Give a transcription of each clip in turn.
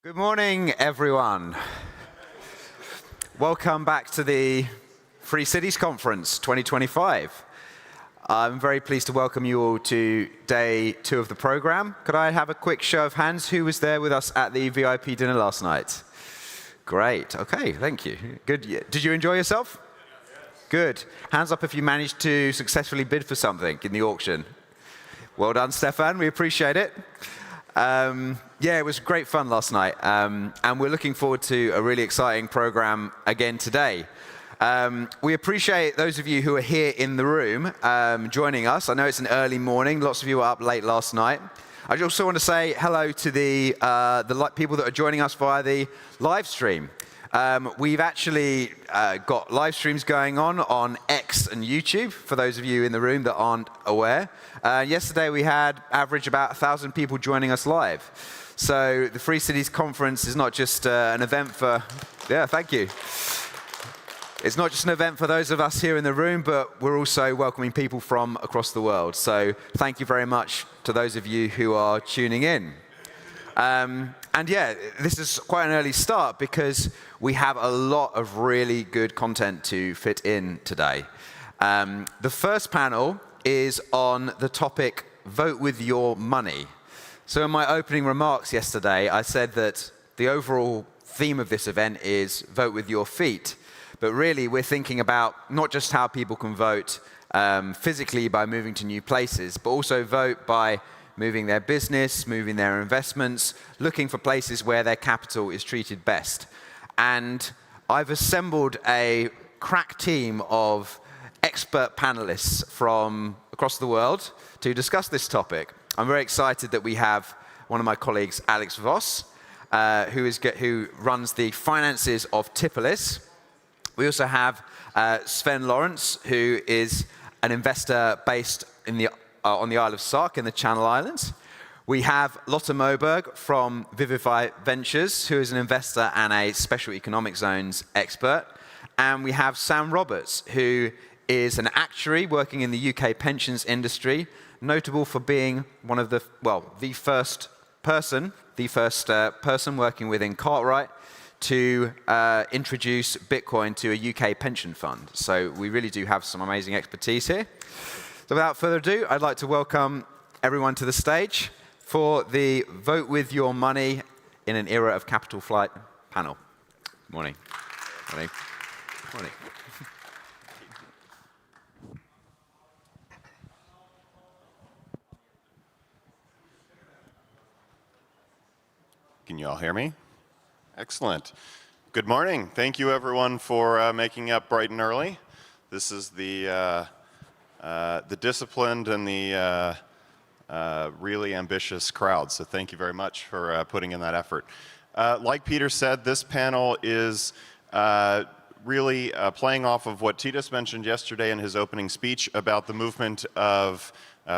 Good morning, everyone. Welcome back to the Free Cities Conference 2025. I'm very pleased to welcome you all to day 2 of the program. Could I have a quick show of hands who was there with us at the VIP dinner last night? Great. Okay, thank you. Good. Did you enjoy yourself? Good. Hands up if you managed to successfully bid for something in the auction. Well done, Stefan. We appreciate it. Yeah, it was great fun last night, and we're looking forward to a really exciting program again today. We appreciate those of you who are here in the room joining us. I know it's an early morning. Lots of you were up late last night. I also want to say hello to the people that are joining us via the live stream. We've actually got live streams going on X and YouTube, for those of you in the room that aren't aware. Yesterday we had average about 1,000 people joining us live. So the Free Cities Conference is not just an event for, thank you. It's not just an event for those of us here in the room, but we're also welcoming people from across the world. So thank you very much to those of you who are tuning in. And yeah, this is quite an early start because we have a lot of really good content to fit in today. The first panel is on the topic, vote with your money. So in my opening remarks yesterday, I said that the overall theme of this event is vote with your feet. But really, we're thinking about not just how people can vote physically by moving to new places, but also vote by moving their business, moving their investments, looking for places where their capital is treated best. And I've assembled a crack team of expert panelists from across the world to discuss this topic. I'm very excited that we have one of my colleagues, Alex Voss, who runs the finances of Tipolis. We also have Sven Lawrence, who is an investor based on the Isle of Sark in the Channel Islands. We have Lotte Moberg from Vivify Ventures, who is an investor and a special economic zones expert. And we have Sam Roberts, who is an actuary working in the UK pensions industry, notable for being one of the first person working within Cartwright to introduce Bitcoin to a UK pension fund. So we really do have some amazing expertise here. So without further ado, I'd like to welcome everyone to the stage for the Vote With Your Money in an Era of Capital Flight panel. Morning. Morning. Morning. Can you all hear me? Excellent. Good morning. Thank you, everyone, for making up bright and early. This is the disciplined and the really ambitious crowd, so thank you very much for putting in that effort. Like Peter said, this panel is really playing off of what Titus mentioned yesterday in his opening speech about the movement of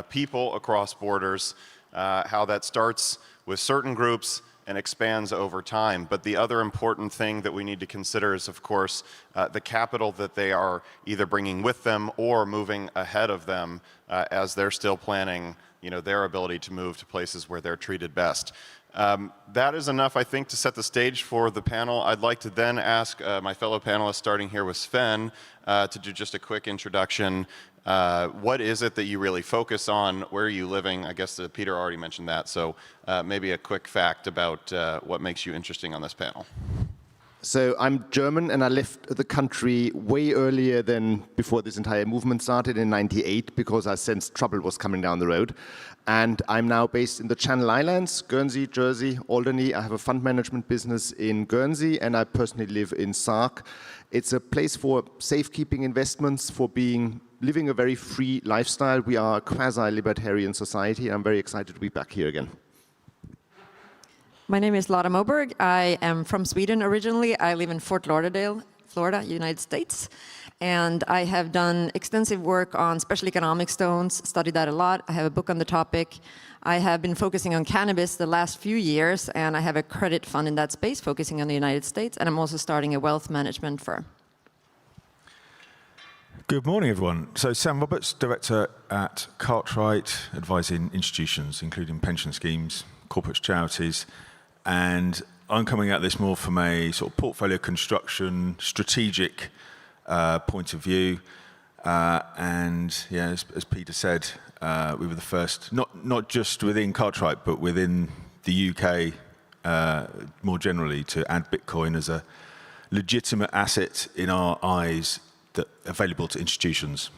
people across borders, how that starts with certain groups and expands over time. But the other important thing that we need to consider is, of course, the capital that they are either bringing with them or moving ahead of them as they're still planning, their ability to move to places where they're treated best. That is enough, I think, to set the stage for the panel. I'd like to then ask my fellow panelists, starting here with Sven, to do just a quick introduction. What is it that you really focus on? Where are you living? I guess Peter already mentioned that, so maybe a quick fact about what makes you interesting on this panel. So I'm German, and I left the country way earlier than before this entire movement started in '98 because I sensed trouble was coming down the road. And I'm now based in the Channel Islands, Guernsey, Jersey, Alderney. I have a fund management business in Guernsey, and I personally live in Sark. It's a place for safekeeping investments, for living a very free lifestyle. We are a quasi-libertarian society, and I'm very excited to be back here again. My name is Lotte Moberg. I am from Sweden originally. I live in Fort Lauderdale, Florida, United States. And I have done extensive work on special economic zones, studied that a lot. I have a book on the topic. I have been focusing on cannabis the last few years, and I have a credit fund in that space focusing on the United States, and I'm also starting a wealth management firm. Good morning, everyone. So Sam Roberts, Director at Cartwright, advising institutions, including pension schemes, corporate charities, and I'm coming at this more from a sort of portfolio construction, strategic point of view. And yeah, as Peter said, we were the first, not just within Cartwright, but within the UK more generally, to add Bitcoin as a legitimate asset in our eyes that available to institutions.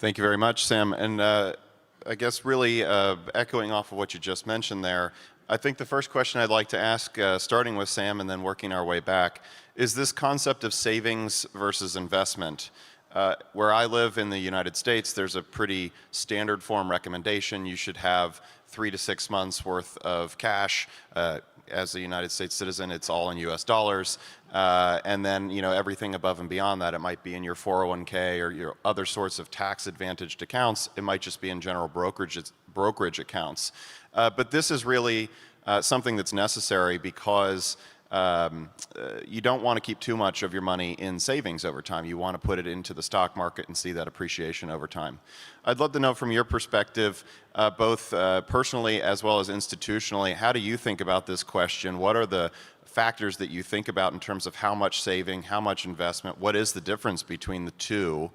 Thank you very much, Sam. And I guess really echoing off of what you just mentioned there, I think the first question I'd like to ask, starting with Sam and then working our way back, is this concept of savings versus investment. Where I live in the United States, there's a pretty standard form recommendation. You should have 3 to 6 months worth of cash. As a United States citizen, it's all in US dollars. And then, you know, everything above and beyond that, it might be in your 401k or your other sorts of tax advantaged accounts. It might just be in general brokerage accounts. But this is really something that's necessary because you don't want to keep too much of your money in savings over time. You want to put it into the stock market and see that appreciation over time. I'd love to know from your perspective, both personally as well as institutionally, how do you think about this question? What are the factors that you think about in terms of how much saving, how much investment? What is the difference between the two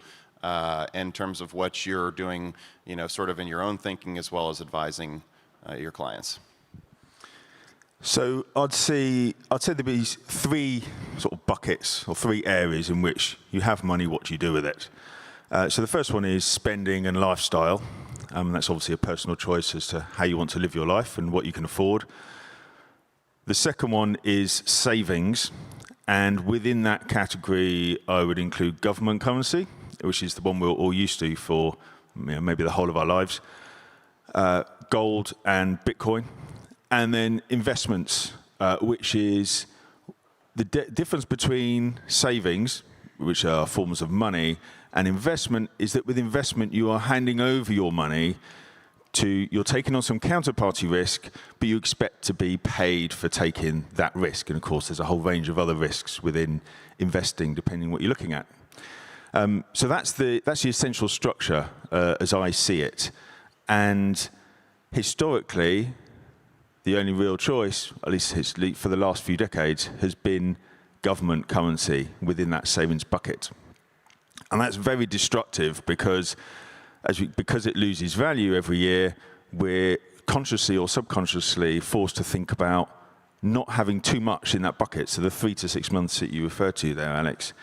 in terms of what you're doing, you know, sort of in your own thinking as well as advising your clients? So I'd say there'd be 3 sort of buckets or 3 areas in which you have money, what do you do with it? So the first one is spending and lifestyle. That's obviously a personal choice as to how you want to live your life and what you can afford. The second one is savings. And within that category, I would include government currency, which is the one we're all used to for, you know, maybe the whole of our lives, gold and Bitcoin. And then investments, which is the difference between savings, which are forms of money, and investment is that with investment you are handing over your money to, you're taking on some counterparty risk, but you expect to be paid for taking that risk. And of course, there's a whole range of other risks within investing, depending on what you're looking at. So that's the essential structure as I see it. And historically, the only real choice, at least for the last few decades, has been government currency within that savings bucket. And that's very destructive because it loses value every year, we're consciously or subconsciously forced to think about not having too much in that bucket, so the 3 to 6 months that you referred to there, Alex,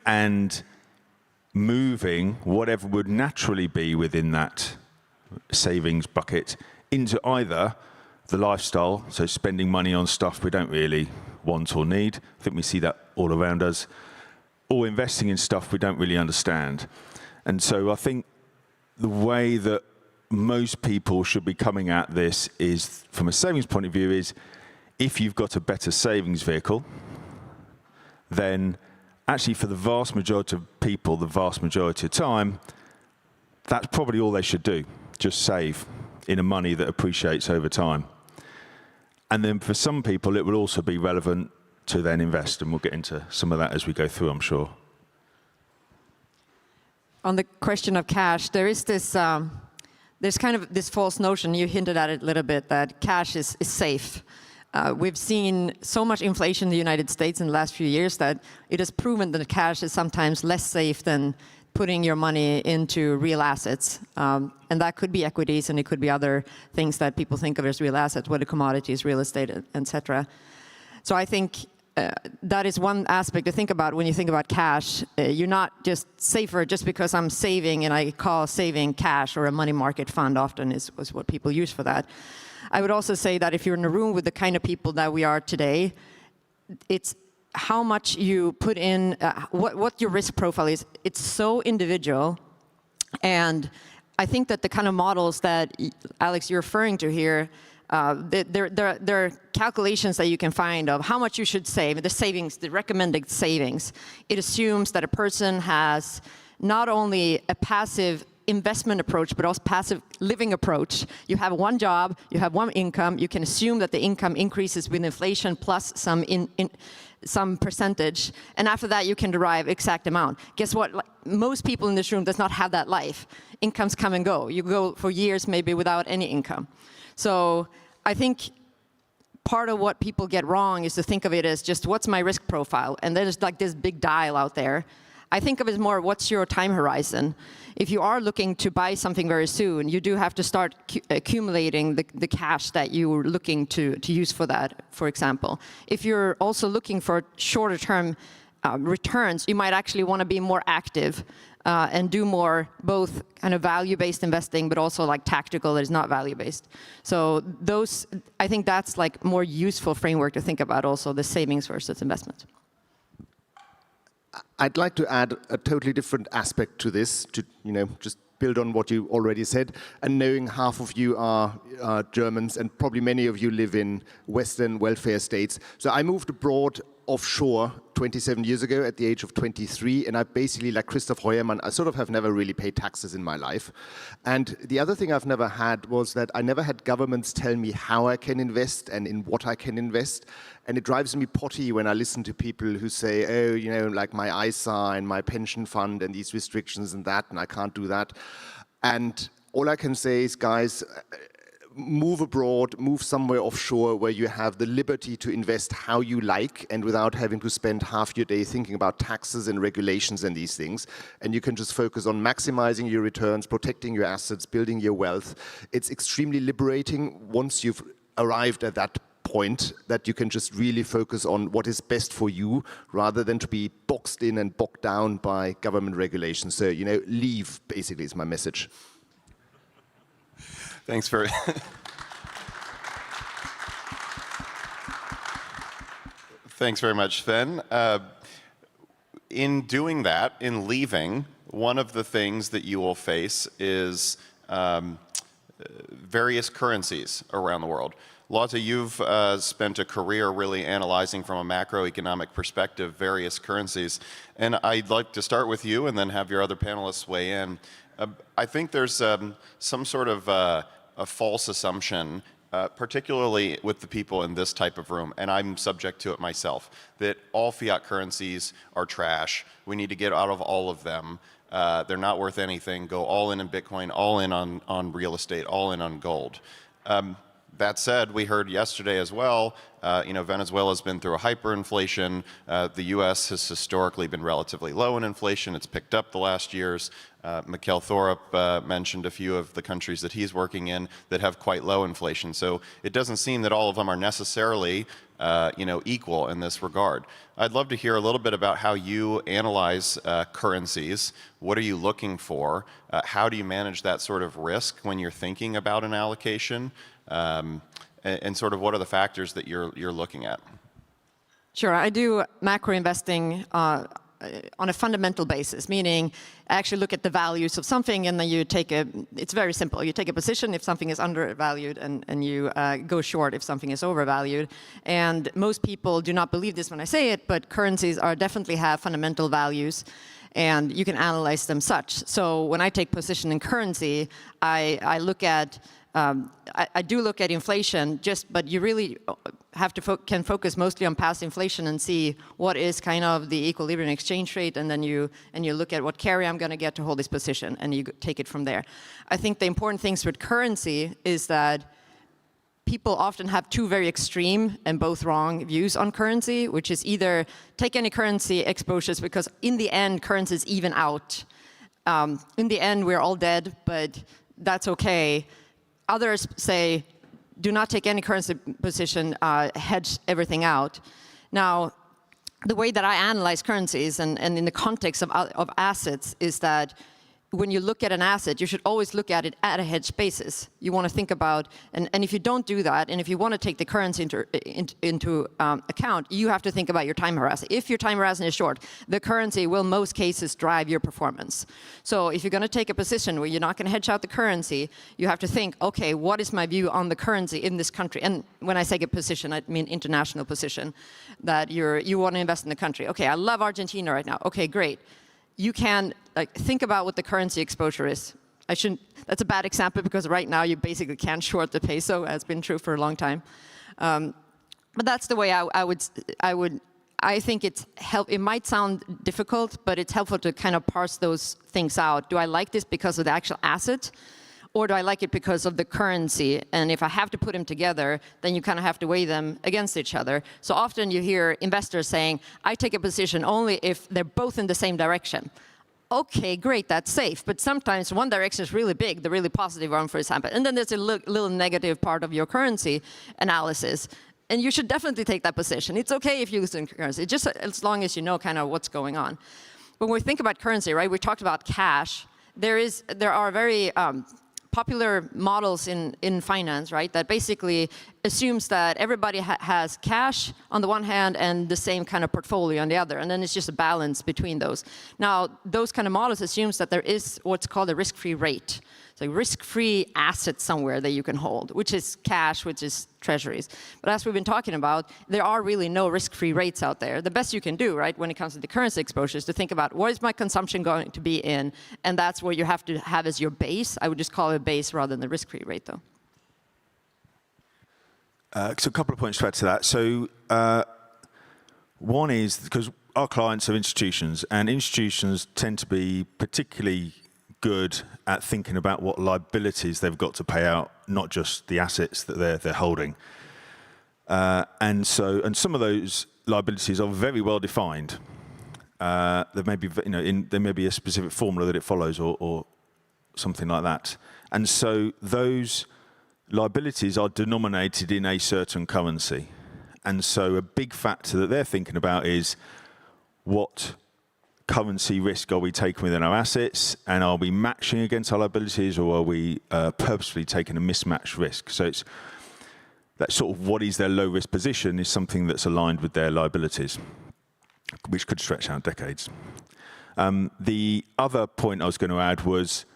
and moving whatever would naturally be within that savings bucket into either the lifestyle, so spending money on stuff we don't really want or need. I think we see that all around us. Or investing in stuff we don't really understand. And so I think the way that most people should be coming at this is, from a savings point of view, is if you've got a better savings vehicle, then actually for the vast majority of people, the vast majority of time, that's probably all they should do. Just save in a money that appreciates over time. And then for some people, it will also be relevant to then invest, and we'll get into some of that as we go through, I'm sure. On the question of cash, there is this, there's kind of this false notion, you hinted at it a little bit, that cash is safe. We've seen so much inflation in the United States in the last few years that it has proven that cash is sometimes less safe than putting your money into real assets. And that could be equities, and it could be other things that people think of as real assets, whether commodities, real estate, etc. So I think that is one aspect to think about when you think about cash. You're not just safer just because I'm saving, and I call saving cash, or a money market fund often is what people use for that. I would also say that if you're in a room with the kind of people that we are today, it's how much you put in, what your risk profile is. It's so individual. And I think that the kind of models that, Alex, you're referring to here, there are calculations that you can find of how much you should save, the savings, the recommended savings. It assumes that a person has not only a passive investment approach, but also passive living approach. You have one job, you have one income, you can assume that the income increases with inflation plus some percentage, and after that you can derive exact amount. Guess what? Most people in this room does not have that life. Incomes come and go. You go for years maybe without any income. So I think part of what people get wrong is to think of it as just what's my risk profile, and there's like this big dial out there. I think of it as more what's your time horizon. If you are looking to buy something very soon, you do have to start accumulating the cash that you're looking to use for that, for example. If you're also looking for shorter term returns, you might actually want to be more active and do more both kind of value-based investing, but also like tactical that is not value-based. So those, I think that's like more useful framework to think about also the savings versus investment. I'd like to add a totally different aspect to this, to just build on what you already said. And knowing half of you are Germans, and probably many of you live in Western welfare states. So I moved abroad offshore 27 years ago at the age of 23, and I basically, like Christoph Heuermann, I sort of have never really paid taxes in my life. And the other thing I've never had was that I never had governments tell me how I can invest and in what I can invest. And it drives me potty when I listen to people who say, oh, like my ISA and my pension fund and these restrictions and that, and I can't do that. And all I can say is, guys, move abroad, move somewhere offshore where you have the liberty to invest how you like and without having to spend half your day thinking about taxes and regulations and these things. And you can just focus on maximizing your returns, protecting your assets, building your wealth. It's extremely liberating once you've arrived at that point that you can just really focus on what is best for you rather than to be boxed in and bogged down by government regulations. So, leave basically is my message. Thanks very Thanks very much, Sven. In doing that, in leaving, one of the things that you will face is various currencies around the world. Lotte, you've spent a career really analyzing from a macroeconomic perspective various currencies, and I'd like to start with you and then have your other panelists weigh in. I think there's some sort of a false assumption, particularly with the people in this type of room, and I'm subject to it myself, that all fiat currencies are trash. We need to get out of all of them. They're not worth anything. Go all in Bitcoin, all in on real estate, all in on gold. That said, we heard yesterday as well, Venezuela's been through a hyperinflation. The U.S. has historically been relatively low in inflation. It's picked up the last years. Mikkel Thorup mentioned a few of the countries that he's working in that have quite low inflation. So it doesn't seem that all of them are necessarily equal in this regard. I'd love to hear a little bit about how you analyze currencies. What are you looking for? How do you manage that sort of risk when you're thinking about an allocation? And sort of what are the factors that you're looking at? Sure, I do macro investing on a fundamental basis, meaning I actually look at the values of something and then you take it's very simple. You take a position if something is undervalued and you go short if something is overvalued. And most people do not believe this when I say it, but currencies definitely have fundamental values and you can analyze them such. So when I take position in currency, I look at I do look at inflation, but you really have to can focus mostly on past inflation and see what is kind of the equilibrium exchange rate, and then you look at what carry I'm going to get to hold this position, and you take it from there. I think the important things with currency is that people often have two very extreme and both wrong views on currency, which is either take any currency exposures because in the end currencies even out. In the end we're all dead, but that's okay. Others say, do not take any currency position, hedge everything out. Now, the way that I analyze currencies and in the context of assets is that when you look at an asset, you should always look at it at a hedge basis. You want to think about, and if you don't do that, and if you want to take the currency into account, you have to think about your time horizon. If your time horizon is short, the currency will, in most cases, drive your performance. So if you're going to take a position where you're not going to hedge out the currency, you have to think, okay, what is my view on the currency in this country? And when I say a position, I mean international position, that you want to invest in the country. Okay, I love Argentina right now. Okay, great. You can think about what the currency exposure is. That's a bad example because right now you basically can't short the peso. It's been true for a long time. But that's the way I think it might sound difficult, but it's helpful to kind of parse those things out. Do I like this because of the actual asset? or do I like it because of the currency? And if I have to put them together, then you kind of have to weigh them against each other. So often you hear investors saying, I take a position only if they're both in the same direction. Okay, great, that's safe. But sometimes one direction is really big, the really positive one, for example. And then there's a little negative part of your currency analysis. And you should definitely take that position. It's okay if you lose in currency, just as long as you know kind of what's going on. When we think about currency, right, we talked about cash. There are very popular models in finance, right, that basically assumes that everybody has cash on the one hand and the same kind of portfolio on the other, and then it's just a balance between those. Now, those kind of models assumes that there is what's called a risk-free rate. So risk-free asset somewhere that you can hold, which is cash, which is treasuries. But as we've been talking about, there are really no risk-free rates out there. The best you can do, right, when it comes to the currency exposure is to think about what is my consumption going to be in, and that's what you have to have as your base. I would just call it a base rather than the risk-free rate, though. So a couple of points to add to that. So one is because our clients are institutions, and institutions tend to be particularly good at thinking about what liabilities they've got to pay out, not just the assets that they're holding. And some of those liabilities are very well defined. There may be, there may be a specific formula that it follows, or something like that. And so those liabilities are denominated in a certain currency. And so a big factor that they're thinking about is what currency risk are we taking within our assets, and are we matching against our liabilities, or are we purposefully taking a mismatched risk? So it's that sort of what is their low risk position is something that's aligned with their liabilities, which could stretch out decades. The other point I was going to add was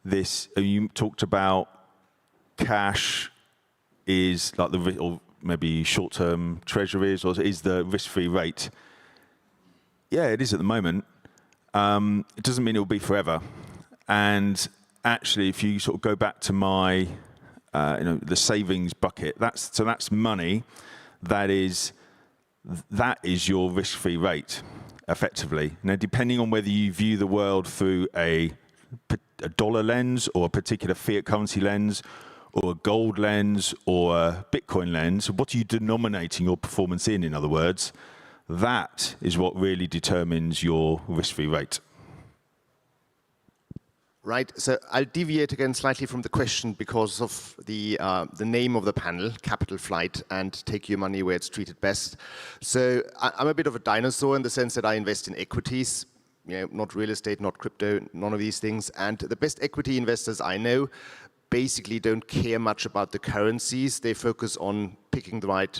this, you talked about cash is like or maybe short-term treasuries, or is the risk-free rate. Yeah, it is at the moment. It doesn't mean it will be forever. And actually, if you sort of go back to my, the savings bucket, that's money. That is your risk-free rate, effectively. Now, depending on whether you view the world through a dollar lens, or a particular fiat currency lens, or a gold lens, or a Bitcoin lens, what are you denominating your performance in other words? That is what really determines your risk-free rate. Right. So I'll deviate again slightly from the question because of the name of the panel, Capital Flight, and take your money where it's treated best. So I'm a bit of a dinosaur in the sense that I invest in equities, not real estate, not crypto, none of these things. And the best equity investors I know basically don't care much about the currencies. They focus on picking the right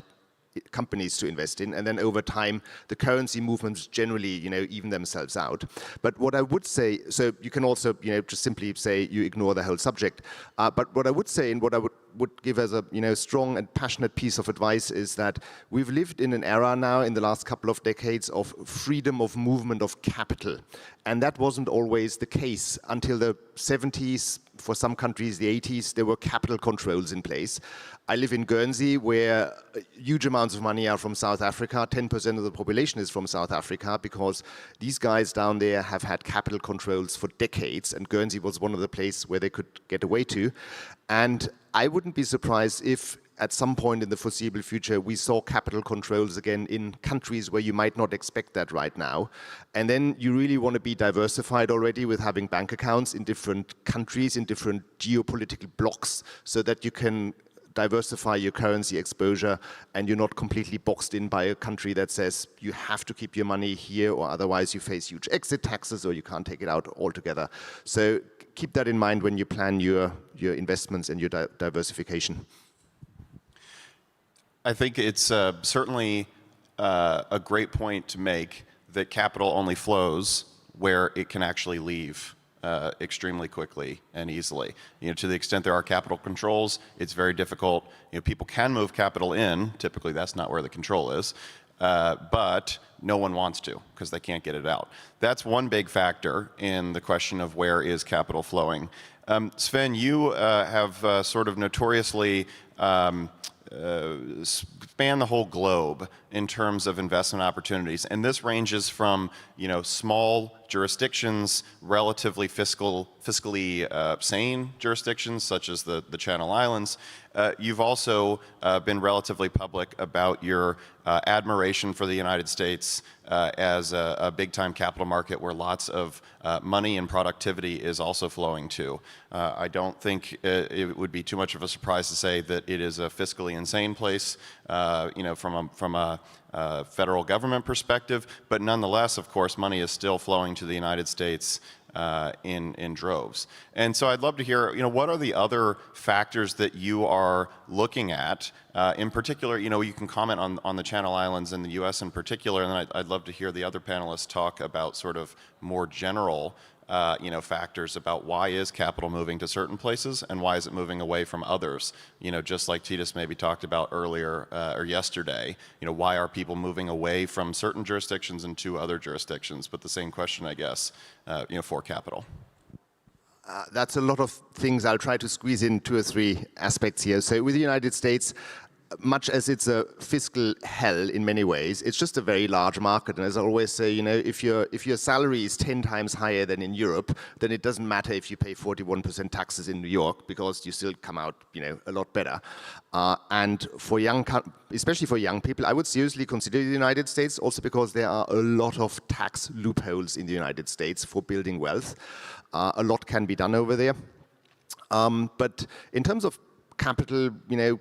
companies to invest in, and then over time the currency movements generally even themselves out. But what I would say, so you can also just simply say you ignore the whole subject, but what I would say, and what I would give as a strong and passionate piece of advice, is that we've lived in an era now in the last couple of decades of freedom of movement of capital, and that wasn't always the case until the 70s. For some countries, the 80s, there were capital controls in place. I live in Guernsey, where huge amounts of money are from South Africa. 10% of the population is from South Africa, because these guys down there have had capital controls for decades, and Guernsey was one of the places where they could get away to. And I wouldn't be surprised if at some point in the foreseeable future we saw capital controls again in countries where you might not expect that right now. And then you really want to be diversified already with having bank accounts in different countries, in different geopolitical blocks, so that you can diversify your currency exposure and you're not completely boxed in by a country that says you have to keep your money here, or otherwise you face huge exit taxes, or you can't take it out altogether. So keep that in mind when you plan your investments and your diversification. I think it's certainly a great point to make that capital only flows where it can actually leave extremely quickly and easily. To the extent there are capital controls, it's very difficult. People can move capital in. Typically, that's not where the control is. But no one wants to, because they can't get it out. That's one big factor in the question of where is capital flowing. Sven, you have sort of notoriously span the whole globe in terms of investment opportunities, and this ranges from small jurisdictions, relatively fiscally sane jurisdictions such as the Channel Islands. You've also been relatively public about your admiration for the United States as a big-time capital market where lots of money and productivity is also flowing to. I don't think it would be too much of a surprise to say that it is a fiscally insane place, from a federal government perspective, but nonetheless, of course, money is still flowing to the United States in droves. And so I'd love to hear, what are the other factors that you are looking at? In particular, you can comment on the Channel Islands and the U.S. in particular, and then I'd love to hear the other panelists talk about sort of more general factors about why is capital moving to certain places and why is it moving away from others? Just like Titus maybe talked about earlier or yesterday, why are people moving away from certain jurisdictions and to other jurisdictions? But the same question, I guess, for capital. That's a lot of things. I'll try to squeeze in 2 or 3 aspects here. So with the United States, much as it's a fiscal hell in many ways, it's just a very large market. And as I always say, if your salary is 10 times higher than in Europe, then it doesn't matter if you pay 41% taxes in New York because you still come out, a lot better. And for especially for young people, I would seriously consider the United States also because there are a lot of tax loopholes in the United States for building wealth. A lot can be done over there. But in terms of capital,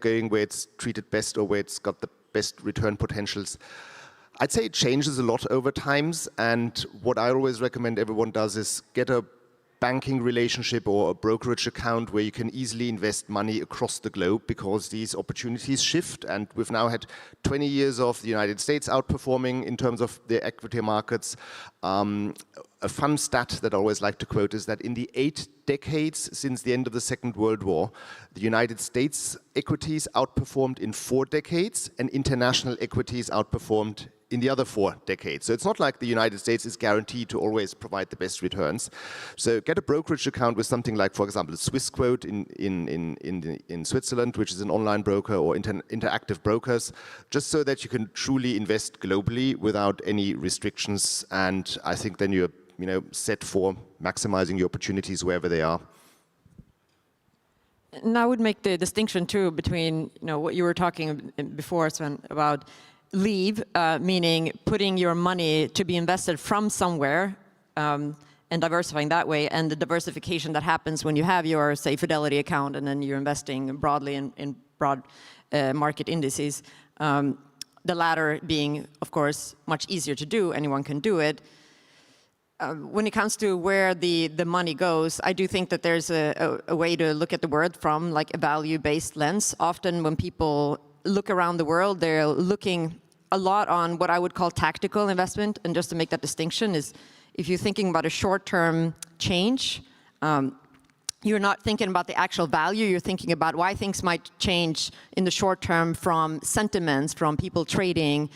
going where it's treated best or where it's got the best return potentials, I'd say it changes a lot over times. And what I always recommend everyone does is get a banking relationship or a brokerage account where you can easily invest money across the globe because these opportunities shift. And we've now had 20 years of the United States outperforming in terms of the equity markets. A fun stat that I always like to quote is that in the 8 decades since the end of the Second World War, the United States equities outperformed in 4 decades and international equities outperformed in the other 4 decades. So it's not like the United States is guaranteed to always provide the best returns. So get a brokerage account with something like, for example, Swissquote in Switzerland, which is an online broker, or Interactive Brokers, just so that you can truly invest globally without any restrictions. And I think then you're set for maximizing your opportunities wherever they are. And I would make the distinction too between what you were talking before, Sven, about leave, meaning putting your money to be invested from somewhere and diversifying that way, and the diversification that happens when you have your, say, Fidelity account and then you're investing broadly in broad market indices. The latter being, of course, much easier to do. Anyone can do it. When it comes to where the money goes, I do think that there's a way to look at the world from like a value-based lens. Often when people look around the world, they're looking a lot on what I would call tactical investment. And just to make that distinction is, if you're thinking about a short-term change, you're not thinking about the actual value, you're thinking about why things might change in the short term from sentiments, from people trading,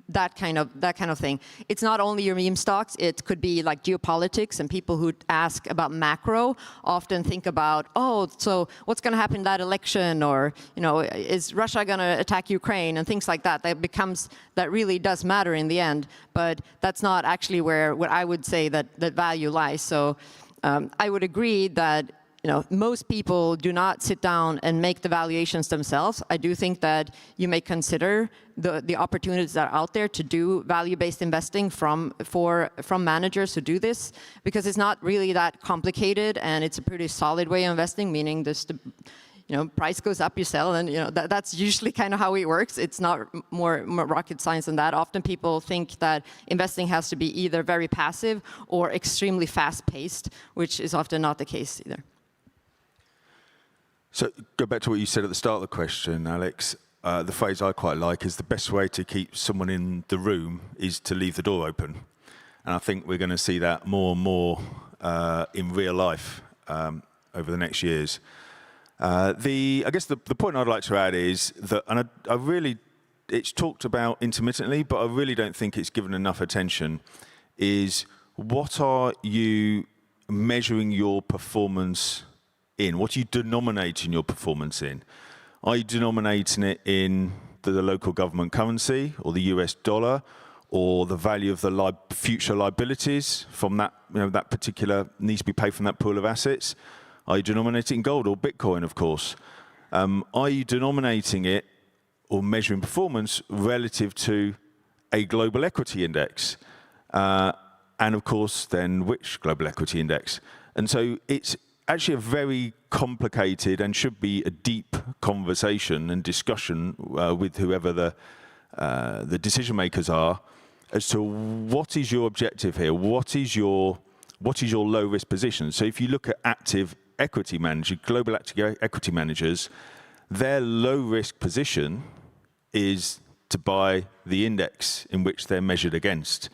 that kind of thing. It's not only your meme stocks, it could be like geopolitics, and people who ask about macro often think about, oh, so what's going to happen in that election, or is Russia going to attack Ukraine, and things like that. That really does matter in the end, but that's not actually where what I would say that value lies. So I would agree that most people do not sit down and make the valuations themselves. I do think that you may consider the opportunities that are out there to do value-based investing from managers who do this, because it's not really that complicated and it's a pretty solid way of investing, meaning price goes up, you sell, and that's usually kind of how it works. It's not more rocket science than that. Often people think that investing has to be either very passive or extremely fast-paced, which is often not the case either. So go back to what you said at the start of the question, Alex. The phrase I quite like is the best way to keep someone in the room is to leave the door open. And I think we're going to see that more and more in real life over the next years. I guess the point I'd like to add is that, and it's talked about intermittently, but I really don't think it's given enough attention, is what are you measuring your performance in? What are you denominating your performance in? Are you denominating it in the local government currency or the US dollar, or the value of the future liabilities from that, that particular needs to be paid from that pool of assets? Are you denominating it in gold or Bitcoin, of course? Are you denominating it or measuring performance relative to a global equity index? And of course, then which global equity index? And so it's actually a very complicated and should be a deep conversation and discussion with whoever the decision makers are as to what is your objective here, what is your low risk position. So if you look at active equity managers, global active equity managers, their low risk position is to buy the index in which they're measured against.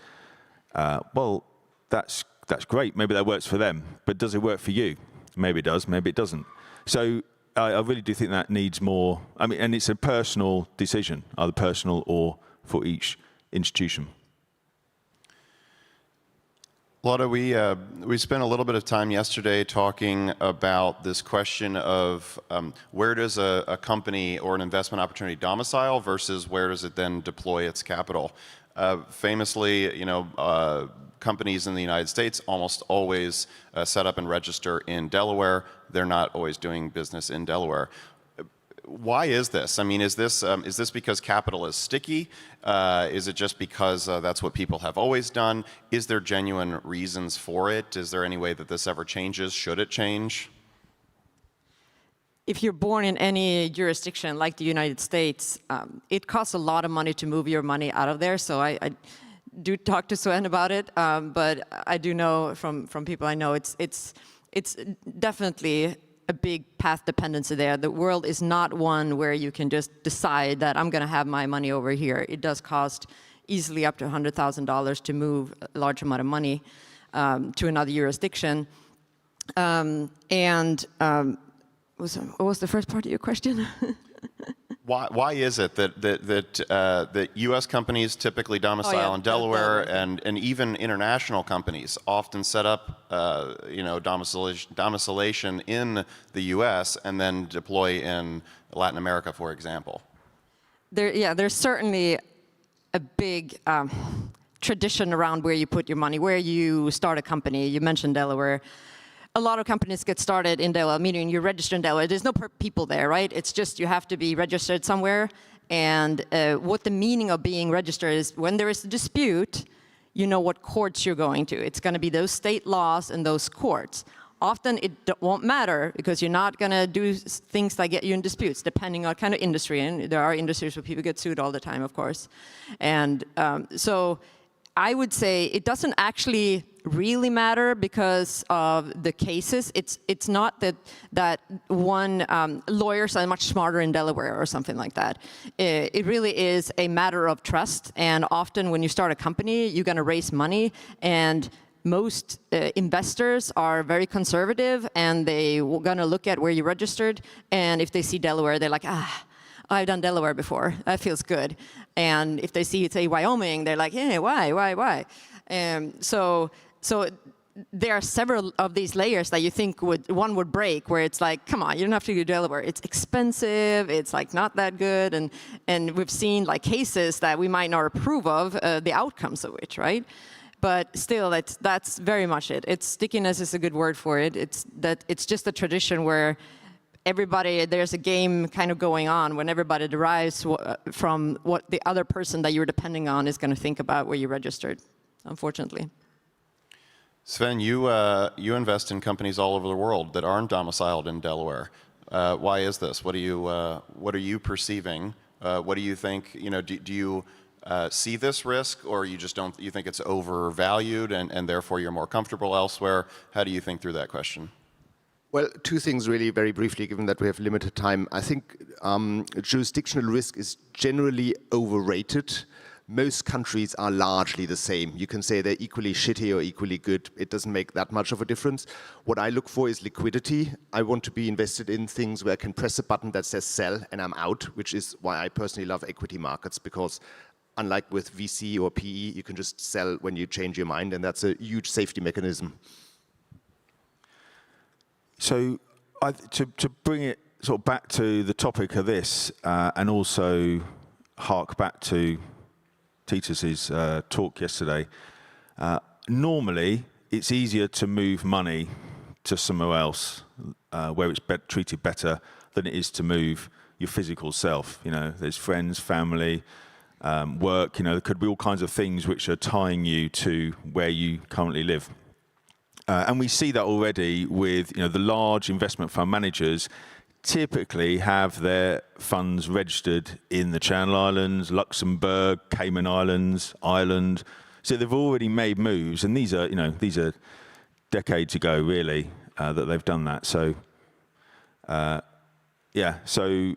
Well, that's great. Maybe that works for them, but does it work for you? Maybe it does, maybe it doesn't. So I really do think that needs more. I mean, and it's a personal decision, either personal or for each institution. Lotte, we spent a little bit of time yesterday talking about this question of where does a company or an investment opportunity domicile versus where does it then deploy its capital. Famously, companies in the United States almost always set up and register in Delaware. They're not always doing business in Delaware. Why is this? I mean, is this because capital is sticky? Is it just because that's what people have always done? Is there genuine reasons for it? Is there any way that this ever changes? Should it change? If you're born in any jurisdiction like the United States, it costs a lot of money to move your money out of there. So I do talk to Sven about it, but I do know from people I know it's definitely a big path dependency there. The world is not one where you can just decide that I'm going to have my money over here. It does cost easily up to $100,000 to move a large amount of money to another jurisdiction. What was the first part of your question? Why is it that U.S. companies typically domicile in Delaware, and even international companies often set up domiciliation in the U.S. and then deploy in Latin America, for example? There's certainly a big tradition around where you put your money, where you start a company. You mentioned Delaware. A lot of companies get started in Delaware, meaning you register in Delaware. There's no people there, right? It's just you have to be registered somewhere. And what the meaning of being registered is when there is a dispute, you know what courts you're going to. It's going to be those state laws and those courts. Often it won't matter because you're not going to do things that get you in disputes, depending on what kind of industry. And there are industries where people get sued all the time, of course. And so I would say it doesn't actually really matter because of the cases. It's not that one lawyers are much smarter in Delaware or something like that. It really is a matter of trust. And often when you start a company, you're going to raise money, and most investors are very conservative, and they're going to look at where you registered. And if they see Delaware, they're like, I've done Delaware before. That feels good. And if they see, say, Wyoming, they're like, hey, why? So there are several of these layers that you think one would break, where it's like, come on, you don't have to do Delaware. It's expensive. It's like not that good. And we've seen like cases that we might not approve of the outcomes of which, right? But still, that's very much it. Stickiness is a good word for it. It's just a tradition where there's a game kind of going on when everybody derives from what the other person that you're depending on is going to think about where you registered, unfortunately. Sven, you invest in companies all over the world that aren't domiciled in Delaware. Why is this? What are you perceiving? What do you think? Do you see this risk, or you just don't? You think it's overvalued, and therefore you're more comfortable elsewhere? How do you think through that question? Well, two things really very briefly, given that we have limited time. I think jurisdictional risk is generally overrated. Most countries are largely the same. You can say they're equally shitty or equally good. It doesn't make that much of a difference. What I look for is liquidity. I want to be invested in things where I can press a button that says sell and I'm out, which is why I personally love equity markets, because unlike with VC or PE, you can just sell when you change your mind, and that's a huge safety mechanism. So to bring it sort of back to the topic of this, and also hark back to Titus's talk yesterday. Normally, it's easier to move money to somewhere else where it's treated better than it is to move your physical self. You know, there's friends, family, work. You know, there could be all kinds of things which are tying you to where you currently live. And we see that already with, you know, the large investment fund managers typically have their funds registered in the Channel Islands, Luxembourg, Cayman Islands, Ireland. So they've already made moves, and these are decades ago, really, that they've done that. So, so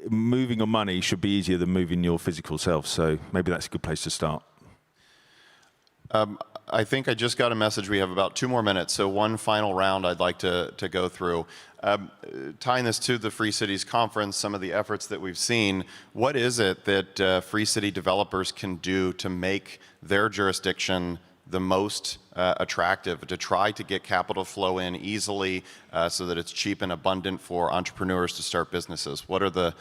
moving your money should be easier than moving your physical self. So maybe that's a good place to start. I think I just got a message. We have about 2 more minutes, so one final round I'd like to go through. Tying this to the Free Cities Conference, some of the efforts that we've seen, what is it that Free City developers can do to make their jurisdiction the most attractive, to try to get capital flow in easily so that it's cheap and abundant for entrepreneurs to start businesses? What are the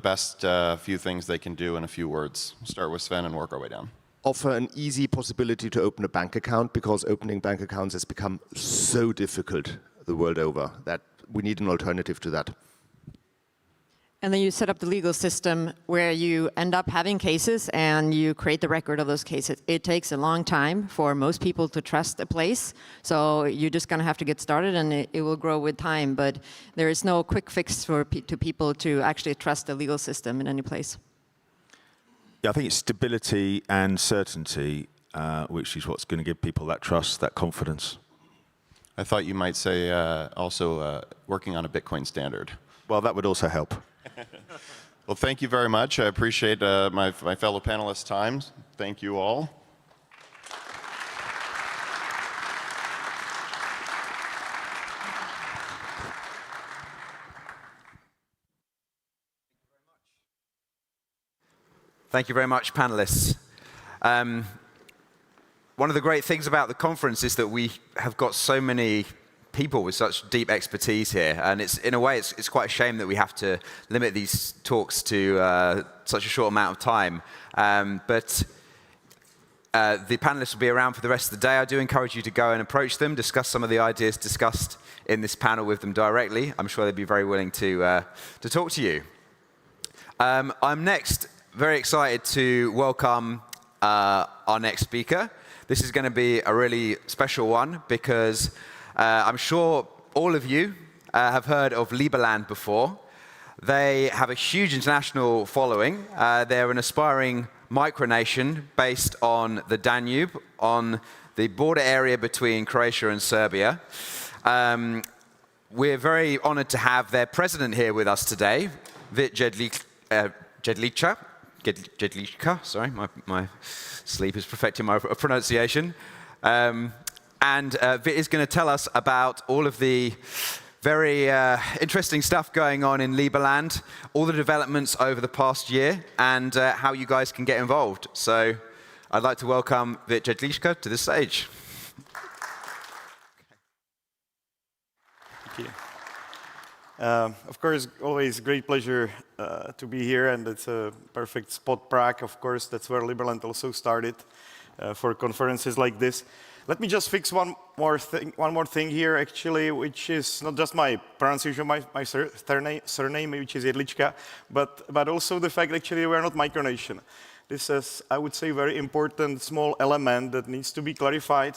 best few things they can do in a few words? We'll start with Sven and work our way down. Offer an easy possibility to open a bank account, because opening bank accounts has become so difficult the world over that we need an alternative to that. And then you set up the legal system where you end up having cases and you create the record of those cases. It takes a long time for most people to trust a place. So you're just going to have to get started, and it will grow with time. But there is no quick fix to people to actually trust the legal system in any place. Yeah, I think it's stability and certainty, which is what's going to give people that trust, that confidence. I thought you might say also working on a Bitcoin standard. Well, that would also help. Well, thank you very much. I appreciate my fellow panelists' time. Thank you all. Thank you very much, panelists. One of the great things about the conference is that we have got so many people with such deep expertise here, and in a way it's quite a shame that we have to limit these talks to such a short amount of time. But the panelists will be around for the rest of the day. I do encourage you to go and approach them, discuss some of the ideas discussed in this panel with them directly. I'm sure they'd be very willing to talk to you. I'm next very excited to welcome our next speaker. This is going to be a really special one because I'm sure all of you have heard of Liberland before. They have a huge international following. They're an aspiring micronation based on the Danube, on the border area between Croatia and Serbia. We're very honored to have their president here with us today, Vit Jedlička, sorry, my sleep is perfecting my pronunciation. And Vit is going to tell us about all of the very interesting stuff going on in Liberland, all the developments over the past year, and how you guys can get involved. So I'd like to welcome Vit Jedlička to the stage. Thank you. Of course, always great pleasure to be here, and it's a perfect spot, Prague. Of course, that's where Liberland also started for conferences like this. Let me just fix one more thing here, actually, which is not just my pronunciation, my surname, which is Jedlička, but also the fact, actually, we're not micronation. This is, I would say, very important small element that needs to be clarified.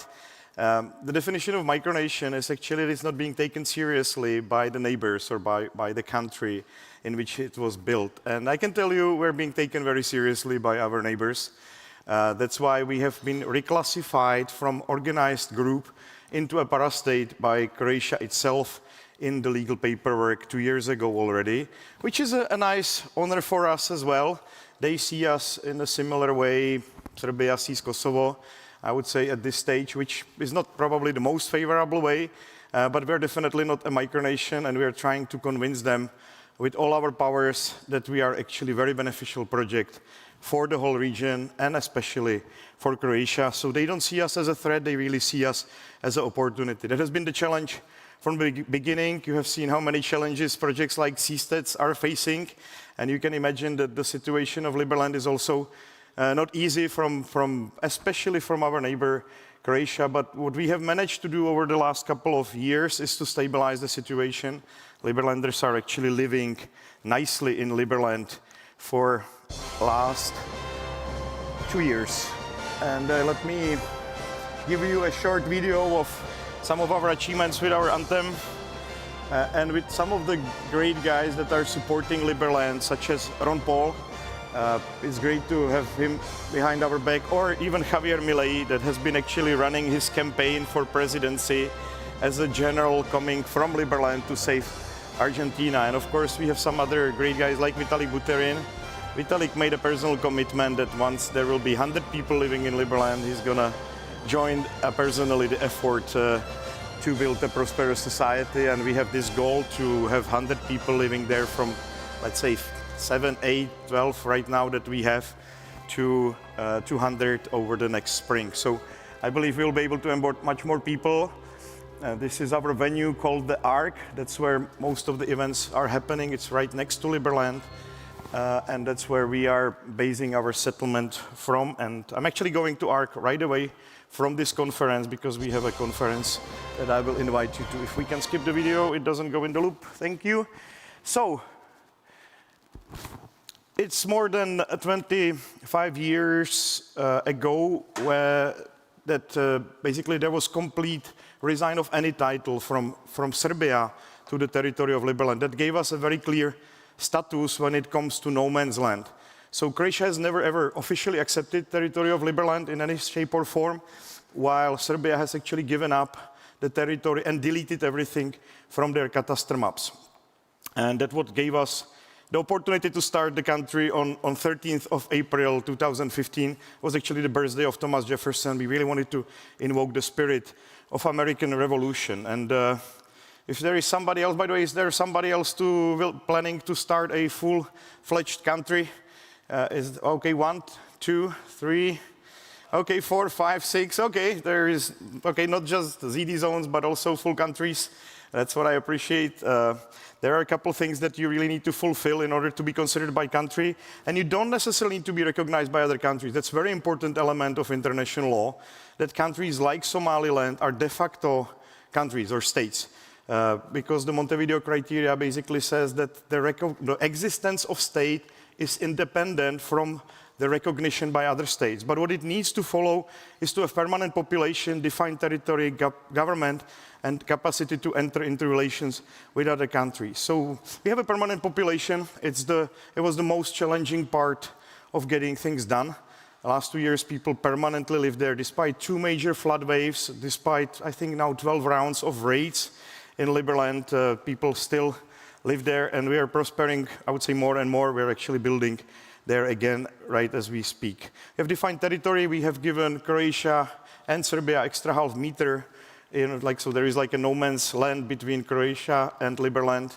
The definition of micronation is actually it's not being taken seriously by the neighbors or by the country in which it was built. And I can tell you we're being taken very seriously by our neighbors. That's why we have been reclassified from organized group into a parastate by Croatia itself in the legal paperwork 2 years ago already, which is a nice honor for us as well. They see us in a similar way Serbia sees Kosovo, I would say at this stage, which is not probably the most favorable way, but we're definitely not a micronation, and we're trying to convince them with all our powers that we are actually a very beneficial project for the whole region and especially for Croatia. So they don't see us as a threat, they really see us as an opportunity. That has been the challenge from the beginning. You have seen how many challenges projects like Seasteads are facing, and you can imagine that the situation of Liberland is also not easy especially from our neighbor Croatia. But what we have managed to do over the last couple of years is to stabilize the situation. Liberlanders are actually living nicely in Liberland for last 2 years. And let me give you a short video of some of our achievements with our anthem and with some of the great guys that are supporting Liberland, such as Ron Paul. It's great to have him behind our back, or even Javier Milei, that has been actually running his campaign for presidency as a general coming from Liberland to save Argentina. And of course, we have some other great guys like Vitalik Buterin. Vitalik made a personal commitment that once there will be 100 people living in Liberland, he's gonna join personally the effort to build a prosperous society. And we have this goal to have 100 people living there from, let's say, 7, 8, 12 right now that we have, to 200 over the next spring. So I believe we'll be able to onboard much more people. This is our venue called the Ark. That's where most of the events are happening. It's right next to Liberland. And that's where we are basing our settlement from. And I'm actually going to Ark right away from this conference, because we have a conference that I will invite you to. If we can skip the video, it doesn't go in the loop. Thank you. So, it's more than 25 years ago basically there was complete resign of any title from Serbia to the territory of Liberland. That gave us a very clear status when it comes to no man's land. So Croatia has never ever officially accepted territory of Liberland in any shape or form, while Serbia has actually given up the territory and deleted everything from their cadastre maps. And that's what gave us the opportunity to start the country on 13th of April 2015. Was actually the birthday of Thomas Jefferson. We really wanted to invoke the spirit of American Revolution. And if there is somebody else, by the way, is there somebody else planning to start a full-fledged country? Okay, 1, 2, 3, okay, 4, 5, 6, okay, there is, okay, not just ZD zones, but also full countries. That's what I appreciate. There are a couple of things that you really need to fulfill in order to be considered by country, and you don't necessarily need to be recognized by other countries. That's a very important element of international law, that countries like Somaliland are de facto countries or states, because the Montevideo criteria basically says that the existence of state is independent from the recognition by other states. But what it needs to follow is to have permanent population, defined territory, government, and capacity to enter into relations with other countries. So we have a permanent population. It was the most challenging part of getting things done. The last 2 years, people permanently live there, despite 2 major flood waves, despite, I think, now 12 rounds of raids in Liberland. People still live there, and we are prospering, I would say, more and more. We're actually building there again right as we speak. We have defined territory. We have given Croatia and Serbia extra half meter. So there is like a no man's land between Croatia and Liberland,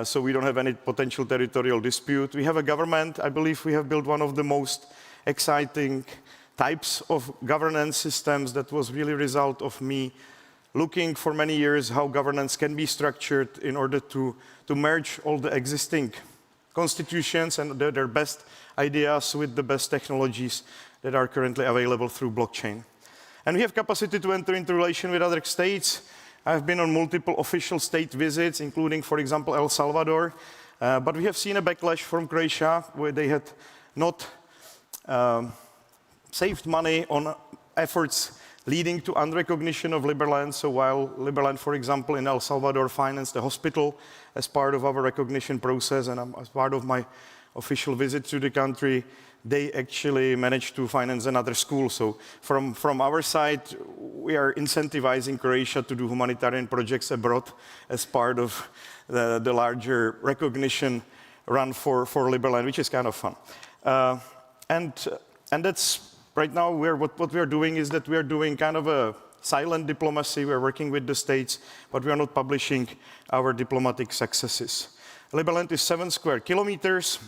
so we don't have any potential territorial dispute. We have a government. I believe we have built one of the most exciting types of governance systems. That was really a result of me looking for many years how governance can be structured in order to merge all the existing constitutions and their best ideas with the best technologies that are currently available through blockchain. And we have capacity to enter into relation with other states. I've been on multiple official state visits, including, for example, El Salvador. But we have seen a backlash from Croatia, where they had not saved money on efforts leading to unrecognition of Liberland. So while Liberland, for example, in El Salvador financed a hospital as part of our recognition process and as part of my official visit to the country, they actually managed to finance another school. So from our side, we are incentivizing Croatia to do humanitarian projects abroad as part of the larger recognition run for Liberland, which is kind of fun. And that's right now what we are doing is that we are doing kind of a silent diplomacy. We are working with the states, but we are not publishing our diplomatic successes. Liberland is 7 square kilometers.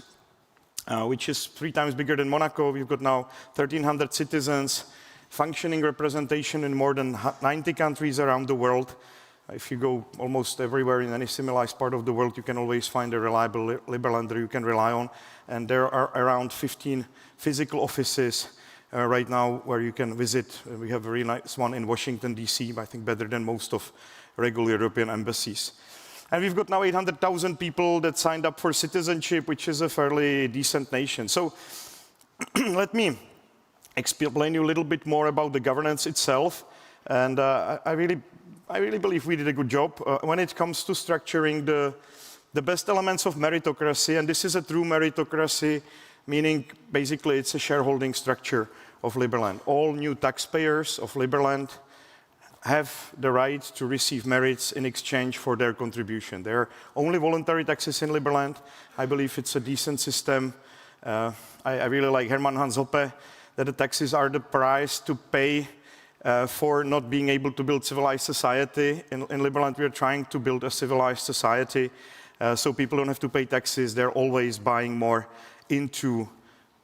Which is 3 times bigger than Monaco. We've got now 1,300 citizens, functioning representation in more than 90 countries around the world. If you go almost everywhere in any civilized part of the world, you can always find a reliable Liberlander you can rely on. And there are around 15 physical offices right now where you can visit. We have a really nice one in Washington, D.C., I think better than most of regular European embassies. And we've got now 800,000 people that signed up for citizenship, which is a fairly decent nation. So let me explain you a little bit more about the governance itself. And I really believe we did a good job when it comes to structuring the best elements of meritocracy. And this is a true meritocracy, meaning basically it's a shareholding structure of Liberland. All new taxpayers of Liberland have the right to receive merits in exchange for their contribution. There are only voluntary taxes in Liberland. I believe it's a decent system. I really like Herman Hans Hoppe, that the taxes are the price to pay for not being able to build civilized society. In Liberland, we are trying to build a civilized society, so people don't have to pay taxes. They're always buying more into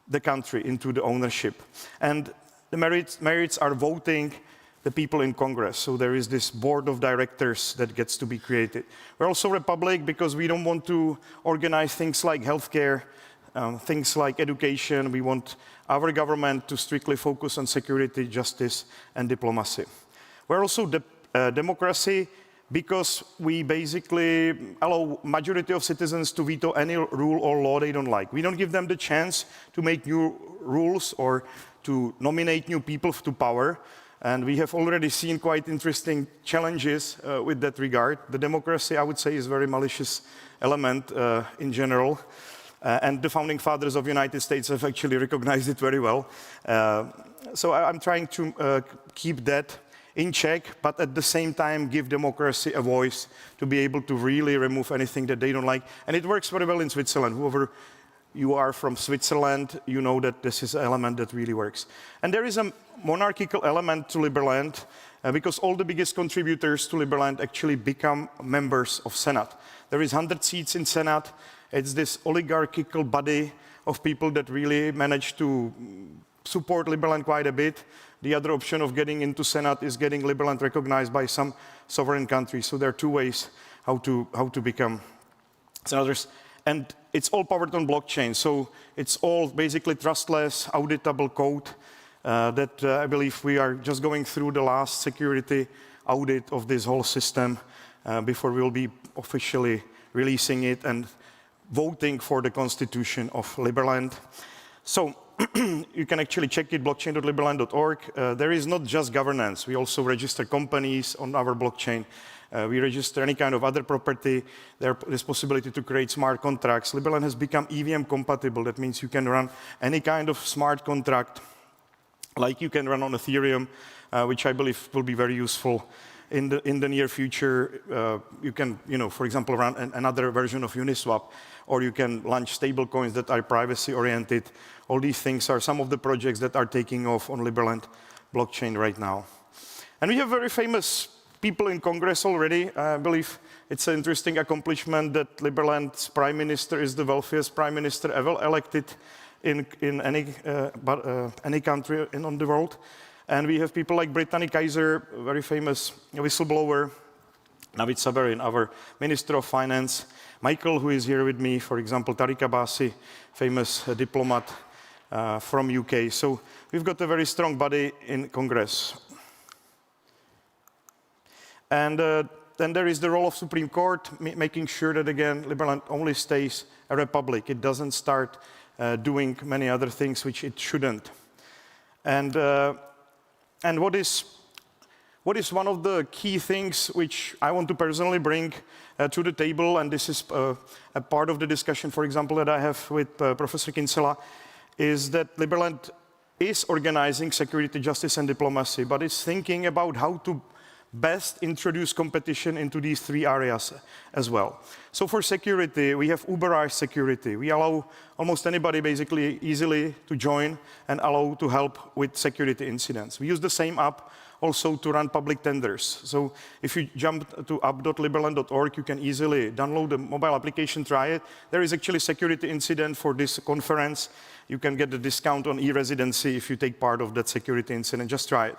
the country, into the ownership. And the merits are voting the people in Congress. So there is this board of directors that gets to be created. We're also a republic because we don't want to organize things like healthcare, things like education. We want our government to strictly focus on security, justice, and diplomacy. We're also democracy because we basically allow majority of citizens to veto any rule or law they don't like. We don't give them the chance to make new rules or to nominate new people to power. And we have already seen quite interesting challenges with that regard. The democracy, I would say, is a very malicious element in general. And the founding fathers of the United States have actually recognized it very well. So I'm trying to keep that in check, but at the same time give democracy a voice to be able to really remove anything that they don't like. And it works very well in Switzerland. Whoever you are from Switzerland, you know that this is an element that really works. And there is a monarchical element to Liberland because all the biggest contributors to Liberland actually become members of Senate. There is 100 seats in Senate. It's this oligarchical body of people that really manage to support Liberland quite a bit. The other option of getting into Senate is getting Liberland recognized by some sovereign country. So there are two ways how to become senators. And it's all powered on blockchain. So it's all basically trustless, auditable code that I believe we are just going through the last security audit of this whole system before we will be officially releasing it and voting for the constitution of Liberland. So you can actually check it, blockchain.liberland.org. There is not just governance. We also register companies on our blockchain. We register any kind of other property. There is possibility to create smart contracts. Liberland has become EVM compatible. That means you can run any kind of smart contract like you can run on Ethereum, which I believe will be very useful in the near future. You can, for example, run another version of Uniswap, or you can launch stable coins that are privacy-oriented. All these things are some of the projects that are taking off on Liberland blockchain right now. And we have very famous people in Congress already. I believe it's an interesting accomplishment that Liberland's prime minister is the wealthiest prime minister ever elected in any country on the world. And we have people like Brittany Kaiser, a very famous whistleblower, Navid Saberin, our Minister of Finance, Michael, who is here with me, for example, Tariq Abbasi, famous diplomat from UK. So we've got a very strong body in Congress. And then there is the role of Supreme Court, making sure that, again, Liberland only stays a republic. It doesn't start doing many other things which it shouldn't. And what is one of the key things which I want to personally bring to the table, and this is a part of the discussion, for example, that I have with Professor Kinsella, is that Liberland is organizing security, justice, and diplomacy, but it's thinking about how to best introduce competition into these three areas as well. So for security, we have Uberized security. We allow almost anybody basically easily to join and allow to help with security incidents. We use the same app also to run public tenders. So if you jump to app.liberland.org, you can easily download the mobile application, try it. There is actually a security incident for this conference. You can get a discount on e-residency if you take part of that security incident. Just try it.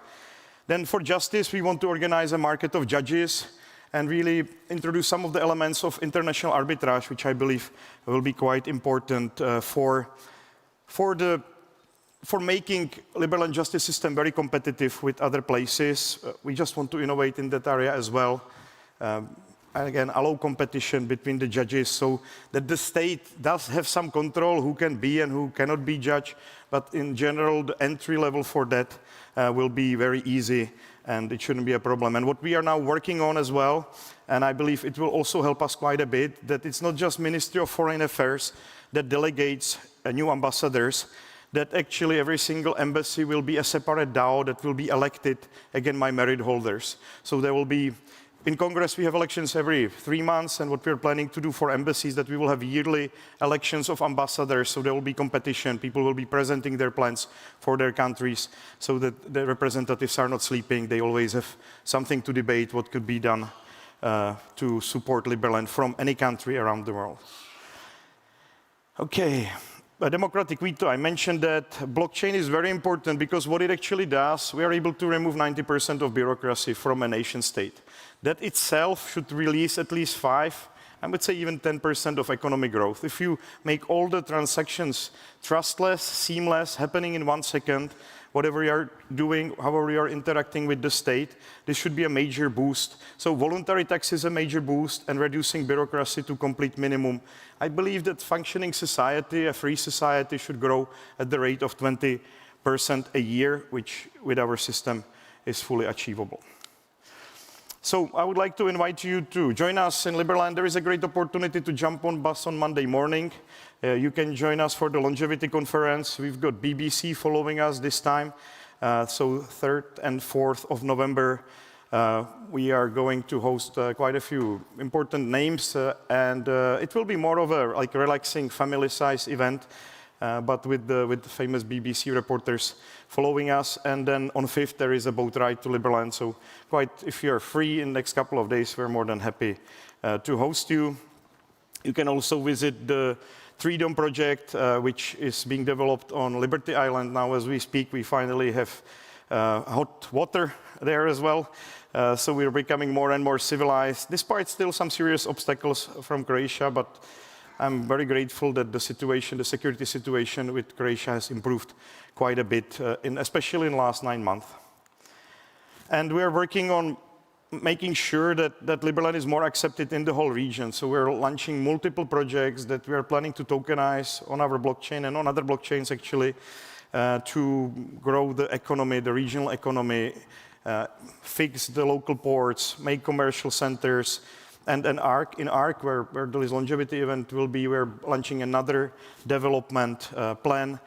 Then for justice, we want to organize a market of judges. and really introduce some of the elements of international arbitrage, which I believe will be quite important for making liberal and justice system very competitive with other places. We just want to innovate in that area as well. Again, allow competition between the judges so that the state does have some control who can be and who cannot be judged. But in general, the entry level for that will be very easy, and it shouldn't be a problem. And what we are now working on as well, and I believe it will also help us quite a bit, that it's not just Ministry of Foreign Affairs that delegates new ambassadors, that actually every single embassy will be a separate DAO that will be elected, again, by merit holders. So there will be, in Congress we have elections every 3 months, and what we're planning to do for embassies that we will have yearly elections of ambassadors, so there will be competition. People will be presenting their plans for their countries so that the representatives are not sleeping. They always have something to debate what could be done to support Liberland from any country around the world. Okay. A democratic veto, I mentioned that blockchain is very important because what it actually does, we are able to remove 90% of bureaucracy from a nation state. That itself should release at least 5, I would say even 10% of economic growth. If you make all the transactions trustless, seamless, happening in 1 second, whatever you are doing, however you are interacting with the state, this should be a major boost. So voluntary tax is a major boost, and reducing bureaucracy to complete minimum. I believe that functioning society, a free society, should grow at the rate of 20% a year, which with our system is fully achievable. So I would like to invite you to join us in Liberland. There is a great opportunity to jump on bus on Monday morning. You can join us for the longevity conference. We've got BBC following us this time. So 3rd and 4th of November, we are going to host quite a few important names, and it will be more of a relaxing family-size event, but with the famous BBC reporters following us. And then on 5th, there is a boat ride to Liberland. So if you're free in the next couple of days, we're more than happy to host you. You can also visit the Freedom Project, which is being developed on Liberty Island now as we speak. We finally have hot water there as well. So we're becoming more and more civilized, despite still some serious obstacles from Croatia. But I'm very grateful that the security situation with Croatia has improved quite a bit, especially in the last 9 months. And we are working on making sure that Liberland is more accepted in the whole region. So we're launching multiple projects that we are planning to tokenize on our blockchain and on other blockchains, actually, to grow the economy, the regional economy, fix the local ports, make commercial centers. And in ARC, where the longevity event will be, we're launching another development plan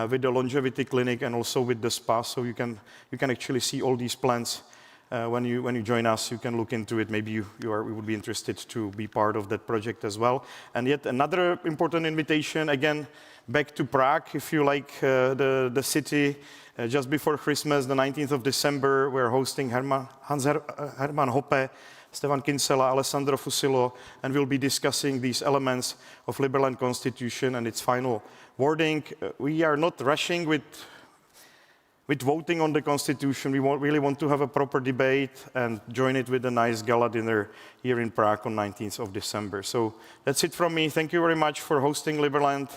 with the longevity clinic and also with the spa. So you can actually see all these plans. When you join us, you can look into it. Maybe you would be interested to be part of that project as well. And yet another important invitation, again, back to Prague, if you like the city. Just before Christmas, the 19th of December, we're hosting Herman Hoppe, Stefan Kinsella, Alessandro Fusillo, and we'll be discussing these elements of Liberland Constitution and its final wording. We are not rushing with voting on the Constitution. We really want to have a proper debate and join it with a nice gala dinner here in Prague on 19th of December. So that's it from me. Thank you very much for hosting Liberland.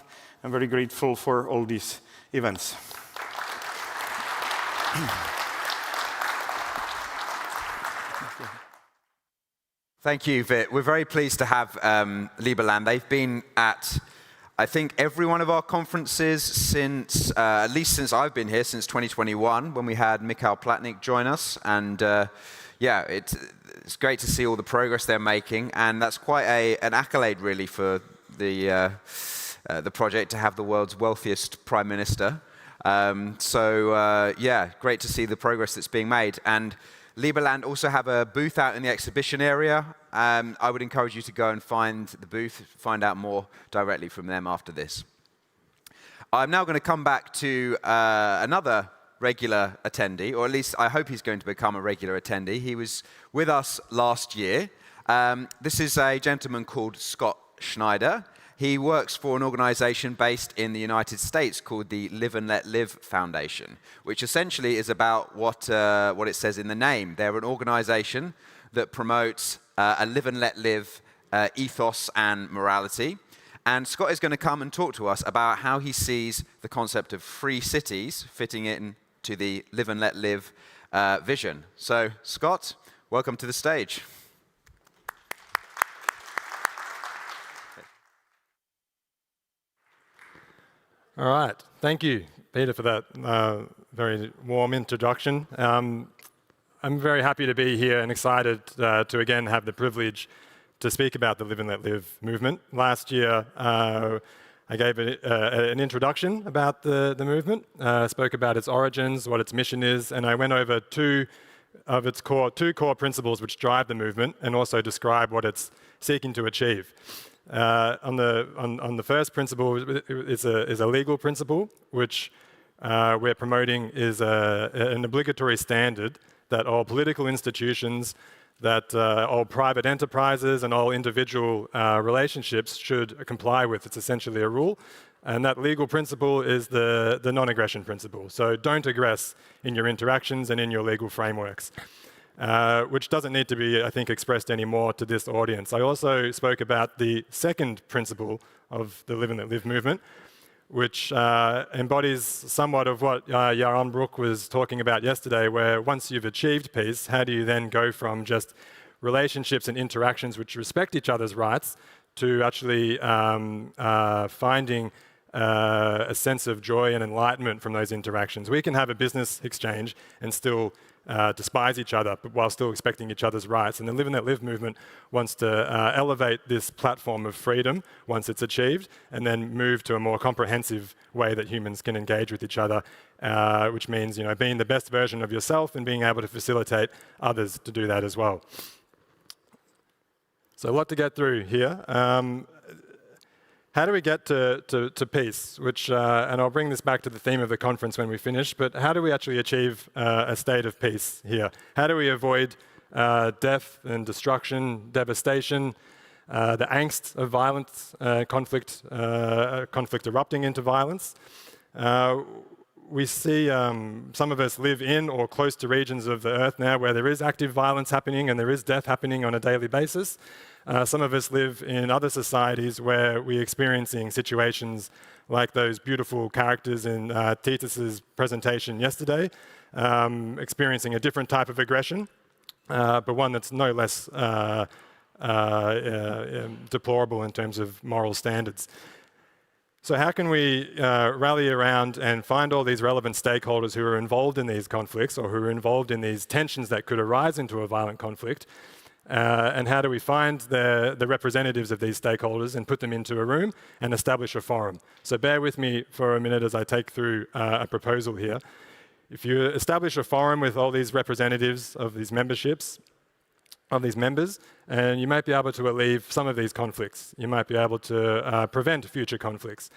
I'm very grateful for all these events. Thank you, Vit. We're very pleased to have Liberland. They've been at, I think, every one of our conferences since, at least since I've been here, since 2021, when we had Mikhail Platnik join us. And yeah, it's great to see all the progress they're making. And that's quite an accolade, really, for the project to have the world's wealthiest prime minister. Yeah, great to see the progress that's being made. And Liberland also have a booth out in the exhibition area. I would encourage you to go and find the booth, find out more directly from them after this. I'm now going to come back to another regular attendee, or at least I hope he's going to become a regular attendee. He was with us last year. This is a gentleman called Scott Schneider. He works for an organization based in the United States called the Live and Let Live Foundation, which essentially is about what it says in the name. They're an organization that promotes a live and let live ethos and morality. And Scott is going to come and talk to us about how he sees the concept of free cities fitting into the live and let live vision. So, Scott, welcome to the stage. All right. Thank you, Peter, for that very warm introduction. I'm very happy to be here and excited to again have the privilege to speak about the Live and Let Live movement. Last year, I gave an introduction about the movement, spoke about its origins, what its mission is, and I went over two core principles which drive the movement and also describe what it's seeking to achieve. On the first principle is a legal principle, which we're promoting is an obligatory standard that all political institutions, that all private enterprises and all individual relationships should comply with. It's essentially a rule. And that legal principle is the non-aggression principle. So don't aggress in your interactions and in your legal frameworks, which doesn't need to be, I think, expressed anymore to this audience. I also spoke about the second principle of the Live and Let Live movement, which embodies somewhat of what Yaron Brook was talking about yesterday, where once you've achieved peace, how do you then go from just relationships and interactions which respect each other's rights to actually finding a sense of joy and enlightenment from those interactions? We can have a business exchange and still despise each other, but while still expecting each other's rights. And the Live and Let Live movement wants to elevate this platform of freedom once it's achieved, and then move to a more comprehensive way that humans can engage with each other, which means, being the best version of yourself and being able to facilitate others to do that as well. So a lot to get through here. How do we get to peace? Which, and I'll bring this back to the theme of the conference when we finish, but how do we actually achieve a state of peace here? How do we avoid death and destruction, devastation, the angst of violence, conflict erupting into violence? We see some of us live in or close to regions of the earth now where there is active violence happening and there is death happening on a daily basis. Some of us live in other societies where we're experiencing situations like those beautiful characters in Titus's presentation yesterday, experiencing a different type of aggression, but one that's no less deplorable in terms of moral standards. So how can we rally around and find all these relevant stakeholders who are involved in these conflicts or who are involved in these tensions that could arise into a violent conflict? And how do we find the representatives of these stakeholders and put them into a room and establish a forum? So bear with me for a minute as I take through a proposal here. If you establish a forum with all these representatives of these memberships, of these members, and you might be able to alleviate some of these conflicts. You might be able to prevent future conflicts.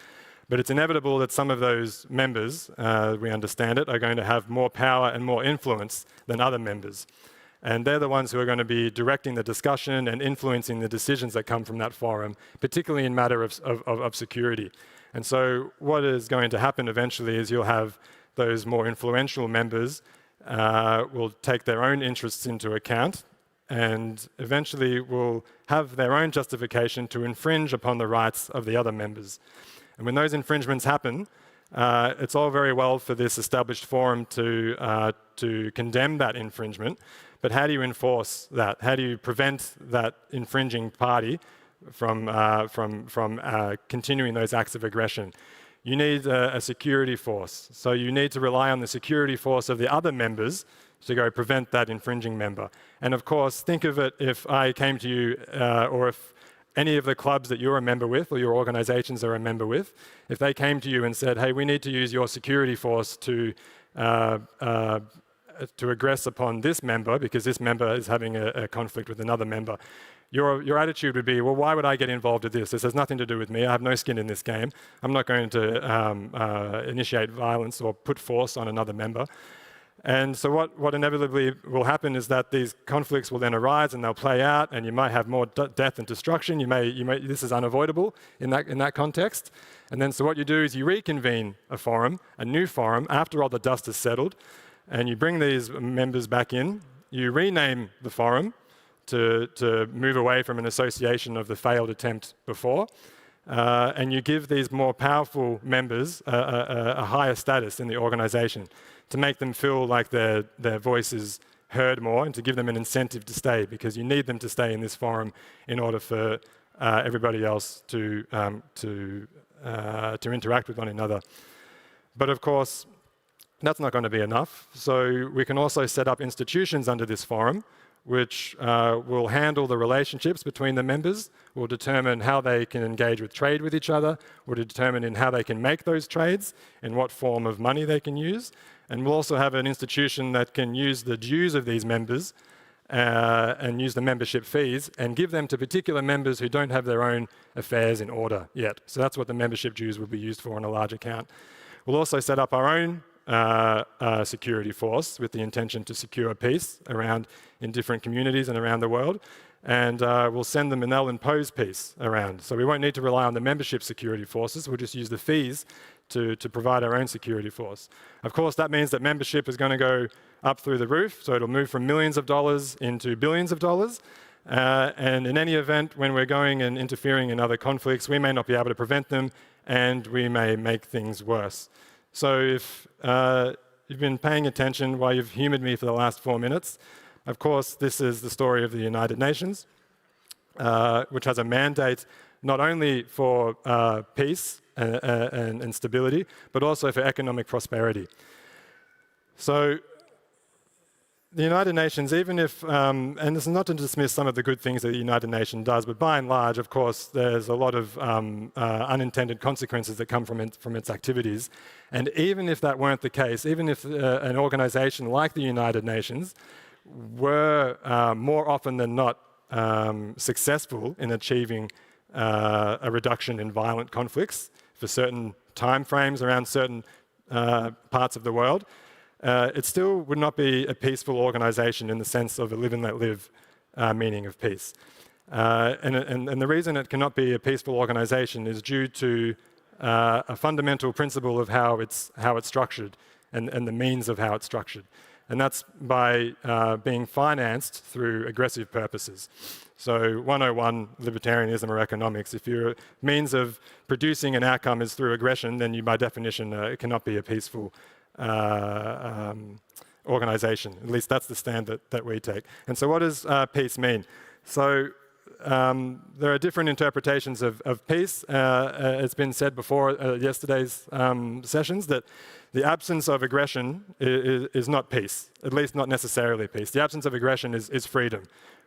But it's inevitable that some of those members, we understand it, are going to have more power and more influence than other members. And they're the ones who are going to be directing the discussion and influencing the decisions that come from that forum, particularly in matter of security. And so what is going to happen eventually is you'll have those more influential members will take their own interests into account and eventually will have their own justification to infringe upon the rights of the other members. And when those infringements happen, it's all very well for this established forum to condemn that infringement, but how do you enforce that? How do you prevent that infringing party from continuing those acts of aggression? You need a security force. So you need to rely on the security force of the other members to go prevent that infringing member. And of course, think of it if I came to you, or if any of the clubs that you're a member with, or your organizations are a member with, if they came to you and said, hey, we need to use your security force to aggress upon this member because this member is having a conflict with another member, your attitude would be, well, why would I get involved with this? This has nothing to do with me. I have no skin in this game. I'm not going to initiate violence or put force on another member. And so what inevitably will happen is that these conflicts will then arise and they'll play out, and you might have more death and destruction. This is unavoidable in that context. And then so what you do is you reconvene a new forum, after all the dust has settled, and you bring these members back in. You rename the forum to move away from an association of the failed attempt before. And you give these more powerful members a higher status in the organization to make them feel like their voice is heard more and to give them an incentive to stay, because you need them to stay in this forum in order for everybody else to interact with one another. But of course, that's not going to be enough. So we can also set up institutions under this forum which will handle the relationships between the members, will determine how they can engage with trade with each other, will determine in how they can make those trades, in what form of money they can use. And we'll also have an institution that can use the dues of these members and use the membership fees and give them to particular members who don't have their own affairs in order yet. So that's what the membership dues will be used for on a large account. We'll also set up our own security force with the intention to secure peace around in different communities and around the world. And we'll send them and they'll impose peace around. So we won't need to rely on the membership security forces. We'll just use the fees to provide our own security force. Of course, that means that membership is going to go up through the roof. So it'll move from millions of dollars into billions of dollars. And in any event, when we're going and interfering in other conflicts, we may not be able to prevent them, and we may make things worse. So if you've been paying attention while you've humoured me for the last 4 minutes, of course, this is the story of the United Nations, which has a mandate not only for peace and stability, but also for economic prosperity. So the United Nations, even if, and this is not to dismiss some of the good things that the United Nations does, but by and large, of course, there's a lot of unintended consequences that come from its activities. And even if that weren't the case, even if an organization like the United Nations were more often than not successful in achieving a reduction in violent conflicts for certain time frames around certain parts of the world, it still would not be a peaceful organization in the sense of a live and let live meaning of peace. And the reason it cannot be a peaceful organization is due to a fundamental principle of how it's structured and the means of how it's structured. And that's by being financed through aggressive purposes. So 101 libertarianism or economics, if your means of producing an outcome is through aggression, then you by definition it cannot be a peaceful organization. At least that's the stand that we take. And so what does peace mean? So there are different interpretations of peace. It's been said before yesterday's sessions that the absence of aggression is not peace, at least not necessarily peace. The absence of aggression is freedom,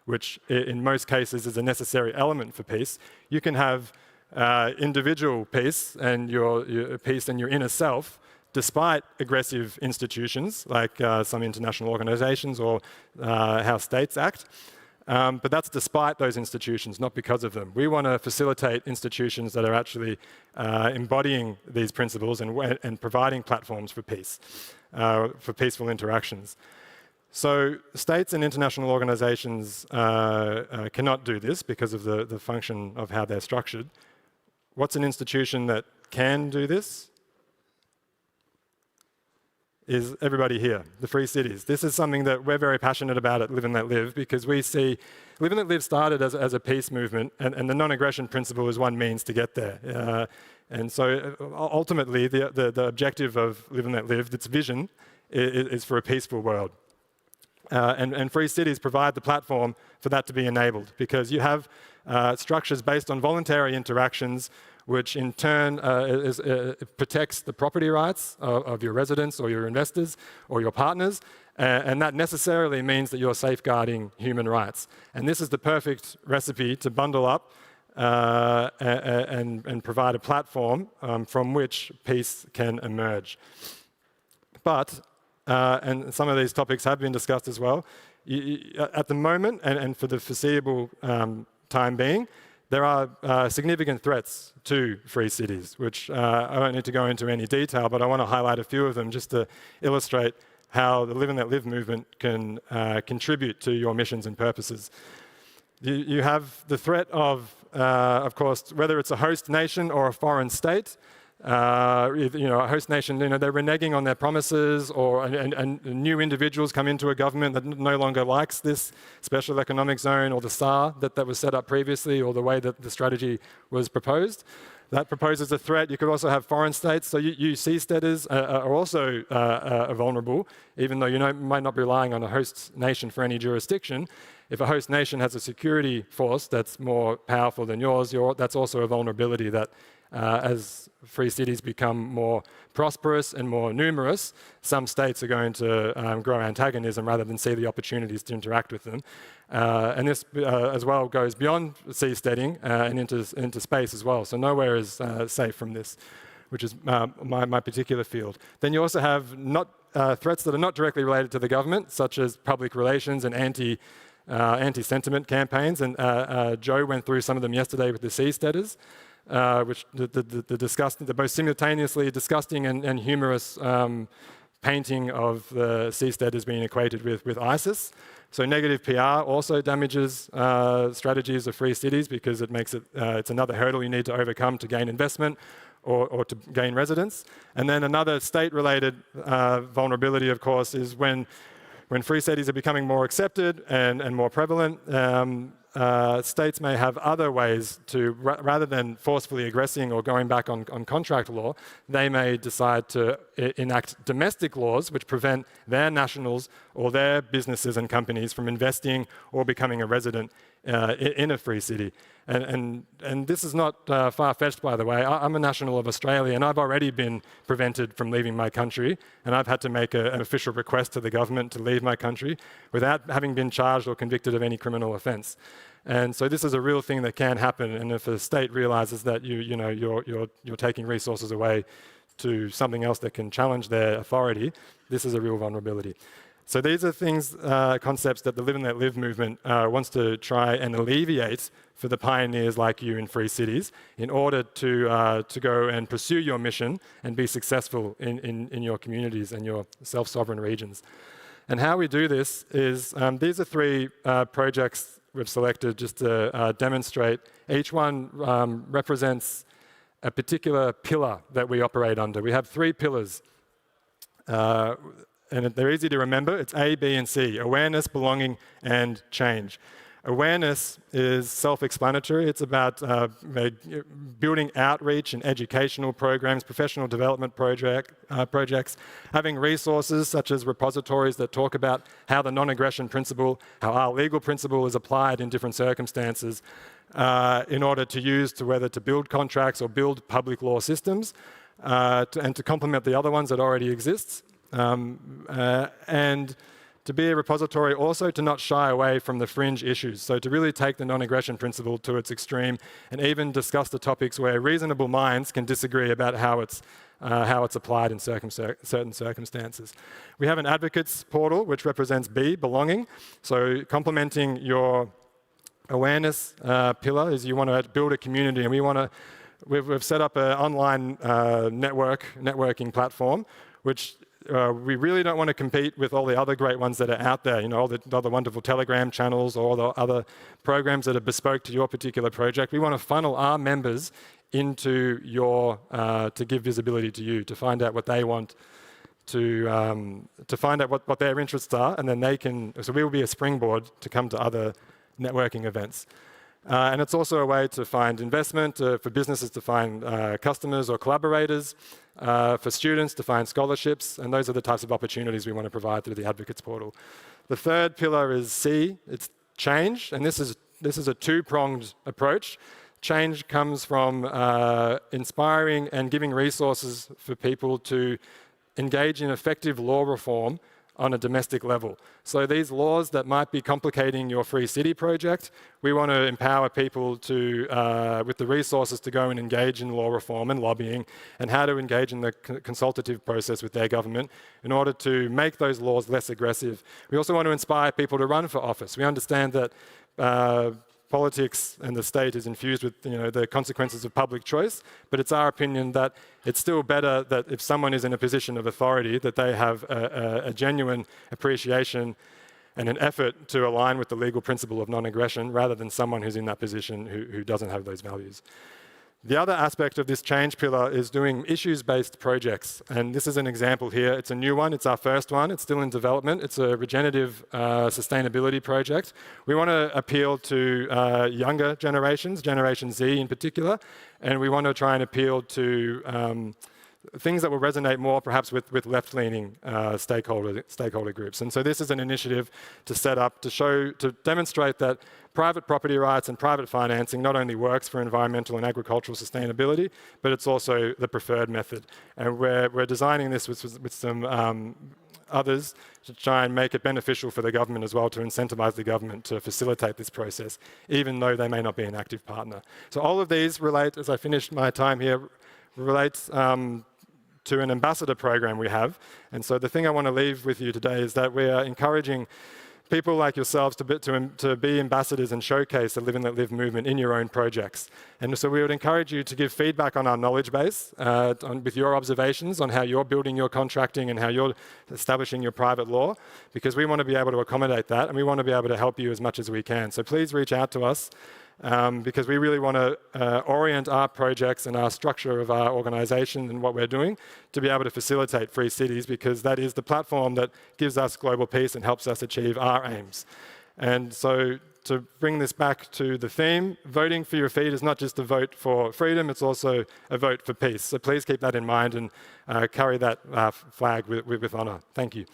which in most cases is a necessary element for peace. You can have individual peace and your peace in your inner self, despite aggressive institutions like some international organizations or how states act. But that's despite those institutions, not because of them. We want to facilitate institutions that are actually embodying these principles and providing platforms for peace, for peaceful interactions. So states and international organizations cannot do this because of the function of how they're structured. What's an institution that can do this? Is everybody here, the free cities. This is something that we're very passionate about at Live and Let Live, because we see Live and Let Live started as a peace movement, and the non-aggression principle is one means to get there. And so ultimately, the objective of Live and Let Live, its vision, is for a peaceful world. And free cities provide the platform for that to be enabled, because you have structures based on voluntary interactions, which in turn protects the property rights of your residents or your investors or your partners, and that necessarily means that you're safeguarding human rights. And this is the perfect recipe to bundle up and provide a platform from which peace can emerge. But, and some of these topics have been discussed as well, at the moment and for the foreseeable time being, there are significant threats to free cities, which I don't need to go into any detail, but I want to highlight a few of them just to illustrate how the Live and Let Live movement can contribute to your missions and purposes. You have the threat of course, whether it's a host nation or a foreign state, a host nation, they're reneging on their promises, and new individuals come into a government that no longer likes this special economic zone or the SAR that was set up previously, or the way that the strategy was proposed. That proposes a threat. You could also have foreign states. So you seasteaders are also vulnerable, even though you might not be relying on a host nation for any jurisdiction. If a host nation has a security force that's more powerful than yours, that's also a vulnerability that as free cities become more prosperous and more numerous, some states are going to grow antagonism rather than see the opportunities to interact with them. And this as well goes beyond seasteading and into space as well. So nowhere is safe from this, which is my particular field. Then you also have threats that are not directly related to the government, such as public relations and anti-sentiment campaigns. And Joe went through some of them yesterday with the seasteaders. Which the most simultaneously disgusting and humorous painting of the seasteaders being equated with ISIS. So negative PR also damages strategies of free cities, because it makes it's another hurdle you need to overcome to gain investment or to gain residence. And then another state-related vulnerability, of course, is when free cities are becoming more accepted and more prevalent. States may have other ways to, rather than forcefully aggressing or going back on contract law, they may decide to enact domestic laws which prevent their nationals or their businesses and companies from investing or becoming a resident in a free city. And this is not far-fetched, by the way. I'm a national of Australia, and I've already been prevented from leaving my country, and I've had to make an official request to the government to leave my country without having been charged or convicted of any criminal offence. And so this is a real thing that can happen, and if a state realises that you're taking resources away to something else that can challenge their authority, this is a real vulnerability. So these are things, concepts that the Live and Let Live movement wants to try and alleviate for the pioneers like you in free cities, in order to go and pursue your mission and be successful in your communities and your self-sovereign regions. And how we do this is, these are three projects we've selected just to demonstrate. Each one represents a particular pillar that we operate under. We have 3 pillars. And they're easy to remember. It's A, B, and C: awareness, belonging, and change. Awareness is self-explanatory. It's about building outreach and educational programs, professional development projects, having resources such as repositories that talk about how the non-aggression principle, how our legal principle is applied in different circumstances, in order to use to whether to build contracts or build public law systems, and to complement the other ones that already exist. And to be a repository, also to not shy away from the fringe issues. So to really take the non-aggression principle to its extreme, and even discuss the topics where reasonable minds can disagree about how it's applied in certain circumstances. We have an advocates portal, which represents B, belonging. So complementing your awareness pillar is you want to build a community, and we've set up an online networking platform, which we really don't want to compete with all the other great ones that are out there, all the other wonderful Telegram channels or all the other programs that are bespoke to your particular project. We want to funnel our members into to give visibility to you, to find out what they want, to find out what their interests are, and then so we will be a springboard to come to other networking events. And it's also a way to find investment, for businesses to find customers or collaborators, for students to find scholarships, and those are the types of opportunities we want to provide through the Advocates Portal. The third pillar is C, it's change, and this is a two-pronged approach. Change comes from inspiring and giving resources for people to engage in effective law reform on a domestic level. So these laws that might be complicating your free city project, we want to empower people to, with the resources to go and engage in law reform and lobbying, and how to engage in the consultative process with their government in order to make those laws less aggressive. We also want to inspire people to run for office. We understand that politics and the state is infused with the consequences of public choice, but it's our opinion that it's still better that if someone is in a position of authority, that they have a genuine appreciation and an effort to align with the legal principle of non-aggression, rather than someone who's in that position who doesn't have those values. The other aspect of this change pillar is doing issues-based projects. And this is an example here. It's a new one. It's our first one. It's still in development. It's a regenerative sustainability project. We want to appeal to younger generations, Generation Z in particular, and we want to try and appeal to things that will resonate more perhaps with left-leaning stakeholder groups. And so this is an initiative to set up, to demonstrate that private property rights and private financing not only works for environmental and agricultural sustainability, but it's also the preferred method. And we're designing this with some others to try and make it beneficial for the government as well, to incentivize the government to facilitate this process, even though they may not be an active partner. So all of these relate, as I finish my time here, relates to an ambassador program we have. And so the thing I want to leave with you today is that we are encouraging people like yourselves to be ambassadors and showcase the Live and Let Live movement in your own projects. And so we would encourage you to give feedback on our knowledge base, with your observations on how you're building your contracting and how you're establishing your private law, because we want to be able to accommodate that and we want to be able to help you as much as we can. So please reach out to us. Because we really want to orient our projects and our structure of our organization and what we're doing to be able to facilitate free cities, because that is the platform that gives us global peace and helps us achieve our aims. And so to bring this back to the theme, voting for your feet is not just a vote for freedom, it's also a vote for peace. So please keep that in mind and carry that flag with honor. Thank you.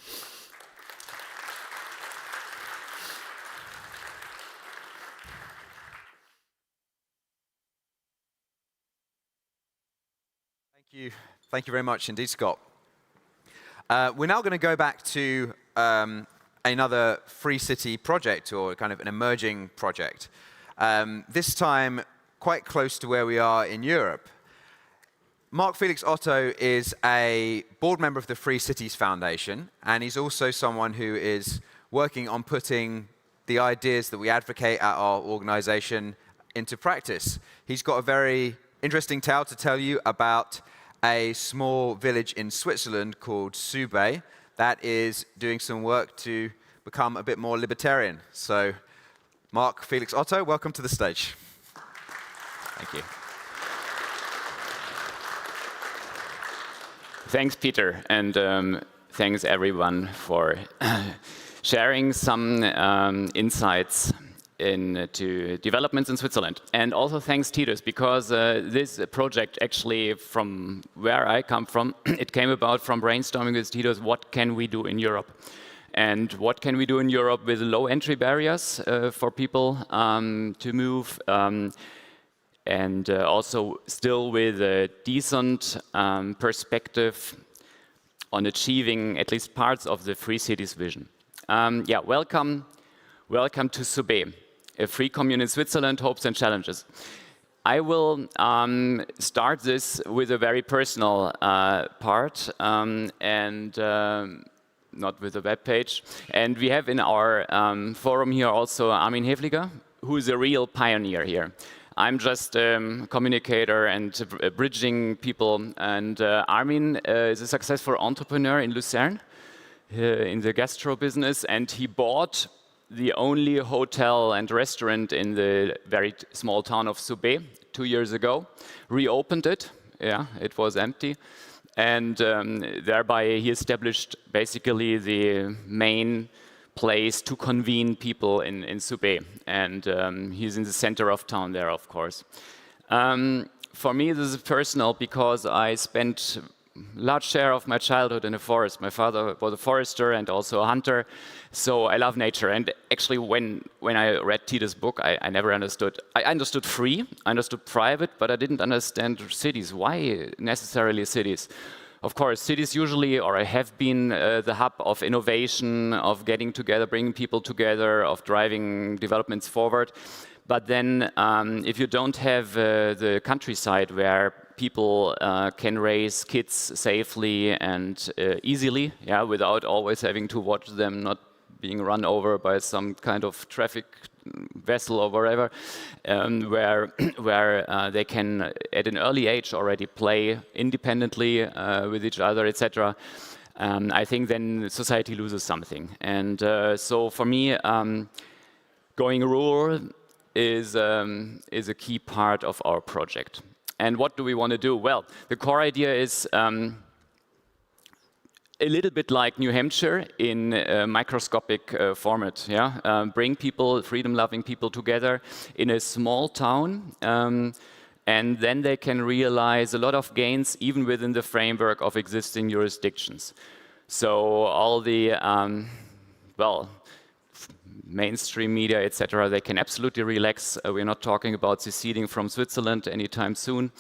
Thank you very much indeed, Scott. We're now going to go back to another Free City project, or kind of an emerging project. This time, quite close to where we are in Europe. Mark Felix Otto is a board member of the Free Cities Foundation, and he's also someone who is working on putting the ideas that we advocate at our organization into practice. He's got a very interesting tale to tell you about a small village in Switzerland called Subai that is doing some work to become a bit more libertarian. So, Mark Felix Otto, welcome to the stage. Thank you. Thanks, Peter, and thanks everyone for sharing some insights into developments in Switzerland. And also thanks, Titus, because this project actually, from where I come from, it came about from brainstorming with Titus, what can we do in Europe? And what can we do in Europe with low entry barriers for people to move, and also still with a decent perspective on achieving at least parts of the Free Cities vision. Welcome to Subai, a free commune in Switzerland, hopes and challenges. I will start this with a very personal part, and not with a web page. And we have in our forum here also Armin Hefliger, who is a real pioneer here. I'm just a communicator and bridging people. And Armin is a successful entrepreneur in Lucerne, in the gastro business, and he bought the only hotel and restaurant in the very small town of Subai 2 years ago, reopened it, it was empty, and thereby he established basically the main place to convene people in Subai, and he's in the center of town there, of course. For me, this is personal because I spent large share of my childhood in the forest. My father was a forester and also a hunter, so I love nature. And actually, when I read Titus' book, I never understood. I understood free, I understood private, but I didn't understand cities. Why necessarily cities? Of course, cities usually, or have been the hub of innovation, of getting together, bringing people together, of driving developments forward. But then, if you don't have the countryside where people can raise kids safely and easily, without always having to watch them not being run over by some kind of traffic vessel or wherever, where they can, at an early age, already play independently with each other, etc. I think then society loses something. And so for me, going rural is a key part of our project. And what do we want to do? Well, the core idea is a little bit like New Hampshire in a microscopic format. Yeah? Bring people, freedom-loving people together in a small town, and then they can realize a lot of gains even within the framework of existing jurisdictions. So all the, mainstream media, etc., they can absolutely relax. We're not talking about seceding from Switzerland anytime soon.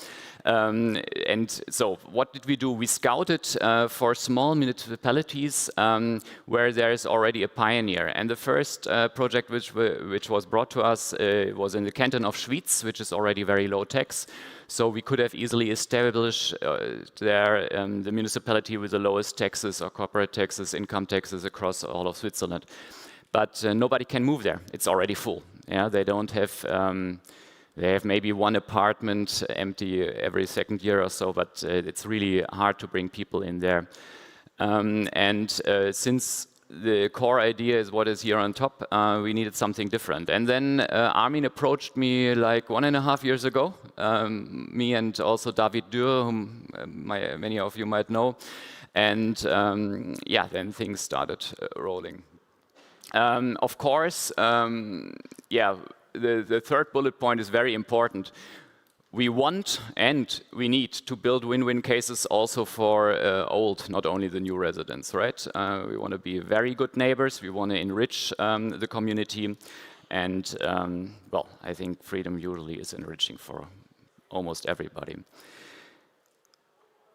And so what did we do? We scouted for small municipalities where there is already a pioneer. And the first project which was brought to us was in the canton of Schwyz, which is already very low tax. So we could have easily established there the municipality with the lowest taxes or corporate taxes, income taxes across all of Switzerland. But nobody can move there. It's already full. Yeah, they don't have. They have maybe one apartment empty every second year or so, but it's really hard to bring people in there. Since the core idea is what is here on top, we needed something different. And then Armin approached me like 1.5 years ago. Me and also David Dürr, whom many of you might know. And then things started rolling. Of course, the third bullet point is very important. We want and we need to build win-win cases also for old, not only the new residents, right? We want to be very good neighbors. We want to enrich the community. And, I think freedom usually is enriching for almost everybody.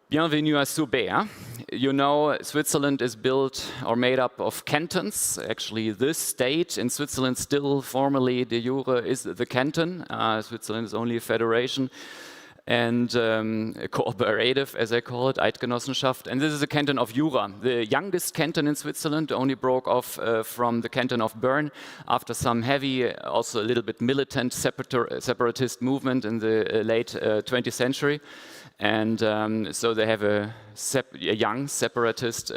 Bienvenue à Soubé. Huh? You know, Switzerland is built or made up of cantons. Actually, this state in Switzerland still formally de jure is the canton. Switzerland is only a federation and a cooperative, as I call it, Eidgenossenschaft. And this is the canton of Jura, the youngest canton in Switzerland, only broke off from the canton of Bern after some heavy, also a little bit militant separatist movement in the late 20th century. And so they have a young separatist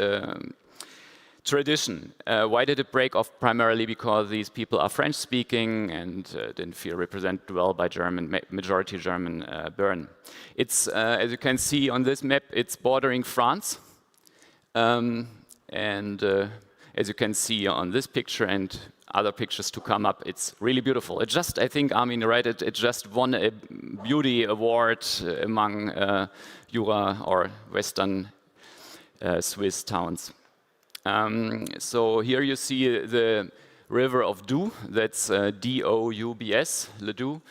tradition. Why did it break off? Primarily because these people are French-speaking and didn't feel represented well by majority German Bern. It's, as you can see on this map, it's bordering France. As you can see on this picture and other pictures to come up, it's really beautiful. It just, I think, Armin, right, it just won a beauty award among Jura or Western Swiss towns. So here you see the river of Doubs, that's D-O-U-B-S, Le Doubs,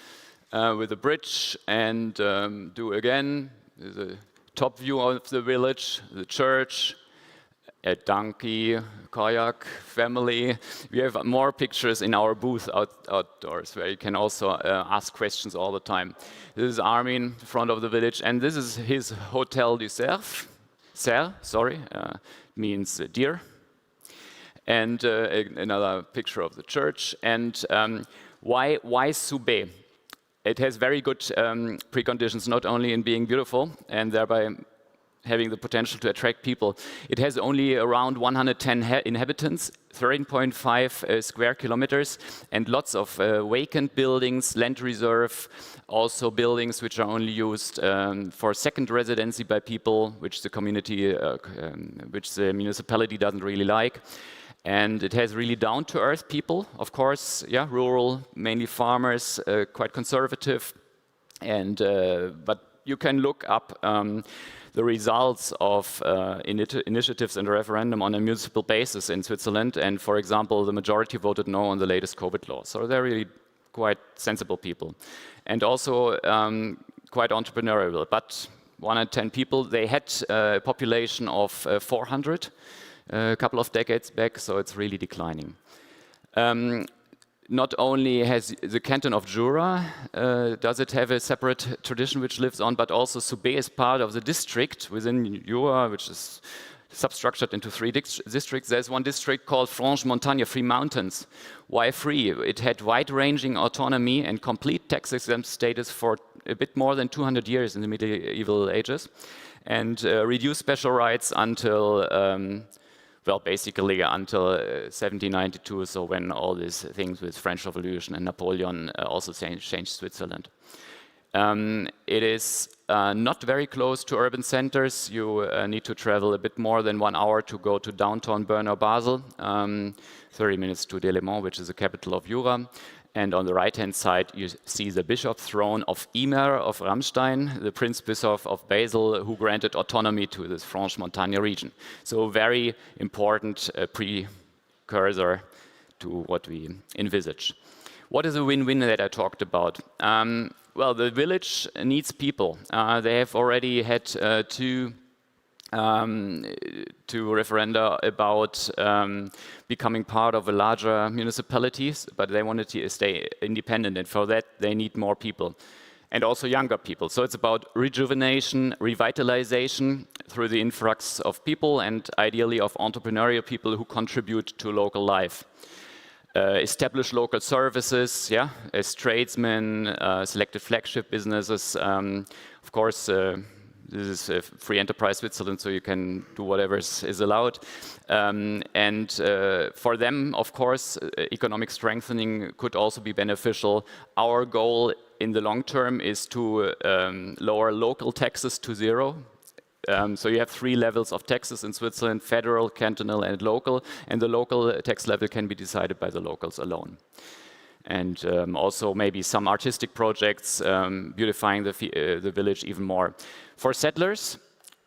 with a bridge, and Doubs again, the top view of the village, the church, a donkey, kayak, family. We have more pictures in our booth outdoors where you can also ask questions all the time. This is Armin, in front of the village, and this is his Hotel du Cerf. Cerf, sorry, means deer. And another picture of the church. And why Soubé? It has very good preconditions, not only in being beautiful and thereby having the potential to attract people. It has only around 110 inhabitants, 13.5 square kilometers, and lots of vacant buildings, land reserve, also buildings which are only used for second residency by people, which the community, which the municipality doesn't really like. And it has really down-to-earth people, of course, rural, mainly farmers, quite conservative. And but you can look up the results of initiatives and referendum on a municipal basis in Switzerland. And for example, the majority voted no on the latest COVID law. So they're really quite sensible people. And also quite entrepreneurial. But 110 people, they had a population of 400 a couple of decades back, so it's really declining. Not only has the canton of Jura, does it have a separate tradition which lives on, but also Soubé is part of the district within Jura, which is substructured into 3 districts. There's one district called Franche Montagne, Free Mountains. Why free? It had wide-ranging autonomy and complete tax-exempt status for a bit more than 200 years in the medieval ages, and reduced special rights until basically until 1792, so when all these things with French Revolution and Napoleon also changed Switzerland. It is not very close to urban centers. You need to travel a bit more than 1 hour to go to downtown Bern or Basel, 30 minutes to Delémont, which is the capital of Jura. And on the right-hand side, you see the bishop throne of Imer of Ramstein, the Prince Bishop of Basel, who granted autonomy to this Franche-Montagne region. So a very important precursor to what we envisage. What is a win-win that I talked about? Well, the village needs people. They have already had two referenda about becoming part of a larger municipalities, but they wanted to stay independent, and for that they need more people, and also younger people. So it's about rejuvenation, revitalization through the influx of people, and ideally of entrepreneurial people who contribute to local life. Establish local services, yeah, as tradesmen, selected flagship businesses. Of course, this is a free enterprise Switzerland, so you can do whatever is allowed. And for them, of course, economic strengthening could also be beneficial. Our goal in the long term is to lower local taxes to zero. So you have 3 levels of taxes in Switzerland: federal, cantonal, and local. And the local tax level can be decided by the locals alone. And also maybe some artistic projects, beautifying the village even more. For settlers,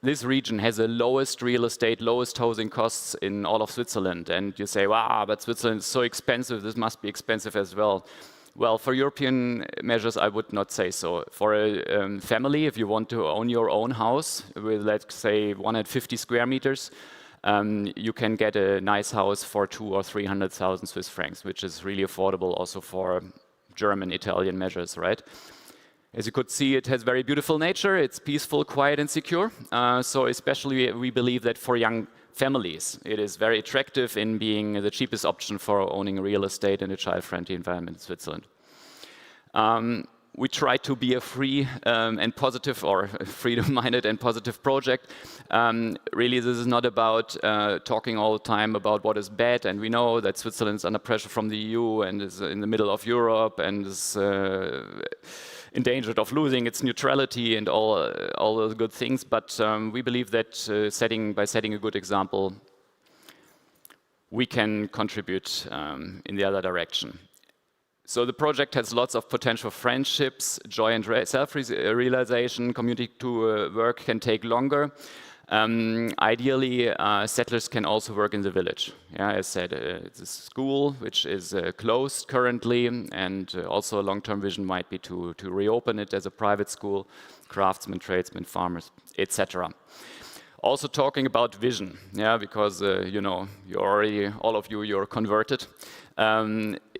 this region has the lowest real estate, lowest housing costs in all of Switzerland. And you say, wow, but Switzerland is so expensive, this must be expensive as well. Well, for European measures, I would not say so. For a family, if you want to own your own house with, let's say, 150 square meters, you can get a nice house for 200,000 or 300,000 Swiss francs, which is really affordable also for German, Italian measures, right? As you could see, it has very beautiful nature. It's peaceful, quiet, and secure. So especially we believe that for young families, it is very attractive in being the cheapest option for owning real estate in a child-friendly environment in Switzerland. We try to be a free and positive, or freedom-minded and positive project. Really, this is not about talking all the time about what is bad, and we know that Switzerland is under pressure from the EU and is in the middle of Europe and is endangered of losing its neutrality and all those good things. But we believe that by setting a good example, we can contribute in the other direction. So the project has lots of potential friendships, joy and self-realization. Community work can take longer. Ideally, settlers can also work in the village. Yeah, as I said, it's a school which is closed currently, and also a long-term vision might be to reopen it as a private school, craftsmen, tradesmen, farmers, etc. Also talking about vision, yeah, because you know, all of you, you're converted.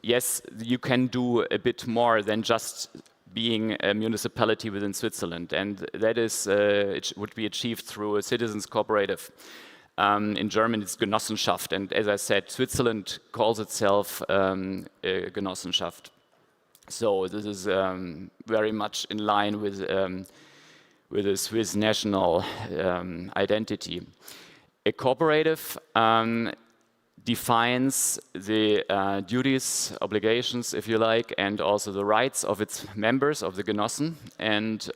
Yes, you can do a bit more than just being a municipality within Switzerland, and that is it would be achieved through a citizens cooperative. In German, it's Genossenschaft, and as I said, Switzerland calls itself a Genossenschaft. So this is very much in line with the Swiss national identity. A cooperative defines the duties, obligations, if you like, and also the rights of its members, of the Genossen, and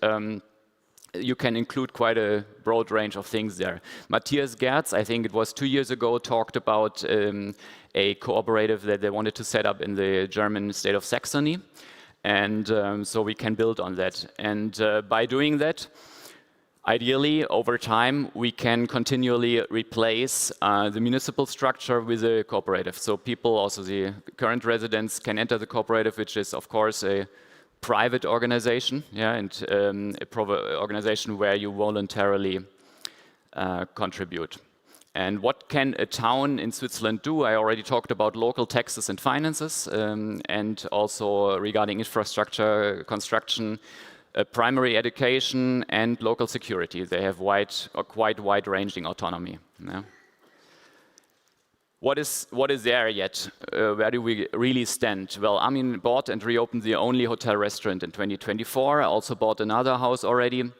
you can include quite a broad range of things there. Matthias Gerz, I think it was 2 years ago, talked about a cooperative that they wanted to set up in the German state of Saxony, and so we can build on that. And by doing that, ideally, over time, we can continually replace the municipal structure with a cooperative. So people, also the current residents, can enter the cooperative, which is, of course, a private organization, yeah, and organization where you voluntarily contribute. And what can a town in Switzerland do? I already talked about local taxes and finances, and also regarding infrastructure, construction, primary education, and local security. They have quite wide-ranging autonomy. Yeah. What is there yet? Where do we really stand? Well, Armin bought and reopened the only hotel restaurant in 2024. I also bought another house already.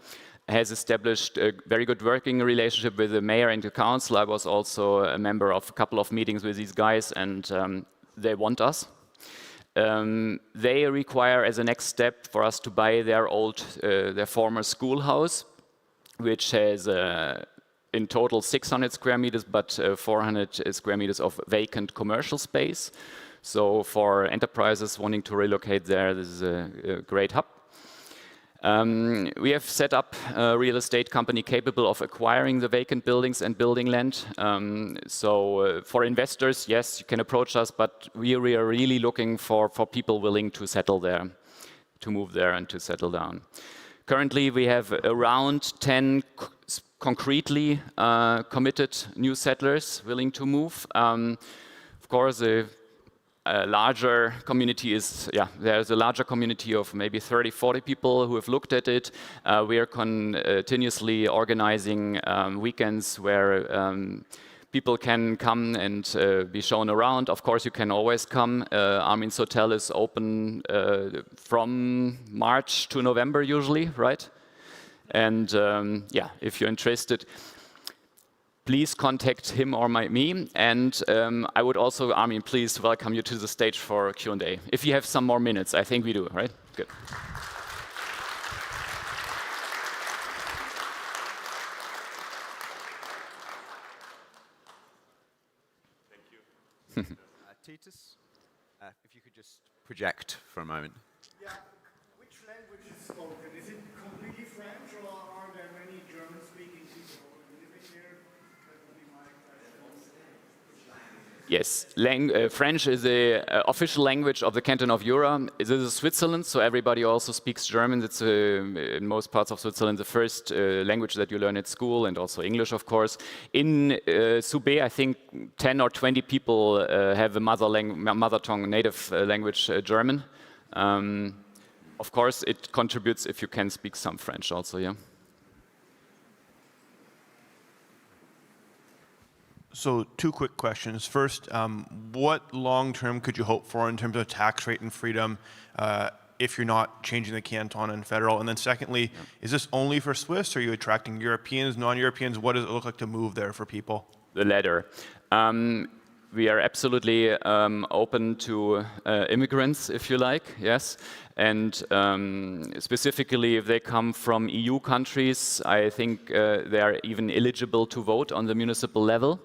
Has established a very good working relationship with the mayor and the council. I was also a member of a couple of meetings with these guys, and they want us. They require, as a next step, for us to buy their former schoolhouse, which has in total 600 square meters, but 400 square meters of vacant commercial space. So for enterprises wanting to relocate there, this is a great hub. We have set up a real estate company capable of acquiring the vacant buildings and building land. So for investors, yes, you can approach us, but we are really looking for people willing to settle there, to move there and to settle down. Currently, we have around 10 concretely committed new settlers willing to move. Of course, a larger community is, there's a larger community of maybe 30, 40 people who have looked at it. We are continuously organizing weekends where people can come and be shown around. Of course, you can always come. Armin's Hotel is open from March to November usually, right? And if you're interested, please contact him or me. And I would also, Armin, please welcome you to the stage for Q&A. If you have some more minutes, I think we do, right? Good. Thank you. Titus, if you could just project for a moment. Yeah, which language is spoken? Is it completely French, or are there many German-speaking people living here? That would be my question. Yes, French is the official language of the Canton of Jura. This is Switzerland, so everybody also speaks German. It's in most parts of Switzerland the first language that you learn at school, and also English, of course. In Soubé, I think 10 or 20 people have a mother tongue, native language, German. Of course, it contributes if you can speak some French also, yeah. So 2 quick questions. First, what long-term could you hope for in terms of tax rate and freedom if you're not changing the canton and federal? And then secondly, is this only for Swiss? Or are you attracting Europeans, non-Europeans? What does it look like to move there for people? The latter. We are absolutely open to immigrants, if you like, yes. And specifically, if they come from EU countries, I think they are even eligible to vote on the municipal level.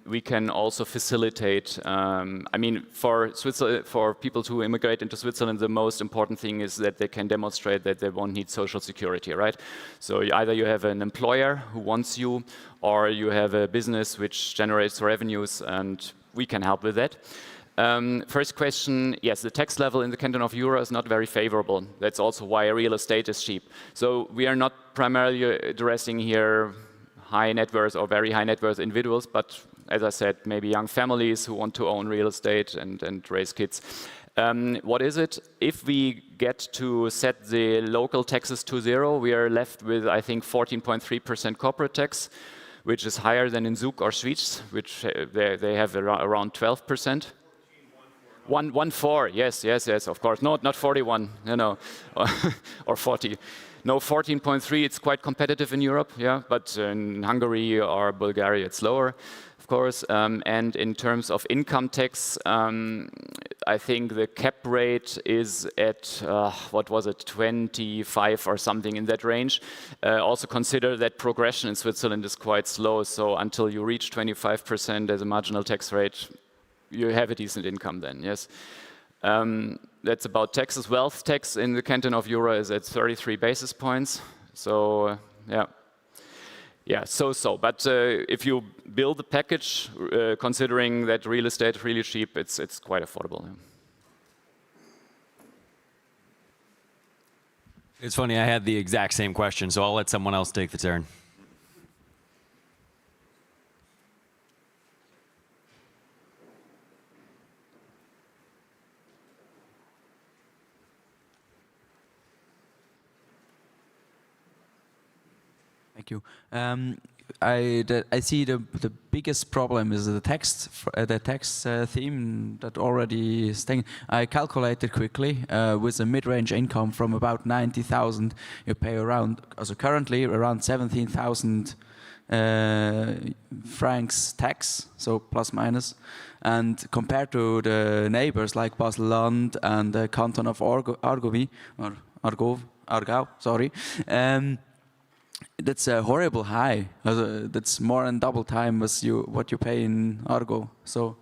We can also facilitate, I mean, for people to immigrate into Switzerland, the most important thing is that they can demonstrate that they won't need social security, right? So either you have an employer who wants you, or you have a business which generates revenues, and we can help with that. First question, yes, the tax level in the Canton of Jura is not very favorable. That's also why real estate is cheap. So we are not primarily addressing here high net worth or very high net worth individuals, but as I said, maybe young families who want to own real estate and raise kids. What is it? If we get to set the local taxes to 0, we are left with, I think, 14.3% corporate tax, which is higher than in Zug or Schwyz, which they have around 12%. 1.4, yes, of course. Not 41, no, or 40. No, 14.3, it's quite competitive in Europe, yeah, but in Hungary or Bulgaria, it's lower, of course. And in terms of income tax, I think the cap rate is at, 25 or something in that range. Also consider that progression in Switzerland is quite slow, so until you reach 25% as a marginal tax rate, you have a decent income then, yes. That's about taxes. Wealth tax in the Canton of Jura is at 33 basis points. So, so. But if you build the package, considering that real estate is really cheap, it's quite affordable. Yeah. It's funny, I had the exact same question, so I'll let someone else take the turn. Thank you. I see the biggest problem is the tax theme that already is taken. I calculated quickly with a mid-range income from about 90,000, you pay around, also currently around 17,000 francs tax, so plus minus. And compared to the neighbors like Basel-Land and the canton of Aargau, sorry, that's a horrible high. That's more than double time as what you pay in Aargau. So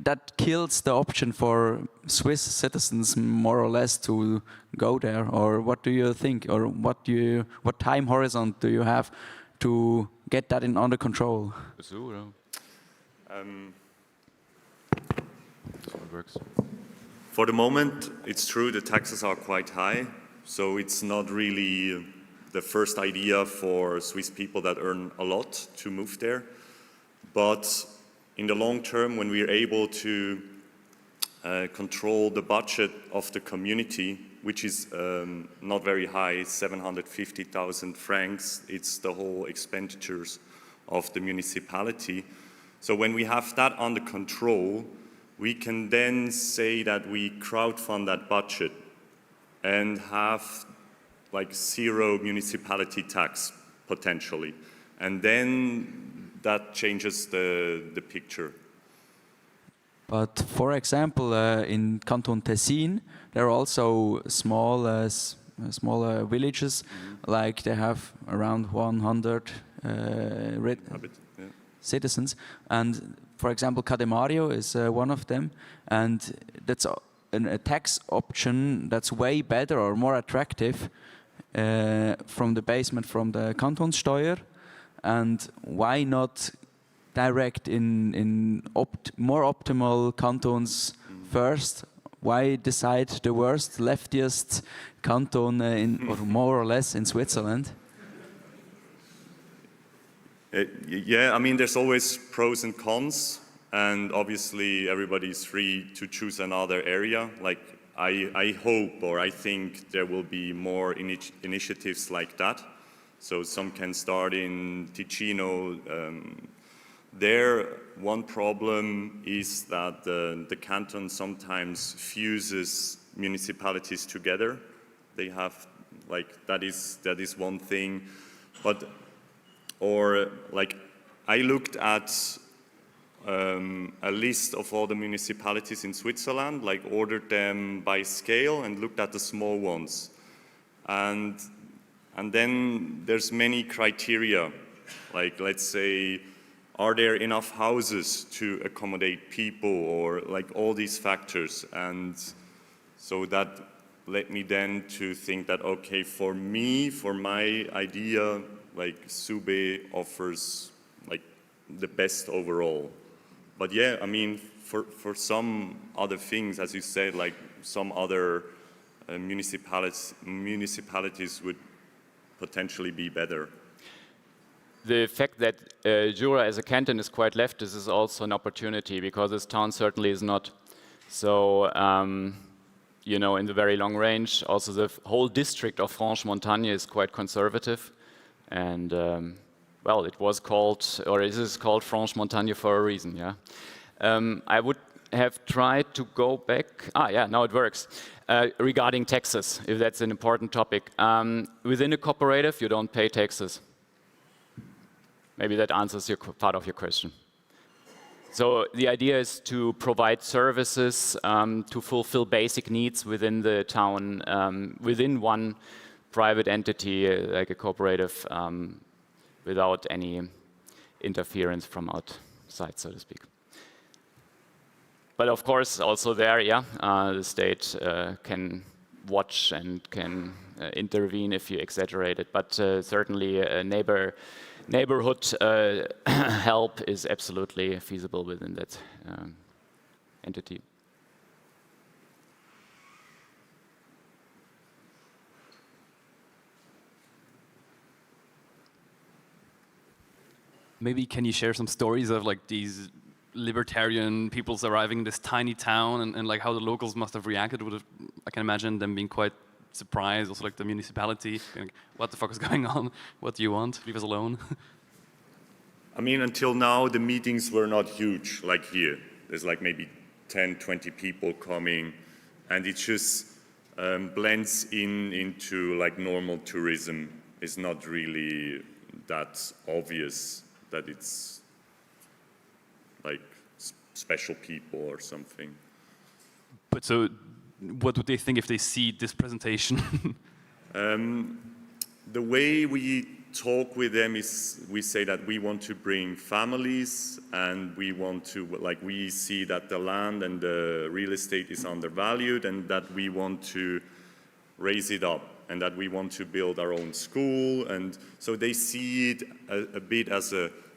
that kills the option for Swiss citizens more or less to go there. Or what do you think? Or what time horizon do you have to get that under control? For the moment, it's true the taxes are quite high, so it's not really the first idea for Swiss people that earn a lot to move there. But in the long term, when we're able to control the budget of the community, which is not very high, 750,000 francs, it's the whole expenditures of the municipality. So when we have that under control, we can then say that we crowdfund that budget and have like zero municipality tax potentially. And then that changes the picture. But for example, in Canton Tessin, there are also small villages, like they have around 100 citizens. And for example, Cademario is one of them, and that's a tax option that's way better or more attractive from the basement from the Kantonssteuer. And why not direct in more optimal cantons first? Why decide the worst, leftiest canton or more or less in Switzerland? Yeah, I mean, there's always pros and cons, and obviously everybody's free to choose another area. Like, I hope or I think there will be more initiatives like that. So some can start in Ticino. There, one problem is that the canton sometimes fuses municipalities together. They have, like, that is one thing. But, or like, I looked at a list of all the municipalities in Switzerland, like ordered them by scale and looked at the small ones. And then there's many criteria, like let's say, are there enough houses to accommodate people, or like all these factors. And so that led me then to think that, okay, for me, for my idea, like Sube offers like the best overall. But yeah, I mean, for some other things, as you said, like some other municipalities would potentially be better. The fact that Jura as a canton is quite leftist is also an opportunity, because this town certainly is not. So, you know, in the very long range, also the whole district of Franche-Montagne is quite conservative. And, well, it was called, or it is called Franche-Montagne for a reason, yeah. I would have tried to go back. Yeah, now it works. Regarding taxes, if that's an important topic. Within a cooperative, you don't pay taxes. Maybe that answers part of your question. So the idea is to provide services to fulfill basic needs within the town, within one private entity, like a cooperative, without any interference from outside, so to speak. But of course, also there, yeah, the state can watch and can intervene if you exaggerate it. But certainly, neighborhood help is absolutely feasible within that entity. Maybe can you share some stories of like these libertarian peoples arriving in this tiny town and like how the locals must have reacted? I can imagine them being quite surprised, also like the municipality, like, what the fuck is going on? What do you want? Leave us alone. I mean, until now, the meetings were not huge, like here. There's like maybe 10, 20 people coming, and it just blends into like normal tourism. It's not really that obvious that it's like special people or something. But so, what would they think if they see this presentation? The way we talk with them is we say that we want to bring families, and we want to, like, we see that the land and the real estate is undervalued, and that we want to raise it up, and that we want to build our own school. And so they see it a bit as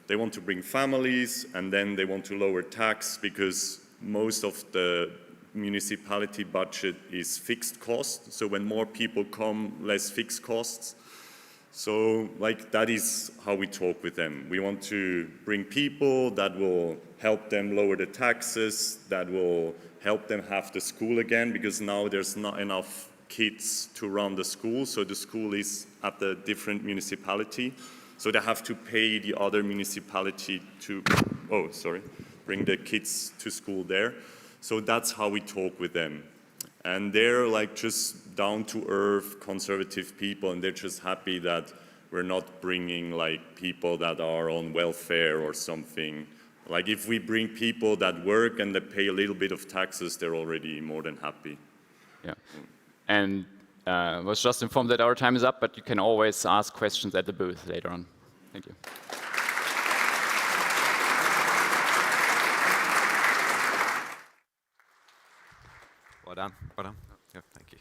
they want to bring families, and then they want to lower tax, because most of the municipality budget is fixed cost. So when more people come, less fixed costs. So like that is how we talk with them. We want to bring people that will help them lower the taxes, that will help them have the school again, because now there's not enough kids to run the school. So the school is at a different municipality. So they have to pay the other municipality to, bring the kids to school there. So that's how we talk with them. And they're like just down-to-earth conservative people, and they're just happy that we're not bringing like people that are on welfare or something. Like if we bring people that work and they pay a little bit of taxes, they're already more than happy. Yeah, and was just informed that our time is up, but you can always ask questions at the booth later on. Thank you. Well done, well done. Yeah, thank you.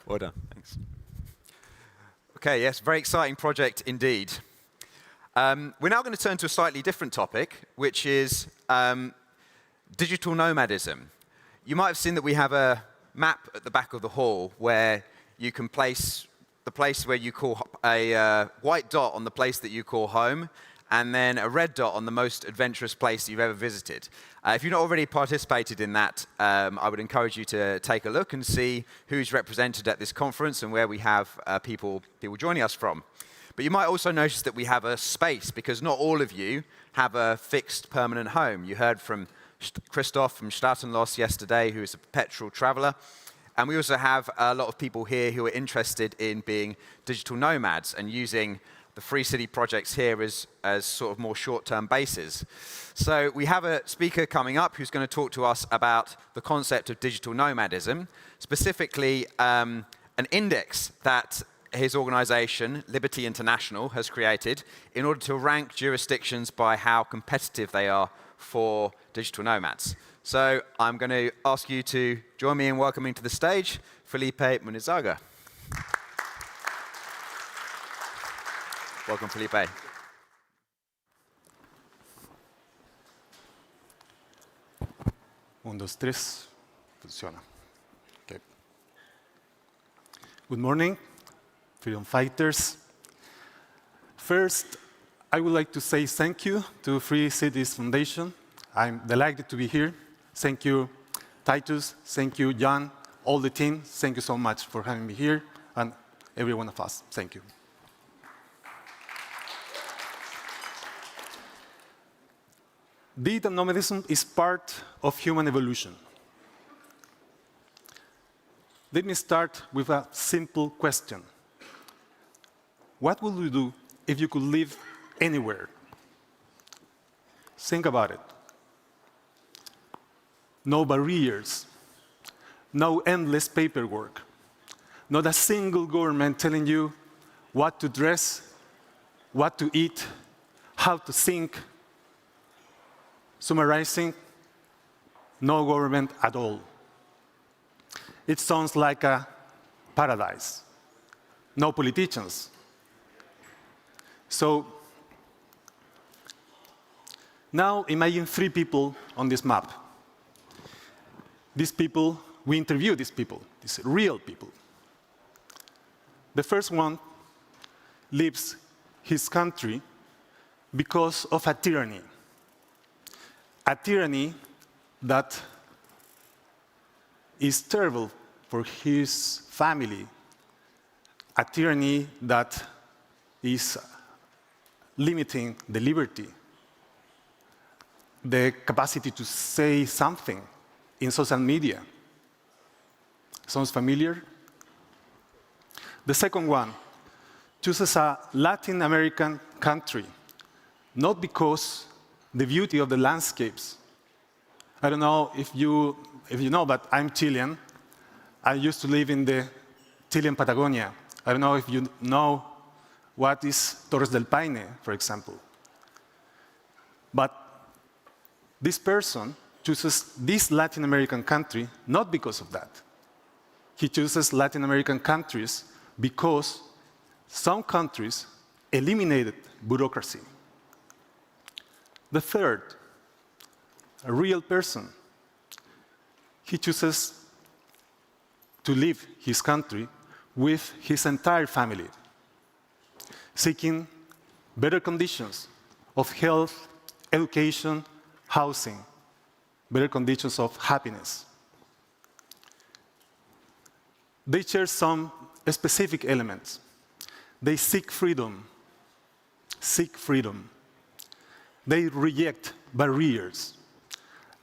Well done, thanks. Okay, yes, very exciting project indeed. We're now going to turn to a slightly different topic, which is digital nomadism. You might have seen that we have a map at the back of the hall where you can place the place where you call a white dot on the place that you call home, and then a red dot on the most adventurous place you've ever visited. If you've not already participated in that, I would encourage you to take a look and see who's represented at this conference and where we have people joining us from. But you might also notice that we have a space, because not all of you have a fixed permanent home. You heard from Christoph from Staatenlos yesterday, who is a perpetual traveler. And we also have a lot of people here who are interested in being digital nomads and using the Free City projects here as sort of more short-term bases. So we have a speaker coming up who's going to talk to us about the concept of digital nomadism, specifically an index that his organization, Liberty International, has created in order to rank jurisdictions by how competitive they are for digital nomads. So I'm going to ask you to join me in welcoming to the stage Felipe Munizaga. Welcome, Felipe. 1, 2, 3. Funciona. Okay. Good morning, freedom fighters. First, I would like to say thank you to Free Cities Foundation. I'm delighted to be here. Thank you, Titus. Thank you, Jan, all the team. Thank you so much for having me here, and every one of us. Thank you. Digital nomadism is part of human evolution. Let me start with a simple question. What would you do if you could live anywhere? Think about it. No barriers, no endless paperwork, not a single government telling you what to dress, what to eat, how to think. Summarizing, no government at all. It sounds like a paradise. No politicians. So now imagine 3 people on this map. These people, we interview these people, these real people. The first one leaves his country because of a tyranny. A tyranny that is terrible for his family. A tyranny that is limiting the liberty, the capacity to say something in social media. Sounds familiar? The second one, chooses a Latin American country, not because the beauty of the landscapes. I don't know if you know, but I'm Chilean. I used to live in the Chilean Patagonia. I don't know if you know what is Torres del Paine, for example. But this person chooses this Latin American country not because of that. He chooses Latin American countries because some countries eliminated bureaucracy. The third, a real person. He chooses to leave his country with his entire family, seeking better conditions of health, education, housing, better conditions of happiness. They share some specific elements. They seek freedom. They reject barriers,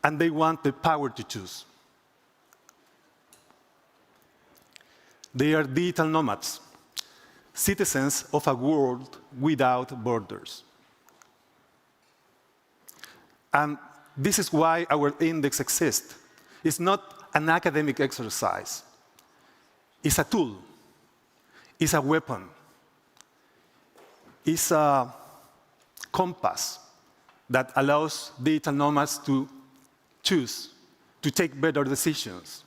and they want the power to choose. They are digital nomads, citizens of a world without borders. And this is why our index exists. It's not an academic exercise. It's a tool. It's a weapon. It's a compass that allows digital nomads to choose, to take better decisions,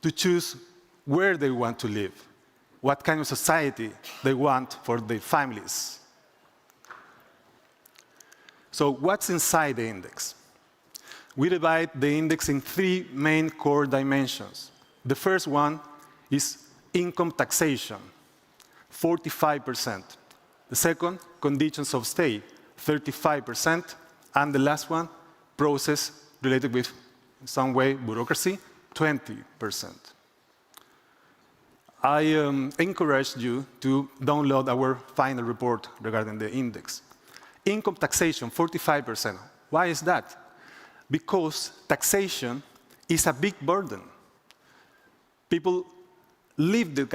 to choose where they want to live, what kind of society they want for their families. So what's inside the index? We divide the index in three main core dimensions. The first one is income taxation, 45%. The second, conditions of stay, 35%. And the last one, process related with, in some way, bureaucracy, 20%. I encourage you to download our final report regarding the index. Income taxation, 45%. Why is that? Because taxation is a big burden. People leave their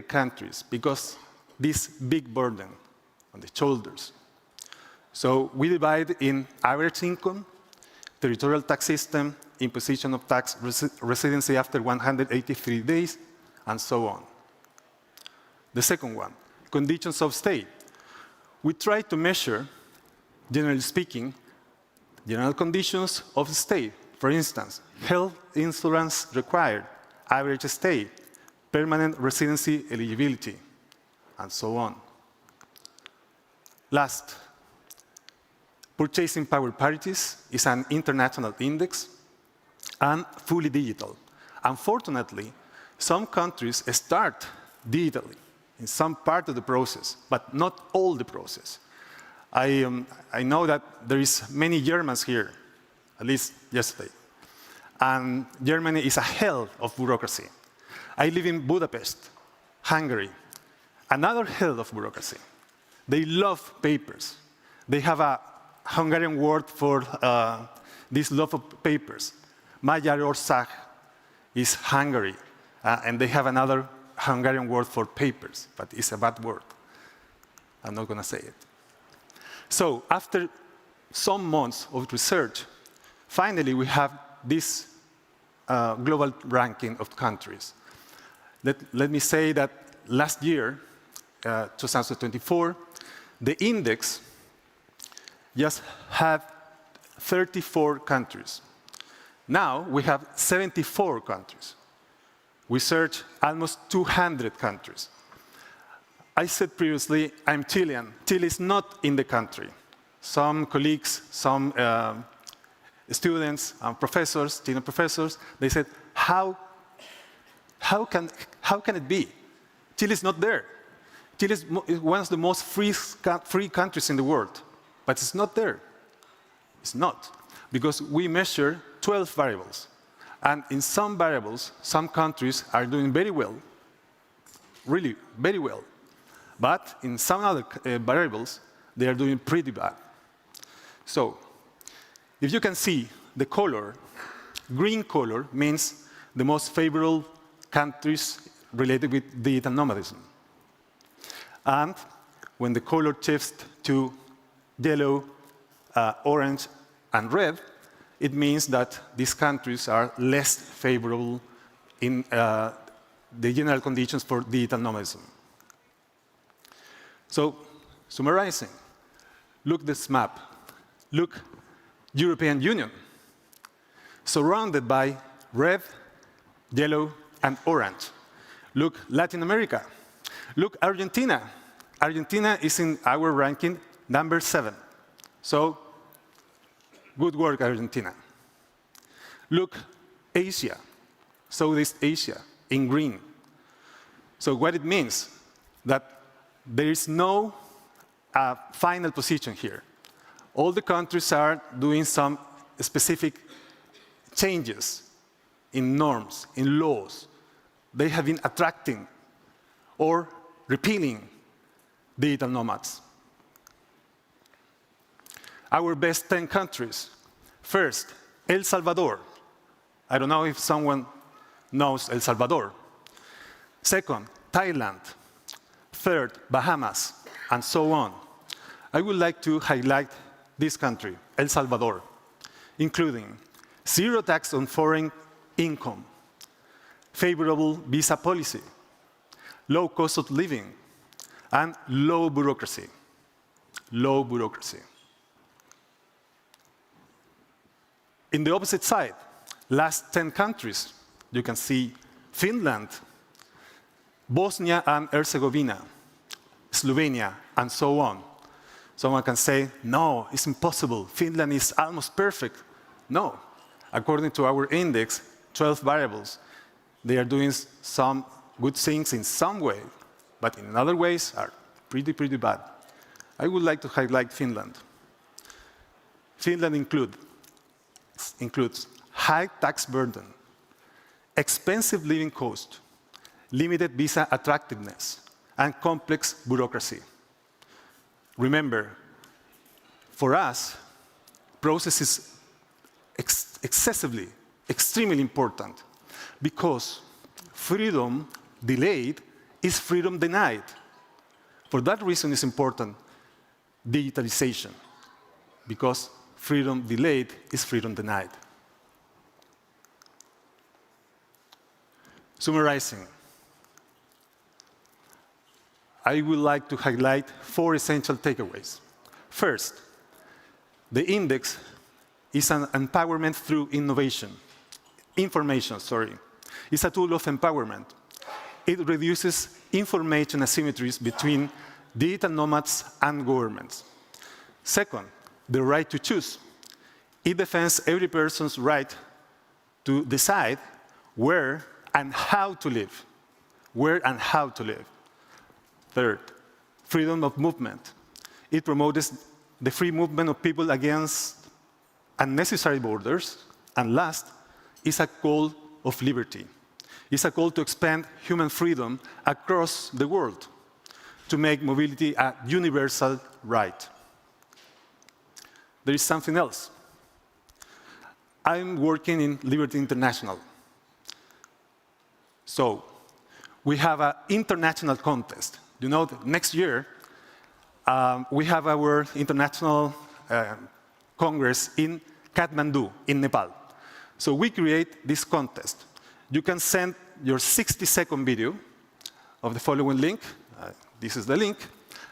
countries because this big burden on the shoulders. So we divide in average income, territorial tax system, imposition of tax, residency after 183 days, and so on. The second one, conditions of stay. We try to measure, generally speaking, general conditions of stay. For instance, health insurance required, average stay, permanent residency eligibility, and so on. Last, purchasing power parities is an international index and fully digital. Unfortunately, some countries start digitally in some part of the process, but not all the process. I know that there is many Germans here, at least yesterday, and Germany is a hell of bureaucracy. I live in Budapest, Hungary, another hell of bureaucracy. They love papers. They have a Hungarian word for this love of papers. Magyarország is Hungary, and they have another Hungarian word for papers, but it's a bad word. I'm not going to say it. So after some months of research, finally we have this global ranking of countries. Let me say that last year, 2024, the index just had 34 countries. Now we have 74 countries. We searched almost 200 countries. I said previously, I'm Chilean. Chile is not in the country. Some colleagues, some students, professors, Chilean professors, they said, how can it be? Chile is not there. Chile is one of the most free countries in the world, but it's not there. It's not, because we measure 12 variables. And in some variables, some countries are doing very well, really very well. But in some other variables, they are doing pretty bad. So, if you can see the color, green color means the most favorable countries related with digital nomadism. And when the color shifts to yellow, orange, and red, it means that these countries are less favorable in the general conditions for digital nomadism. So, summarizing, look this map. Look, European Union, surrounded by red, yellow, and orange. Look, Latin America. Look, Argentina. Argentina is in our ranking number 7. So, good work, Argentina. Look, Asia, Southeast Asia, in green. So what it means, that there is no final position here. All the countries are doing some specific changes in norms, in laws. They have been attracting or repealing digital nomads. Our best 10 countries. First, El Salvador. I don't know if someone knows El Salvador. Second, Thailand. Third, Bahamas, and so on. I would like to highlight this country, El Salvador, including zero tax on foreign income, favorable visa policy, low cost of living, and low bureaucracy. Low bureaucracy. In the opposite side, last 10 countries, you can see Finland, Bosnia and Herzegovina, Slovenia, and so on. Someone can say, no, it's impossible. Finland is almost perfect. No. According to our index, 12 variables, they are doing some good things in some way, but in other ways are pretty bad. I would like to highlight Finland. Finland includes high tax burden, expensive living cost, limited visa attractiveness, and complex bureaucracy. Remember, for us, process is extremely important, because freedom delayed is freedom denied. For that reason, it's important digitalization, because freedom delayed is freedom denied. Summarizing, I would like to highlight 4 essential takeaways. First, the index is an empowerment through innovation. Information, sorry. It's a tool of empowerment. It reduces information asymmetries between digital nomads and governments. Second, the right to choose. It defends every person's right to decide where and how to live. Where and how to live. Third, freedom of movement. It promotes the free movement of people against unnecessary borders. And last, is a call of liberty. It's a call to expand human freedom across the world, to make mobility a universal right. There is something else. I'm working in Liberty International. So, we have an international contest. You know, next year, we have our international congress in Kathmandu, in Nepal. So we create this contest. You can send your 60-second video of the following link. This is the link.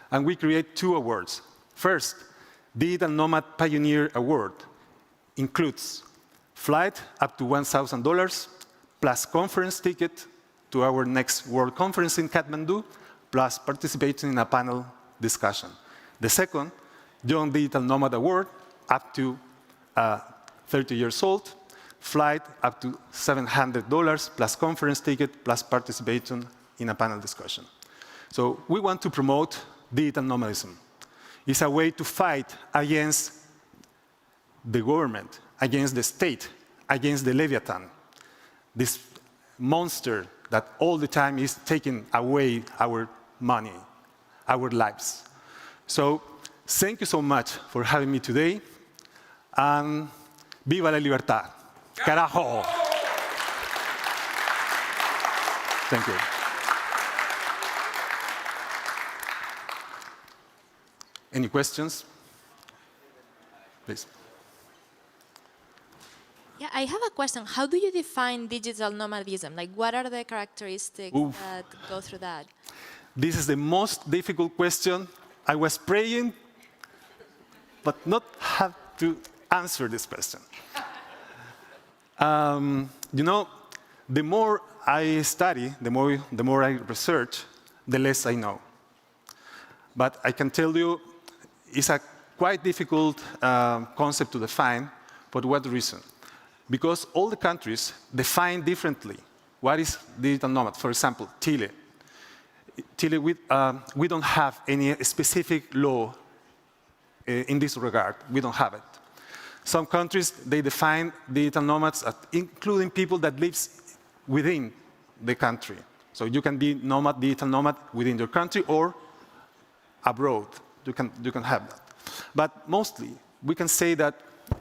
And we create 2 awards. First, Digital Nomad Pioneer Award includes flight up to $1,000, plus conference ticket to our next World Conference in Kathmandu, plus participation in a panel discussion. The second, Young Digital Nomad Award, up to 30 years old, flight up to $700, plus conference ticket, plus participation in a panel discussion. So we want to promote digital nomadism. It's a way to fight against the government, against the state, against the Leviathan, this monster that all the time is taking away our money, our lives. So thank you so much for having me today, and viva la libertad. Carajo! Thank you. Any questions? Please. Yeah, I have a question. How do you define digital nomadism? Like, what are the characteristics that go through that? This is the most difficult question. I was praying, but not have to answer this question. You know, the more I study, the more I research, the less I know. But I can tell you, it's a quite difficult concept to define. For what reason? Because all the countries define differently what is digital nomad. For example, Chile. Chile, we don't have any specific law in this regard. We don't have it. Some countries, they define digital nomads as including people that live within the country. So you can be digital nomad within your country or abroad. You can have that. But mostly, we can say that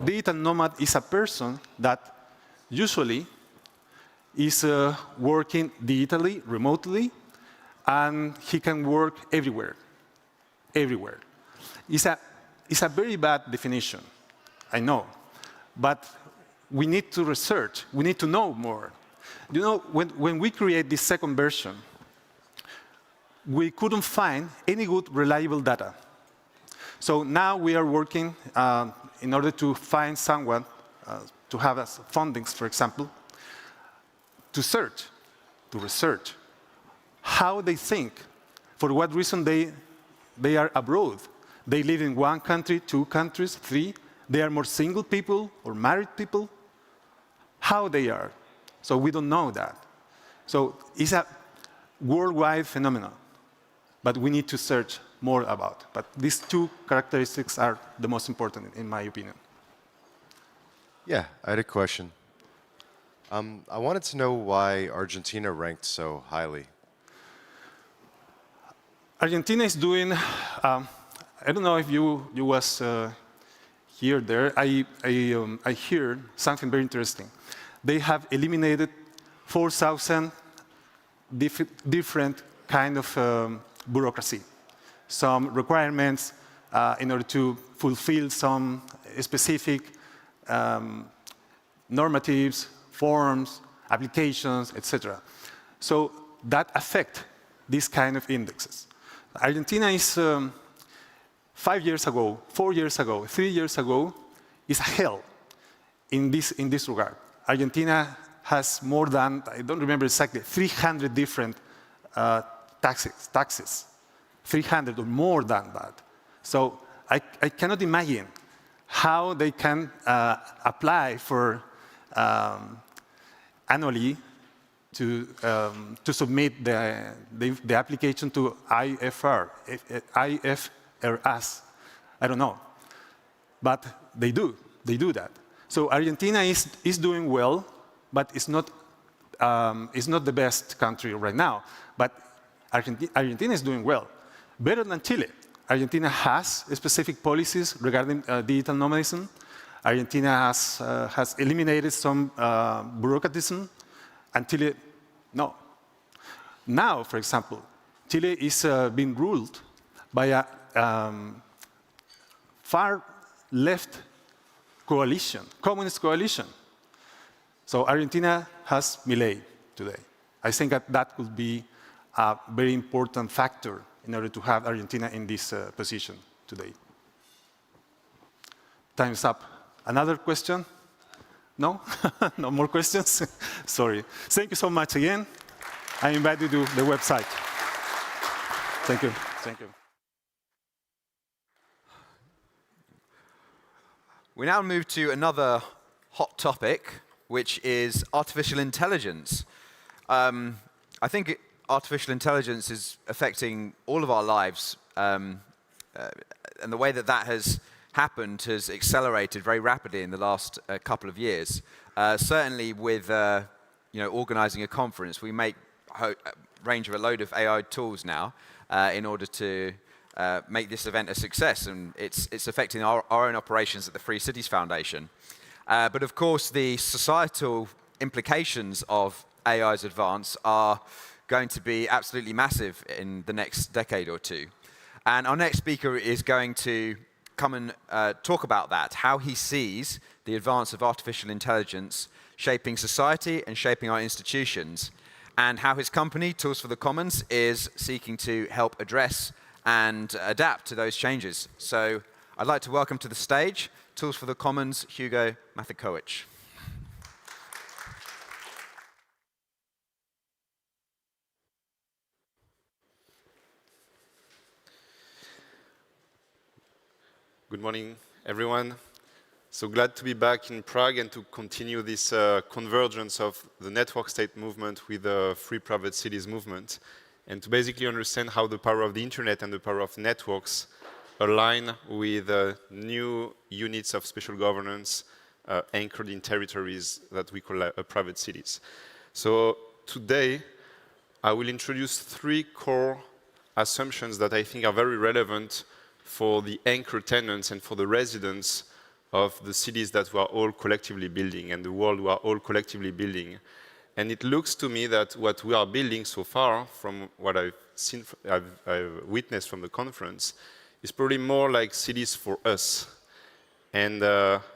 digital nomad is a person that usually is working digitally, remotely, and he can work everywhere. Everywhere. It's a very bad definition, I know. But we need to research. We need to know more. You know, when we create this second version, we couldn't find any good, reliable data. So now we are working in order to find someone to have us fundings, for example, to search, to research how they think, for what reason they are abroad. They live in one country, 2 countries, 3. They are more single people or married people. How they are. So we don't know that. So it's a worldwide phenomenon, but we need to search more about. But these 2 characteristics are the most important, in my opinion. Yeah, I had a question. I wanted to know why Argentina ranked so highly. Argentina is doing, I don't know if you was here there. I heard something very interesting. They have eliminated 4,000 different kind of bureaucracy. Some requirements in order to fulfill some specific normatives, forms, applications, etc. So that affect these kind of indexes. Argentina is 5 years ago, 4 years ago, 3 years ago, is a hell in this regard. Argentina has more than, I don't remember exactly, 300 different taxes. 300 or more than that. So I cannot imagine how they can apply for annually to submit the application to IFRS. I don't know. But they do that. So Argentina is doing well, but it's not the best country right now. But Argentina is doing well. Better than Chile. Argentina has specific policies regarding digital nomadism. Argentina has eliminated some bureaucratism, and Chile, no. Now, for example, Chile is being ruled by a far left coalition, communist coalition. So Argentina has Milei today. I think that could be a very important factor in order to have Argentina in this position today. Time's up. Another question? No? No more questions? Sorry. Thank you so much again. I invite you to the website. Thank you. Thank you. We now move to another hot topic, which is artificial intelligence. I think artificial intelligence is affecting all of our lives, and the way that has happened has accelerated very rapidly in the last couple of years. Certainly with organizing a conference, we make range of a load of AI tools now in order to make this event a success, and it's affecting our own operations at the Free Cities Foundation. But of course, the societal implications of AI's advance are going to be absolutely massive in the next decade or 2. And our next speaker is going to come and talk about that, how he sees the advance of artificial intelligence shaping society and shaping our institutions, and how his company, Tools for the Commons, is seeking to help address and adapt to those changes. So I'd like to welcome to the stage Tools for the Commons, Hugo Mathikowicz. Good morning, everyone. So glad to be back in Prague and to continue this convergence of the network state movement with the free private cities movement, and to basically understand how the power of the internet and the power of networks align with new units of special governance anchored in territories that we call private cities. So today, I will introduce 3 core assumptions that I think are very relevant for the anchor tenants and for the residents of the cities that we are all collectively building and the world we are all collectively building. And it looks to me that what we are building so far, from what I've seen, I've witnessed from the conference, is probably more like cities for us. And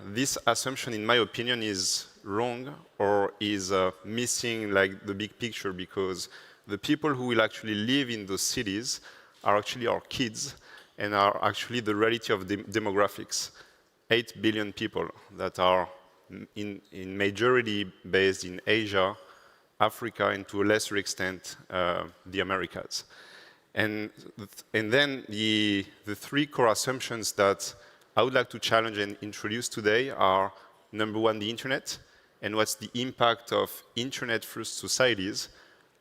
this assumption, in my opinion, is wrong or is missing like the big picture, because the people who will actually live in those cities are actually our kids and are actually the reality of demographics. 8 billion people that are in majority based in Asia, Africa, and to a lesser extent, the Americas. And then the 3 core assumptions that I would like to challenge and introduce today are, number 1, the internet, and what's the impact of internet-first societies.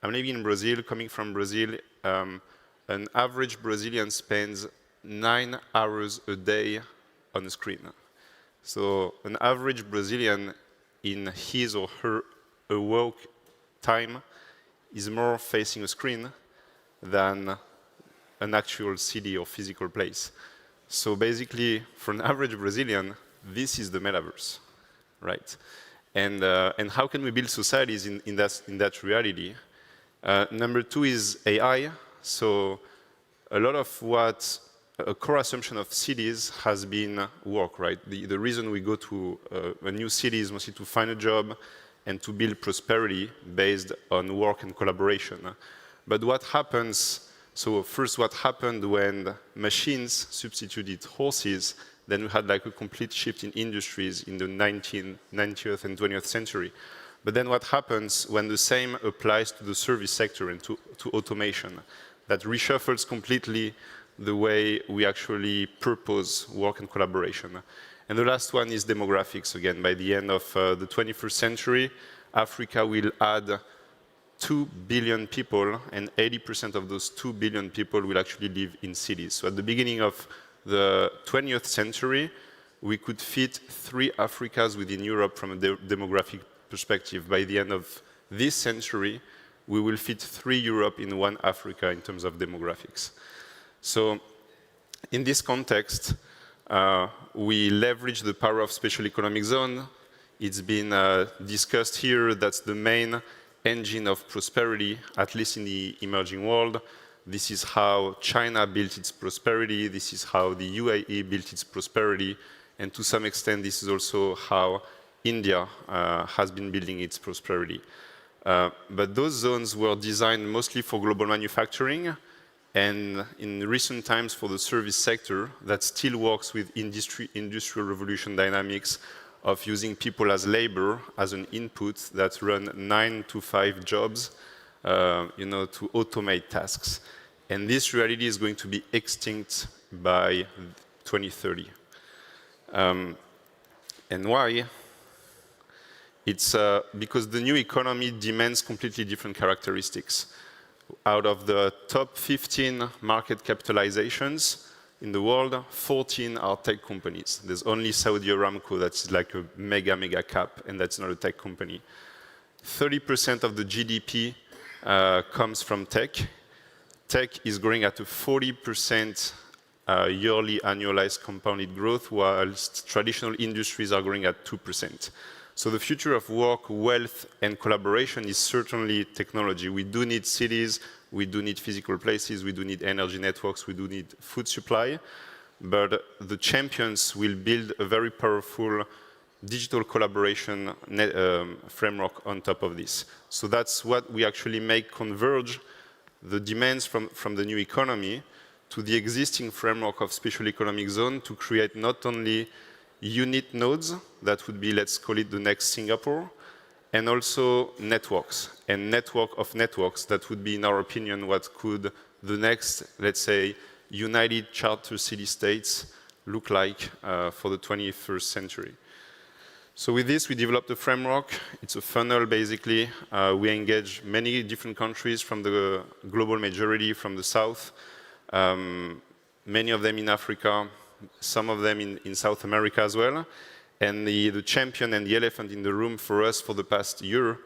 I'm living in Brazil, coming from Brazil. An average Brazilian spends 9 hours a day on a screen. So an average Brazilian in his or her work time is more facing a screen than an actual city or physical place. So basically, for an average Brazilian, this is the metaverse, right? And how can we build societies in that reality? Number 2 is AI. So a lot of what a core assumption of cities has been work, right? The reason we go to a new city is mostly to find a job and to build prosperity based on work and collaboration. But what happens, so first what happened when machines substituted horses, then we had like a complete shift in industries in the 19th and 20th century. But then what happens when the same applies to the service sector and to automation? That reshuffles completely the way we actually purpose work and collaboration. And the last one is demographics. Again, by the end of the 21st century, Africa will add 2 billion people, and 80% of those 2 billion people will actually live in cities. So at the beginning of the 20th century, we could fit 3 Africas within Europe from a demographic perspective. By the end of this century, we will fit 3 Europe in 1 Africa in terms of demographics. So in this context, we leverage the power of special economic zone. It's been discussed here. That's the main engine of prosperity, at least in the emerging world. This is how China built its prosperity. This is how the UAE built its prosperity. And to some extent, this is also how India has been building its prosperity. But those zones were designed mostly for global manufacturing, and in recent times for the service sector that still works with industrial revolution dynamics of using people as labor, as an input that run 9 to 5 jobs, to automate tasks. And this reality is going to be extinct by 2030. And why? It's because the new economy demands completely different characteristics. Out of the top 15 market capitalizations in the world, 14 are tech companies. There's only Saudi Aramco that's like a mega cap, and that's not a tech company. 30% of the GDP comes from tech. Tech is growing at a 40% yearly annualized compounded growth, whilst traditional industries are growing at 2%. So the future of work, wealth, and collaboration is certainly technology. We do need cities, we do need physical places, we do need energy networks, we do need food supply, but the champions will build a very powerful digital collaboration framework on top of this. So that's what we actually make converge the demands from the new economy to the existing framework of special economic zone to create not only unit nodes, that would be, let's call it the next Singapore, and also networks, and network of networks that would be, in our opinion, what could the next, let's say, united charter city-states look like for the 21st century. So with this, we developed a framework. It's a funnel, basically. We engage many different countries from the global majority, from the south, many of them in Africa, some of them in South America as well. And the champion and the elephant in the room for us for the past year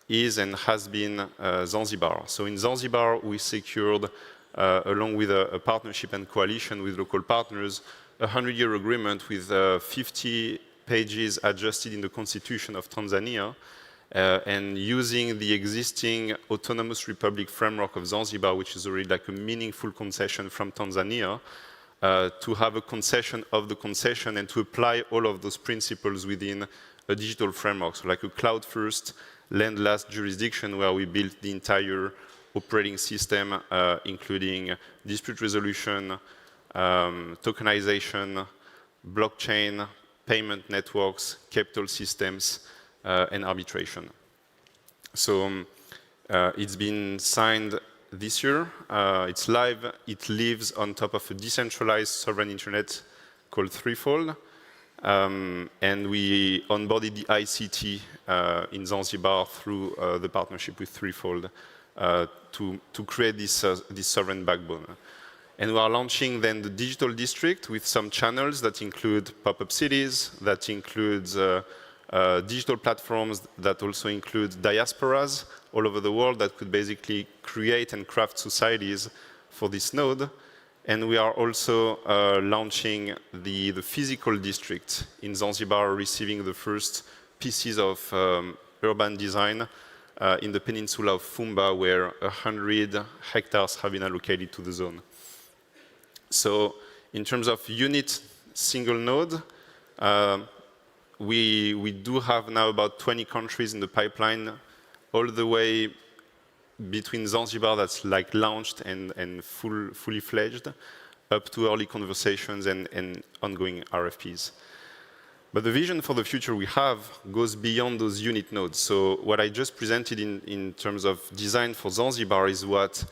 is and has been Zanzibar. So in Zanzibar, we secured, along with a partnership and coalition with local partners, a 100-year agreement with 50 pages adjusted in the constitution of Tanzania, and using the existing autonomous republic framework of Zanzibar, which is already like a meaningful concession from Tanzania, to have a concession of the concession and to apply all of those principles within a digital framework. So like a cloud-first, land-last jurisdiction where we built the entire operating system, including dispute resolution, tokenization, blockchain, payment networks, capital systems, and arbitration. So it's been signed this year. It's live. It lives on top of a decentralized sovereign internet called Threefold. And we onboarded the ICT in Zanzibar through the partnership with Threefold to create this sovereign backbone. And we are launching then the digital district with some channels that include pop-up cities, that includes digital platforms, that also include diasporas all over the world that could basically create and craft societies for this node. And we are also launching the physical district in Zanzibar, receiving the first pieces of urban design in the peninsula of Fumba, where 100 hectares have been allocated to the zone. So in terms of unit single node, we do have now about 20 countries in the pipeline, all the way between Zanzibar that's like launched and fully fledged, up to early conversations and ongoing RFPs. But the vision for the future we have goes beyond those unit nodes. So what I just presented in terms of design for Zanzibar is what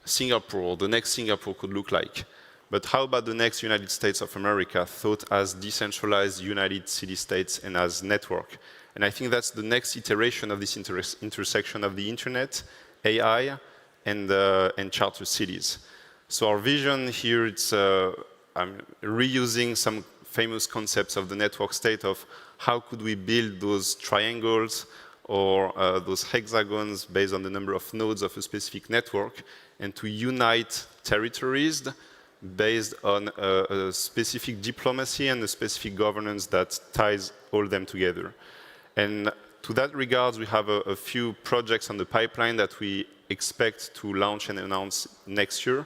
Singapore, the next Singapore could look like. But how about the next United States of America, thought as decentralized united city-states and as network? And I think that's the next iteration of this intersection of the internet, AI, and charter cities. So our vision here, it's I'm reusing some famous concepts of the network state of how could we build those triangles or those hexagons based on the number of nodes of a specific network, and to unite territories based on a specific diplomacy and a specific governance that ties all them together. And to that regard, we have a few projects on the pipeline that we expect to launch and announce next year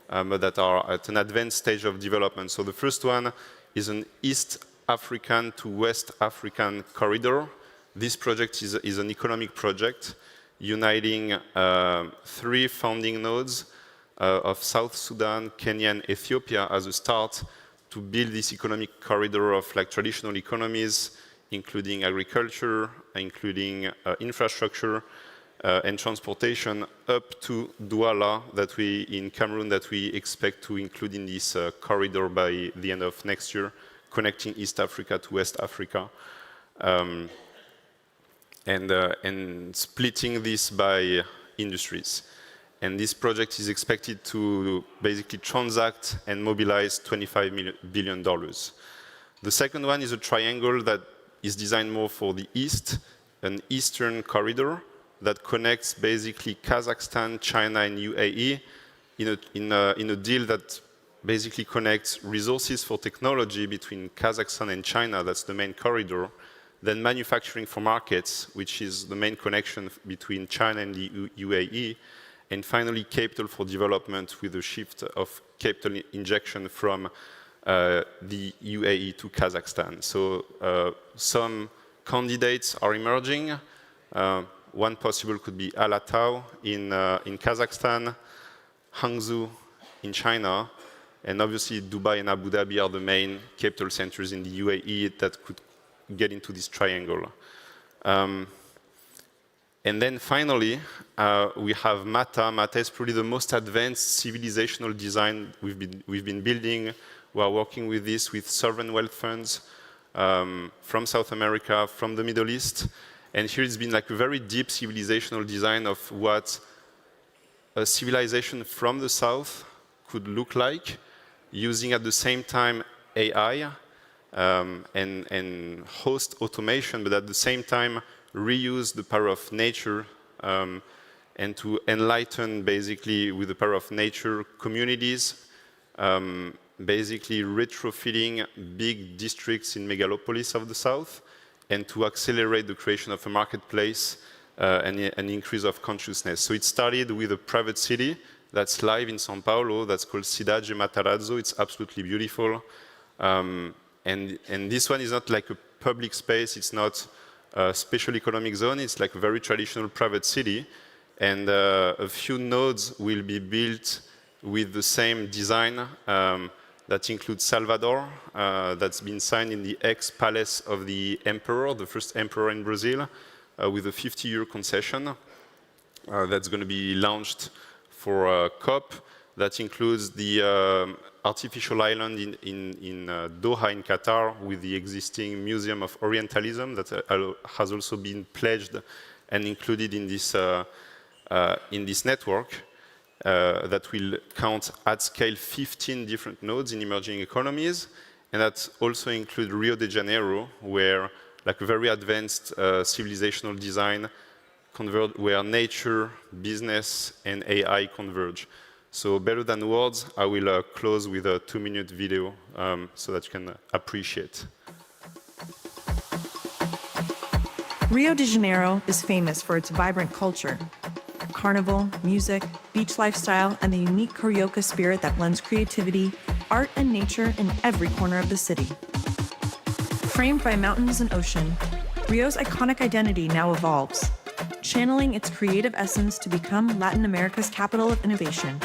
that are at an advanced stage of development. So the first one is an East African to West African corridor. This project is an economic project uniting 3 founding nodes of South Sudan, Kenya, and Ethiopia as a start to build this economic corridor of like traditional economies, including agriculture, including infrastructure and transportation, up to Douala in Cameroon that we expect to include in this corridor by the end of next year, connecting East Africa to West Africa. And splitting this by industries. And this project is expected to basically transact and mobilize $25 billion. The second one is a triangle that is designed more for the East, an Eastern corridor that connects basically Kazakhstan, China, and UAE in a deal that basically connects resources for technology between Kazakhstan and China, that's the main corridor, then manufacturing for markets, which is the main connection between China and the UAE, and finally capital for development with a shift of capital injection from the UAE to Kazakhstan. So some candidates are emerging. One possible could be Alataw in Kazakhstan, Hangzhou in China, and obviously Dubai and Abu Dhabi are the main capital centers in the UAE that could get into this triangle. And then finally, we have MATA. MATA is probably the most advanced civilizational design we've been building. We are working with this with sovereign wealth funds from South America, from the Middle East. And here it's been like a very deep civilizational design of what a civilization from the south could look like, using at the same time AI and host automation, but at the same time reuse the power of nature and to enlighten basically with the power of nature communities, basically retrofitting big districts in megalopolis of the south, and to accelerate the creation of a marketplace and an increase of consciousness. So it started with a private city that's live in São Paulo, that's called Cidade Matarazzo. It's absolutely beautiful. And this one is not like a public space, it's not a special economic zone, it's like a very traditional private city. And a few nodes will be built with the same design that includes Salvador, that's been signed in the ex-palace of the emperor, the first emperor in Brazil, with a 50-year concession that's going to be launched for COP. That includes the artificial island in Doha in Qatar with the existing Museum of Orientalism that has also been pledged and included in this network. That will count at scale 15 different nodes in emerging economies, and that also include Rio de Janeiro, where like a very advanced civilizational design where nature, business, and AI converge. So better than words, I will close with a 2-minute video so that you can appreciate. Rio de Janeiro is famous for its vibrant culture. Carnival, music, beach lifestyle, and the unique carioca spirit that blends creativity, art, and nature in every corner of the city. Framed by mountains and ocean, Rio's iconic identity now evolves, channeling its creative essence to become Latin America's capital of innovation.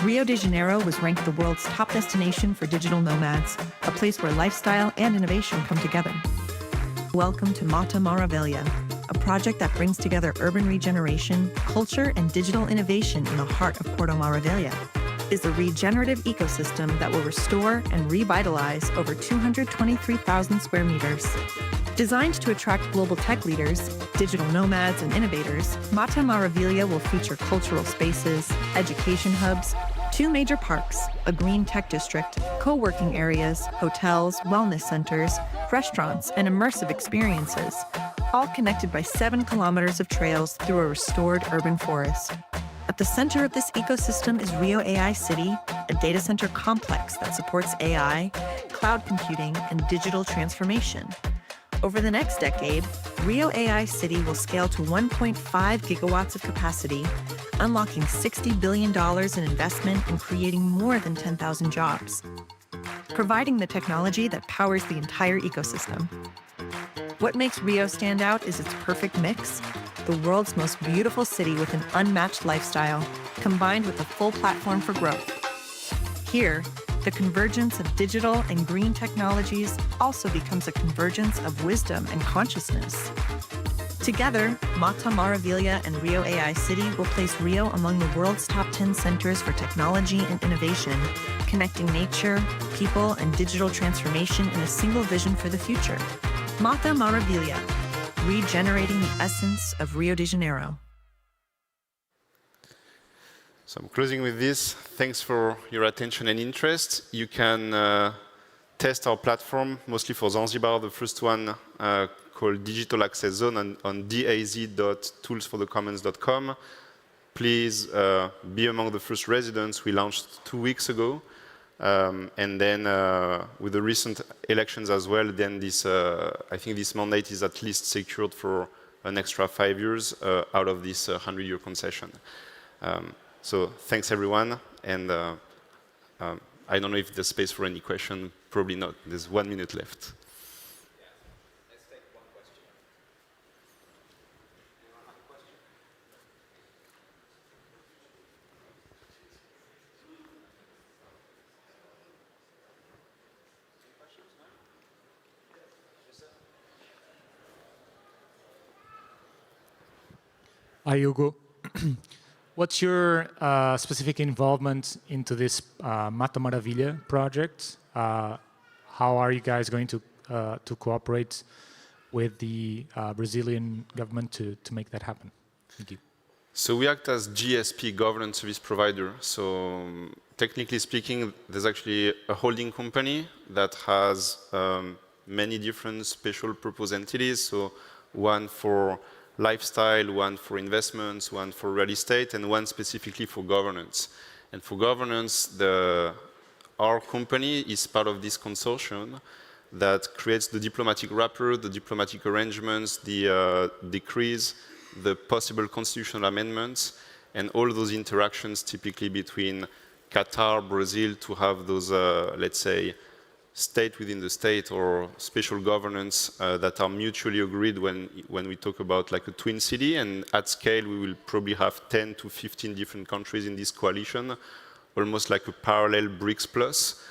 Rio de Janeiro was ranked the world's top destination for digital nomads, a place where lifestyle and innovation come together. Welcome to Mata Maravilha, a project that brings together urban regeneration, culture, and digital innovation in the heart of Porto Maravilha. Is a regenerative ecosystem that will restore and revitalize over 223,000 square meters. Designed to attract global tech leaders, digital nomads, and innovators, Mata Maravilha will feature cultural spaces, education hubs, 2 major parks, a green tech district, co-working areas, hotels, wellness centers, restaurants, and immersive experiences, all connected by 7 kilometers of trails through a restored urban forest. At the center of this ecosystem is Rio AI City, a data center complex that supports AI, cloud computing, and digital transformation. Over the next decade, Rio AI City will scale to 1.5 gigawatts of capacity, unlocking $60 billion in investment and creating more than 10,000 jobs, providing the technology that powers the entire ecosystem. What makes Rio stand out is its perfect mix, the world's most beautiful city with an unmatched lifestyle, combined with a full platform for growth. Here, the convergence of digital and green technologies also becomes a convergence of wisdom and consciousness. Together, Mata Maravilha and Rio AI City will place Rio among the world's top 10 centers for technology and innovation, connecting nature, people, and digital transformation in a single vision for the future. Mata Maravilha, regenerating the essence of Rio de Janeiro. So I'm closing with this. Thanks for your attention and interest. You can test our platform, mostly for Zanzibar, the first one called Digital Access Zone on daz.toolsforthecommons.com. Please be among the first residents we launched 2 weeks ago. And then with the recent elections as well, then this, I think this mandate is at least secured for an extra 5 years out of this 100-year concession. So thanks everyone, and I don't know if there's space for any question, probably not. There's 1 minute left. Hi, Hugo. What's your specific involvement into this Mata Maravilha project? How are you guys going to cooperate with the Brazilian government to make that happen? Thank you. So we act as GSP, governance service provider. So technically speaking, there's actually a holding company that has many different special purpose entities. So one for lifestyle, one for investments, one for real estate, and one specifically for governance. And for governance, our company is part of this consortium that creates the diplomatic wrapper, the diplomatic arrangements, the decrees, the possible constitutional amendments, and all those interactions typically between Qatar, Brazil, to have those, let's say, state within the state or special governance that are mutually agreed when we talk about like a twin city. And at scale, we will probably have 10 to 15 different countries in this coalition, almost like a parallel BRICS plus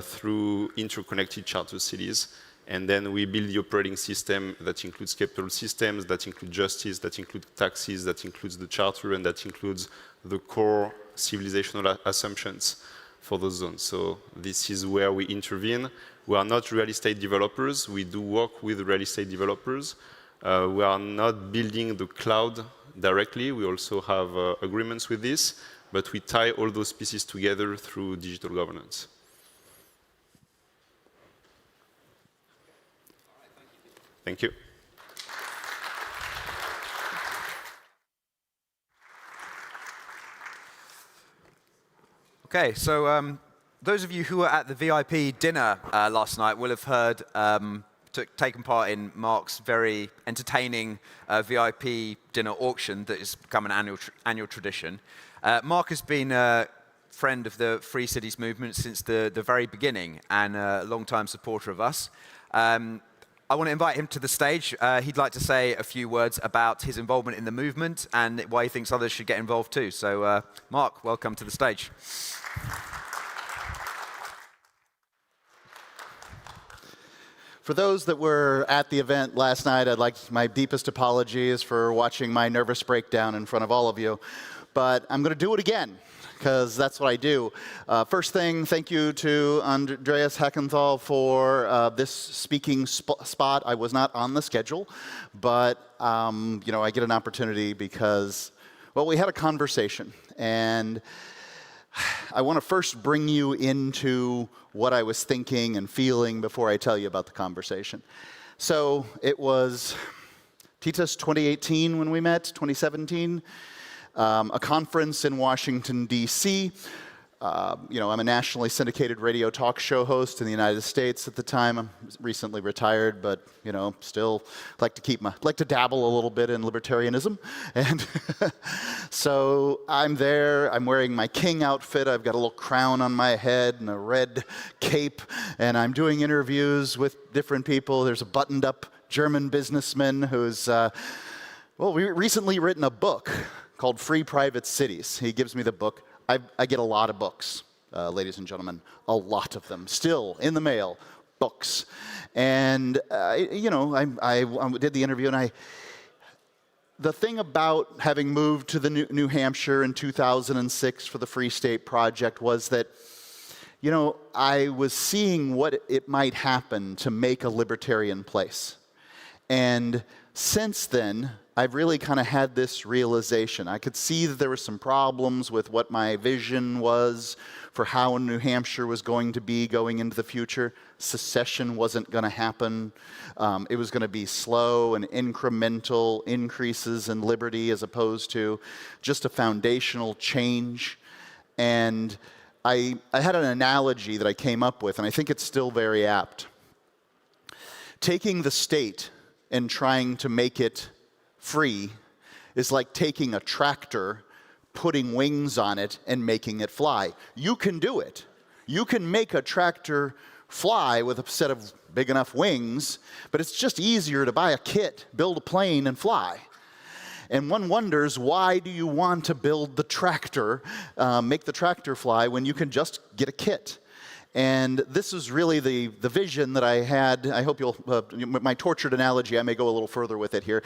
through interconnected charter cities. And then we build the operating system that includes capital systems, that includes justice, that includes taxes, that includes the charter, and that includes the core civilizational assumptions for those zones. So this is where we intervene. We are not real estate developers. We do work with real estate developers. We are not building the cloud directly. We also have agreements with this, but we tie all those pieces together through digital governance. Thank you. Okay, so those of you who were at the VIP dinner last night will have heard, taken part in Mark's very entertaining VIP dinner auction that has become an annual tradition. Mark has been a friend of the Free Cities movement since the very beginning and a long-time supporter of us. I want to invite him to the stage. He'd like to say a few words about his involvement in the movement and why he thinks others should get involved too. So, Mark, welcome to the stage. For those that were at the event last night, I'd like my deepest apologies for watching my nervous breakdown in front of all of you. But I'm going to do it again, because that's what I do. First thing, thank you to Andreas Heckenthal for this speaking spot. I was not on the schedule, but you know, I get an opportunity because, well, we had a conversation, and I want to first bring you into what I was thinking and feeling before I tell you about the conversation. So it was TITUS 2018 when we met, 2017. A conference in Washington, D.C. You know, I'm a nationally syndicated radio talk show host in the United States at the time. I'm recently retired, but you know, still like to dabble a little bit in libertarianism. And so I'm there. I'm wearing my king outfit. I've got a little crown on my head and a red cape, and I'm doing interviews with different people. There's a buttoned-up German businessman who's well, we recently written a book called Free Private Cities. He gives me the book. I get a lot of books, ladies and gentlemen, a lot of them, still in the mail, books. And, you know, I did the interview, and the thing about having moved to the New Hampshire in 2006 for the Free State Project was that, you know, I was seeing what it might happen to make a libertarian place. And since then, I've really kind of had this realization. I could see that there were some problems with what my vision was for how New Hampshire was going to be going into the future. Secession wasn't going to happen. It was going to be slow and incremental increases in liberty as opposed to just a foundational change. And I had an analogy that I came up with, and I think it's still very apt. Taking the state and trying to make it free is like taking a tractor, putting wings on it, and making it fly. You can do it. You can make a tractor fly with a set of big enough wings, but it's just easier to buy a kit, build a plane, and fly. And one wonders, why do you want to build the tractor, make the tractor fly, when you can just get a kit? And this is really the vision that I had. I hope you'll, my tortured analogy, I may go a little further with it here.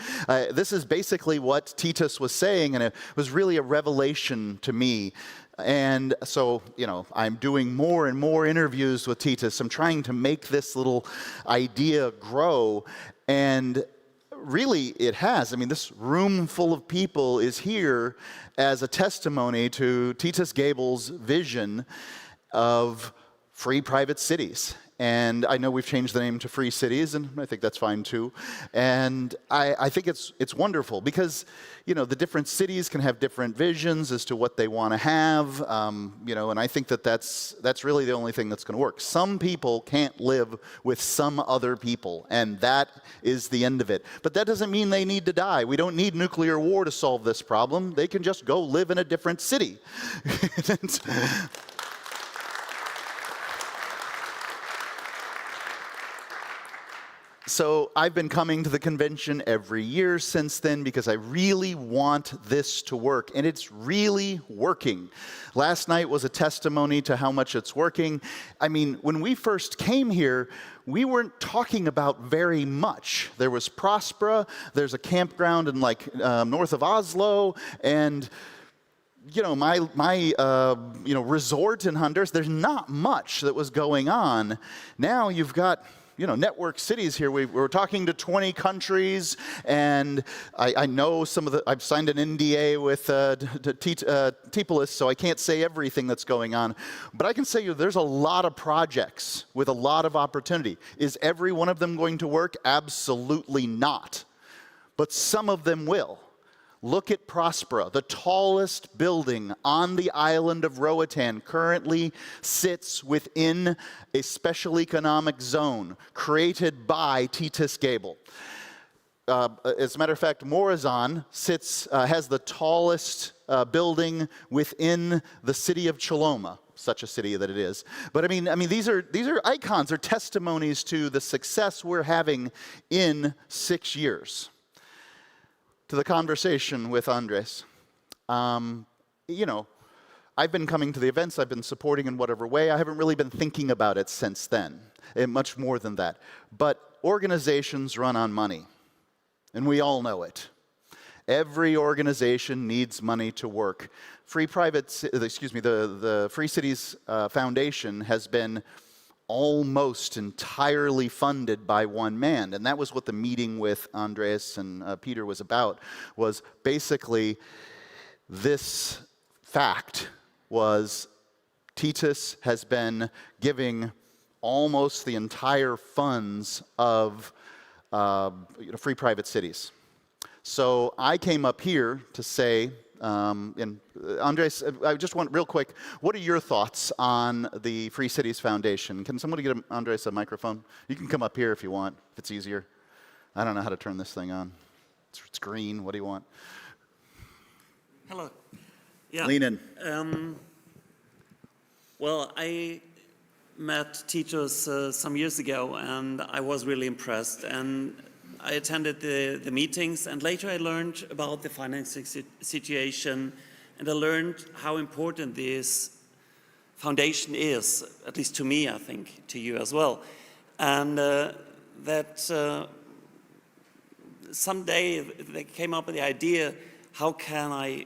This is basically what Titus was saying, and it was really a revelation to me. And so, you know, I'm doing more and more interviews with Titus. I'm trying to make this little idea grow, and really it has. I mean, this room full of people is here as a testimony to Titus Gebel's vision of free private cities. And I know we've changed the name to Free Cities, and I think that's fine too. And I think it's wonderful because, you know, the different cities can have different visions as to what they want to have, you know, and I think that that's really the only thing that's going to work. Some people can't live with some other people, and that is the end of it. But that doesn't mean they need to die. We don't need nuclear war to solve this problem. They can just go live in a different city. So I've been coming to the convention every year since then because I really want this to work, and it's really working. Last night was a testimony to how much it's working. I mean, when we first came here, we weren't talking about very much. There was Prospera, there's a campground in like north of Oslo, and you know, my resort in Honduras, there's not much that was going on. Now you've got, you know, network cities here. We're talking to 20 countries, and I know some of the, I've signed an NDA with Tipolis, so I can't say everything that's going on. But I can say there's a lot of projects with a lot of opportunity. Is every one of them going to work? Absolutely not. But some of them will. Look at Prospera. The tallest building on the island of Roatan currently sits within a special economic zone created by Titus Gebel. As a matter of fact, Morazan has the tallest building within the city of Choloma, such a city that it is. But I mean, these are icons, or testimonies to the success we're having in 6 years. To the conversation with Andres, you know, I've been coming to the events, I've been supporting in whatever way. I haven't really been thinking about it since then, and much more than that. But organizations run on money, and we all know it. Every organization needs money to work. The Free Cities Foundation has been almost entirely funded by one man. And that was what the meeting with Andres and Peter was about, was basically this fact was Titus has been giving almost the entire funds of free private cities. So I came up here to say, and Andres, I just want real quick, what are your thoughts on the Free Cities Foundation? Can somebody get Andres a microphone? You can come up here if you want, if it's easier. I don't know how to turn this thing on. It's green. What do you want? Hello. Yeah. Lean in. Well, I met Titus some years ago, and I was really impressed. And I attended the meetings, and later I learned about the financing situation, and I learned how important this foundation is, at least to me, I think, to you as well. And that someday they came up with the idea, how can I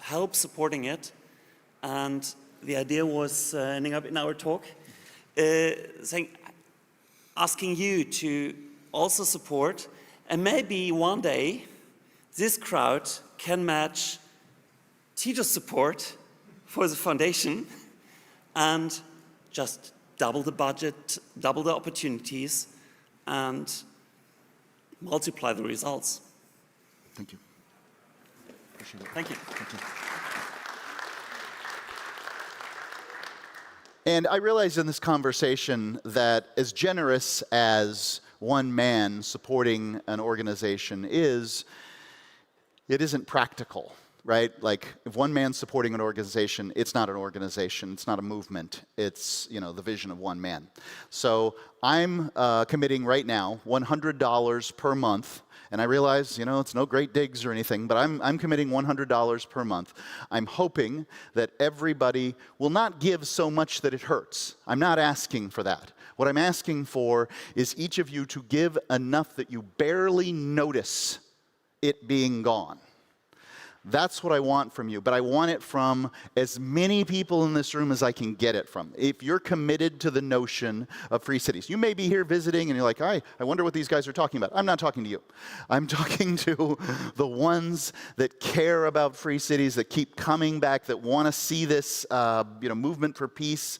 help supporting it? And the idea was ending up in our talk, asking you to also support, and maybe one day this crowd can match Titus support for the foundation and just double the budget, double the opportunities, and multiply the results. Thank you. Thank you. And I realized in this conversation that as generous as one man supporting an organization is, it isn't practical, right? Like, if one man's supporting an organization, it's not an organization, it's not a movement, it's, you know, the vision of one man. So I'm committing right now $100 per month, and I realize, you know, it's no great digs or anything, but I'm committing $100 per month. I'm hoping that everybody will not give so much that it hurts. I'm not asking for that. What I'm asking for is each of you to give enough that you barely notice it being gone. That's what I want from you, but I want it from as many people in this room as I can get it from. If you're committed to the notion of free cities, you may be here visiting and you're like, I wonder what these guys are talking about. I'm not talking to you. I'm talking to the ones that care about free cities, that keep coming back, that want to see this movement for peace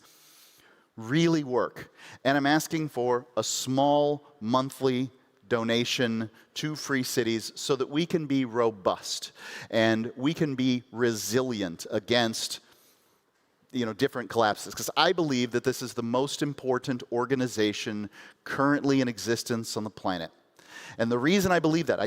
really work. And I'm asking for a small monthly donation to Free Cities so that we can be robust and we can be resilient against different collapses. Because I believe that this is the most important organization currently in existence on the planet. And the reason I believe that,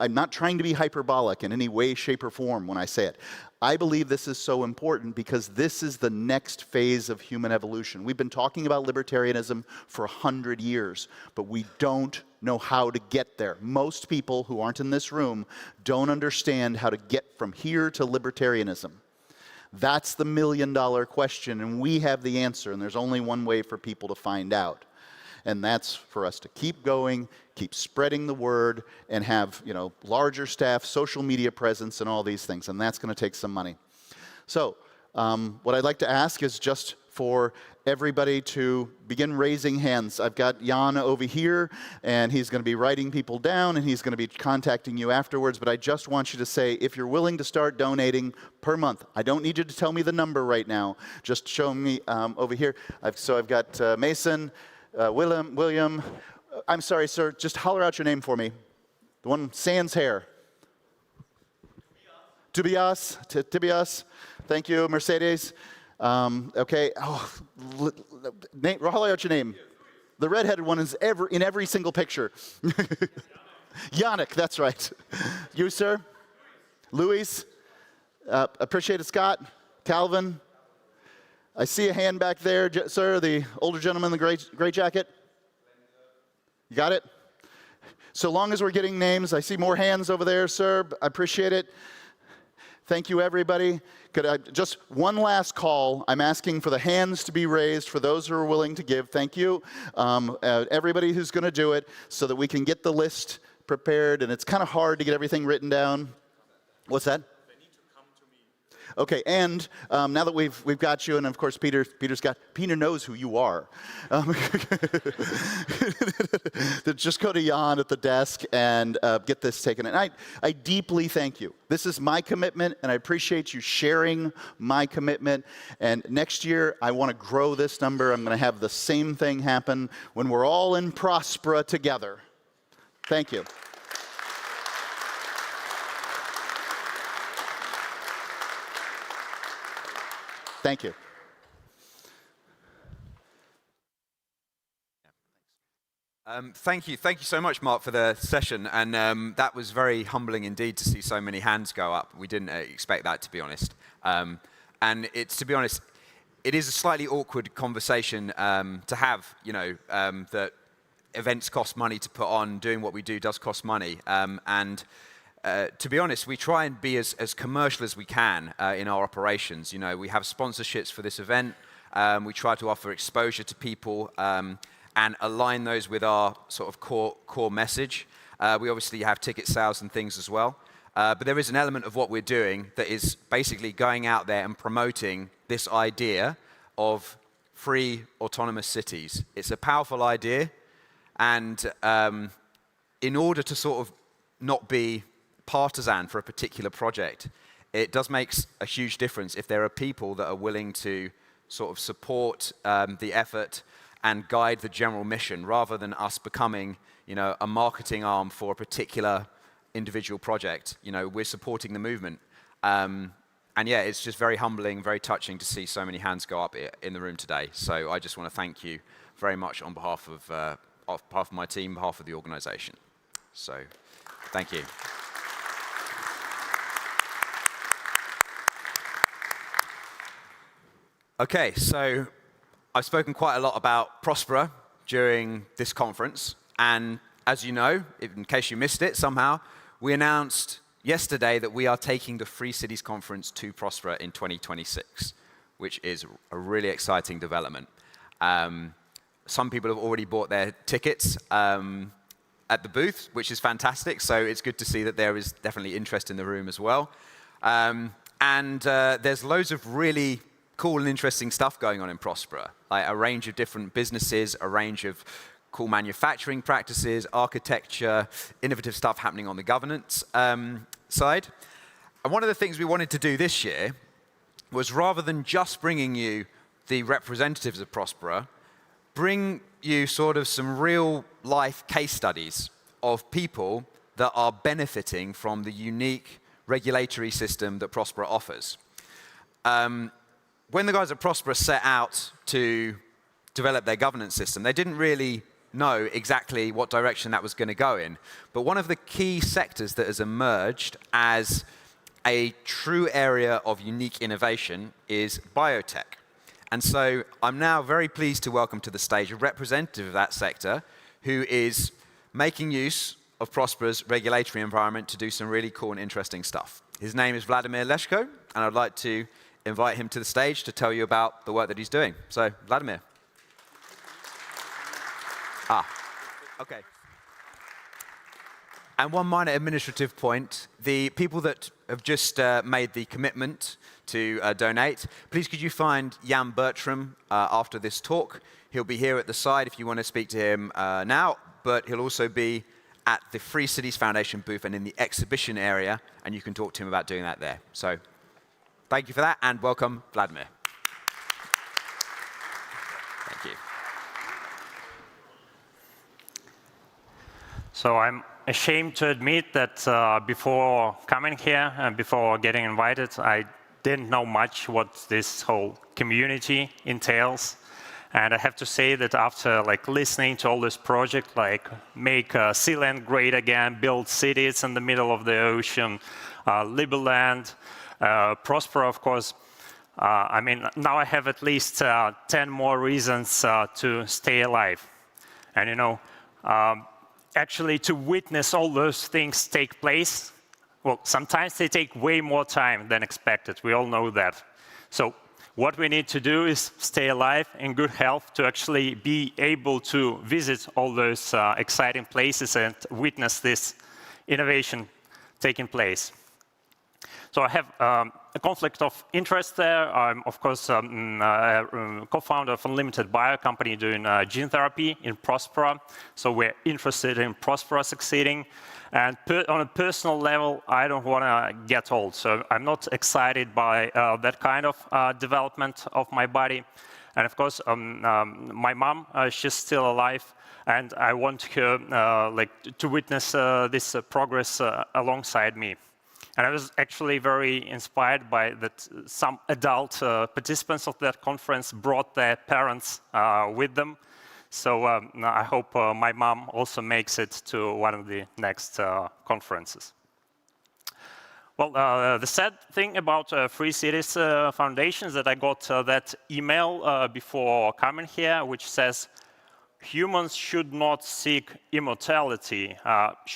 I'm not trying to be hyperbolic in any way, shape, or form when I say it. I believe this is so important because this is the next phase of human evolution. We've been talking about libertarianism for 100 years, but we don't know how to get there. Most people who aren't in this room don't understand how to get from here to libertarianism. That's the million-dollar question, and we have the answer, and there's only one way for people to find out. And that's for us to keep going, keep spreading the word, and have, larger staff, social media presence, and all these things. And that's going to take some money. So what I'd like to ask is just for everybody to begin raising hands. I've got Jan over here, and he's going to be writing people down, and he's going to be contacting you afterwards. But I just want you to say, if you're willing to start donating per month, I don't need you to tell me the number right now. Just show me over here. I've got Mason, William, I'm sorry, sir, just holler out your name for me. The one sans hair. Tobias, thank you, Mercedes. Okay, holler out your name. The redheaded one is in every single picture. Yannick, that's right. You, sir? Luis? Appreciate it, Scott. Calvin? I see a hand back there, sir, the older gentleman in the gray jacket. You got it? So long as we're getting names, I see more hands over there, sir. I appreciate it. Thank you, everybody. Just one last call. I'm asking for the hands to be raised for those who are willing to give. Thank you. Everybody who's going to do it so that we can get the list prepared. And it's kind of hard to get everything written down. What's that? Okay, and now that we've got you, and of course Peter knows who you are. Just go to Jan at the desk and get this taken. And I deeply thank you. This is my commitment, and I appreciate you sharing my commitment. And next year, I want to grow this number. I'm going to have the same thing happen when we're all in Prospera together. Thank you. Thank you. Thank you so much, Mark, for the session. And that was very humbling indeed to see so many hands go up. We didn't expect that, to be honest. And to be honest, it is a slightly awkward conversation to have, that events cost money to put on, doing what we do does cost money. To be honest, we try and be as commercial as we can in our operations. We have sponsorships for this event. We try to offer exposure to people and align those with our sort of core message. We obviously have ticket sales and things as well. But there is an element of what we're doing that is basically going out there and promoting this idea of free autonomous cities. It's a powerful idea. And in order to sort of not be partisan for a particular project, it does make a huge difference if there are people that are willing to sort of support the effort and guide the general mission rather than us becoming, a marketing arm for a particular individual project. We're supporting the movement. And And yeah, it's just very humbling, very touching to see so many hands go up in the room today. So I just want to thank you very much on behalf of my team, on behalf of the organization. So thank you. Okay, so I've spoken quite a lot about Prospera during this conference. And as you know, in case you missed it somehow, we announced yesterday that we are taking the Free Cities Conference to Prospera in 2026, which is a really exciting development. Some people have already bought their tickets at the booth, which is fantastic. So it's good to see that there is definitely interest in the room as well. There's loads of really cool and interesting stuff going on in Prospera, like a range of different businesses, a range of cool manufacturing practices, architecture, innovative stuff happening on the governance side. And one of the things we wanted to do this year was, rather than just bringing you the representatives of Prospera, bring you sort of some real life case studies of people that are benefiting from the unique regulatory system that Prospera offers. When the guys at Prospera set out to develop their governance system, they didn't really know exactly what direction that was going to go in. But one of the key sectors that has emerged as a true area of unique innovation is biotech. And so I'm now very pleased to welcome to the stage a representative of that sector who is making use of Prospera's regulatory environment to do some really cool and interesting stuff. His name is Vladimir Leshko, and I'd like to invite him to the stage to tell you about the work that he's doing. So, Vladimir. Okay. And one minor administrative point, the people that have just made the commitment to donate, please could you find Jan Bertram after this talk. He'll be here at the side if you want to speak to him now, but he'll also be at the Free Cities Foundation booth and in the exhibition area, and you can talk to him about doing that there. So thank you for that, and welcome, Vladimir. Thank you. So I'm ashamed to admit that before coming here and before getting invited, I didn't know much what this whole community entails. And I have to say that after listening to all this project, like make Sealand great again, build cities in the middle of the ocean, Liberland, Prospera, of course, I mean, now I have at least 10 more reasons to stay alive. And you know, actually to witness all those things take place, well, sometimes they take way more time than expected. We all know that. So what we need to do is stay alive in good health to actually be able to visit all those exciting places and witness this innovation taking place. So I have a conflict of interest there. I'm, of course, co-founder of Unlimited Bio company doing gene therapy in Prospera. So we're interested in Prospera succeeding. And on a personal level, I don't want to get old. So I'm not excited by that kind of development of my body. And of course, my mom, she's still alive. And I want her to witness this progress alongside me. And I was actually very inspired by that some adult participants of that conference brought their parents with them. So I hope my mom also makes it to one of the next conferences. Well, the sad thing about Free Cities Foundation is that I got that email before coming here, which says, humans should not seek immortality.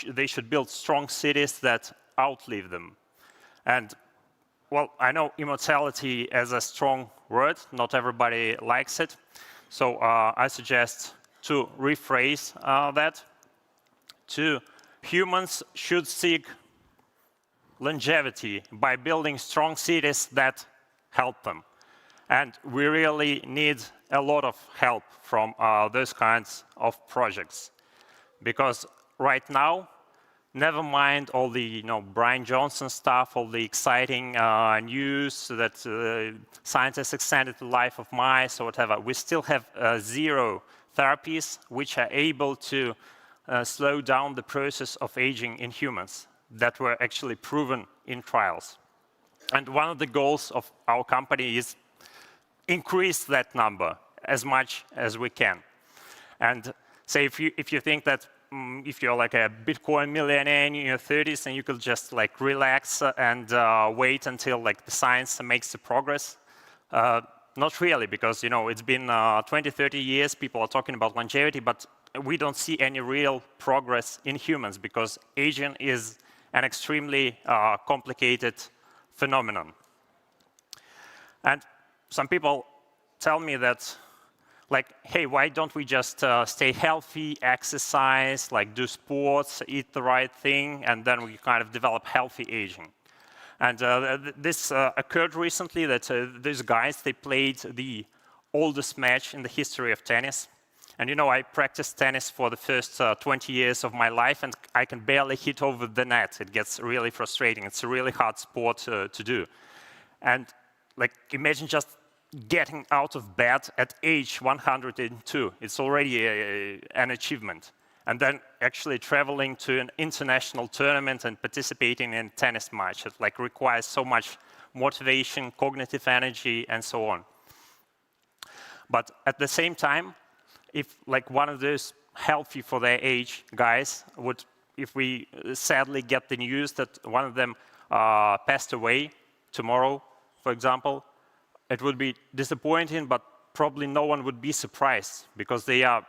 They should build strong cities that outlive them. And, well, I know immortality is a strong word. Not everybody likes it. So I suggest to rephrase that to humans should seek longevity by building strong cities that help them. And we really need a lot of help from those kinds of projects. Because right now, never mind all the Brian Johnson stuff, all the exciting news that scientists extended the life of mice or whatever. We still have 0 therapies which are able to slow down the process of aging in humans that were actually proven in trials. And one of the goals of our company is increase that number as much as we can. And say if you think that if you're like a Bitcoin millionaire in your 30s and you could just like relax and wait until like the science makes the progress, not really, because it's been 20, 30 years, people are talking about longevity, but we don't see any real progress in humans because aging is an extremely complicated phenomenon. And some people tell me that, like, hey, why don't we just stay healthy, exercise, like do sports, eat the right thing, and then we kind of develop healthy aging. And this occurred recently that these guys, they played the oldest match in the history of tennis. And I practiced tennis for the first 20 years of my life, and I can barely hit over the net. It gets really frustrating. It's a really hard sport to do. And like, imagine just getting out of bed at age 102. It's already an achievement. And then actually traveling to an international tournament and participating in a tennis match. It like requires so much motivation, cognitive energy, and so on. But at the same time, if like one of those healthy for their age guys would, if we sadly get the news that one of them passed away tomorrow, for example, it would be disappointing, but probably no one would be surprised because they are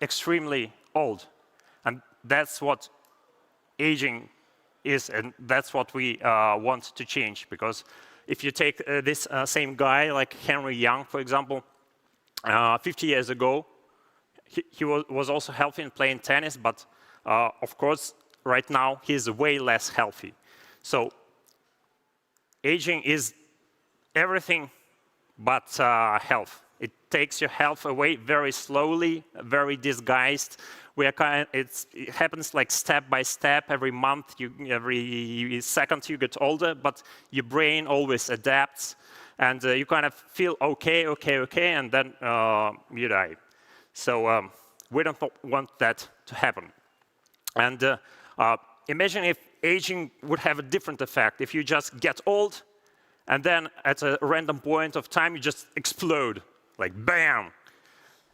extremely old. And that's what aging is, and that's what we want to change. Because if you take this same guy, like Henry Young, for example, 50 years ago, he was also healthy and playing tennis, but of course, right now, he's way less healthy. So aging is everything but health. It takes your health away very slowly, very disguised. It happens like step by step. Every month, every second you get older, but your brain always adapts, and you kind of feel okay, and then you die. So we don't want that to happen. And imagine if aging would have a different effect. If you just get old, and then at a random point of time, you just explode, like bam.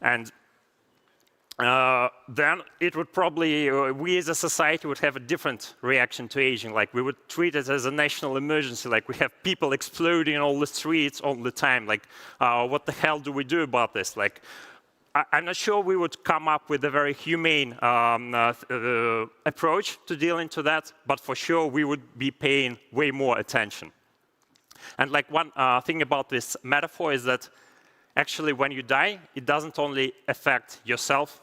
And then it would probably, we as a society would have a different reaction to aging. Like we would treat it as a national emergency. Like we have people exploding in all the streets all the time. Like what the hell do we do about this? Like I'm not sure we would come up with a very humane approach to dealing to that, but for sure we would be paying way more attention. And like one thing about this metaphor is that actually when you die, it doesn't only affect yourself,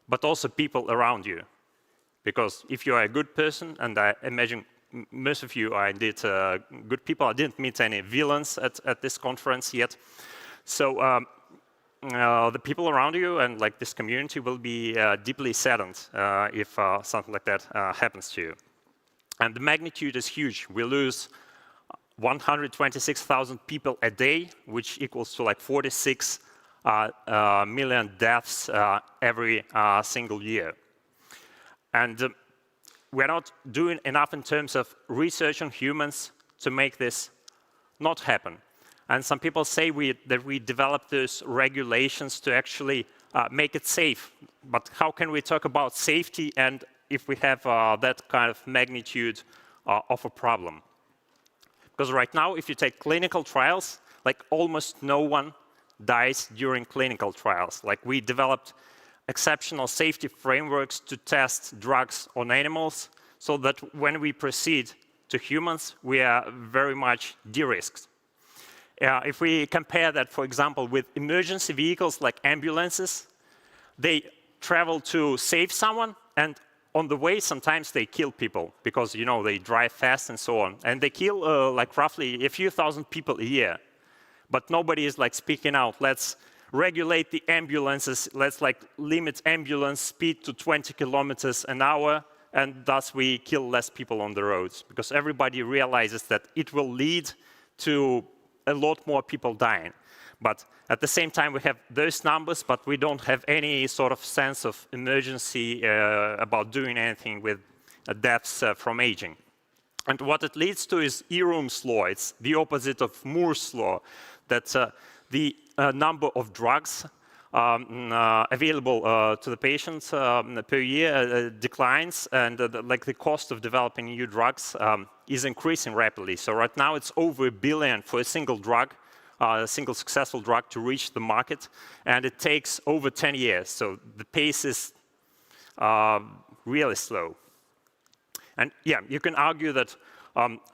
but also people around you. Because if you are a good person, and I imagine most of you are indeed good people, I didn't meet any villains at this conference yet. So the people around you and like this community will be deeply saddened if something like that happens to you. And the magnitude is huge. We lose 126,000 people a day, which equals to like 46 million deaths every single year. And we're not doing enough in terms of research on humans to make this not happen. And some people say that we developed those regulations to actually make it safe. But how can we talk about safety and if we have that kind of magnitude of a problem? Because right now, if you take clinical trials, like almost no one dies during clinical trials. Like we developed exceptional safety frameworks to test drugs on animals so that when we proceed to humans, we are very much de-risked. If we compare that, for example, with emergency vehicles like ambulances, they travel to save someone, and on the way, sometimes they kill people because, they drive fast and so on. And they kill like roughly a few thousand people a year. But nobody is like speaking out. Let's regulate the ambulances. Let's like limit ambulance speed to 20 kilometers an hour. And thus we kill less people on the roads because everybody realizes that it will lead to a lot more people dying. But at the same time, we have those numbers, but we don't have any sort of sense of emergency about doing anything with deaths from aging. And what it leads to is Eroom's law. It's the opposite of Moore's law, that the number of drugs available to the patients per year declines, and like the cost of developing new drugs is increasing rapidly. So right now it's over $1 billion for a single drug, a single successful drug to reach the market, and it takes over 10 years. So the pace is really slow. And yeah, you can argue that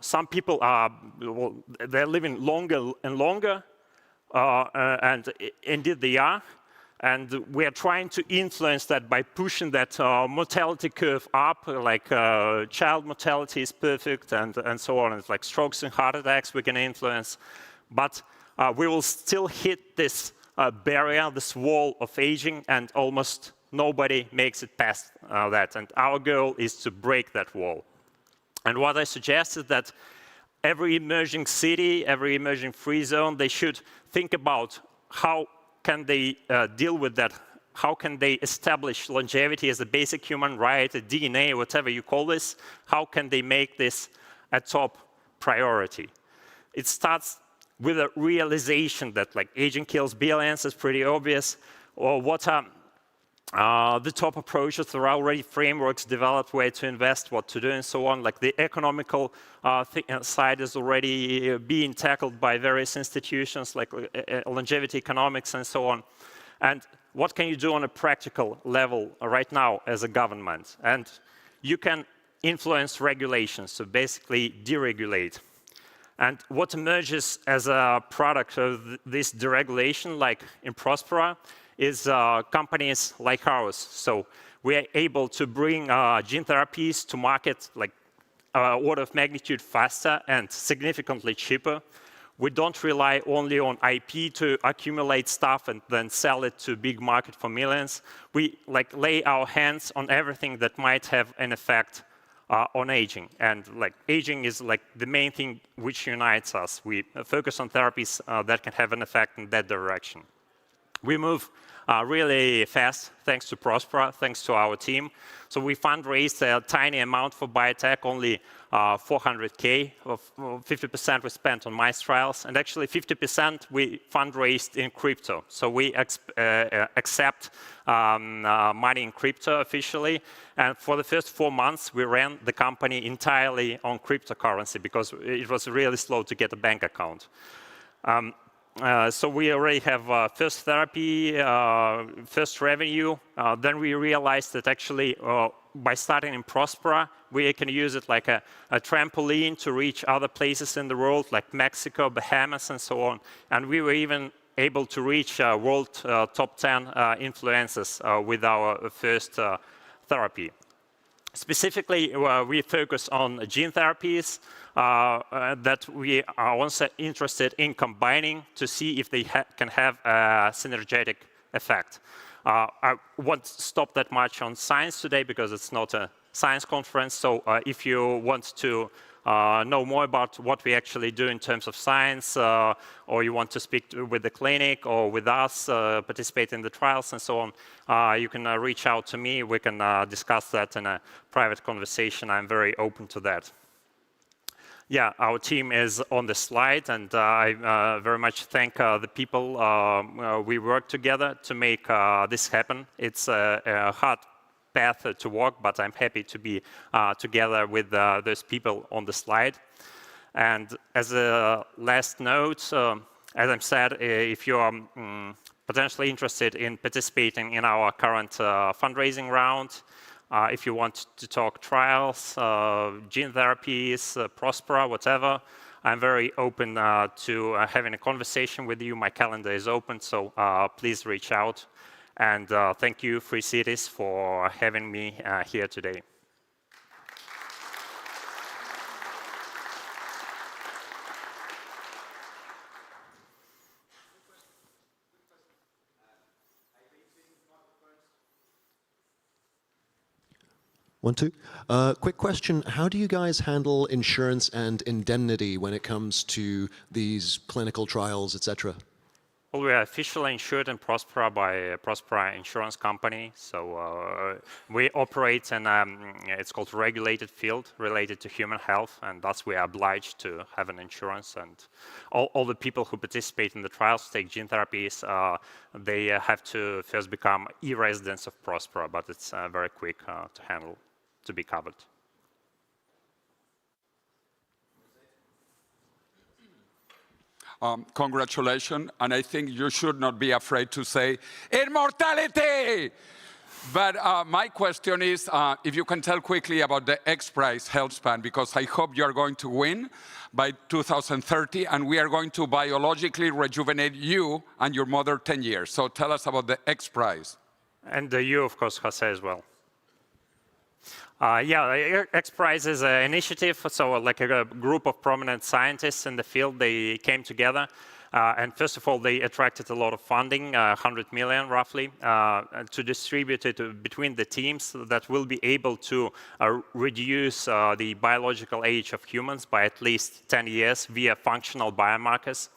some people are, well, they're living longer and longer, and indeed they are. And we are trying to influence that by pushing that mortality curve up, like child mortality is perfect and so on. It's like strokes and heart attacks we can influence. But we will still hit this barrier, this wall of aging, and almost nobody makes it past that. And our goal is to break that wall. And what I suggest is that every emerging city, every emerging free zone, they should think about how can they deal with that? How can they establish longevity as a basic human right, a DNA, whatever you call this? How can they make this a top priority? It starts with a realization that like aging kills billions is pretty obvious, or what are the top approaches. There are already frameworks developed where to invest, what to do, and so on. Like the economical side is already being tackled by various institutions, like longevity economics and so on. And what can you do on a practical level right now as a government? And you can influence regulations, so basically deregulate. And what emerges as a product of this deregulation, like in Prospera, is companies like ours. So we are able to bring gene therapies to market like order of magnitude faster and significantly cheaper. We don't rely only on IP to accumulate stuff and then sell it to big market for millions. We like lay our hands on everything that might have an effect on aging. And like aging is like the main thing which unites us. We focus on therapies that can have an effect in that direction. We move really fast, thanks to Prospera, thanks to our team. So we fundraised a tiny amount for biotech, only 400K. 50% we spent on mice trials, and actually 50% we fundraised in crypto. So we accept money in crypto officially. And for the first 4 months, we ran the company entirely on cryptocurrency because it was really slow to get a bank account. So we already have first therapy, first revenue. Then we realized that actually by starting in Prospera, we can use it like a trampoline to reach other places in the world, like Mexico, Bahamas, and so on. And we were even able to reach world top 10 influencers with our first therapy. Specifically, we focus on gene therapies that we are also interested in combining to see if they can have a synergetic effect. I won't stop that much on science today because it's not a science conference. So if you want to know more about what we actually do in terms of science, or you want to speak with the clinic or with us, participate in the trials and so on, you can reach out to me. We can discuss that in a private conversation. I'm very open to that. Yeah, our team is on the slide, and I very much thank the people we work together to make this happen. It's a hard path to walk, but I'm happy to be together with those people on the slide. And as a last note, as I said, if you are potentially interested in participating in our current fundraising round, if you want to talk trials, gene therapies, Prospera, whatever, I'm very open to having a conversation with you. My calendar is open, so please reach out. And thank you, Free Cities, for having me here today. One, two. Quick question. How do you guys handle insurance and indemnity when it comes to these clinical trials, et cetera? Well, we are officially insured in Prospera by Prospera Insurance Company. So we operate in, it's called regulated field related to human health, and thus we are obliged to have an insurance. And all the people who participate in the trials, take gene therapies, they have to first become e-residents of Prospera, but it's very quick to handle, to be covered. Congratulations, and I think you should not be afraid to say immortality. But my question is, if you can tell quickly about the XPRIZE health span, because I hope you are going to win by 2030, and we are going to biologically rejuvenate you and your mother 10 years. So tell us about the XPRIZE. And you, of course, Jose, as well. Yeah, XPRIZE is an initiative, so like a group of prominent scientists in the field. They came together, and first of all, they attracted a lot of funding, 100 million roughly, to distribute it between the teams that will be able to reduce the biological age of humans by at least 10 years via functional biomarkers.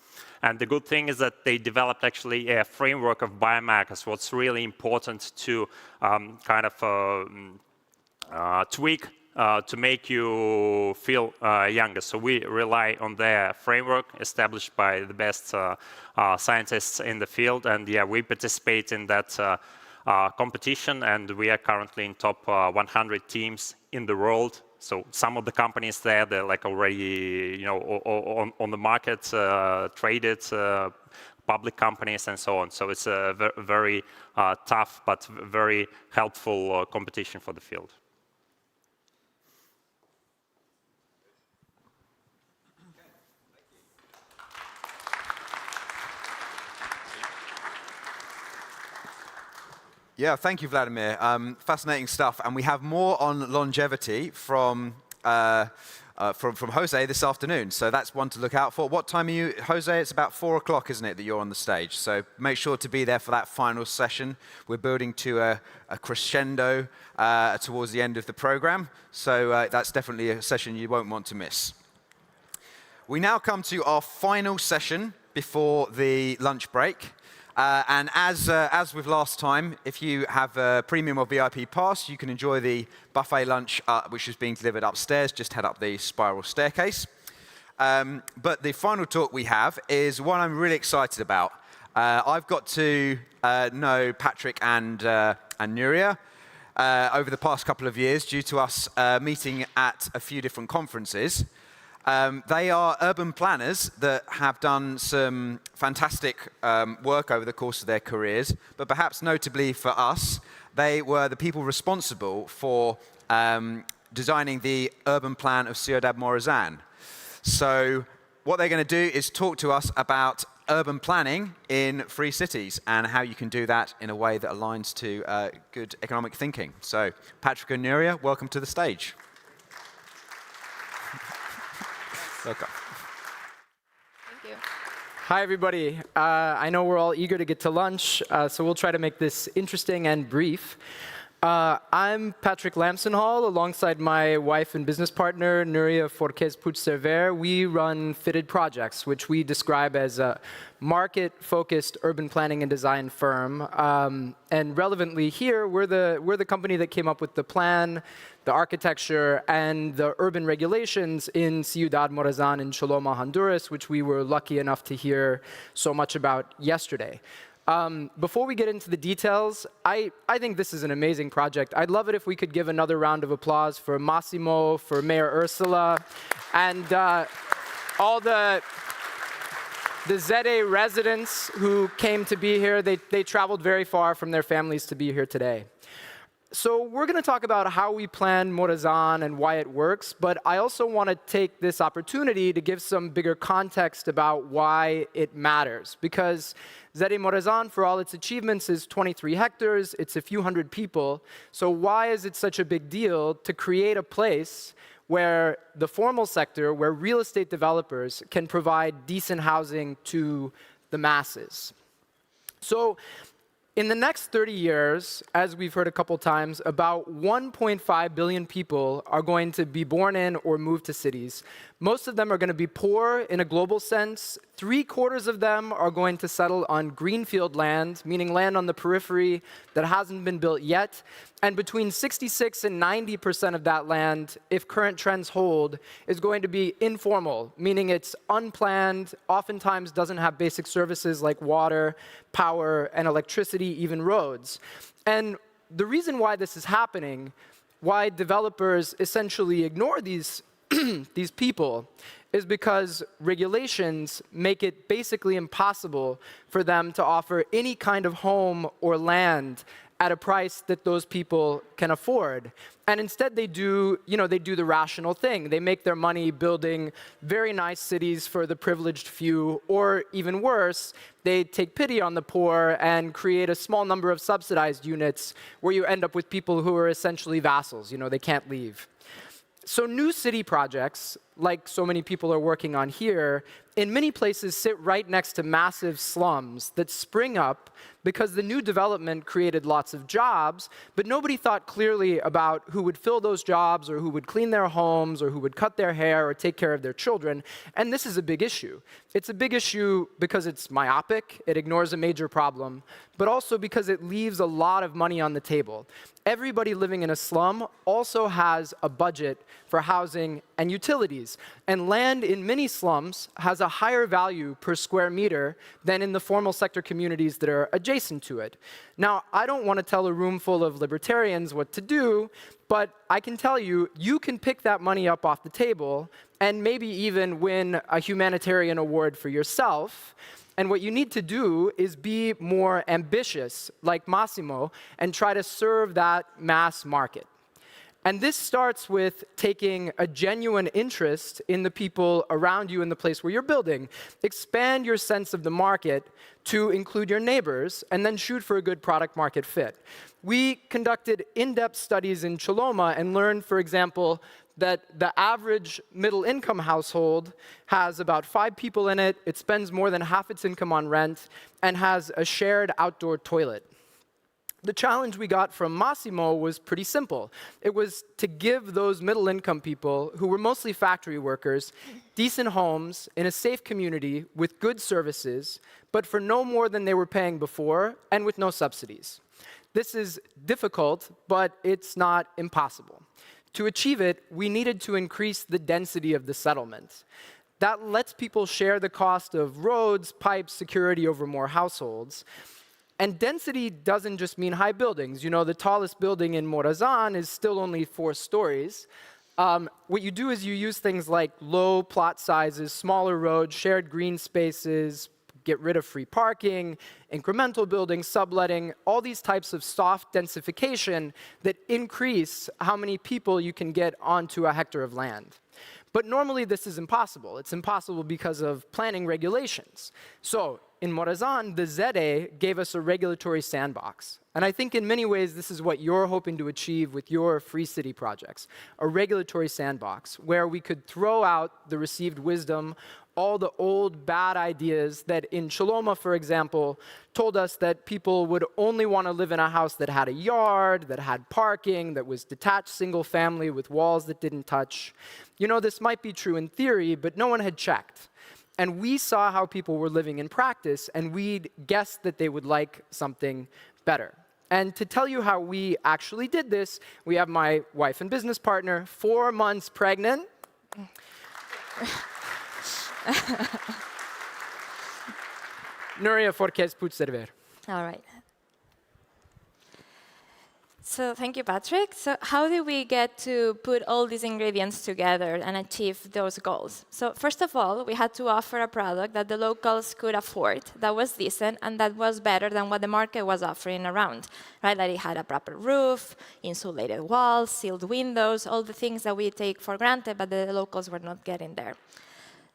And the good thing is that they developed actually a framework of biomarkers, what's really important to kind of tweak to make you feel younger. So we rely on their framework established by the best scientists in the field. And yeah, we participate in that competition, and we are currently in top 100 teams in the world. So some of the companies there, they're like already, you know, on the market, traded, public companies and so on. So it's a very tough but very helpful competition for the field. Yeah, thank you, Vladimir. Fascinating stuff. And we have more on longevity from Jose this afternoon. So that's one to look out for. What time are you, Jose? It's about 4 o'clock, isn't it, that you're on the stage? So make sure to be there for that final session. We're building to a crescendo towards the end of the program. So that's definitely a session you won't want to miss. We now come to our final session before the lunch break. And as with last time, if you have a premium or VIP pass, you can enjoy the buffet lunch, which is being delivered upstairs. Just head up the spiral staircase. But the final talk we have is one I'm really excited about. I've got to know Patrick and Nuria over the past couple of years due to us meeting at a few different conferences. They are urban planners that have done some fantastic work over the course of their careers, but perhaps notably for us, they were the people responsible for designing the urban plan of Ciudad Morazán. So what they're going to do is talk to us about urban planning in free cities and how you can do that in a way that aligns to good economic thinking. So Patrick and Nuria, welcome to the stage. Welcome. Thank you. Hi, everybody. I know we're all eager to get to lunch, so we'll try to make this interesting and brief. I'm Patrick Lamson-Hall, alongside my wife and business partner, Nuria Forquez Puig-Cerver. We run Fitted Projects, which we describe as a market-focused urban planning and design firm. And relevantly here, we're the company that came up with the plan, the architecture, and the urban regulations in Ciudad Morazán in Choloma, Honduras, which we were lucky enough to hear so much about yesterday. Before we get into the details, I think this is an amazing project. I'd love it if we could give another round of applause for Massimo, for Mayor Ursula, and all the ZE residents who came to be here. They traveled very far from their families to be here today. So we're going to talk about how we plan Morazán and why it works, but I also want to take this opportunity to give some bigger context about why it matters. Because ZE Morazán, for all its achievements, is 23 hectares. It's a few hundred people. So why is it such a big deal to create a place where the formal sector, where real estate developers can provide decent housing to the masses? So In the next 30 years, as we've heard a couple times, about 1.5 billion people are going to be born in or move to cities. Most of them are going to be poor in a global sense. 3/4 of them are going to settle on greenfield land, meaning land on the periphery that hasn't been built yet. And between 66 and 90% of that land, if current trends hold, is going to be informal, meaning it's unplanned, oftentimes doesn't have basic services like water, power, and electricity, even roads. And the reason why this is happening, why developers essentially ignore these these people, is because regulations make it basically impossible for them to offer any kind of home or land at a price that those people can afford. And instead they do the rational thing. They make their money building very nice cities for the privileged few, or even worse, they take pity on the poor and create a small number of subsidized units where you end up with people who are essentially vassals. They can't leave. So new city projects, like so many people are working on here, in many places sit right next to massive slums that spring up because the new development created lots of jobs, but nobody thought clearly about who would fill those jobs or who would clean their homes or who would cut their hair or take care of their children. And this is a big issue. It's a big issue because it's myopic, it ignores a major problem, but also because it leaves a lot of money on the table. Everybody living in a slum also has a budget for housing and utilities. And land in many slums has a higher value per square meter than in the formal sector communities that are adjacent to it. Now, I don't want to tell a room full of libertarians what to do, but I can tell you, you can pick that money up off the table and maybe even win a humanitarian award for yourself. And what you need to do is be more ambitious, like Massimo, and try to serve that mass market. And this starts with taking a genuine interest in the people around you in the place where you're building. Expand your sense of the market to include your neighbors, and then shoot for a good product market fit. We conducted in-depth studies in Choloma and learned, for example, that the average middle-income household has about 5 people in it, it spends more than half its income on rent, and has a shared outdoor toilet. The challenge we got from Massimo was pretty simple. It was to give those middle-income people, who were mostly factory workers, decent homes in a safe community with good services, but for no more than they were paying before, and with no subsidies. This is difficult, but it's not impossible. To achieve it, we needed to increase the density of the settlement. That lets people share the cost of roads, pipes, security over more households. And density doesn't just mean high buildings. The tallest building in Morazan is still only 4 stories. What you do is you use things like low plot sizes, smaller roads, shared green spaces, get rid of free parking, incremental building, subletting, all these types of soft densification that increase how many people you can get onto a hectare of land. But normally this is impossible. It's impossible because of planning regulations. So in Morazan, the ZE gave us a regulatory sandbox. And I think in many ways this is what you're hoping to achieve with your free city projects, a regulatory sandbox where we could throw out the received wisdom, all the old bad ideas that in Choloma, for example, told us that people would only want to live in a house that had a yard, that had parking, that was detached single family with walls that didn't touch. This might be true in theory, but no one had checked. And we saw how people were living in practice, and we'd guessed that they would like something better. And to tell you how we actually did this, we have my wife and business partner, 4 months pregnant. Nuria Forquez Puigcerver. All right. So thank you, Patrick. So how did we get to put all these ingredients together and achieve those goals? So first of all, we had to offer a product that the locals could afford, that was decent, and that was better than what the market was offering around, right? That it had a proper roof, insulated walls, sealed windows, all the things that we take for granted, but the locals were not getting there.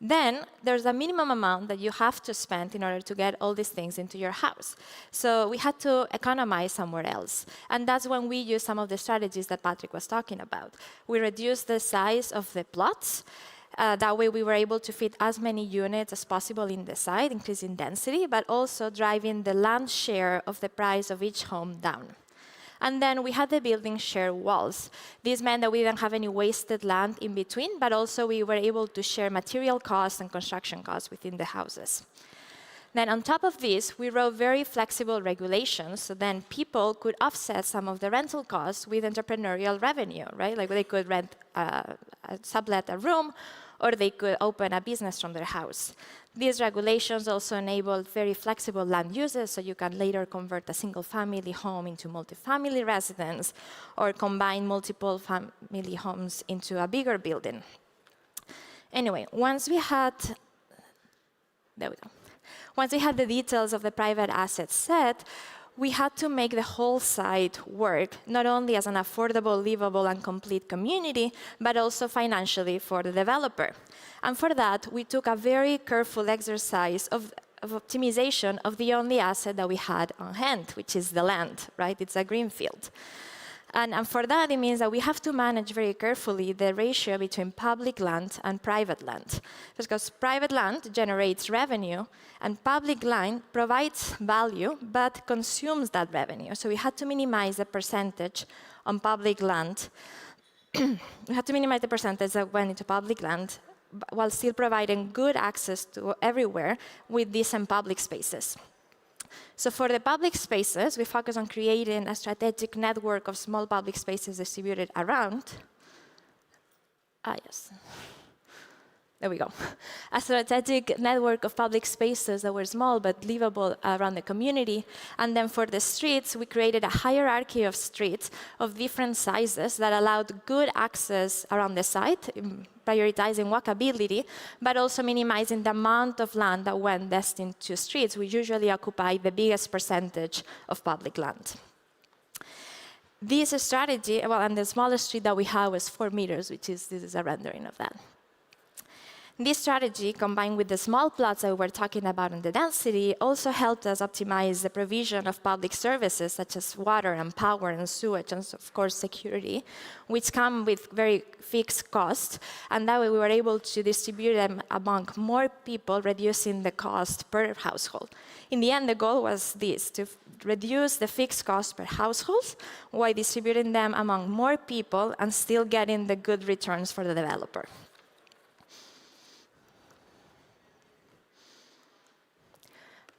Then there's a minimum amount that you have to spend in order to get all these things into your house. So we had to economize somewhere else. And that's when we used some of the strategies that Patrick was talking about. We reduced the size of the plots. That way, we were able to fit as many units as possible in the site, increasing density, but also driving the land share of the price of each home down. And then we had the building share walls. This meant that we didn't have any wasted land in between, but also we were able to share material costs and construction costs within the houses. Then on top of this, we wrote very flexible regulations, so then people could offset some of the rental costs with entrepreneurial revenue, right? Like they could rent, sublet a room, or they could open a business from their house. These regulations also enabled very flexible land uses, so you can later convert a single-family home into multifamily residence, or combine multiple family homes into a bigger building. Anyway, once we had the details of the private assets set, we had to make the whole site work, not only as an affordable, livable, and complete community, but also financially for the developer. And for that, we took a very careful exercise of optimization of the only asset that we had on hand, which is the land, right? It's a greenfield. And for that, it means that we have to manage very carefully the ratio between public land and private land. Because private land generates revenue, and public land provides value, but consumes that revenue. So we had to minimize the percentage on public land. We had to minimize the percentage that went into public land, while still providing good access to everywhere with decent public spaces. So for the public spaces, we focus on creating a strategic network of small public spaces distributed around. Yes. There we go. A strategic network of public spaces that were small but livable around the community. And then for the streets, we created a hierarchy of streets of different sizes that allowed good access around the site, prioritizing walkability, but also minimizing the amount of land that went destined to streets, which usually occupy the biggest percentage of public land. This strategy, well, and the smallest street that we have was 4 meters, this is a rendering of that. This strategy, combined with the small plots that we were talking about in the density, also helped us optimize the provision of public services such as water and power and sewage and, of course, security, which come with very fixed costs. And that way we were able to distribute them among more people, reducing the cost per household. In the end, the goal was this, to reduce the fixed cost per household while distributing them among more people and still getting the good returns for the developer.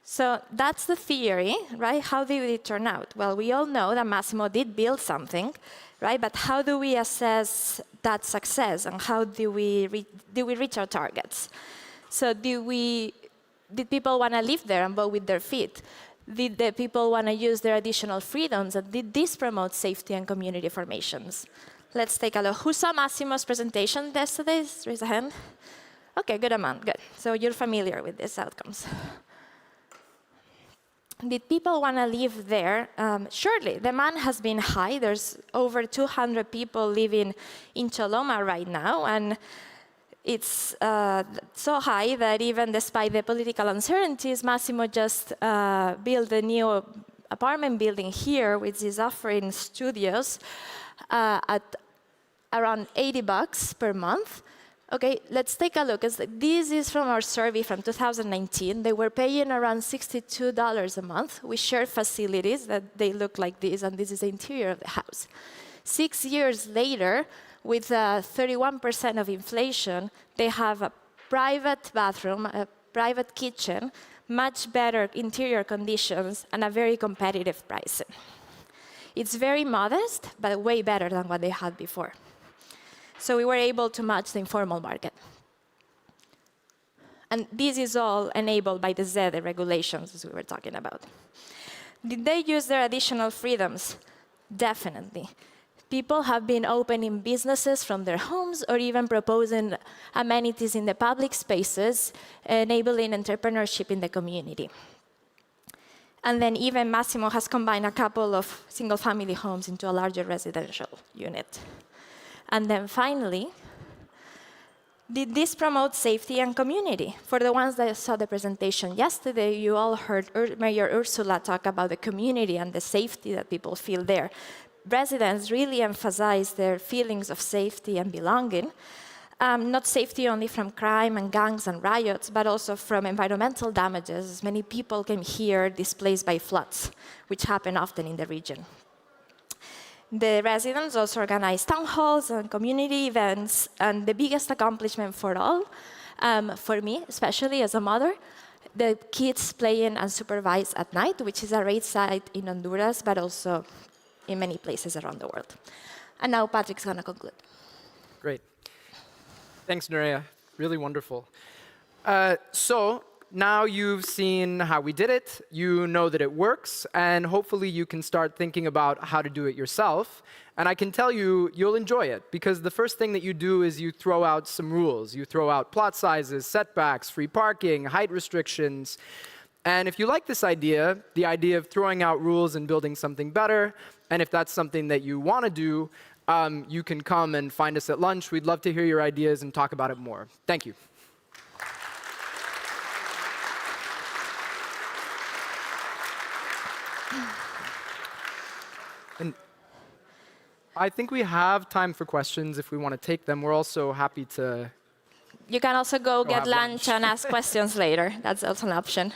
So that's the theory, right? How did it turn out? Well, we all know that Massimo did build something, right? But how do we assess that success, and how do we reach our targets? So did people want to live there and vote with their feet? Did the people want to use their additional freedoms? And did this promote safety and community formations? Let's take a look. Who saw Massimo's presentation yesterday? Raise a hand. OK, good amount, good. So you're familiar with these outcomes. Did people want to live there? Surely, demand has been high. There's over 200 people living in Choloma right now, and it's so high that even despite the political uncertainties, Massimo just built a new apartment building here, which is offering studios at around $80 per month. Okay, let's take a look. This is from our survey from 2019. They were paying around $62 a month. We share facilities that they look like this, and this is the interior of the house. 6 years later, with 31% of inflation, they have a private bathroom, a private kitchen, much better interior conditions, and a very competitive pricing. It's very modest, but way better than what they had before. So we were able to match the informal market. And this is all enabled by the ZEDE regulations, as we were talking about. Did they use their additional freedoms? Definitely. People have been opening businesses from their homes or even proposing amenities in the public spaces, enabling entrepreneurship in the community. And then even Massimo has combined a couple of single-family homes into a larger residential unit. And then finally, did this promote safety and community? For the ones that saw the presentation yesterday, you all heard Mayor Ursula talk about the community and the safety that people feel there. Residents really emphasize their feelings of safety and belonging. Not safety only from crime and gangs and riots, but also from environmental damages. Many people came here displaced by floods, which happen often in the region. The residents also organized town halls and community events, and the biggest accomplishment for all, for me, especially as a mother, the kids playing unsupervised at night, which is a rare sight in Honduras, but also in many places around the world. And now Patrick's going to conclude. Great. Thanks, Nuria. Really wonderful. So now you've seen how we did it, you know that it works, and hopefully you can start thinking about how to do it yourself. And I can tell you, you'll enjoy it, because the first thing that you do is you throw out some rules. You throw out plot sizes, setbacks, free parking, height restrictions. And if you like this idea, the idea of throwing out rules and building something better, and if that's something that you want to do, you can come and find us at lunch. We'd love to hear your ideas and talk about it more. Thank you. And I think we have time for questions if we want to take them. We're also happy to... You can also go get have lunch and ask questions later. That's also an option.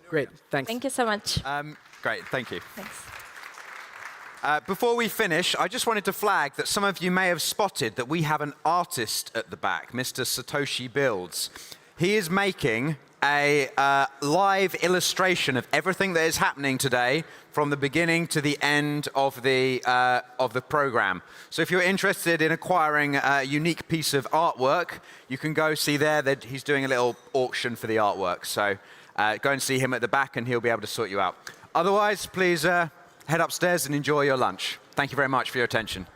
Great, thanks. Thank you so much. Great, thank you. Thanks. Before we finish, I just wanted to flag that some of you may have spotted that we have an artist at the back, Mr. Satoshi Builds. He is making a live illustration of everything that is happening today from the beginning to the end of the program. So if you're interested in acquiring a unique piece of artwork, you can go see there that he's doing a little auction for the artwork. So go and see him at the back and he'll be able to sort you out. Otherwise, please head upstairs and enjoy your lunch. Thank you very much for your attention.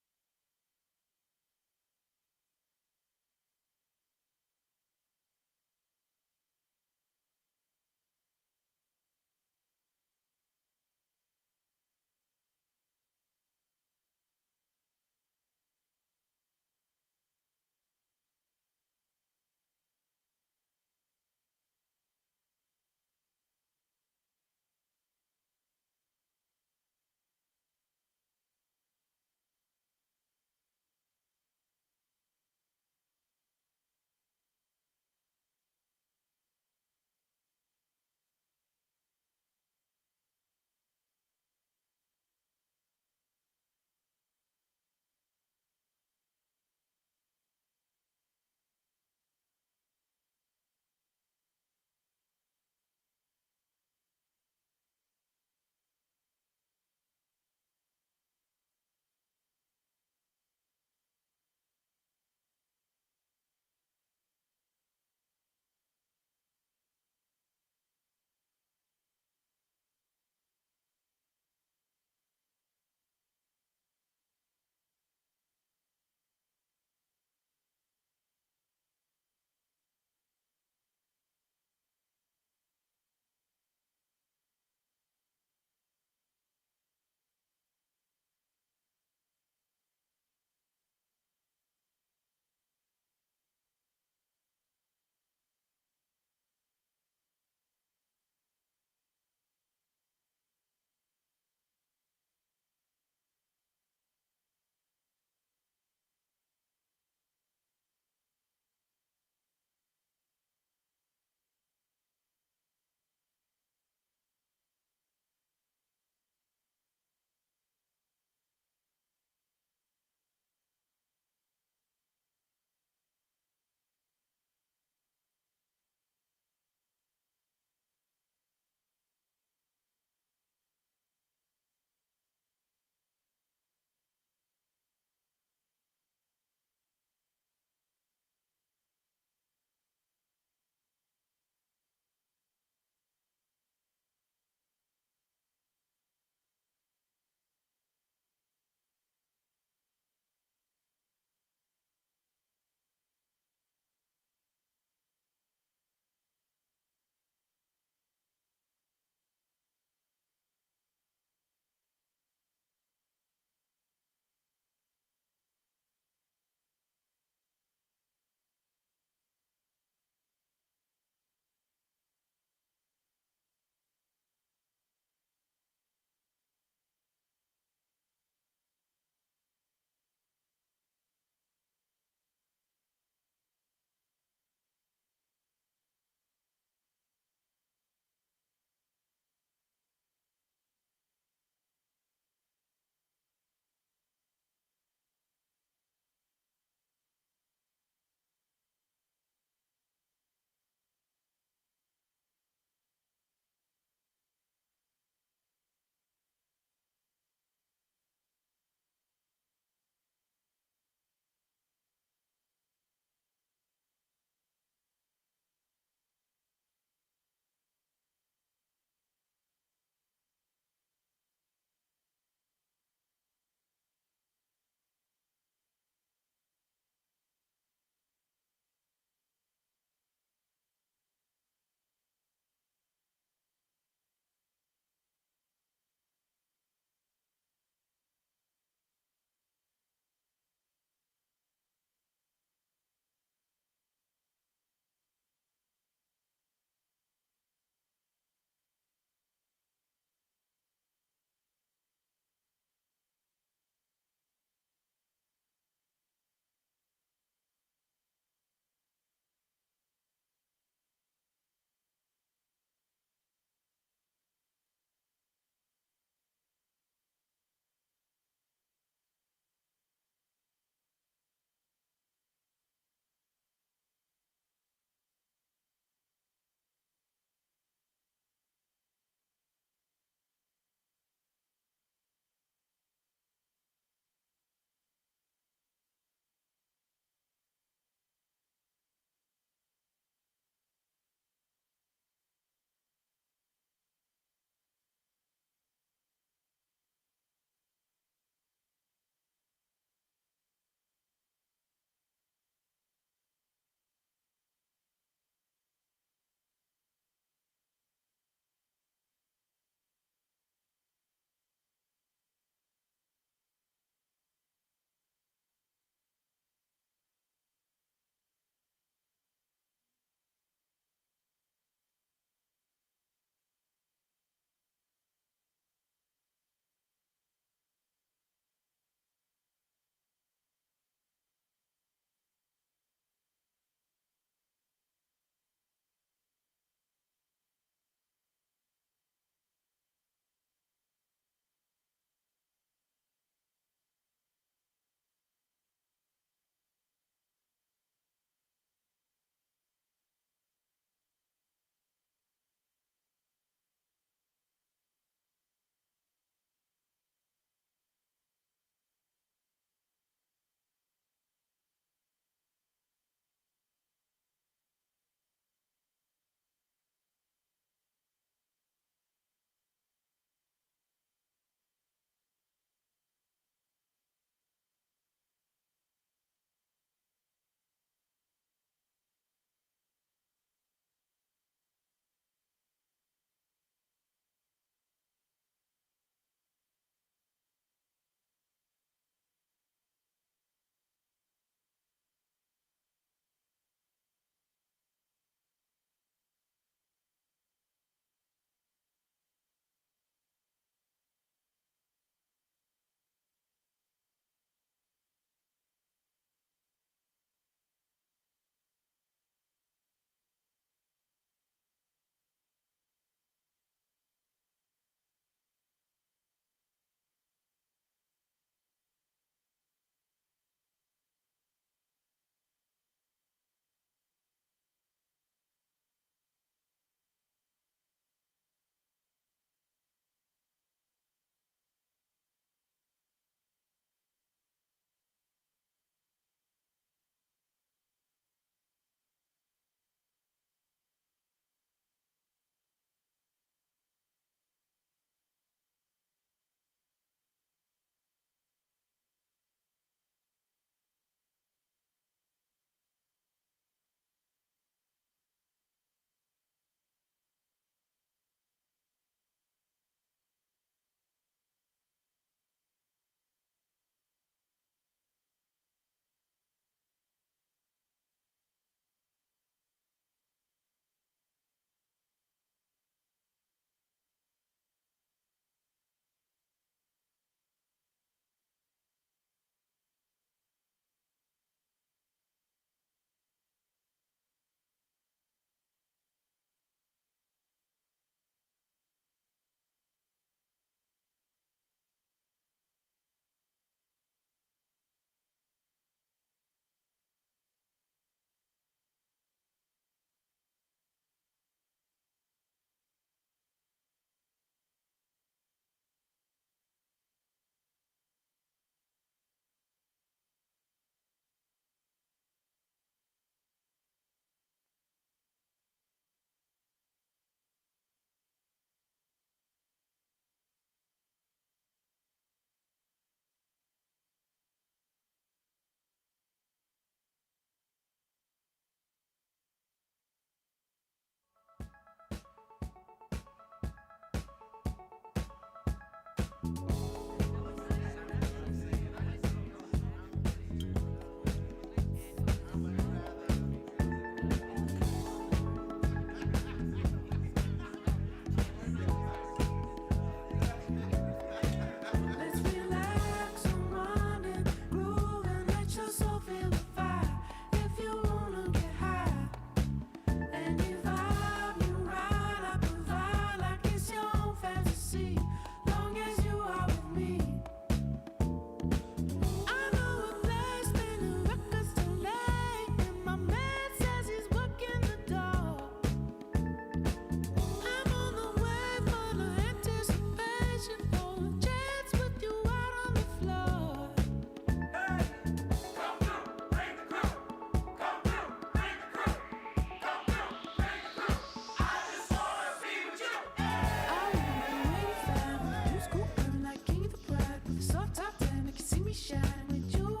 me shine with you,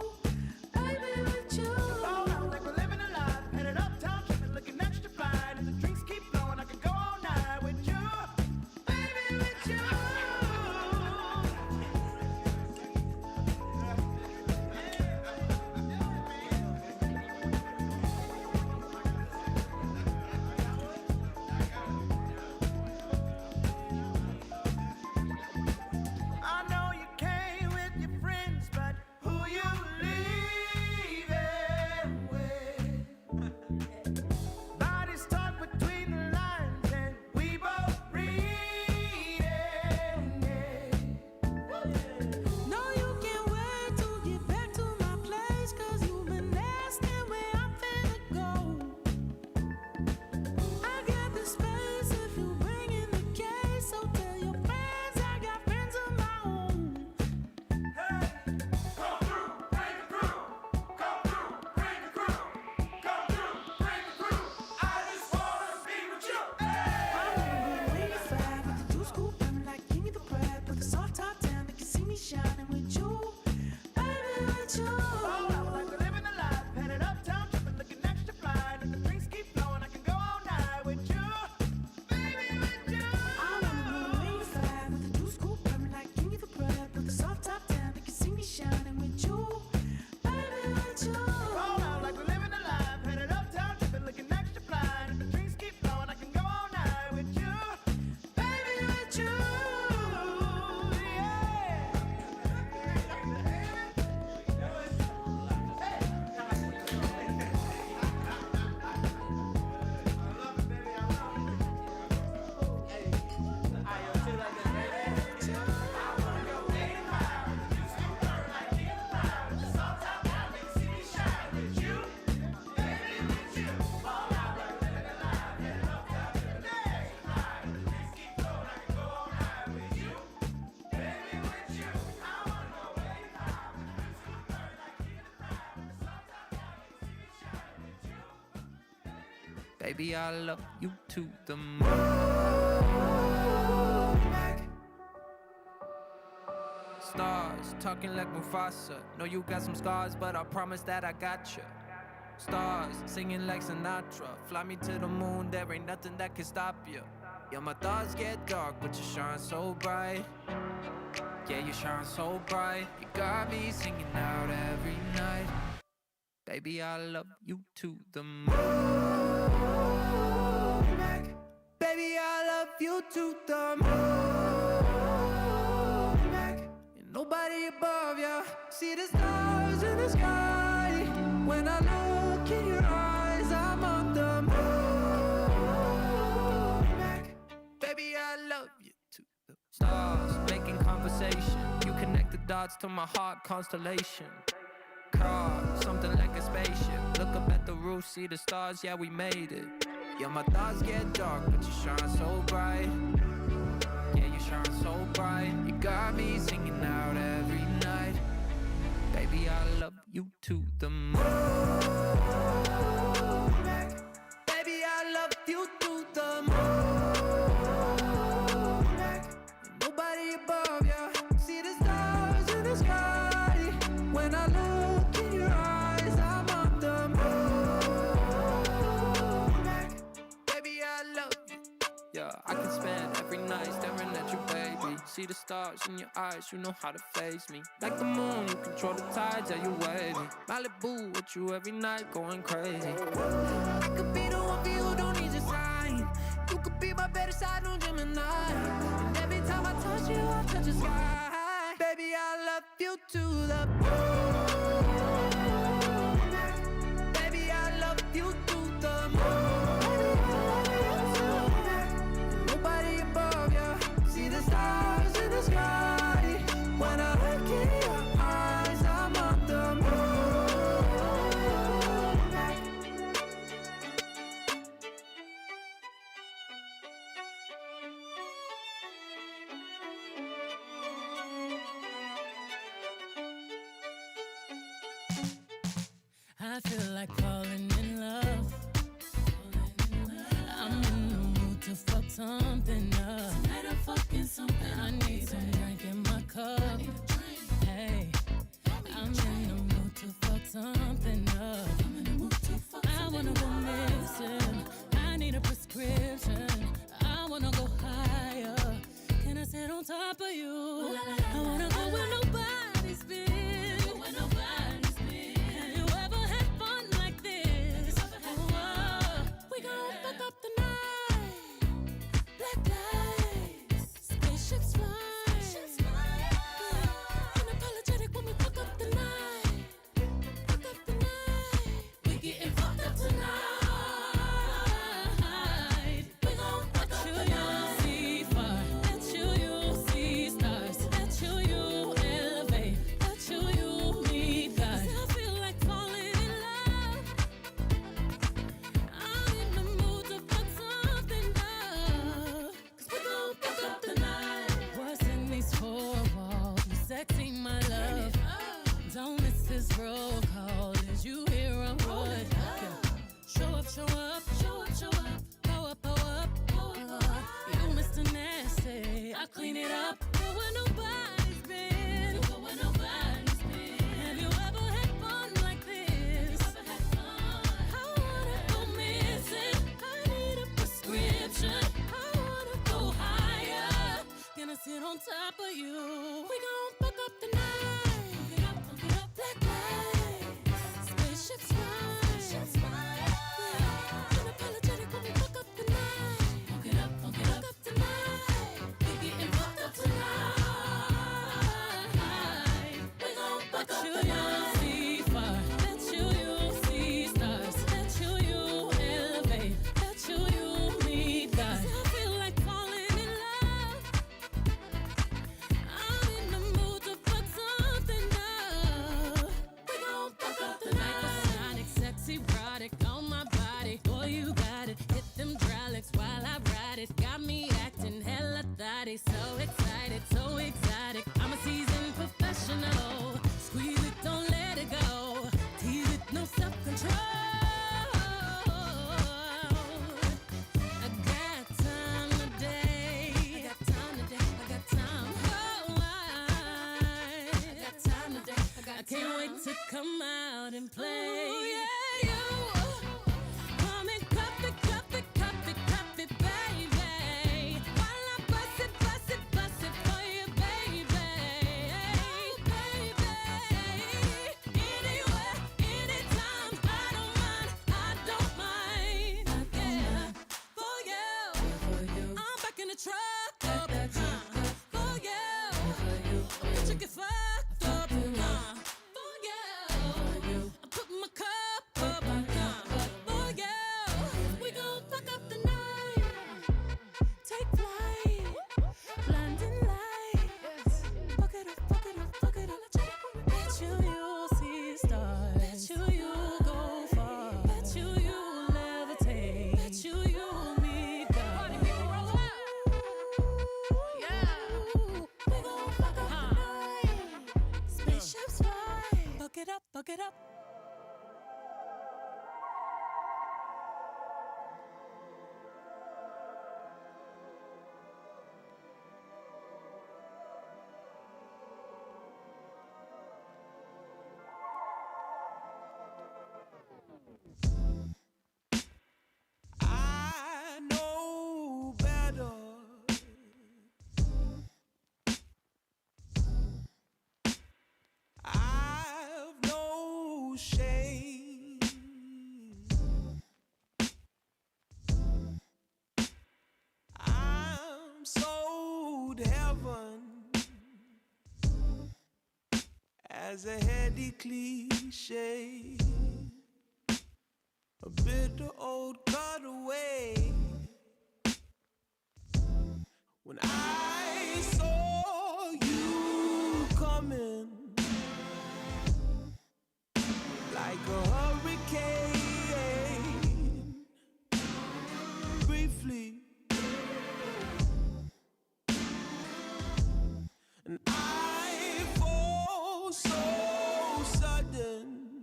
baby, with you. All out like we're living a life, headed uptown, tripping, looking extra fine. And the drinks keep flowing, I could go all night with you, baby, with you. I know you came with your friends, but who you leaving with? Bodies talk between the lines, and we both read it. No, you can't wait to get back to my place, 'cause you've been asking where I'm finna go. I got the space if you bring in the case, so tell your friends I got friends of my own. Come through, bring the crew. Come through, bring the crew. Come through, bring the crew. I just wanna be with you. Really fat with the juice scoop, I'm like, give me the bread, put the soft top down, they can see me shining with you, baby, with you. All out like we're living a life, headed uptown, tripping, looking extra fine. And the drinks keep flowing, I can go all night with you, baby, with you. I wanna move really fat with the juice scoop, I'm like, give me the bread, put the soft top down, they can see me shining with you, baby, with you. All out like we're living a life, headed uptown, tripping, looking extra fine. And the drinks keep flowing, I can go all night with you, baby, with you. Baby, I love you to the moon. Stars talking like Mufasa. Know you got some scars, but I promise that I got you. Stars singing like Sinatra. Fly me to the moon, there ain't nothing that can stop you. Yeah, my thoughts get dark, but you shine so bright. Yeah, you shine so bright. You got me singing out every night. Baby, I love you to the moon. Baby, I love you to the moon. And nobody above you. See the stars in the sky. When I look in your eyes, I'm on the moon. Baby, I love you to the stars. Making conversation. You connect the dots to my heart constellation. Car, something like a spaceship. Look up at the roof, see the stars, yeah, we made it. Yeah, my thoughts get dark, but you shine so bright. Yeah, you shine so bright. You got me singing out every night. Baby, I love you to the moon. Baby, I love you to the moon. And nobody above you. See the stars in the sky. When I look in your eyes, I'm on the moon. Baby, I love you. Yeah, I can spend every night staring at you, baby. See the stars in your eyes, you know how to face me. Like the moon, you control the tides, yeah, you wavy. Malibu with you every night, going crazy. I could be the one for you, don't need your sign. You could be my better side on Gemini. And every time I touch you, I touch the sky. Baby, I love you to the moon. Baby, I love you to the moon. Nobody above you. See the stars in the sky. When I look in your eyes, I'm on the moon. this roll call. Did you hear a word? Show up, show up, show up, show up. Go up, go up, go up. You Mr. Nasty, I clean it up. Go where nobody's been. Go where nobody's been. Have you ever had fun like this? I wanna go missing. I need a prescription. I wanna go higher. Gonna sit on top of you. We gon' fuck up the night. Fuck it up, black lights. Spaceships fly. Spaceships fly. Unapologetic when we fuck up the night. Fuck it up, fuck up tonight. We getting fucked up tonight. We gon' fuck up the night. See fire. Bet you'll see stars. Bet you'll elevate. Bet you'll meet God. I feel like falling in love. I'm in the mood to fuck something up. We gon' fuck up the night. Sonic, sexy, erotic on my body. Boy, you got it. Hit them hydraulics while I ride it. Got me acting hella thotty. So excited, so exotic. I'm a seasoned professional. Squeeze it, don't let it go. Tease it, no self-control. I got time today. I got time today. I got time. Oh, I got time today. I can't wait to come out and play. Ooh, yeah, you. Come and cup it, cup it, cup it, cup it, baby. While I bust it, bust it, bust it for you, baby. Baby. Anywhere, anytime. I don't mind. Yeah. For you. I'm back in the truck. For you. Bitch, you get fucked up. For you. I put my cup up. For you. We gon' fuck up the night. Take flight. Blinding lights. Fuck it up, fuck it up, fuck it up. Bet you'll see stars. Bet you'll go far. Bet you'll levitate. Bet you'll meet God. Party people roll out. Yeah. We gon' fuck up the night. Spaceships fly. Fuck it up, fuck it up. I know better. I've no shame. I'm sold heaven as a heady cliche. A bitter old cutaway. When I saw you coming like a hurricane, briefly, and I fall so sudden,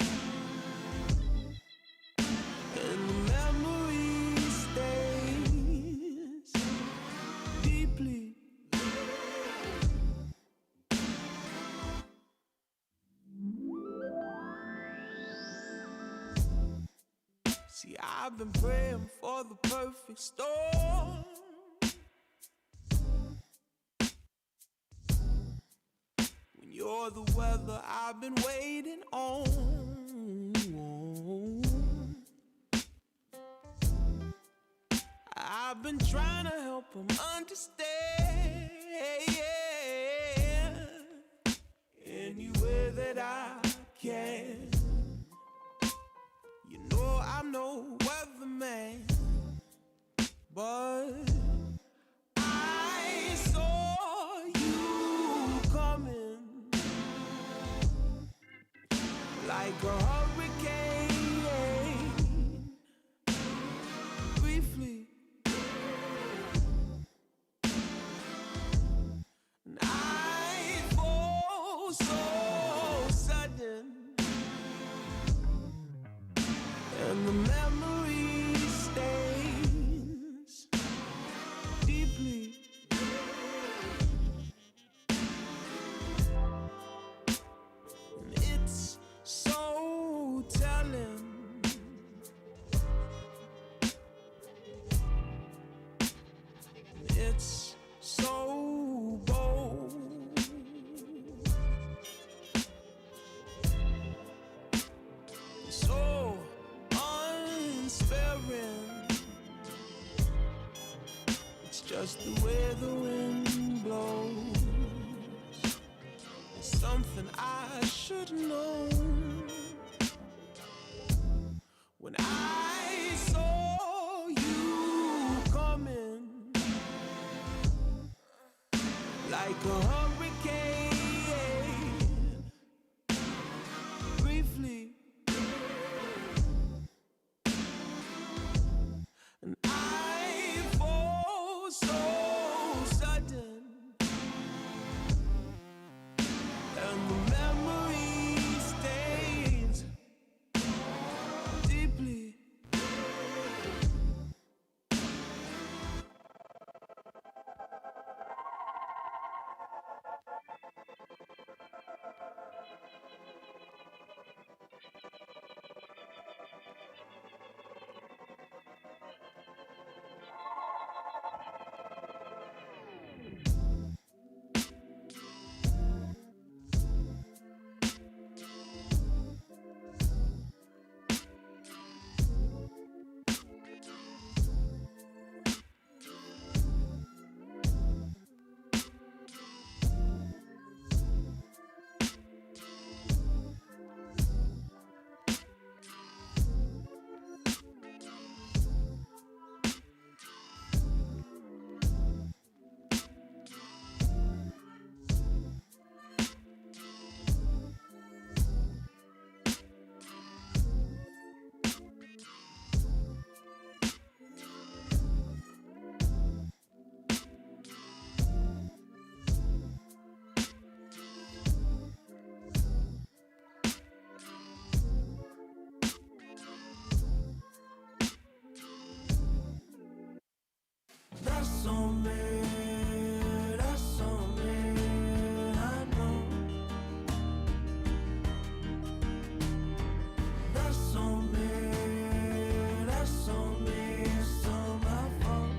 and the memory stays deeply. See, I've been praying for the perfect storm. When you're the weather I've been waiting on. I've been trying to help them understand any way that I can. You know I'm no weatherman, but I saw you coming like a hurricane, briefly. And I fall so sudden, just the way the wind blows. It's something I should know. When I saw you coming like a hurricane, briefly, and I fall so sudden, and the memory stays deeply. That's on me, that's on me, I know. That's on me, it's all my fault.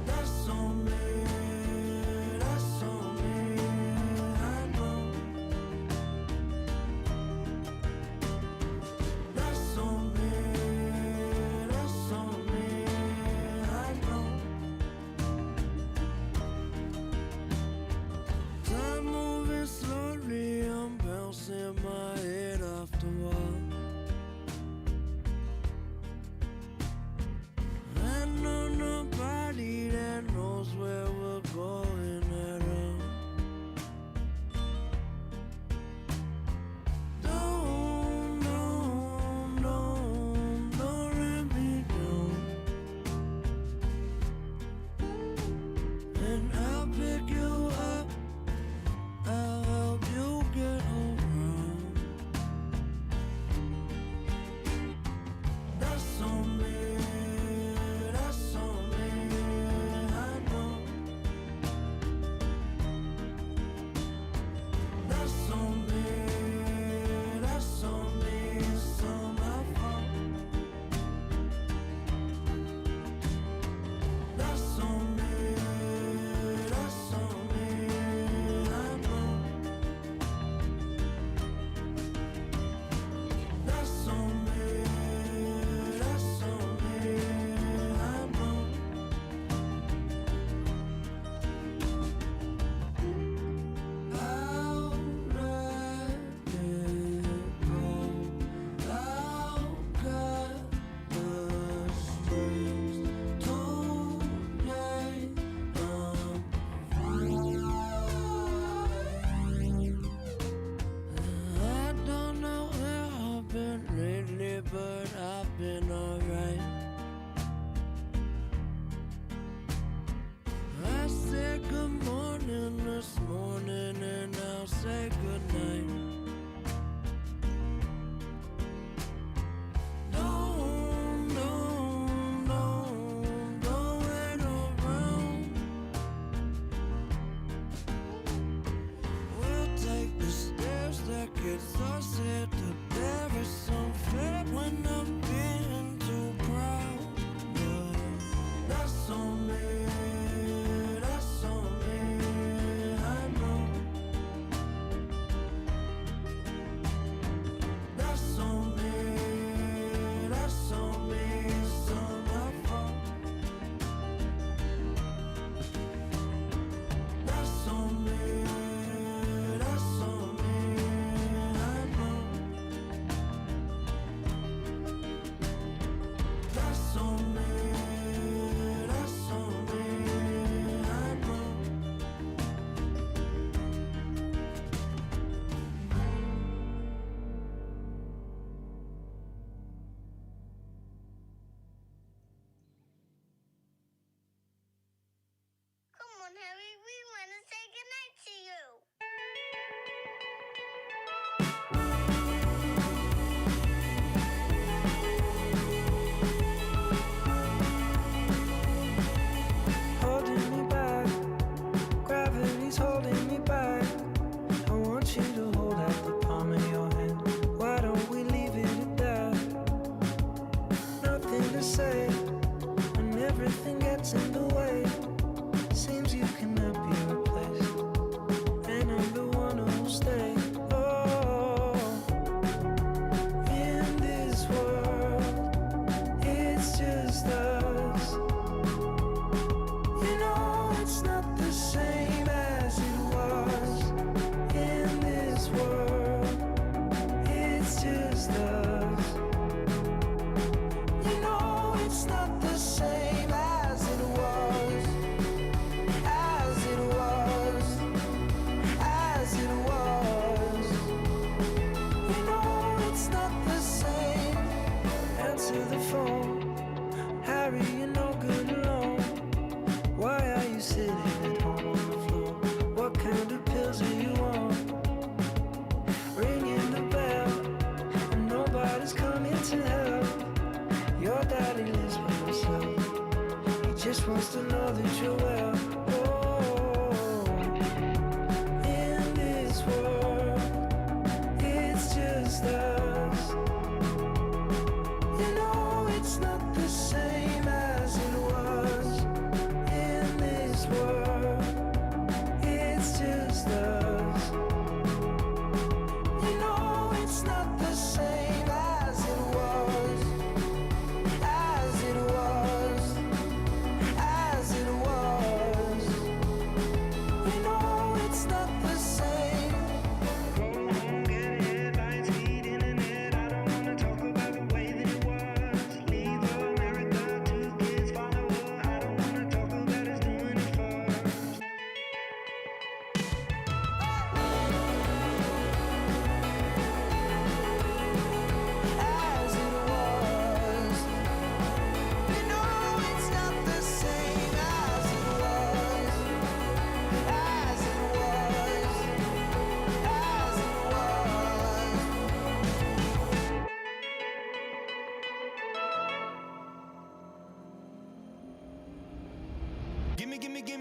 That's on me, I know. That's on me. Time moving slowly, I'm bouncing my head off the wall. I know nobody that knows where we're going at all. Don't let me down. And I'll pick you up, I'll help you get around. That's on me, I know. That's on me, it's all my fault. That's on me, I know. That's on me, I know. I'll let it go. I'll cut the strings today. I don't know where I've been lately, but I've been alright. I said good morning this morning, and I'll say good night. Don't wait around. We'll take the stairs that gets us here to there is some fair when I'm being too proud. That's on me, I know. That's on me, it's all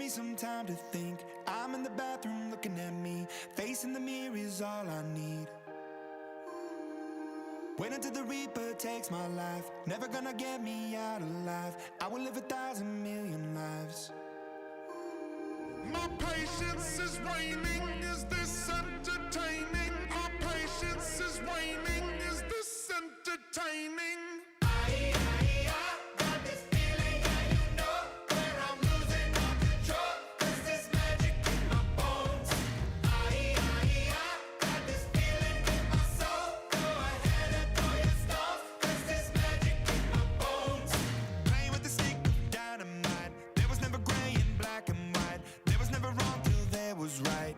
some time to think. I'm in the bathroom looking at me. Facing the mirror is all I need. Wait until the Reaper takes my life. Never gonna get me out alive. I will live 1,000 million lives. My patience is waning. Is this entertaining? Our patience is waning. Is this entertaining? Was right.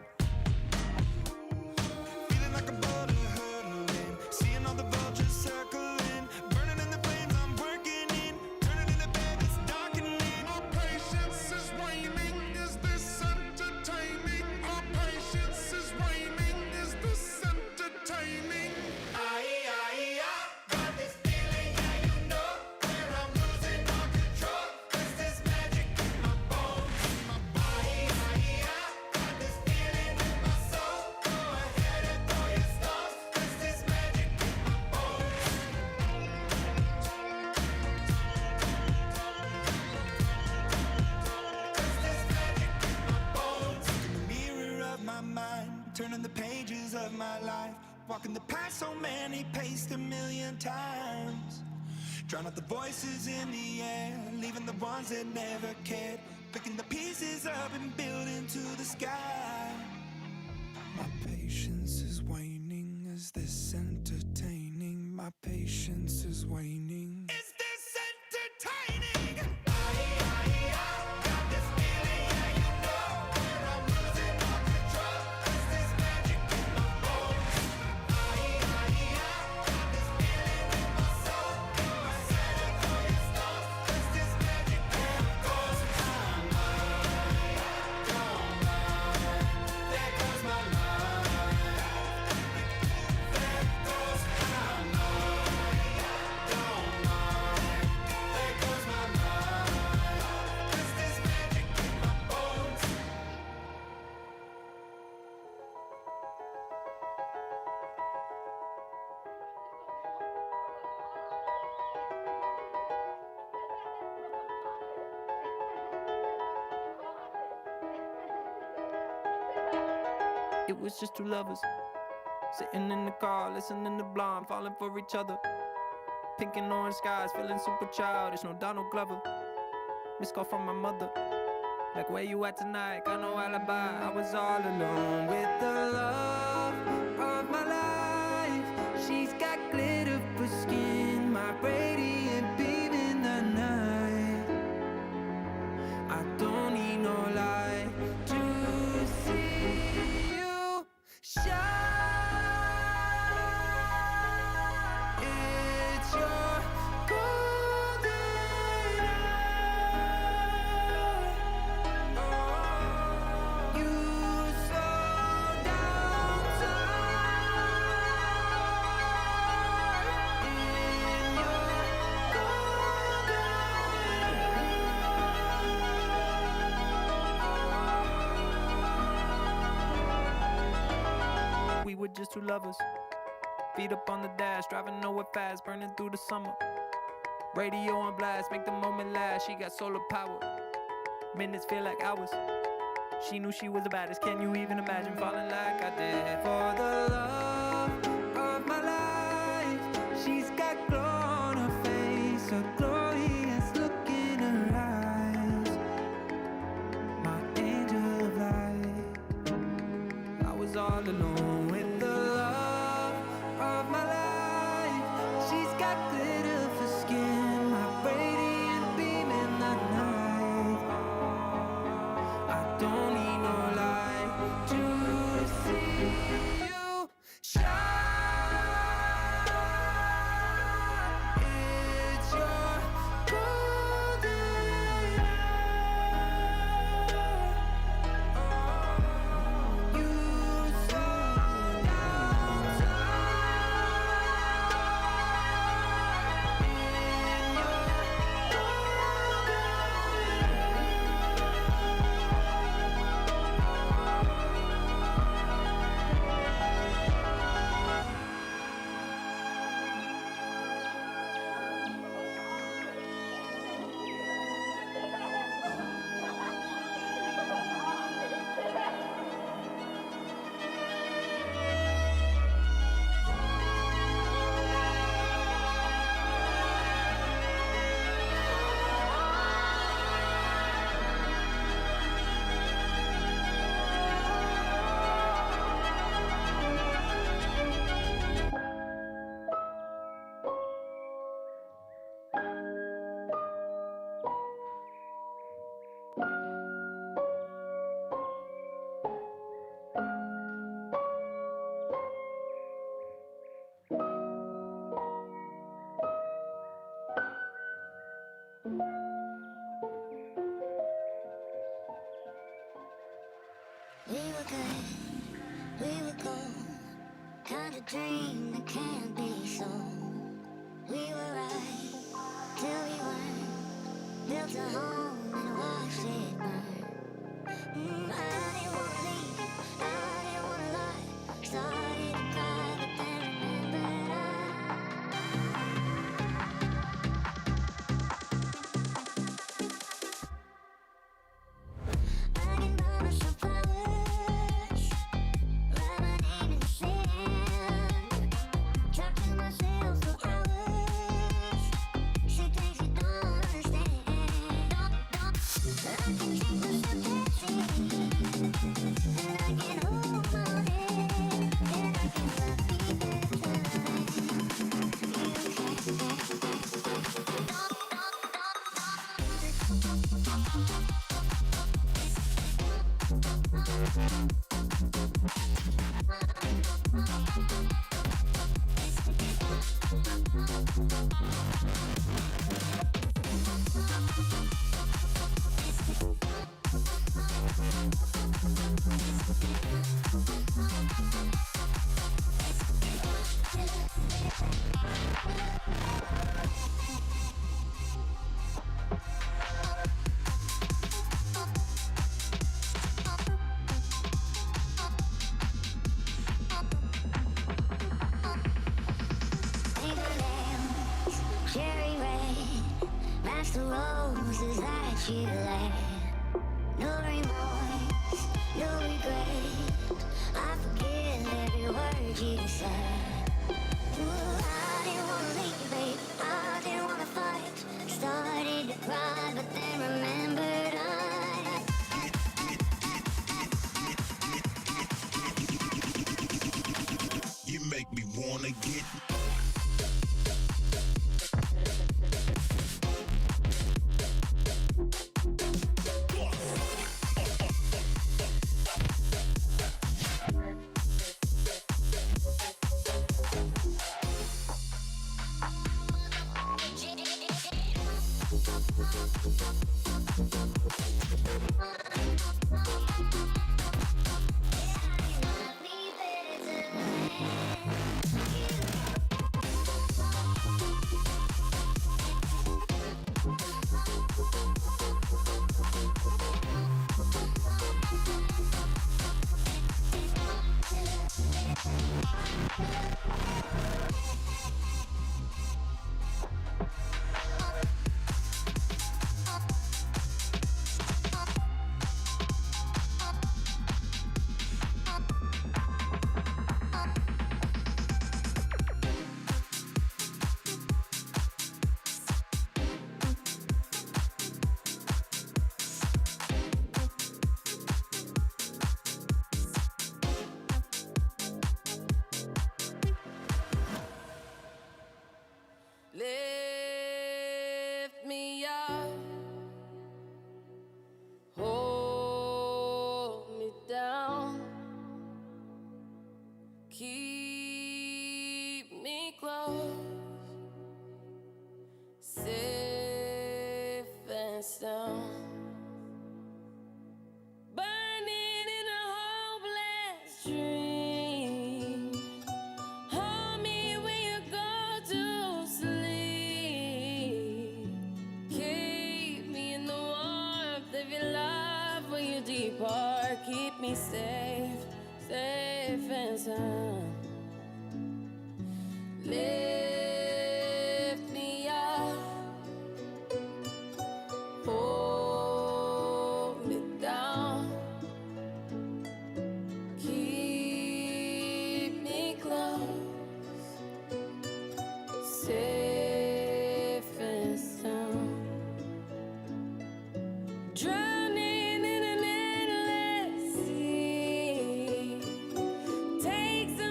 Feeling like a boulder hurtling, seeing all the vultures circling, burning in the flames I'm working in, turning in the bed it's darkening. Our patience is waning. Is this entertaining? Our patience is waning. Is this entertaining? Got this feeling, yeah, you know, where I'm losing all control. 'Cause there's magic in my bones, my body. Got this feeling in my soul. Go ahead and throw your stones. 'Cause there's magic in my bones. Look in the mirror of my mind, turning the pages of my life, walking the path so many paced 1,000,000 times. Drown out the voices in the air, leaving the ones that never cared, picking the pieces up and building to the sky. My patience is waning. Is this entertaining? My patience is waning. Is this entertaining? Got this feeling, yeah, you know, where I'm losing all control. 'Cause there's magic in my bones. Got this feeling in my soul. Go ahead and throw your stones. 'Cause there's magic in my bones. There goes my life. There goes my life. Don't mind. There goes my life. 'Cause there's magic in my bones. It was just two lovers sitting in the car, listening to Blonde, falling for each other. Pink and orange skies, feeling super childish. No Donald Glover. Missed call from my mother. Like, where you at tonight? Got no alibi. I was all alone with the love of my life. She's got glitter for skin, my radiant beam in the night. I don't need no light to see you shine. It's your golden hour. You slow down time in your golden. We were just two lovers. Feet up on the dash, driving nowhere fast, burning through the summer. Radio on blast, make the moment last. She got solar power. Minutes feel like hours. She knew she was the baddest. Can you even imagine falling like I did? For the love of my life, she's got glow on her face, a glorious look in her eyes. My angel of light. I was all alone with the love of my life. She's got glitter for skin, my radiant beam in the night. I don't need no light to see you shine. It's your golden hour. You slow were good, we were gold. Kind of dream that can't be sold. We were right till we weren't. Built a home and watched it burn. I didn't wanna leave, I didn't wanna lie. Started to cry, but then remembered I can buy myself flowers, write my name in the sand, talk to myself for hours, say things you don't understand. I can take myself dancing, and I can hold my head, and I can love me better cherry red, match the roses that you laid. No remorse, no regret. I forgive every word you said. Ooh, I didn't wanna leave, babe. I didn't wanna fight. Started to cry, but then remembered You make me wanna get. Lift me up, hold me down, keep me close, safe and sound. Burning in a hopeless dream. Hold me when you go to sleep. Keep me in the warmth of your love when you depart. Keep me safe, safe and sound. Lift me up, hold me down, keep me close, safe and sound. Drowning in an endless sea, take some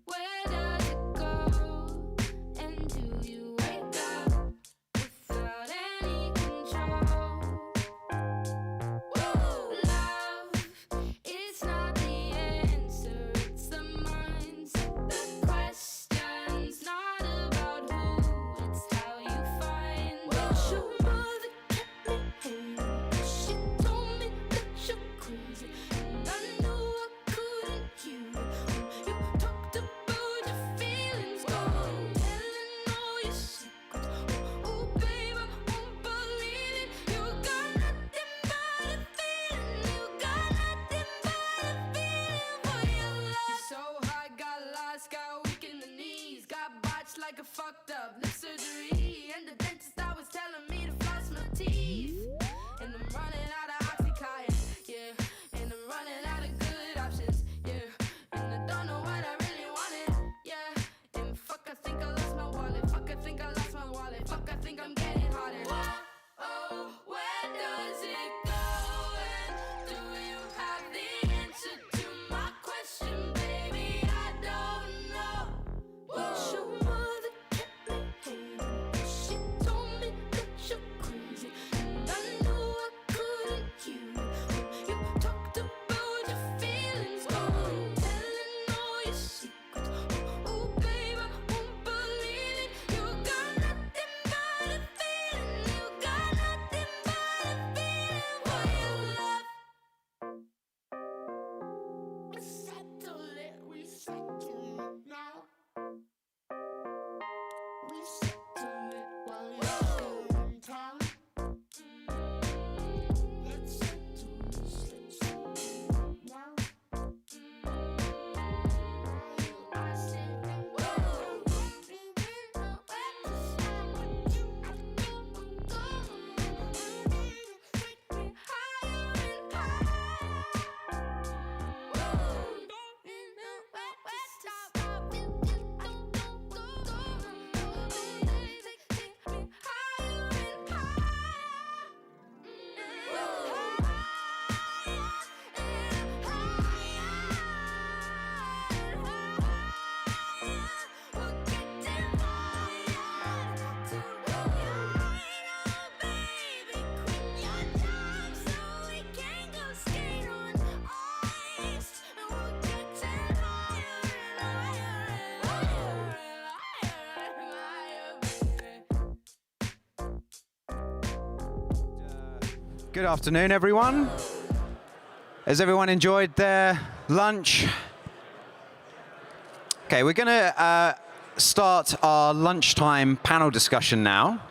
Where does it go? And do you wake up without any control? Love, it's not the answer, it's the mindset. The question's not about who, it's how you find it. Your mother kept me hanging. She told me that you're crazy, and I knew I couldn't hear it. You talked about your feelings, gone, telling all your secrets. Oh, babe, I won't believe it. You got nothing but a feeling. You got nothing but a feeling for your love. You're so high, got lost, got weak in the knees, got botched like a fucked up lip surgery, and the dentist I was telling me to floss my teeth, and I'm running out of Oxycontin, yeah, and I'm running out of good options, yeah, and I don't know what I really wanted, yeah, and fuck, I think I lost my wallet, fuck, I think I lost my wallet, fuck, I think I'm getting hotter. Oh, where does it go? And do you have the answer to my question, baby? I don't know. Your mother kept me hanging. She told me that you're crazy, and I knew I couldn't hear it. You talked about your feelings, gone, telling all your secrets. Oh, babe, I won't believe it. You got nothing but a feeling. You got nothing but a feeling for your love. We settle it now. We settle it while you're still in town. Let's settle this, let's settle it now. I said, whoa, baby, no way to stop what you are doing. Take me higher and higher. Whoa, baby, no way to stop. You just don't go. Take me higher and higher. Good afternoon, everyone. Has everyone enjoyed their lunch? Okay, we're going to start our lunchtime panel discussion now.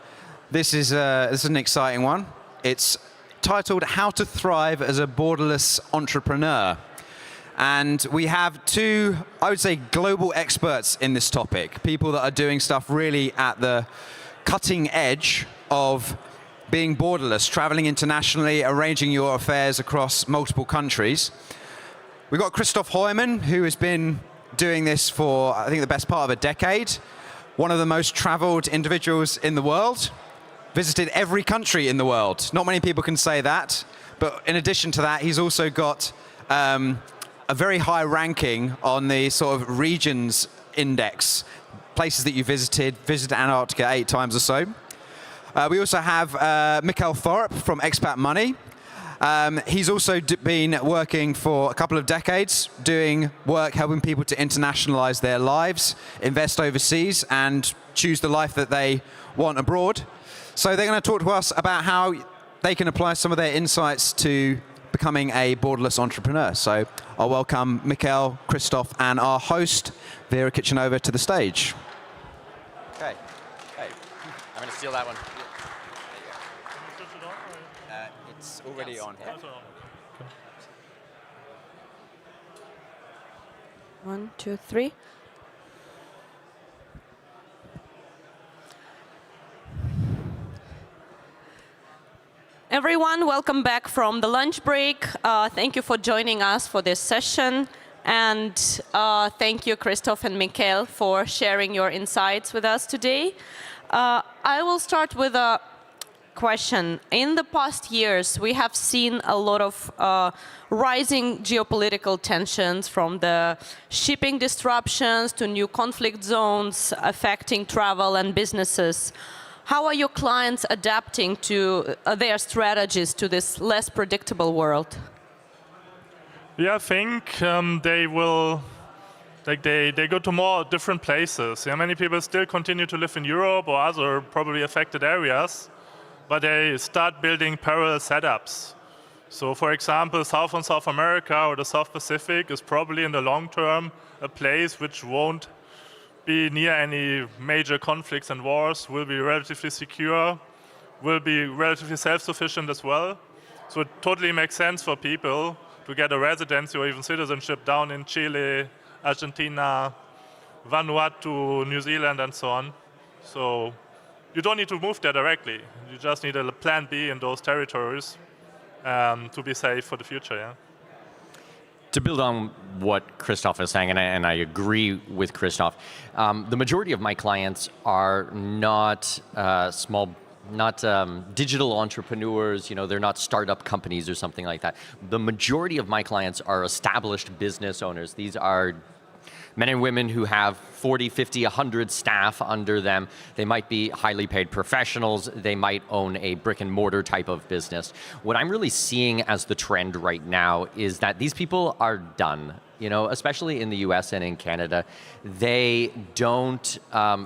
This is an exciting one. It's titled How to Thrive as a Borderless Entrepreneur. And we have two, I would say, global experts in this topic, people that are doing stuff really at the cutting edge of being borderless, traveling internationally, arranging your affairs across multiple countries. We've got Christoph Heumann, who has been doing this for, I think, the best part of a decade. One of the most traveled individuals in the world. Visited every country in the world. Not many people can say that. But in addition to that, he's also got a very high ranking on the sort of regions index, places that you visited Antarctica 8 times or so. We also have Mikkel Thorup from Expat Money. He's also been working for a couple of decades, doing work helping people to internationalize their lives, invest overseas, and choose the life that they want abroad. So they're going to talk to us about how they can apply some of their insights to becoming a borderless entrepreneur. So I'll welcome Mikkel, Christoph, and our host, Vera Kitchenova, to the stage. Okay. Hey, I'm going to steal that one. It's already on here. 1, 2, 3. Everyone, welcome back from the lunch break. Thank you for joining us for this session. And thank you, Christoph and Mikhail, for sharing your insights with us today. I will start with a question. In the past years, we have seen a lot of rising geopolitical tensions, from the shipping disruptions to new conflict zones affecting travel and businesses. How are your clients adapting to their strategies to this less predictable world? Yeah, I think they will, they go to more different places. Yeah, many people still continue to live in Europe or other probably affected areas, but they start building parallel setups. So for example, South and South America or the South Pacific is probably in the long term a place which won't be near any major conflicts and wars, will be relatively secure, will be relatively self-sufficient as well. So it totally makes sense for people to get a residency or even citizenship down in Chile, Argentina, Vanuatu, New Zealand, and so on. So you don't need to move there directly. You just need a plan B in those territories to be safe for the future. Yeah. To build on what Christoph is saying, and I agree with Christoph, the majority of my clients are not digital entrepreneurs, they're not startup companies or something like that. The majority of my clients are established business owners. These are men and women who have 40, 50, 100 staff under them. They might be highly paid professionals. They might own a brick and mortar type of business. What I'm really seeing as the trend right now is that these people are done. Especially in the US and in Canada, they don't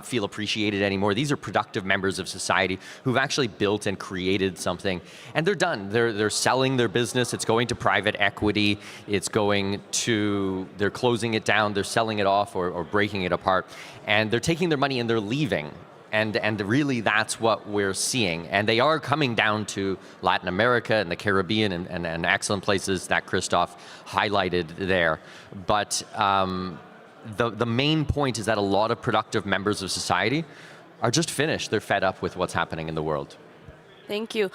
feel appreciated anymore. These are productive members of society who've actually built and created something, and they're done. They're selling their business. It's going to private equity. They're closing it down. They're selling it off or breaking it apart, and they're taking their money and they're leaving. And really, that's what we're seeing. And they are coming down to Latin America and the Caribbean and excellent places that Christoph highlighted there. But the main point is that a lot of productive members of society are just finished. They're fed up with what's happening in the world. Thank you.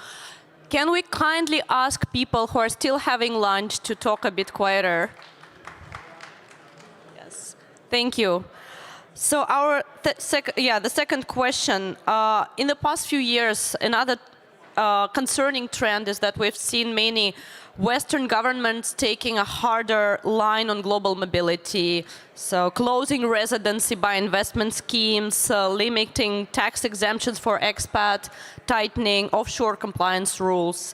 Can we kindly ask people who are still having lunch to talk a bit quieter? Yes. Thank you. So the second question. In the past few years, another concerning trend is that we've seen many Western governments taking a harder line on global mobility. So closing residency by investment schemes, limiting tax exemptions for expat, tightening offshore compliance rules.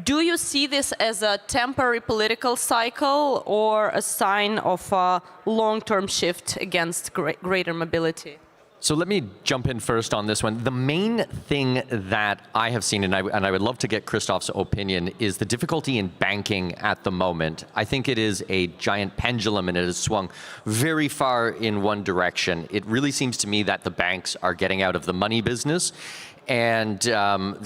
Do you see this as a temporary political cycle or a sign of a long-term shift against greater mobility? So let me jump in first on this one. The main thing that I have seen, and I would love to get Christoph's opinion, is the difficulty in banking at the moment. I think it is a giant pendulum, and it has swung very far in one direction. It really seems to me that the banks are getting out of the money business, and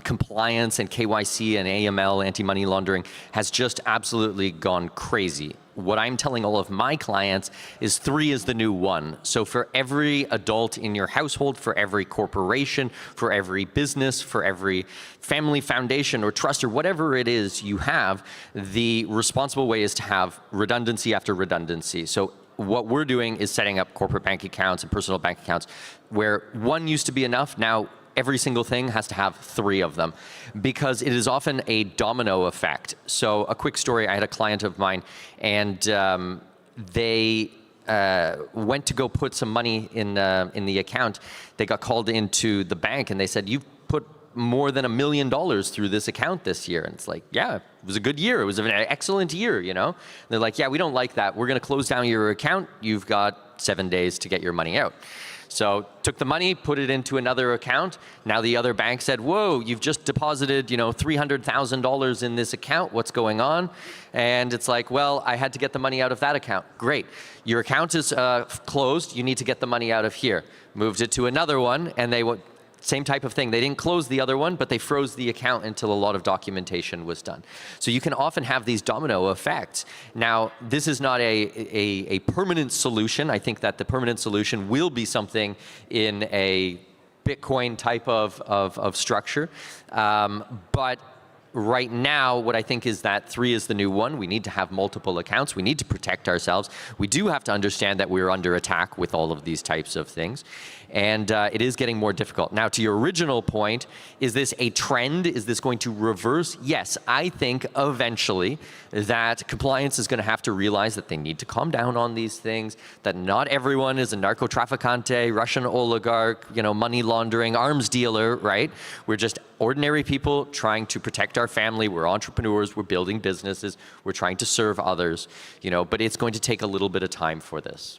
compliance and KYC and AML, anti-money laundering, has just absolutely gone crazy. What I'm telling all of my clients is 3 is the new 1. So for every adult in your household, for every corporation, for every business, for every family foundation or trust or whatever it is you have, the responsible way is to have redundancy after redundancy. So what we're doing is setting up corporate bank accounts and personal bank accounts where 1 used to be enough. Now every single thing has to have 3 of them, because it is often a domino effect. So a quick story, I had a client of mine, and they went to go put some money in the account. They got called into the bank and they said, "You've put more than $1 million through this account this year." And it's like, yeah, it was a good year. It was an excellent year, And they're like, yeah, we don't like that. We're going to close down your account. You've got 7 days to get your money out. So took the money, put it into another account. Now the other bank said, whoa, you've just deposited, $300,000 in this account. What's going on? And it's like, well, I had to get the money out of that account. Great. Your account is closed. You need to get the money out of here. Moved it to another one, and they went, same type of thing. They didn't close the other one, but they froze the account until a lot of documentation was done. So you can often have these domino effects. Now, this is not a permanent solution. I think that the permanent solution will be something in a Bitcoin type of structure. But right now, what I think is that 3 is the new 1. We need to have multiple accounts. We need to protect ourselves. We do have to understand that we're under attack with all of these types of things. And it is getting more difficult. Now, to your original point, is this a trend? Is this going to reverse? Yes, I think eventually that compliance is going to have to realize that they need to calm down on these things, that not everyone is a narco-trafficante, Russian oligarch, money laundering, arms dealer, right? We're just ordinary people trying to protect our family. We're entrepreneurs. We're building businesses. We're trying to serve others, but it's going to take a little bit of time for this.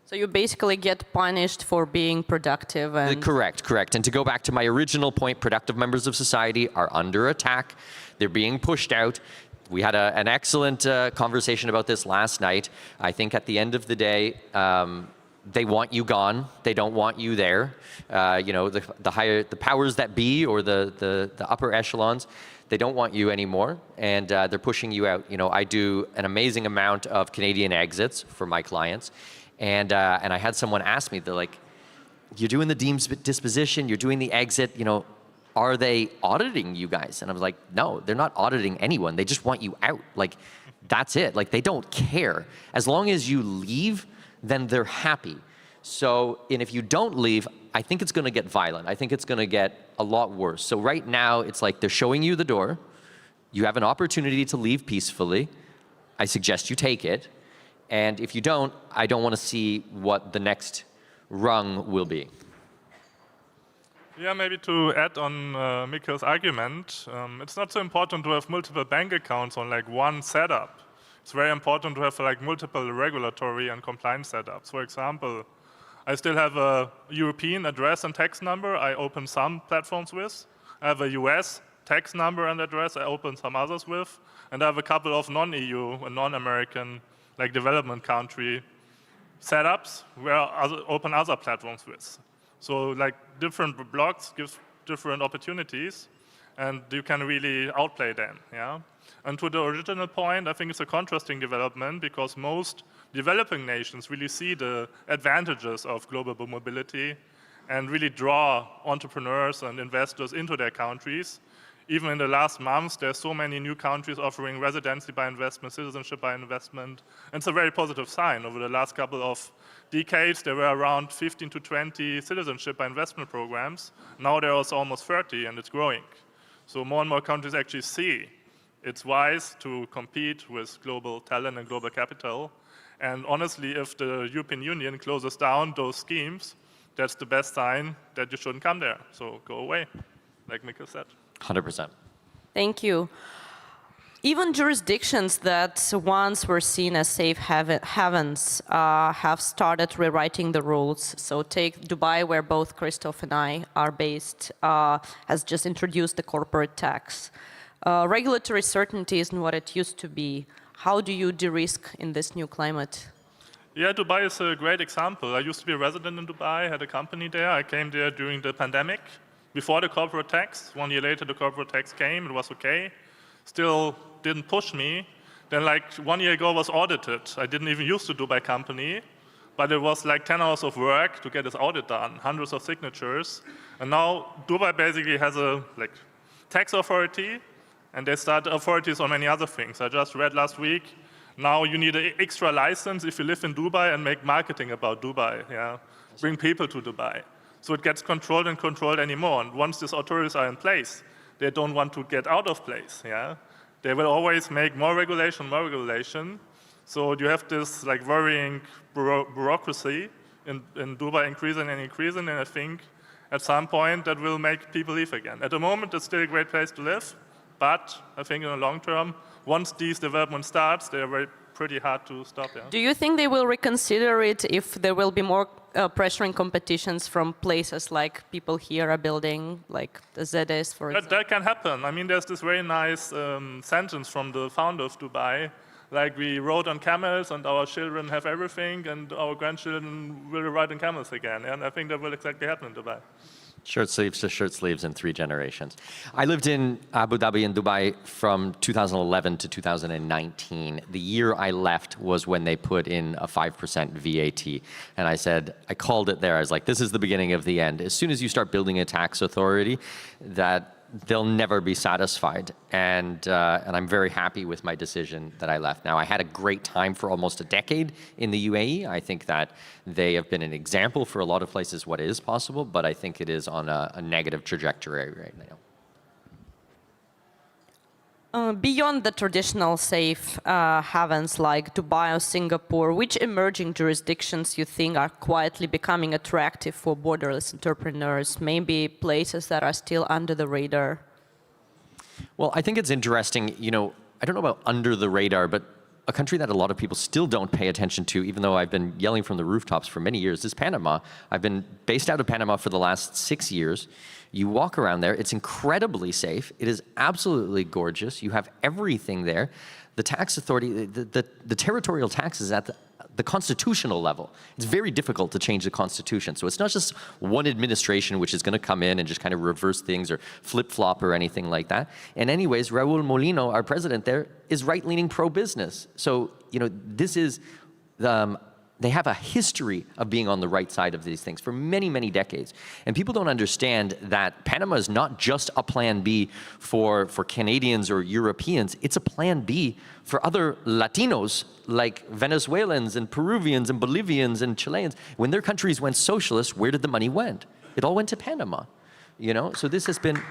So you basically get punished for being productive. And Correct. And to go back to my original point, productive members of society are under attack. They're being pushed out. We had an excellent conversation about this last night. I think at the end of the day, they want you gone. They don't want you there. The powers that be, or the upper echelons, they don't want you anymore, and they're pushing you out. I do an amazing amount of Canadian exits for my clients. And I had someone ask me, they're like, you're doing the disposition, you're doing the exit, are they auditing you guys? And I was like, no, they're not auditing anyone. They just want you out. Like, that's it. Like, they don't care. As long as you leave, then they're happy. So, and if you don't leave, I think it's going to get violent. I think it's going to get a lot worse. So right now, it's like they're showing you the door. You have an opportunity to leave peacefully. I suggest you take it. And if you don't, I don't want to see what the next rung will be. Yeah, maybe to add on Mikkel's argument, it's not so important to have multiple bank accounts on like one setup. It's very important to have like multiple regulatory and compliance setups. For example, I still have a European address and tax number I open some platforms with. I have a US tax number and address I open some others with. And I have a couple of non-EU and non-American like development country setups where I open other platforms with. So like different blocks give different opportunities, and you can really outplay them, yeah? And to the original point, I think it's a contrasting development because most developing nations really see the advantages of global mobility and really draw entrepreneurs and investors into their countries. Even in the last months, there's so many new countries offering residency by investment, citizenship by investment. And it's a very positive sign. Over the last couple of decades, there were around 15 to 20 citizenship by investment programs. Now there are almost 30, and it's growing. So more and more countries actually see it's wise to compete with global talent and global capital. And honestly, if the European Union closes down those schemes, that's the best sign that you shouldn't come there. So go away, like Mikkel said. 100%. Thank you. Even jurisdictions that once were seen as safe havens have started rewriting the rules. So take Dubai, where both Christoph and I are based, has just introduced the corporate tax. Regulatory certainty isn't what it used to be. How do you de-risk in this new climate? Yeah, Dubai is a great example. I used to be a resident in Dubai, had a company there. I came there during the pandemic, before the corporate tax. 1 year later, the corporate tax came. It was okay. Still didn't push me. Then like 1 year ago, I was audited. I didn't even use the Dubai company, but it was like 10 hours of work to get this audit done, hundreds of signatures. And now Dubai basically has a tax authority, and they start authorities on many other things. I just read last week, now you need an extra license if you live in Dubai and make marketing about Dubai, yeah? Bring people to Dubai. So it gets controlled and controlled anymore. And once these authorities are in place, they don't want to get out of place, yeah? They will always make more regulation. So you have this like worrying bureaucracy in Dubai increasing, and I think at some point that will make people leave again. At the moment, it's still a great place to live, but I think in the long term, once these development starts, they are pretty hard to stop. Yeah. Do you think they will reconsider it if there will be more pressuring competitions from places like people here are building, like the ZS, for example? That can happen. I mean, there's this very nice sentence from the founder of Dubai, like we rode on camels and our children have everything and our grandchildren will ride on camels again. And I think that will exactly happen in Dubai. Shirt sleeves to shirt sleeves in 3 generations. I lived in Abu Dhabi and Dubai from 2011 to 2019. The year I left was when they put in a 5% VAT. And I said, I called it there. I was like, this is the beginning of the end. As soon as you start building a tax authority that they'll never be satisfied. And I'm very happy with my decision that I left. Now, I had a great time for almost a decade in the UAE. I think that they have been an example for a lot of places what is possible, but I think it is on a negative trajectory right now. Beyond the traditional safe havens like Dubai or Singapore, which emerging jurisdictions you think are quietly becoming attractive for borderless entrepreneurs? Maybe places that are still under the radar? Well, I think it's interesting, you know, I don't know about under the radar, but a country that a lot of people still don't pay attention to, even though I've been yelling from the rooftops for many years, is Panama. I've been based out of Panama for the last 6 years. You walk around there, it's incredibly safe. It is absolutely gorgeous. You have everything there. The tax authority, the territorial tax is at the constitutional level. It's very difficult to change the constitution. So it's not just one administration which is going to come in and just kind of reverse things or flip-flop or anything like that. And anyways, Raul Molino, our president there, is right-leaning pro-business. So, you know, this is, they have a history of being on the right side of these things for many, many decades. And people don't understand that Panama is not just a plan B for Canadians or Europeans. It's a plan B for other Latinos like Venezuelans and Peruvians and Bolivians and Chileans. When their countries went socialist, where did the money went? It all went to Panama, you know? So this has been...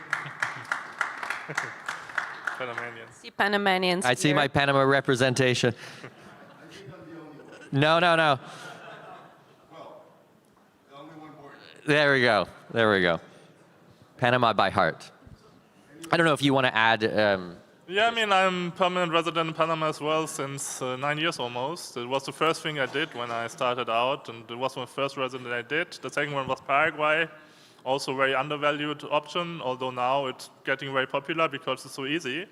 Panamanians. See Panamanians I see here. my Panama representation. No. There we go. There we go. Panama by heart. I don't know if you want to add. Yeah, I mean, I'm permanent resident in Panama as well since 9 years almost. It was the first thing I did when I started out, and it was my first resident I did. The second one was Paraguay, also a very undervalued option, although now it's getting very popular because it's so easy.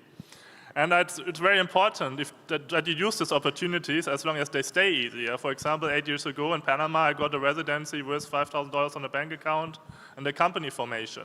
And it's very important that you use these opportunities as long as they stay easy. For example, 8 years ago in Panama, I got a residency with $5,000 on a bank account and a company formation.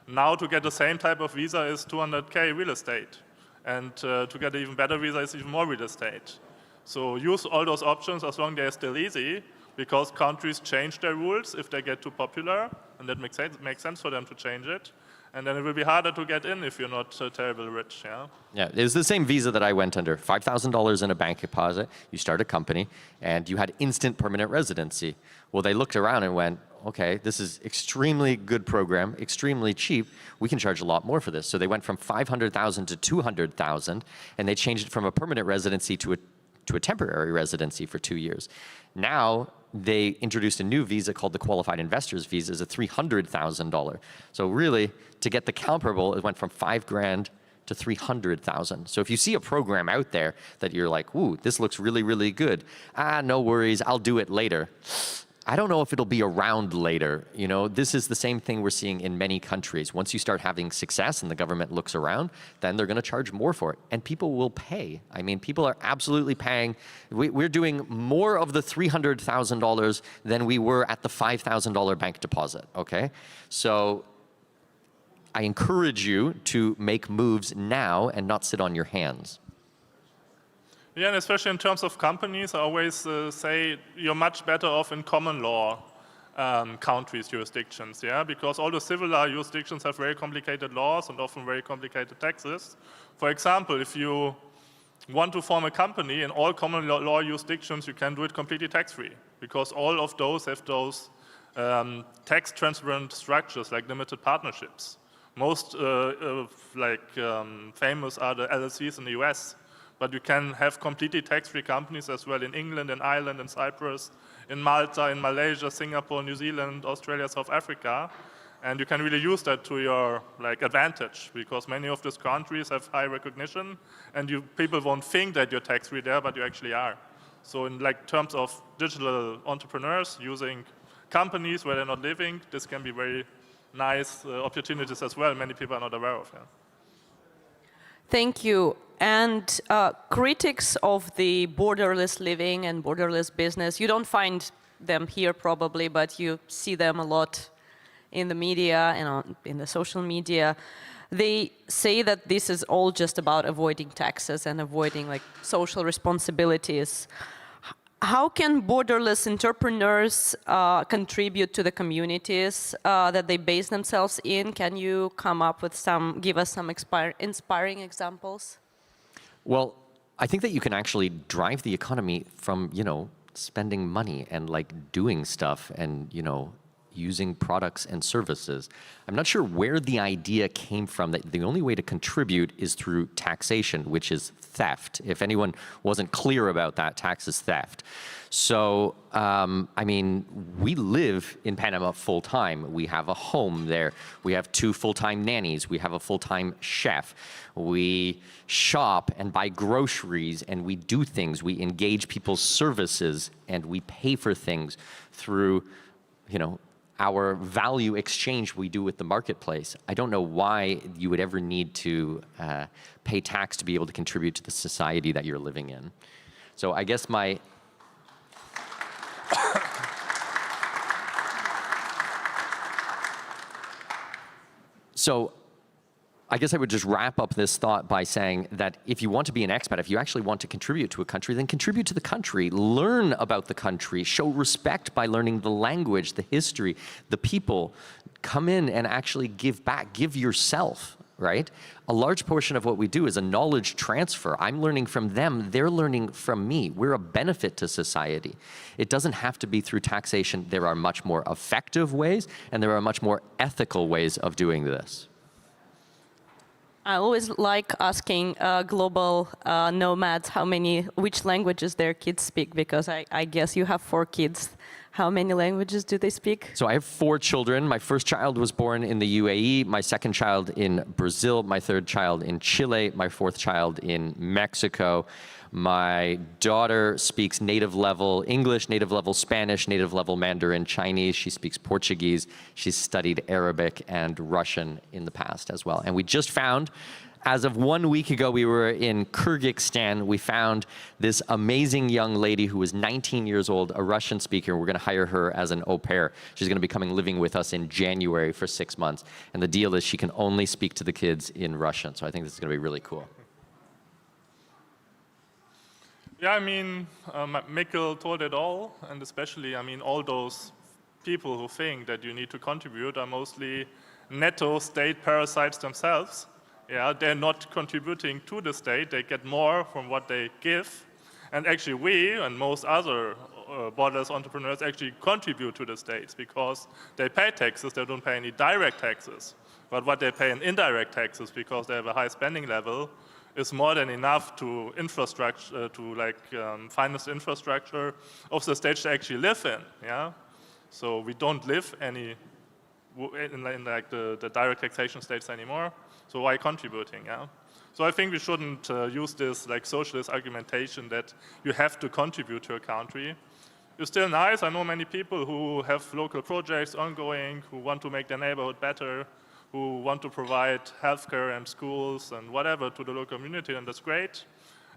Now to get the same type of visa is 200K real estate. And to get an even better visa is even more real estate. So use all those options as long as they're still easy, because countries change their rules if they get too popular, and that makes sense for them to change it. And then it will be harder to get in if you're not terribly rich, yeah? Yeah, it was the same visa that I went under. $5,000 in a bank deposit, you start a company, and you had instant permanent residency. Well, they looked around and went, okay, this is extremely good program, extremely cheap. We can charge a lot more for this. So they went from $500,000 to $200,000, and they changed it from a permanent residency to a temporary residency for 2 years. Now, they introduced a new visa called the Qualified Investors Visa, is a $300,000. So really, to get the comparable, it went from $5,000 to $300,000. So if you see a program out there that you're like, ooh, this looks really, really good. No worries, I'll do it later. I don't know if it'll be around later. You know, this is the same thing we're seeing in many countries. Once you start having success and the government looks around, then they're going to charge more for it. And people will pay. I mean, people are absolutely paying. We're doing more of the $300,000 than we were at the $5,000 bank deposit, okay? So I encourage you to make moves now and not sit on your hands. Yeah, and especially in terms of companies, I always say you're much better off in common law countries, jurisdictions, yeah? Because all the civil law jurisdictions have very complicated laws and often very complicated taxes. For example, if you want to form a company in all common law jurisdictions, you can do it completely tax-free, because all of those have those tax transparent structures like limited partnerships. Most famous are the LLCs in the US. But you can have completely tax-free companies as well in England, in Ireland, in Cyprus, in Malta, in Malaysia, Singapore, New Zealand, Australia, South Africa. And you can really use that to your advantage, because many of these countries have high recognition, and people won't think that you're tax-free there, but you actually are. So in terms of digital entrepreneurs using companies where they're not living, this can be very nice opportunities as well. Many people are not aware of. Yeah. Thank you. And critics of the borderless living and borderless business, you don't find them here probably, but you see them a lot in the media and in the social media. They say that this is all just about avoiding taxes and avoiding social responsibilities. how can borderless entrepreneurs contribute to the communities that they base themselves in? Can you come up with give us some inspiring examples? Well, I think that you can actually drive the economy from, spending money and like doing stuff and, using products and services. I'm not sure where the idea came from that the only way to contribute is through taxation, which is theft. If anyone wasn't clear about that, tax is theft. So, we live in Panama full time. We have a home there. We have 2 full-time nannies. We have a full-time chef. We shop and buy groceries and we do things. We engage people's services and we pay for things through, our value exchange we do with the marketplace. I don't know why you would ever need to pay tax to be able to contribute to the society that you're living in. So I guess I guess I would just wrap up this thought by saying that if you want to be an expat, if you actually want to contribute to a country, then contribute to the country. Learn about the country. Show respect by learning the language, the history, the people. Come in and actually give back. Give yourself, right? A large portion of what we do is a knowledge transfer. I'm learning from them. They're learning from me. We're a benefit to society. It doesn't have to be through taxation. There are much more effective ways, and there are much more ethical ways of doing this. I always like asking global nomads which languages their kids speak, because I guess you have 4 kids. How many languages do they speak? So I have 4 children. My first child was born in the UAE, my second child in Brazil, my third child in Chile, my 4th child in Mexico. My daughter speaks native level English, native level Spanish, native level Mandarin Chinese. She speaks Portuguese. She's studied Arabic and Russian in the past as well. And we just found, as of 1 week ago, we were in Kyrgyzstan. We found this amazing young lady who was 19 years old, a Russian speaker. We're going to hire her as an au pair. She's going to be coming living with us in January for 6 months. And the deal is she can only speak to the kids in Russian. So I think this is going to be really cool. Yeah, Mikkel told it all, and especially, all those people who think that you need to contribute are mostly netto state parasites themselves. Yeah, they're not contributing to the state. They get more from what they give. And actually we and most other borderless entrepreneurs actually contribute to the states because they pay taxes. They don't pay any direct taxes. But what they pay in indirect taxes, because they have a high spending level, is more than enough to infrastructure, finance the infrastructure of the states they actually live in. Yeah, so we don't live in the direct taxation states anymore. So why contributing? Yeah. So I think we shouldn't use this socialist argumentation that you have to contribute to a country. It's still nice. I know many people who have local projects ongoing, who want to make their neighborhood better, who want to provide healthcare and schools and whatever to the local community, and that's great.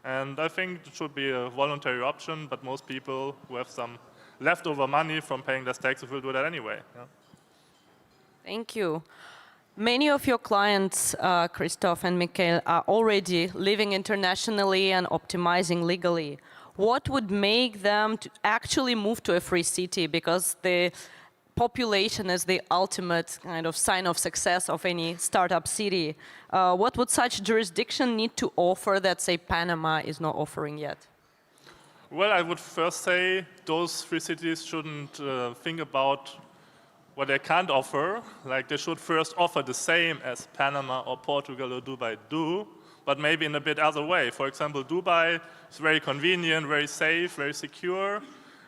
And I think it should be a voluntary option, but most people who have some leftover money from paying less taxes will do that anyway. Yeah. Thank you. Many of your clients, Christoph and Mikkel, are already living internationally and optimizing legally. What would make them to actually move to a free city? Because the population is the ultimate kind of sign of success of any startup city. What would such jurisdiction need to offer that, say, Panama is not offering yet? Well, I would first say those free cities shouldn't think about what they can't offer. They should first offer the same as Panama or Portugal or Dubai do, but maybe in a bit other way. For example, Dubai is very convenient, very safe, very secure,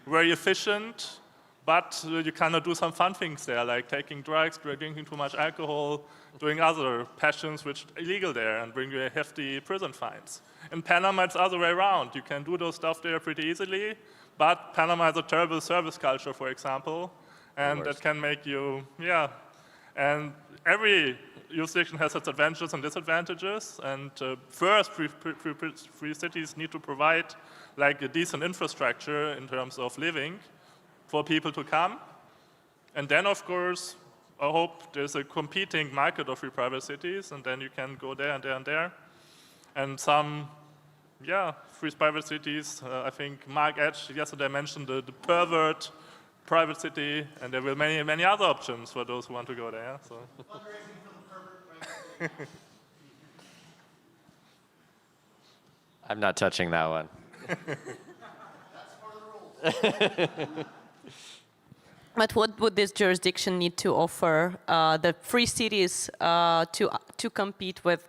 very efficient, but you cannot do some fun things there, like taking drugs, drinking too much alcohol, doing other passions which are illegal there and bring you hefty prison fines. In Panama, it's the other way around. You can do those stuff there pretty easily, but Panama has a terrible service culture, for example, and that can make you, and every jurisdiction has its advantages and disadvantages, and first, free cities need to provide a decent infrastructure in terms of living for people to come. And then, of course, I hope there's a competing market of free private cities, and then you can go there and there and there. And some yeah, free private cities. I think Mark Edge yesterday mentioned the pervert private city, and there will be many other options for those who want to go there. So. I'm not touching that one. But what would this jurisdiction need to offer the free cities to compete with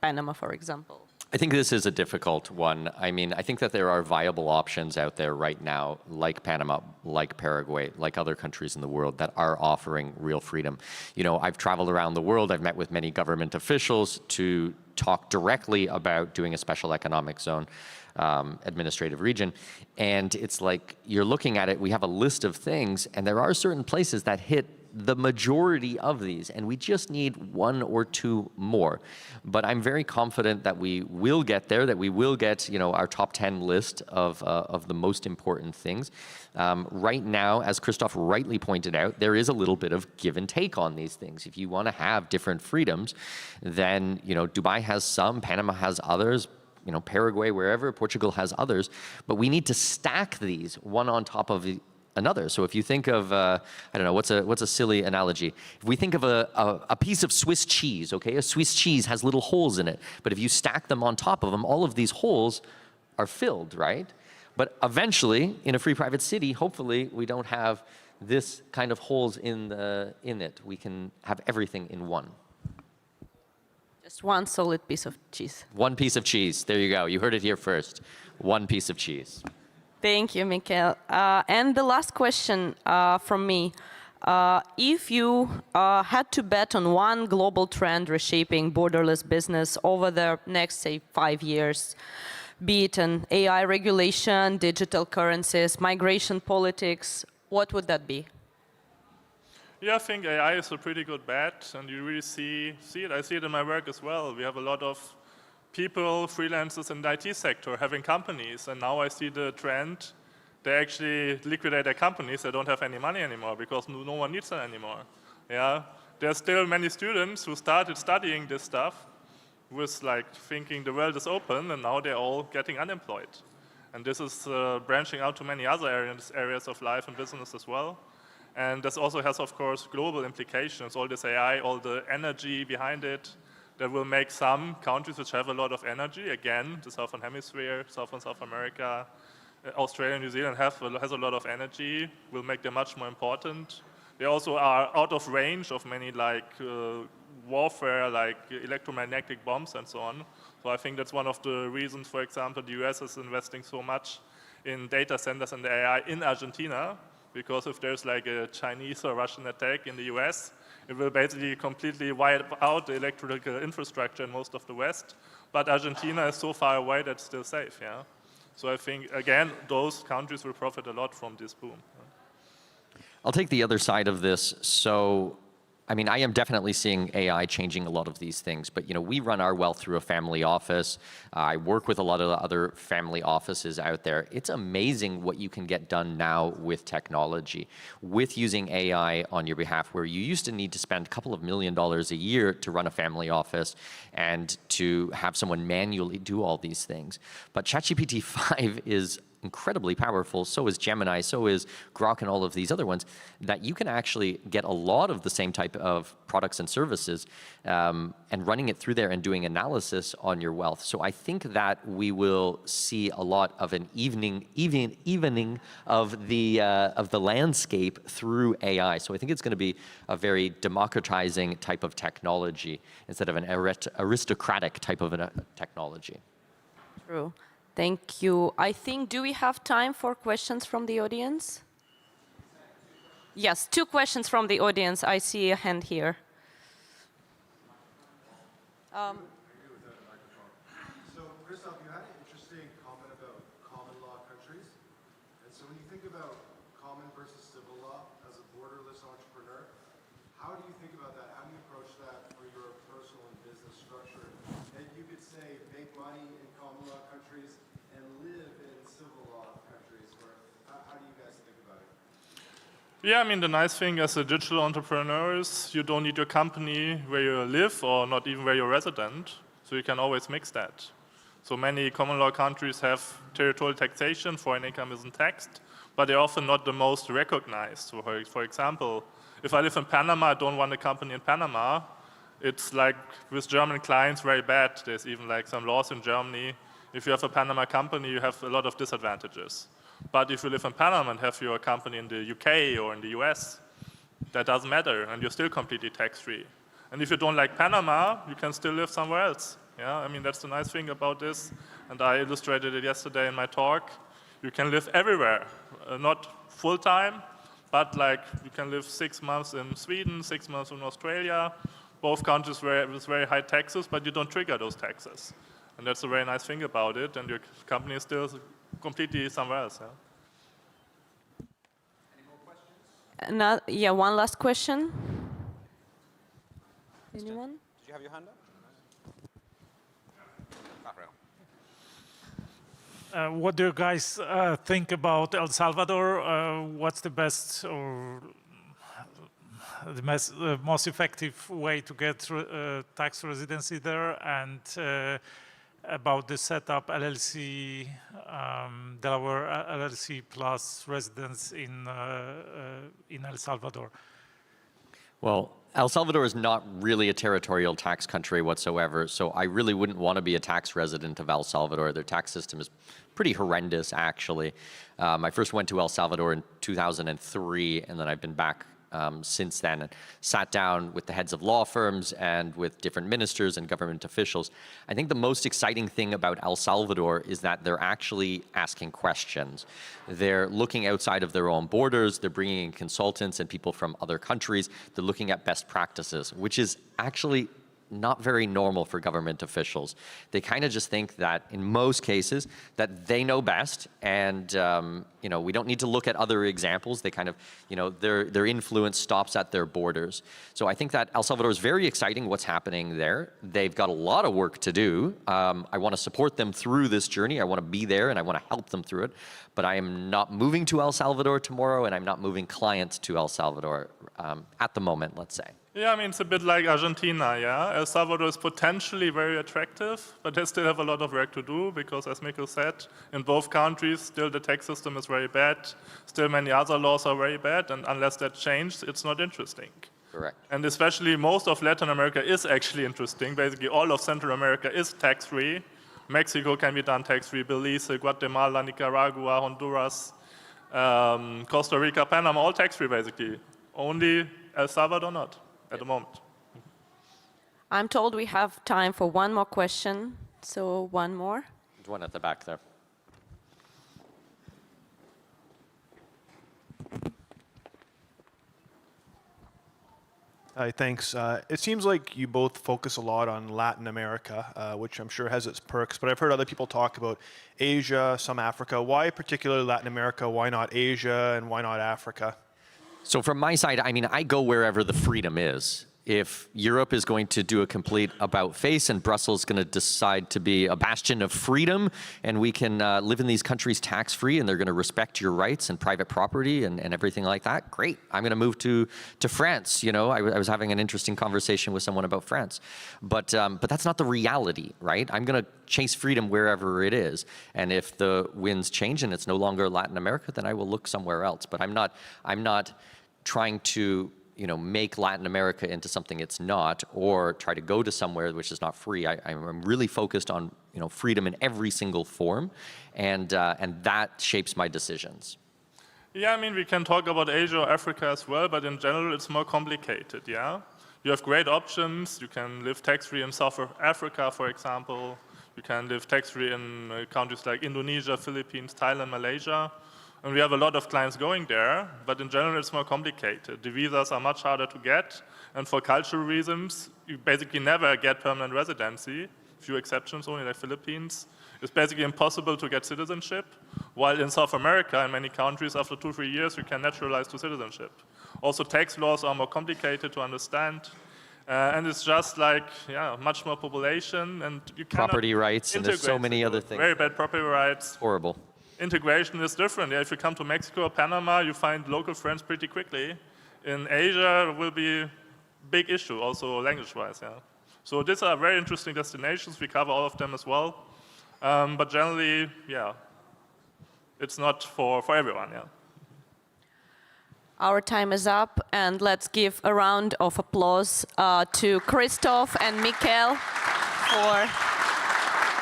Panama, for example? I think this is a difficult one. I mean, I think that there are viable options out there right now, like Panama, like Paraguay, like other countries in the world that are offering real freedom. You know, I've traveled around the world. I've met with many government officials to talk directly about doing a special economic zone administrative region. And it's like, you're looking at it, we have a list of things, and there are certain places that hit the majority of these, and we just need one or two more. But I'm very confident that we will get there, that we will get, you know, our top 10 list of the most important things. Right now, as Christoph rightly pointed out, there is a little bit of give and take on these things. If you want to have different freedoms, then, you know, Dubai has some, Panama has others, you know, Paraguay, wherever, Portugal has others, but we need to stack these one on top of another. So if you think of, I don't know, what's a silly analogy? If we think of a piece of Swiss cheese, okay? A Swiss cheese has little holes in it, but if you stack them on top of them, all of these holes are filled, right? But eventually, in a free private city, hopefully we don't have this kind of holes in it. We can have everything in one. Just one solid piece of cheese. One piece of cheese. There you go. You heard it here first. One piece of cheese. Thank you, Mikael. And the last question from me. If you had to bet on one global trend reshaping borderless business over the next, say, 5 years, be it an AI regulation, digital currencies, migration politics, what would that be? Yeah, I think AI is a pretty good bet, and you really see it. I see it in my work as well. We have a lot of people, freelancers in the IT sector having companies, and now I see the trend. They actually liquidate their companies. They don't have any money anymore because no one needs them anymore. Yeah, there's still many students who started studying this stuff with like thinking the world is open, and now they're all getting unemployed. And this is branching out to many other areas of life and business as well. And this also has, of course, global implications. All this AI, all the energy behind it, that will make some countries which have a lot of energy, again, the Southern Hemisphere, South and South America, Australia and New Zealand has a lot of energy, will make them much more important. They also are out of range of many like warfare, like electromagnetic bombs and so on. So I think that's one of the reasons, for example, the US is investing so much in data centers and AI in Argentina, because if there's like a Chinese or Russian attack in the US, it will basically completely wipe out the electrical infrastructure in most of the West. But Argentina is so far away that it's still safe, yeah? So I think, again, those countries will profit a lot from this boom. I'll take the other side of this. So, I mean, I am definitely seeing AI changing a lot of these things, but you know, we run our wealth through a family office. I work with a lot of other family offices out there. It's amazing what you can get done now with technology, with using AI on your behalf, where you used to need to spend a couple of $1 million a year to run a family office and to have someone manually do all these things. But ChatGPT 5 is incredibly powerful, so is Gemini, so is Grok and all of these other ones, that you can actually get a lot of the same type of products and services and running it through there and doing analysis on your wealth. So I think that we will see a lot of an evening of the landscape through AI. So I think it's going to be a very democratizing type of technology instead of an aristocratic type of a technology. True. Thank you. I think, do we have time for questions from the audience? Yes, 2 questions from the audience. I see a hand here. So, Christoph, you had an interesting comment about common law countries. And so when you think about common versus civil law as a borderless entrepreneur, how do you think about that? How do you approach that for your personal and business structure? And you could say, make money in common law countries and live in civil law countries. Or how do you guys think about it? Yeah, I mean, the nice thing as a digital entrepreneur is you don't need your company where you live or not even where you're resident. So you can always mix that. So many common law countries have territorial taxation, foreign income isn't taxed, but they're often not the most recognized. So for example, if I live in Panama, I don't want a company in Panama. It's like with German clients very bad. There's even like some laws in Germany. If you have a Panama company, you have a lot of disadvantages. But if you live in Panama and have your company in the UK or in the US, that doesn't matter, and you're still completely tax-free. And if you don't like Panama, you can still live somewhere else. Yeah, I mean, that's the nice thing about this, and I illustrated it yesterday in my talk. You can live everywhere, not full-time, but like you can live 6 months in Sweden, 6 months in Australia, both countries with very high taxes, but you don't trigger those taxes. And that's a very nice thing about it, and your company is still completely somewhere else. Yeah? Yeah, one last question. Anyone? Did you have your hand up? What do you guys think about El Salvador? What's the best or the most effective way to get tax residency there? And about the setup LLC, Delaware LLC plus residence in El Salvador? Well, El Salvador is not really a territorial tax country whatsoever, so I really wouldn't want to be a tax resident of El Salvador. Their tax system is pretty horrendous, actually. I first went to El Salvador in 2003, and then I've been back since then, and sat down with the heads of law firms and with different ministers and government officials. I think the most exciting thing about El Salvador is that they're actually asking questions. They're looking outside of their own borders, they're bringing in consultants and people from other countries, they're looking at best practices, which is actually not very normal for government officials. They kind of just think that in most cases that they know best, and we don't need to look at other examples. They kind of, their influence stops at their borders. So I think that El Salvador is very exciting what's happening there. They've got a lot of work to do. I want to support them through this journey. I want to be there and I want to help them through it. But I am not moving to El Salvador tomorrow, and I'm not moving clients to El Salvador at the moment, let's say. Yeah, I mean, it's a bit like Argentina, yeah? El Salvador is potentially very attractive, but they still have a lot of work to do because, as Mikkel said, in both countries, still the tax system is very bad, still many other laws are very bad, and unless that changes, it's not interesting. Correct. And especially most of Latin America is actually interesting. Basically, all of Central America is tax-free. Mexico can be done tax-free, Belize, Guatemala, Nicaragua, Honduras, Costa Rica, Panama, all tax-free, basically. Only El Salvador not. At the moment. I'm told we have time for one more question, so one more. There's one at the back there. Hi, thanks. It seems like you both focus a lot on Latin America, which I'm sure has its perks, but I've heard other people talk about Asia, some Africa. Why particularly Latin America? Why not Asia, and why not Africa? So from my side, I mean, I go wherever the freedom is. If Europe is going to do a complete about-face and Brussels is going to decide to be a bastion of freedom and we can live in these countries tax-free and they're going to respect your rights and private property and everything like that, great. I'm going to move to France. I was having an interesting conversation with someone about France. But that's not the reality, right? I'm going to chase freedom wherever it is. And if the winds change and it's no longer Latin America, then I will look somewhere else. But I'm not trying to make Latin America into something it's not, or try to go to somewhere which is not free. I'm really focused on freedom in every single form, and that shapes my decisions. Yeah, I mean, we can talk about Asia or Africa as well, but in general it's more complicated, yeah? You have great options. You can live tax-free in South Africa, for example. You can live tax-free in countries like Indonesia, Philippines, Thailand, Malaysia. And we have a lot of clients going there, but in general it's more complicated. The visas are much harder to get, and for cultural reasons, you basically never get permanent residency. Few exceptions only, like Philippines. It's basically impossible to get citizenship, while in South America, in many countries, after 2-3 years, you can naturalize to citizenship. Also, tax laws are more complicated to understand. And it's just like, much more population, and you cannot property rights, and there's so many other things. Very bad property rights. Horrible. Integration is different. If you come to Mexico or Panama, you find local friends pretty quickly. In Asia, it will be a big issue, also language-wise. Yeah. So these are very interesting destinations. We cover all of them as well. But generally, yeah, it's not for everyone, yeah. Our time is up, and let's give a round of applause to Christoph and Mikkel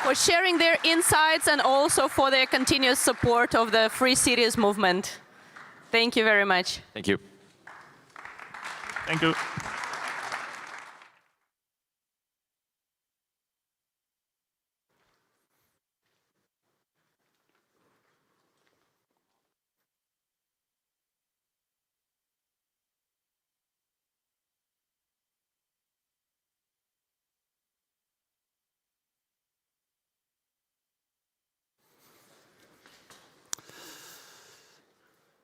for sharing their insights and also for their continuous support of the Free Cities movement. Thank you very much. Thank you. Thank you.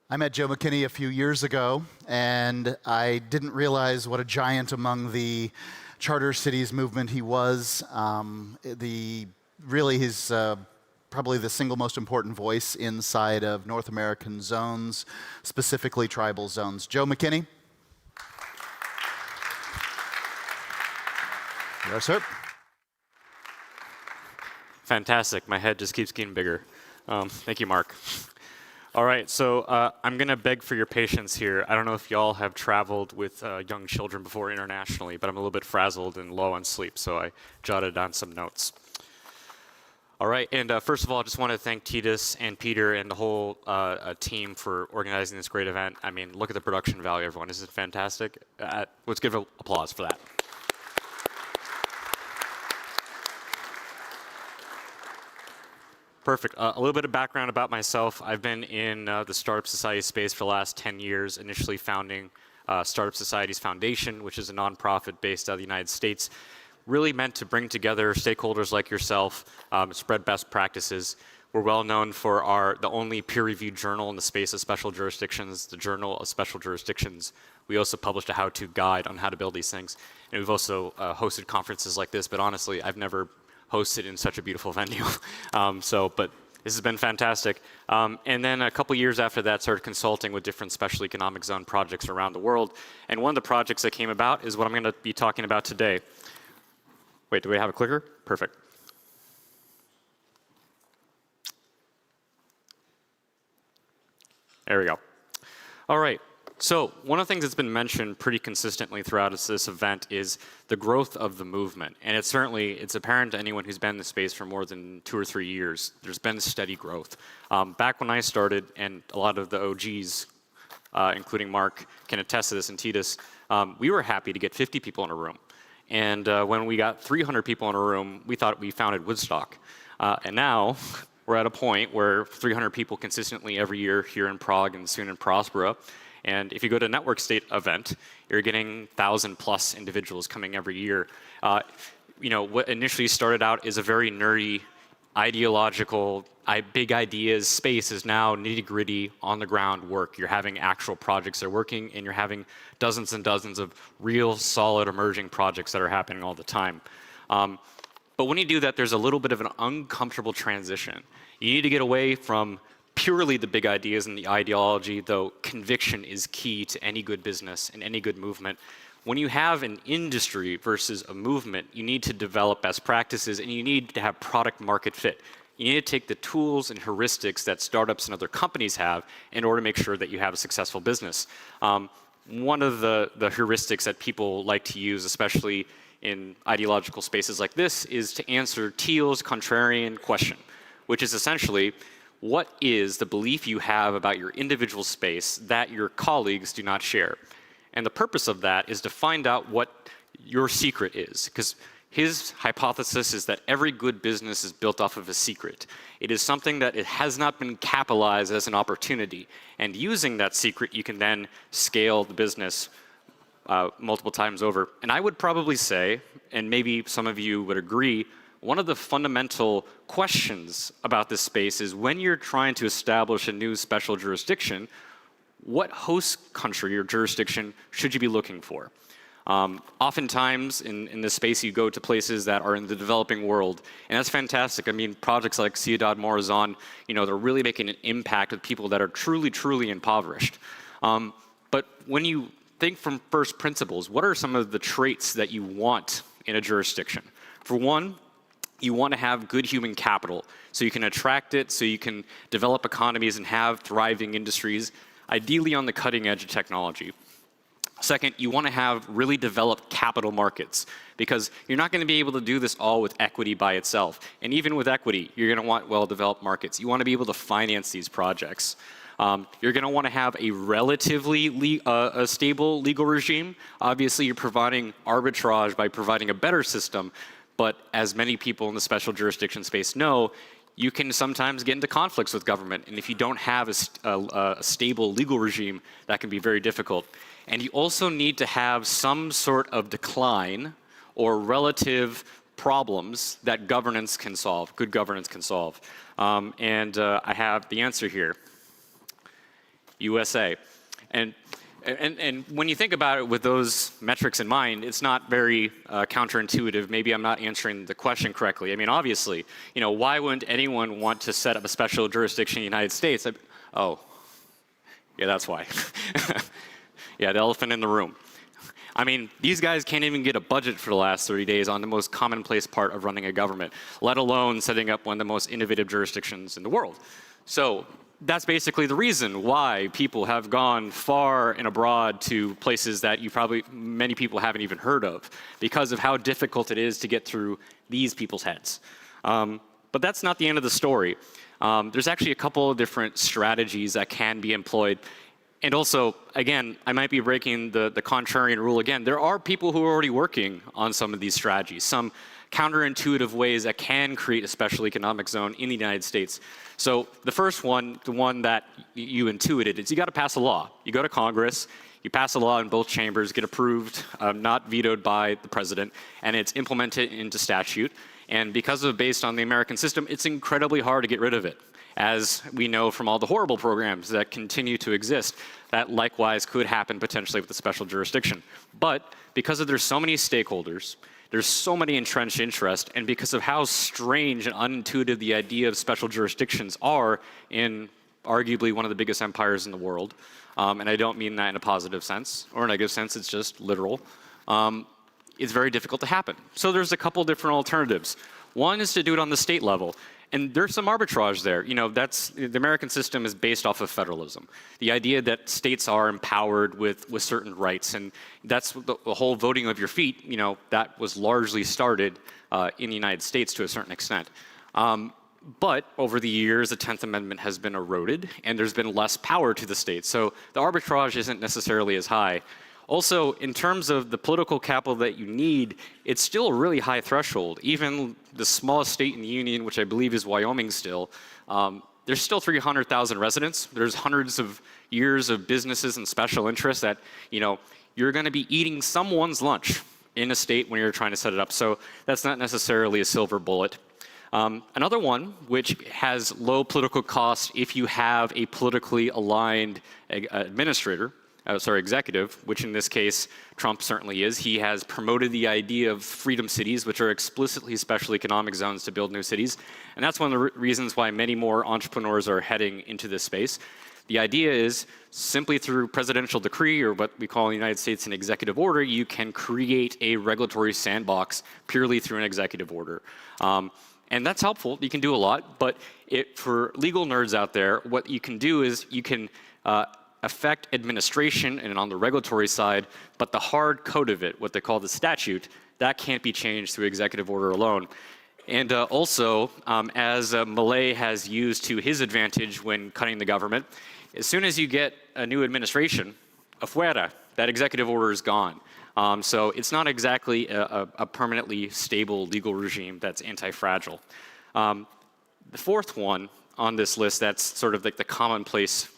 I met Joe McKinney a few years ago, and I didn't realize what a giant among the charter cities movement he was. Really, he's probably the single most important voice inside of North American zones, specifically tribal zones. Joe McKinney. Yes, sir. Fantastic. My head just keeps getting bigger. Thank you, Mark. All right, so I'm going to beg for your patience here. I don't know if y'all have traveled with young children before internationally, but I'm a little bit frazzled and low on sleep, so I jotted down some notes. All right, and first of all, I just want to thank Titus and Peter and the whole team for organizing this great event. I mean, look at the production value, everyone. This is fantastic. Let's give an applause for that. Perfect. A little bit of background about myself. I've been in the Startup Society space for the last 10 years, initially founding Startup Societies Foundation, which is a nonprofit based out of the United States, really meant to bring together stakeholders like yourself, spread best practices. We're well known for the only peer-reviewed journal in the space of special jurisdictions, the Journal of Special Jurisdictions. We also published a how-to guide on how to build these things. And we've also hosted conferences like this, but honestly, I've never hosted in such a beautiful venue. But this has been fantastic. And then a couple years after that, started consulting with different special economic zone projects around the world. And one of the projects that came about is what I'm going to be talking about today. Wait, do we have a clicker? Perfect. There we go. All right. So one of the things that's been mentioned pretty consistently throughout this event is the growth of the movement. And it's apparent to anyone who's been in the space for more than 2 or 3 years, there's been steady growth. Back when I started, and a lot of the OGs, including Mark, can attest to this, and Titus, we were happy to get 50 people in a room. And when we got 300 people in a room, we thought we founded Woodstock. And now we're at a point where 300 people consistently every year here in Prague and soon in Prospera. And if you go to a network state event, you're getting 1,000+ individuals coming every year. What initially started out as a very nerdy, ideological, big ideas space is now nitty-gritty, on-the-ground work. You're having actual projects that are working, and you're having dozens and dozens of real, solid, emerging projects that are happening all the time. But when you do that, there's a little bit of an uncomfortable transition. You need to get away from purely the big ideas and the ideology, though conviction is key to any good business and any good movement. When you have an industry versus a movement, you need to develop best practices and you need to have product market fit. You need to take the tools and heuristics that startups and other companies have in order to make sure that you have a successful business. One of the heuristics that people like to use, especially in ideological spaces like this, is to answer Thiel's contrarian question, which is essentially, what is the belief you have about your individual space that your colleagues do not share? And the purpose of that is to find out what your secret is, because his hypothesis is that every good business is built off of a secret. It is something that it has not been capitalized as an opportunity. And using that secret, you can then scale the business multiple times over. And I would probably say, and maybe some of you would agree, one of the fundamental questions about this space is when you're trying to establish a new special jurisdiction, what host country or jurisdiction should you be looking for? Oftentimes in this space, you go to places that are in the developing world, and that's fantastic. I mean, projects like Ciudad Morazon, they're really making an impact with people that are truly, truly impoverished. But when you think from first principles, what are some of the traits that you want in a jurisdiction? For one, You want to have good human capital so you can attract it, so you can develop economies and have thriving industries, ideally on the cutting edge of technology. Second, you want to have really developed capital markets because you're not going to be able to do this all with equity by itself. And even with equity, you're going to want well-developed markets. You want to be able to finance these projects. You're going to want to have a relatively a stable legal regime. Obviously, you're providing arbitrage by providing a better system. But as many people in the special jurisdiction space know, you can sometimes get into conflicts with government. And if you don't have a stable legal regime, that can be very difficult. And you also need to have some sort of decline or relative problems that governance can solve, good governance can solve. I have the answer here. USA. And when you think about it with those metrics in mind, it's not very counterintuitive. Maybe I'm not answering the question correctly. I mean, obviously, why wouldn't anyone want to set up a special jurisdiction in the United States? Oh, yeah, that's why. Yeah, the elephant in the room. I mean, these guys can't even get a budget for the last 30 days on the most commonplace part of running a government, let alone setting up one of the most innovative jurisdictions in the world. So that's basically the reason why people have gone far and abroad to places that many people haven't even heard of, because of how difficult it is to get through these people's heads. But that's not the end of the story. There's actually a couple of different strategies that can be employed. And also, again, I might be breaking the contrarian rule again. There are people who are already working on some of these strategies, some counterintuitive ways that can create a special economic zone in the United States. So the first one, the one that you intuited, is you got to pass a law. You go to Congress, you pass a law in both chambers, get approved, not vetoed by the president, and it's implemented into statute. And based on the American system, it's incredibly hard to get rid of it. As we know from all the horrible programs that continue to exist, that likewise could happen potentially with the special jurisdiction. But because there's so many stakeholders, there's so many entrenched interests, and because of how strange and unintuitive the idea of special jurisdictions are in arguably one of the biggest empires in the world, and I don't mean that in a positive sense or a negative sense, it's just literal, it's very difficult to happen. So there's a couple different alternatives. One is to do it on the state level. And there's some arbitrage there. The American system is based off of federalism. The idea that states are empowered with certain rights, and that's the whole voting of your feet, that was largely started in the United States to a certain extent. But over the years, the 10th Amendment has been eroded, and there's been less power to the states. So the arbitrage isn't necessarily as high. Also, in terms of the political capital that you need, it's still a really high threshold. Even the smallest state in the union, which I believe is Wyoming still, there's still 300,000 residents. There's hundreds of years of businesses and special interests that, you're going to be eating someone's lunch in a state when you're trying to set it up. So that's not necessarily a silver bullet. Another one, which has low political cost if you have a politically aligned executive, which in this case, Trump certainly is. He has promoted the idea of freedom cities, which are explicitly special economic zones to build new cities. And that's one of the reasons why many more entrepreneurs are heading into this space. The idea is simply through presidential decree, or what we call in the United States an executive order, you can create a regulatory sandbox purely through an executive order. And that's helpful. You can do a lot. But for legal nerds out there, what you can do is you can affect administration and on the regulatory side, but the hard code of it, what they call the statute, that can't be changed through executive order alone. And also, as Milei has used to his advantage when cutting the government, as soon as you get a new administration, afuera, that executive order is gone. So it's not exactly a permanently stable legal regime that's anti-fragile. The fourth one on this list that's sort of like the commonplace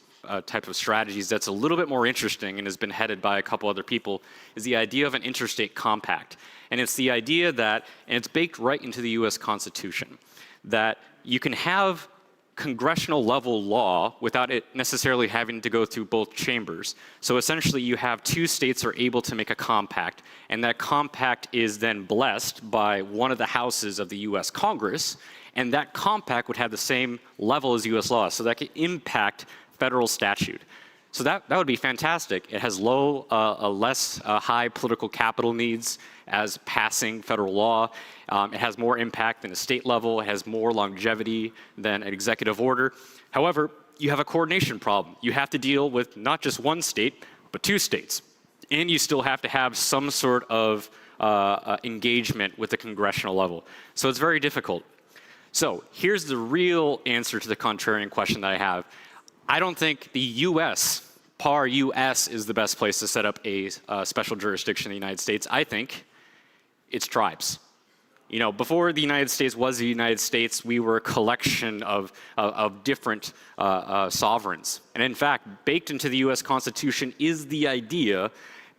type of strategies that's a little bit more interesting and has been headed by a couple other people is the idea of an interstate compact. And it's the idea that, and it's baked right into the US Constitution, that you can have congressional level law without it necessarily having to go through both chambers. So essentially you have two states are able to make a compact, and that compact is then blessed by one of the houses of the US Congress, and that compact would have the same level as US law, so that could impact federal statute. So that would be fantastic. It has less high political capital needs as passing federal law. It has more impact than a state level. It has more longevity than an executive order. However, you have a coordination problem. You have to deal with not just one state, but 2 states. And you still have to have some sort of engagement with the congressional level. So it's very difficult. So here's the real answer to the contrarian question that I have. I don't think the US, par US, is the best place to set up a special jurisdiction in the United States. I think it's tribes. You know, before the United States was the United States, we were a collection of different sovereigns. And in fact, baked into the US Constitution is the idea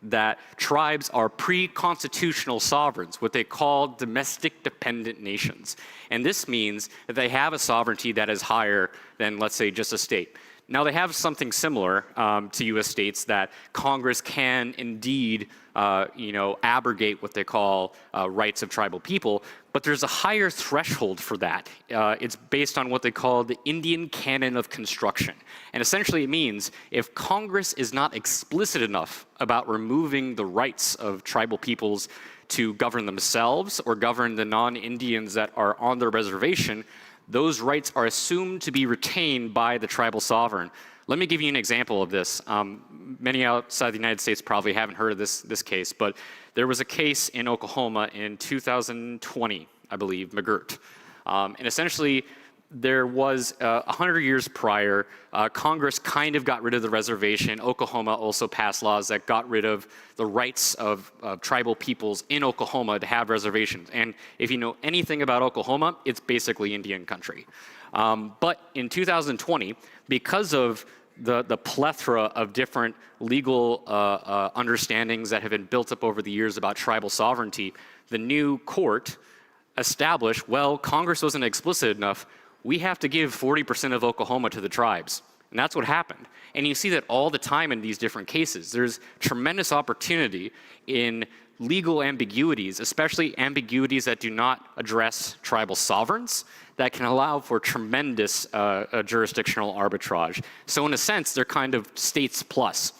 that tribes are pre-constitutional sovereigns, what they call domestic dependent nations. And this means that they have a sovereignty that is higher than, let's say, just a state. Now, they have something similar to U.S. states that Congress can indeed, abrogate what they call rights of tribal people, but there's a higher threshold for that. It's based on what they call the Indian canon of construction. And essentially it means if Congress is not explicit enough about removing the rights of tribal peoples to govern themselves or govern the non-Indians that are on their reservation, those rights are assumed to be retained by the tribal sovereign. Let me give you an example of this. Many outside the United States probably haven't heard of this case, but there was a case in Oklahoma in 2020, I believe, McGirt. And essentially, there was 100 years prior, Congress kind of got rid of the reservation. Oklahoma also passed laws that got rid of the rights of tribal peoples in Oklahoma to have reservations. And if you know anything about Oklahoma, it's basically Indian country. But in 2020, because of the plethora of different legal understandings that have been built up over the years about tribal sovereignty, the new court established, well, Congress wasn't explicit enough. We have to give 40% of Oklahoma to the tribes. And that's what happened. And you see that all the time in these different cases. There's tremendous opportunity in legal ambiguities, especially ambiguities that do not address tribal sovereigns, that can allow for tremendous jurisdictional arbitrage. So in a sense, they're kind of states plus.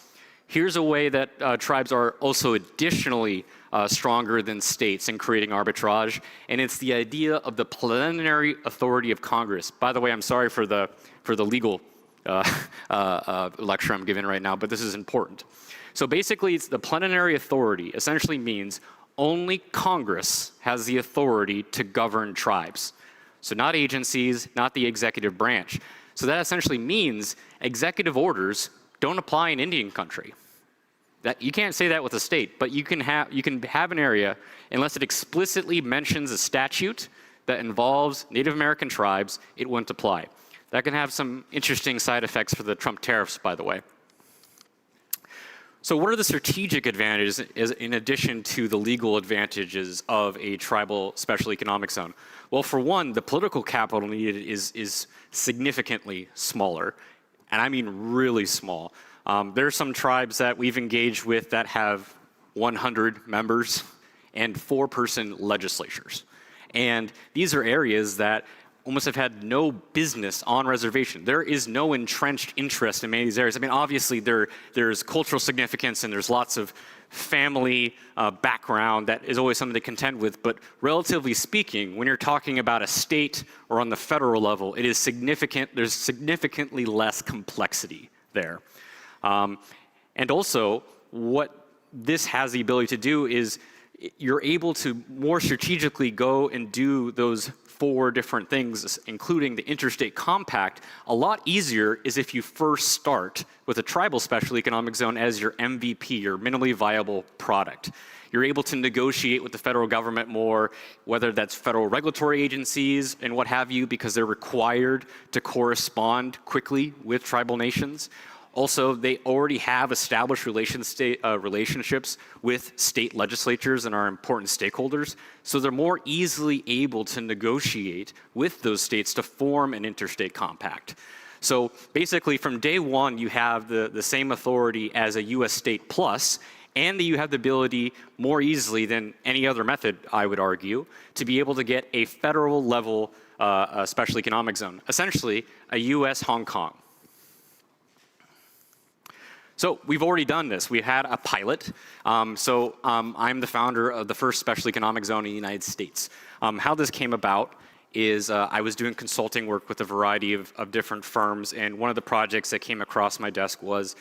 Here's a way that tribes are also additionally stronger than states in creating arbitrage, and it's the idea of the plenary authority of Congress. By the way, I'm sorry for the legal lecture I'm giving right now, but this is important. So basically, it's the plenary authority essentially means only Congress has the authority to govern tribes. So not agencies, not the executive branch. So that essentially means executive orders don't apply in Indian country. That you can't say that with a state, but you can have an area unless it explicitly mentions a statute that involves Native American tribes, it wouldn't apply. That can have some interesting side effects for the Trump tariffs, by the way. So what are the strategic advantages in addition to the legal advantages of a tribal special economic zone? Well, for one, the political capital needed is significantly smaller, and I mean really small. There are some tribes that we've engaged with that have 100 members and 4-person legislatures. And these are areas that almost have had no business on reservation. There is no entrenched interest in many of these areas. I mean, obviously there's cultural significance and there's lots of family background that is always something to contend with, but relatively speaking, when you're talking about a state or on the federal level, it is significant, there's significantly less complexity there. And also, what this has the ability to do is you're able to more strategically go and do those 4 different things, including the interstate compact. A lot easier is if you first start with a tribal special economic zone as your MVP, your minimally viable product. You're able to negotiate with the federal government more, whether that's federal regulatory agencies and what have you, because they're required to correspond quickly with tribal nations. Also, they already have established relationships with state legislatures and are important stakeholders, so they're more easily able to negotiate with those states to form an interstate compact. So basically, from day one, you have the same authority as a U.S. state plus, and you have the ability more easily than any other method, I would argue, to be able to get a federal level special economic zone, essentially a U.S. Hong Kong. So we've already done this. We had a pilot. I'm the founder of the first special economic zone in the United States. How this came about is I was doing consulting work with a variety of different firms, and one of the projects that came across my desk was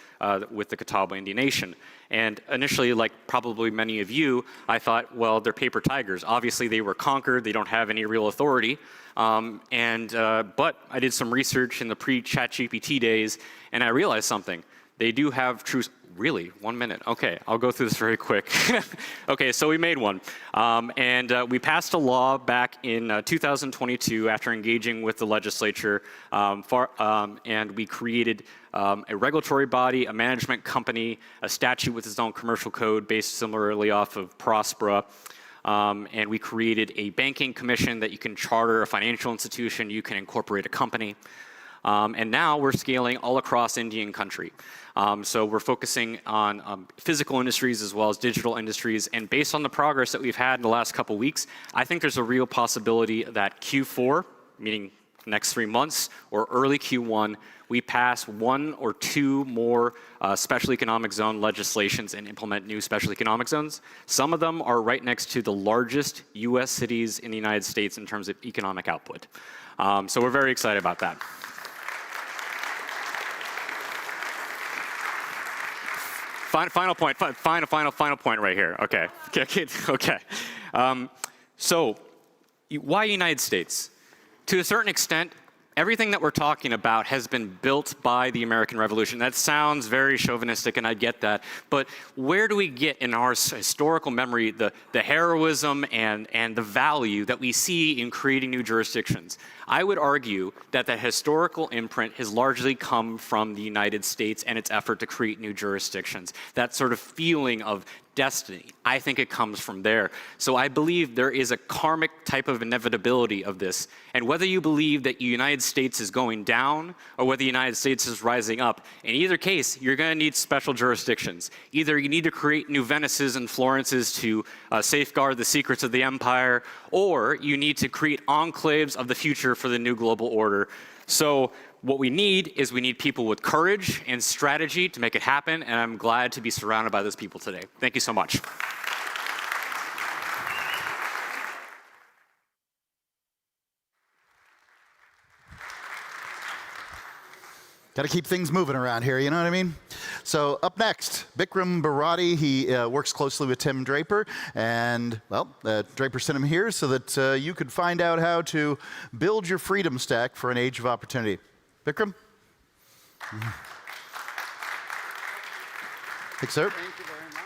with the Catawba Indian Nation. And initially, like probably many of you, I thought, well, they're paper tigers. Obviously, they were conquered. They don't have any real authority. But I did some research in the pre-ChatGPT days, and I realized something. They do have true. Really? 1 minute. Okay, I'll go through this very quick. Okay, so we made one. We passed a law back in 2022 after engaging with the legislature, and we created a regulatory body, a management company, a statute with its own commercial code based similarly off of Prospera. And we created a banking commission that you can charter a financial institution, you can incorporate a company. And now we're scaling all across Indian country. So we're focusing on physical industries as well as digital industries. And based on the progress that we've had in the last couple weeks, I think there's a real possibility that Q4, meaning next 3 months, or early Q1, we pass 1 or 2 more special economic zone legislations and implement new special economic zones. Some of them are right next to the largest US cities in the United States in terms of economic output. So we're very excited about that. Final point right here. Okay. So why United States? To a certain extent, everything that we're talking about has been built by the American Revolution. That sounds very chauvinistic, and I get that. But where do we get in our historical memory the heroism and the value that we see in creating new jurisdictions? I would argue that the historical imprint has largely come from the United States and its effort to create new jurisdictions. That sort of feeling of destiny, I think it comes from there. So I believe there is a karmic type of inevitability of this. And whether you believe that the United States is going down or whether the United States is rising up, in either case, you're going to need special jurisdictions. Either you need to create new Venices and Florences to safeguard the secrets of the empire, or you need to create enclaves of the future for the new global order. So what we need is people with courage and strategy to make it happen, and I'm glad to be surrounded by those people today. Thank you so much. Got to keep things moving around here, you know what I mean? So up next, Bikram Bharati. He works closely with Tim Draper. And, well, Draper sent him here so that you could find out how to build your freedom stack for an age of opportunity. Bikram? Thanks, sir. Thank you very much.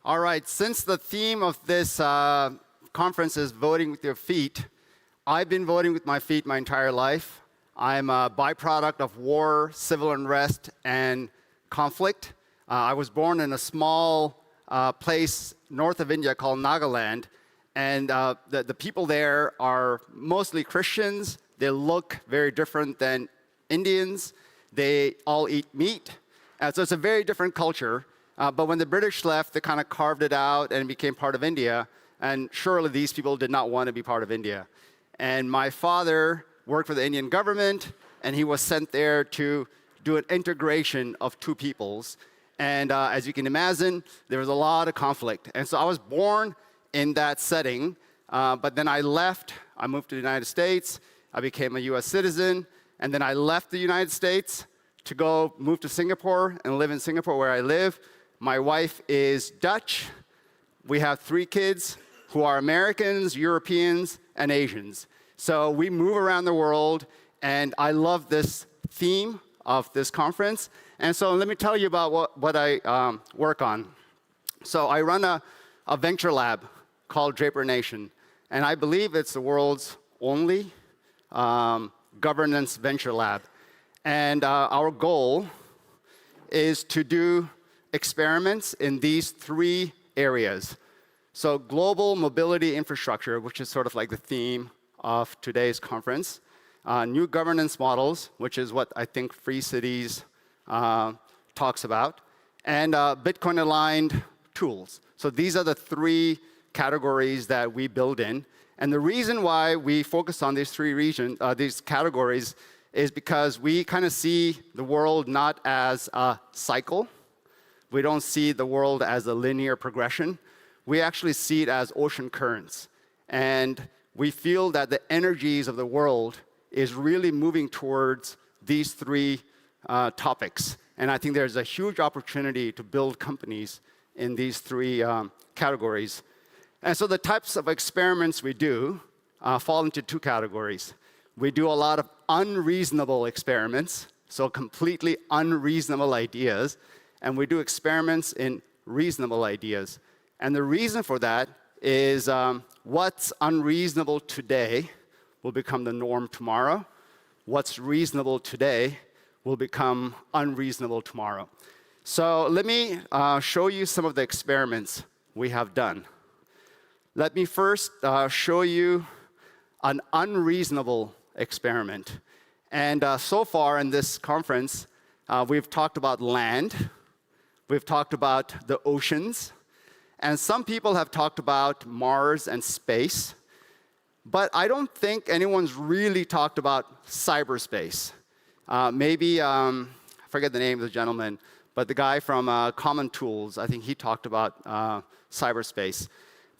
All right, since the theme of this conference is voting with your feet, I've been voting with my feet my entire life. I'm a byproduct of war, civil unrest, and conflict. I was born in a small place north of India called Nagaland, and the people there are mostly Christians. They look very different than Indians. They all eat meat. So it's a very different culture. But when the British left, they kind of carved it out and became part of India. And surely these people did not want to be part of India. And my father worked for the Indian government, and he was sent there to do an integration of two peoples. And as you can imagine, there was a lot of conflict. And so I was born in that setting, but then I left. I moved to the United States. I became a US citizen, and then I left the United States to go move to Singapore and live in Singapore where I live. My wife is Dutch. We have 3 kids who are Americans, Europeans, and Asians. So we move around the world, and I love this theme of this conference. And so let me tell you about what I work on. So I run a venture lab called Draper Nation, and I believe it's the world's only governance venture lab. And our goal is to do experiments in these 3 areas. So global mobility infrastructure, which is sort of like the theme of today's conference, new governance models, which is what I think Free Cities talks about, and Bitcoin-aligned tools. So these are the 3 categories that we build in. And the reason why we focus on these 3 these categories is because we kind of see the world not as a cycle. We don't see the world as a linear progression. We actually see it as ocean currents. And we feel that the energies of the world is really moving towards these three topics. And I think there's a huge opportunity to build companies in these three categories. And so the types of experiments we do fall into two categories. We do a lot of unreasonable experiments, so completely unreasonable ideas, and we do experiments in reasonable ideas. And the reason for that is what's unreasonable today will become the norm tomorrow. What's reasonable today will become unreasonable tomorrow. So let me show you some of the experiments we have done. Let me first show you an unreasonable experiment. And so far in this conference, we've talked about land, we've talked about the oceans, and some people have talked about Mars and space. But I don't think anyone's really talked about cyberspace. Maybe, I forget the name of the gentleman, but the guy from Common Tools, I think he talked about cyberspace.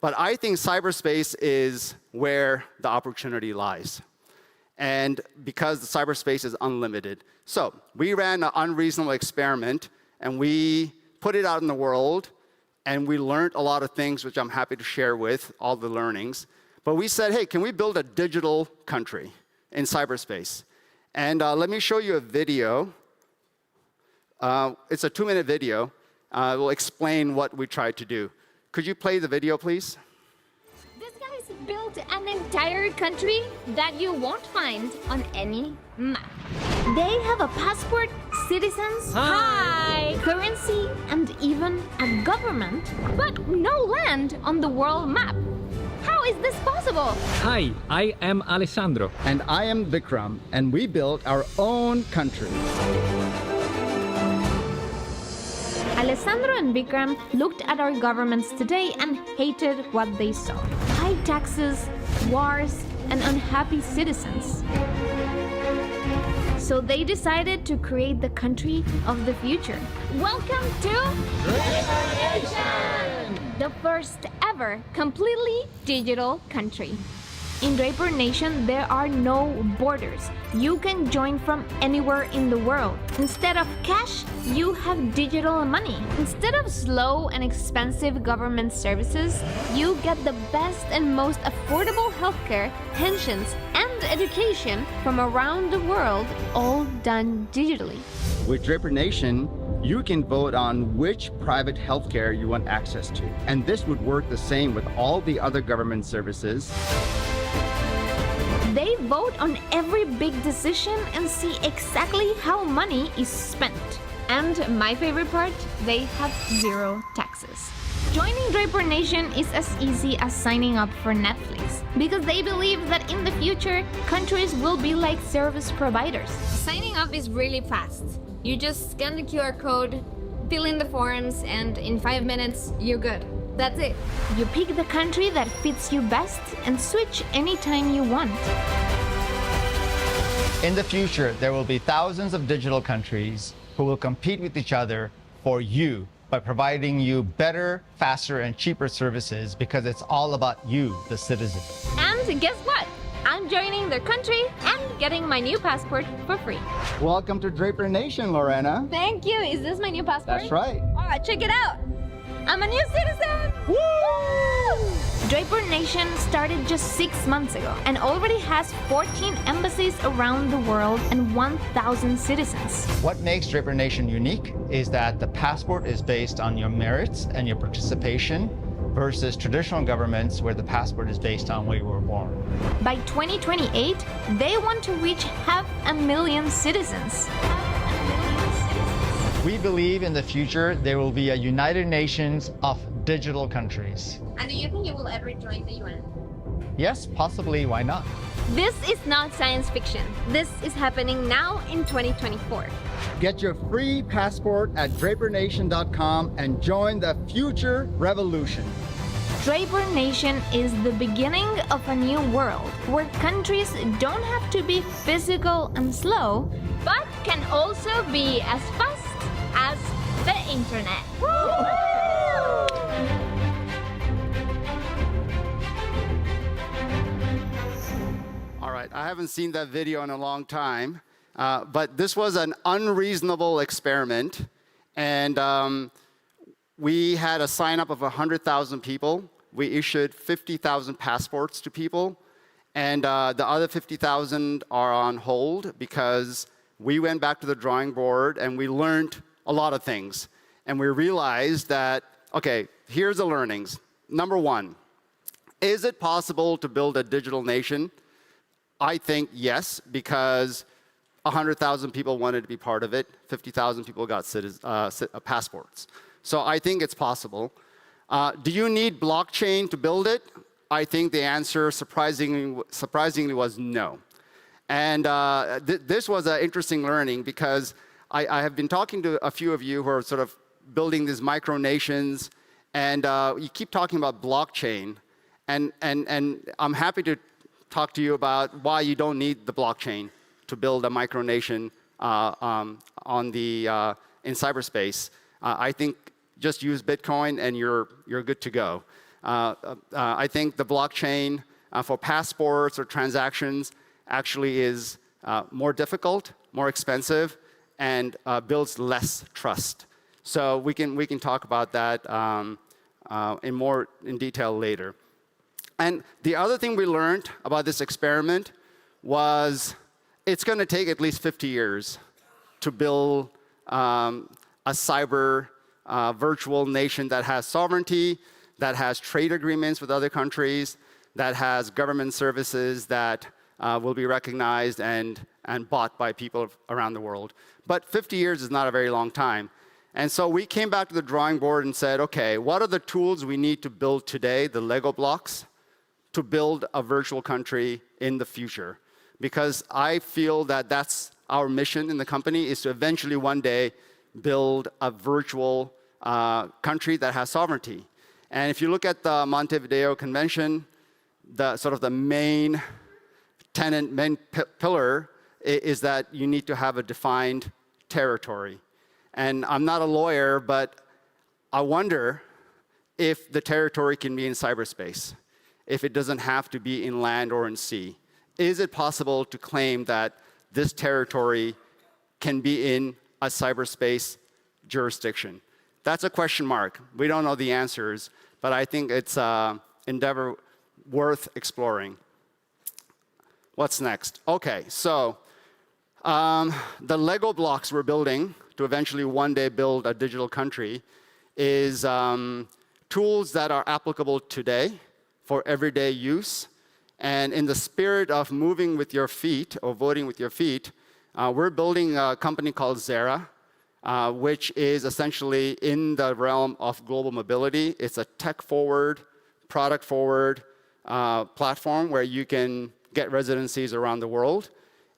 But I think cyberspace is where the opportunity lies. And because the cyberspace is unlimited. So we ran an unreasonable experiment, and we put it out in the world, and we learned a lot of things, which I'm happy to share with, all the learnings. But we said, hey, can we build a digital country in cyberspace? And let me show you a video. It's a 2-minute video. It will explain what we tried to do. Could you play the video, please? This guy's built an entire country that you won't find on any map. They have a passport, citizens, hi, currency, and even a government, but no land on the world map. How is this possible? Hi, I am Alessandro. And I am Vikram, and we built our own country. Alessandro and Vikram looked at our governments today and hated what they saw. High taxes, wars, and unhappy citizens. So they decided to create the country of the future. Welcome to Draper Nation! The first ever completely digital country. In Draper Nation, there are no borders. You can join from anywhere in the world. Instead of cash, you have digital money. Instead of slow and expensive government services, you get the best and most affordable healthcare, pensions, and education from around the world, all done digitally. With Draper Nation, you can vote on which private healthcare you want access to. And this would work the same with all the other government services. They vote on every big decision and see exactly how money is spent. And my favorite part, they have zero taxes. Joining Draper Nation is as easy as signing up for Netflix, because they believe that in the future, countries will be like service providers. Signing up is really fast. You just scan the QR code, fill in the forms, and in 5 minutes, you're good. That's it. You pick the country that fits you best and switch anytime you want. In the future, there will be thousands of digital countries who will compete with each other for you by providing you better, faster, and cheaper services because it's all about you, the citizen. And guess what? I'm joining their country and getting my new passport for free. Welcome to Draper Nation, Lorena. Thank you. Is this my new passport? That's right. All right, check it out. I'm a new citizen! Woo! Draper Nation started just 6 months ago and already has 14 embassies around the world and 1,000 citizens. What makes Draper Nation unique is that the passport is based on your merits and your participation versus traditional governments where the passport is based on where you were born. By 2028, they want to reach 500,000 citizens. We believe in the future there will be a United Nations of digital countries. And do you think you will ever join the UN? Yes, possibly, why not? This is not science fiction. This is happening now in 2024. Get your free passport at drapernation.com and join the future revolution. Draper Nation is the beginning of a new world where countries don't have to be physical and slow, but can also be as fast as the internet. All right, I haven't seen that video in a long time, but this was an unreasonable experiment, and we had a sign up of 100,000 people. We issued 50,000 passports to people, and the other 50,000 are on hold because we went back to the drawing board and we learned a lot of things. And we realized that, okay, here's the learnings. Number one, is it possible to build a digital nation? I think yes, because 100,000 people wanted to be part of it. 50,000 people got passports. So I think it's possible. Do you need blockchain to build it? I think the answer surprisingly was no. And this was an interesting learning because I have been talking to a few of you who are sort of building these micronations, and you keep talking about blockchain, and I'm happy to talk to you about why you don't need the blockchain to build a micronation in cyberspace. I think just use Bitcoin and you're good to go. I think the blockchain for passports or transactions actually is more difficult, more expensive, and builds less trust. So we can talk about that in detail later. And the other thing we learned about this experiment was it's going to take at least 50 years to build a cyber virtual nation that has sovereignty, that has trade agreements with other countries, that has government services that will be recognized and bought by people around the world. But 50 years is not a very long time. And so we came back to the drawing board and said, okay, what are the tools we need to build today, the Lego blocks, to build a virtual country in the future? Because I feel that that's our mission in the company, is to eventually one day build a virtual country that has sovereignty. And if you look at the Montevideo Convention, the main tenet, main pillar is that you need to have a defined territory. And I'm not a lawyer, but I wonder if the territory can be in cyberspace, if it doesn't have to be in land or in sea. Is it possible to claim that this territory can be in a cyberspace jurisdiction? That's a question mark. We don't know the answers, but I think it's an endeavor worth exploring. What's next? Okay, so the Lego blocks we're building to eventually one day build a digital country is tools that are applicable today for everyday use. And in the spirit of moving with your feet or voting with your feet, we're building a company called Zera, which is essentially in the realm of global mobility. It's a tech-forward, product-forward platform where you can get residencies around the world.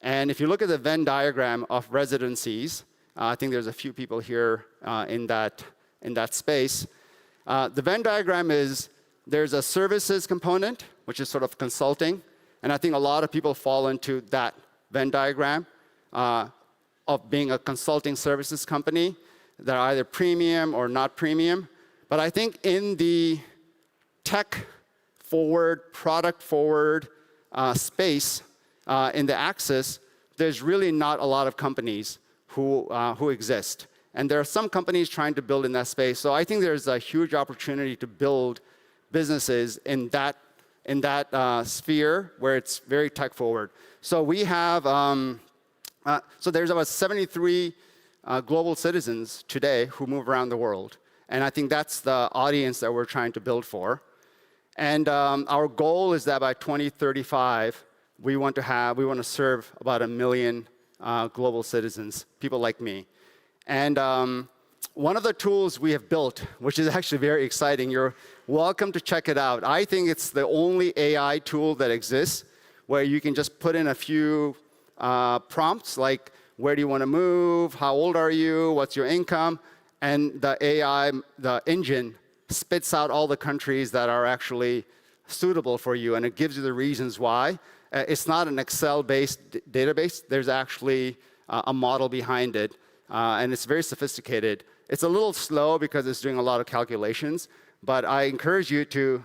And if you look at the Venn diagram of residencies, I think there's a few people here in that space. The Venn diagram is there's a services component, which is sort of consulting. And I think a lot of people fall into that Venn diagram of being a consulting services company that are either premium or not premium. But I think in the tech-forward, product-forward space in the axis, there's really not a lot of companies who exist. And there are some companies trying to build in that space. So I think there's a huge opportunity to build businesses in that sphere where it's very tech-forward. So we have, so there's about 73 global citizens today who move around the world. And I think that's the audience that we're trying to build for. And our goal is that by 2035, we want to serve about 1 million global citizens, people like me. And one of the tools we have built, which is actually very exciting, you're welcome to check it out. I think it's the only AI tool that exists where you can just put in a few prompts like, where do you want to move? How old are you? What's your income? And the AI, the engine spits out all the countries that are actually suitable for you, and it gives you the reasons why. It's not an Excel-based database. There's actually a model behind it, and it's very sophisticated. It's a little slow because it's doing a lot of calculations, but I encourage you to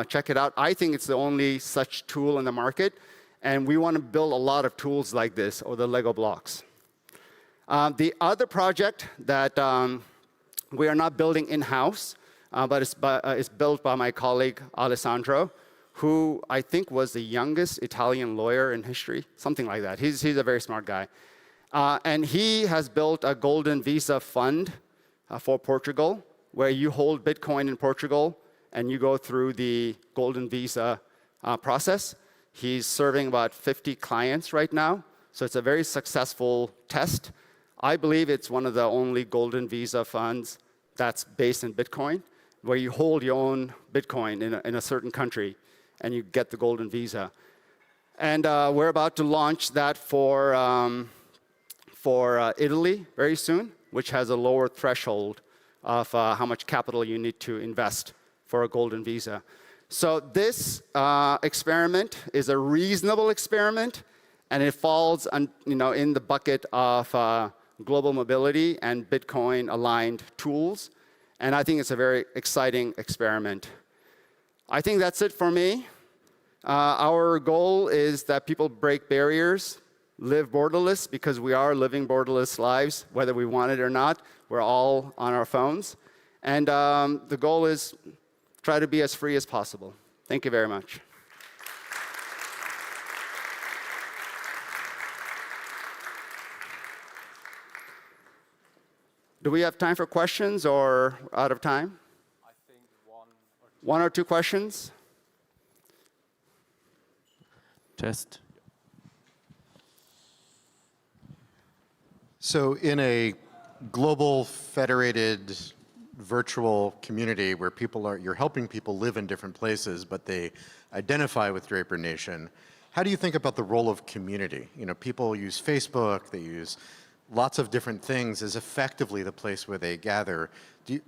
check it out. I think it's the only such tool in the market, and we want to build a lot of tools like this, or the Lego blocks. The other project that we are not building in-house, but it's built by my colleague Alessandro, who I think was the youngest Italian lawyer in history, something like that. He's a very smart guy. And he has built a golden visa fund for Portugal, where you hold Bitcoin in Portugal and you go through the golden visa process. He's serving about 50 clients right now, so it's a very successful test. I believe it's one of the only golden visa funds that's based in Bitcoin, where you hold your own Bitcoin in a certain country and you get the golden visa. And we're about to launch that for Italy very soon, which has a lower threshold of how much capital you need to invest for a golden visa. So this experiment is a reasonable experiment, and it falls in the bucket of global mobility and Bitcoin-aligned tools. And I think it's a very exciting experiment. I think that's it for me. Our goal is that people break barriers, live borderless, because we are living borderless lives, whether we want it or not. We're all on our phones. And the goal is try to be as free as possible. Thank you very much. Do we have time for questions, or out of time? I think one or two questions. Test. So in a global federated virtual community where you're helping people live in different places, but they identify with Draper Nation, how do you think about the role of community? People use Facebook, they use lots of different things as effectively the place where they gather.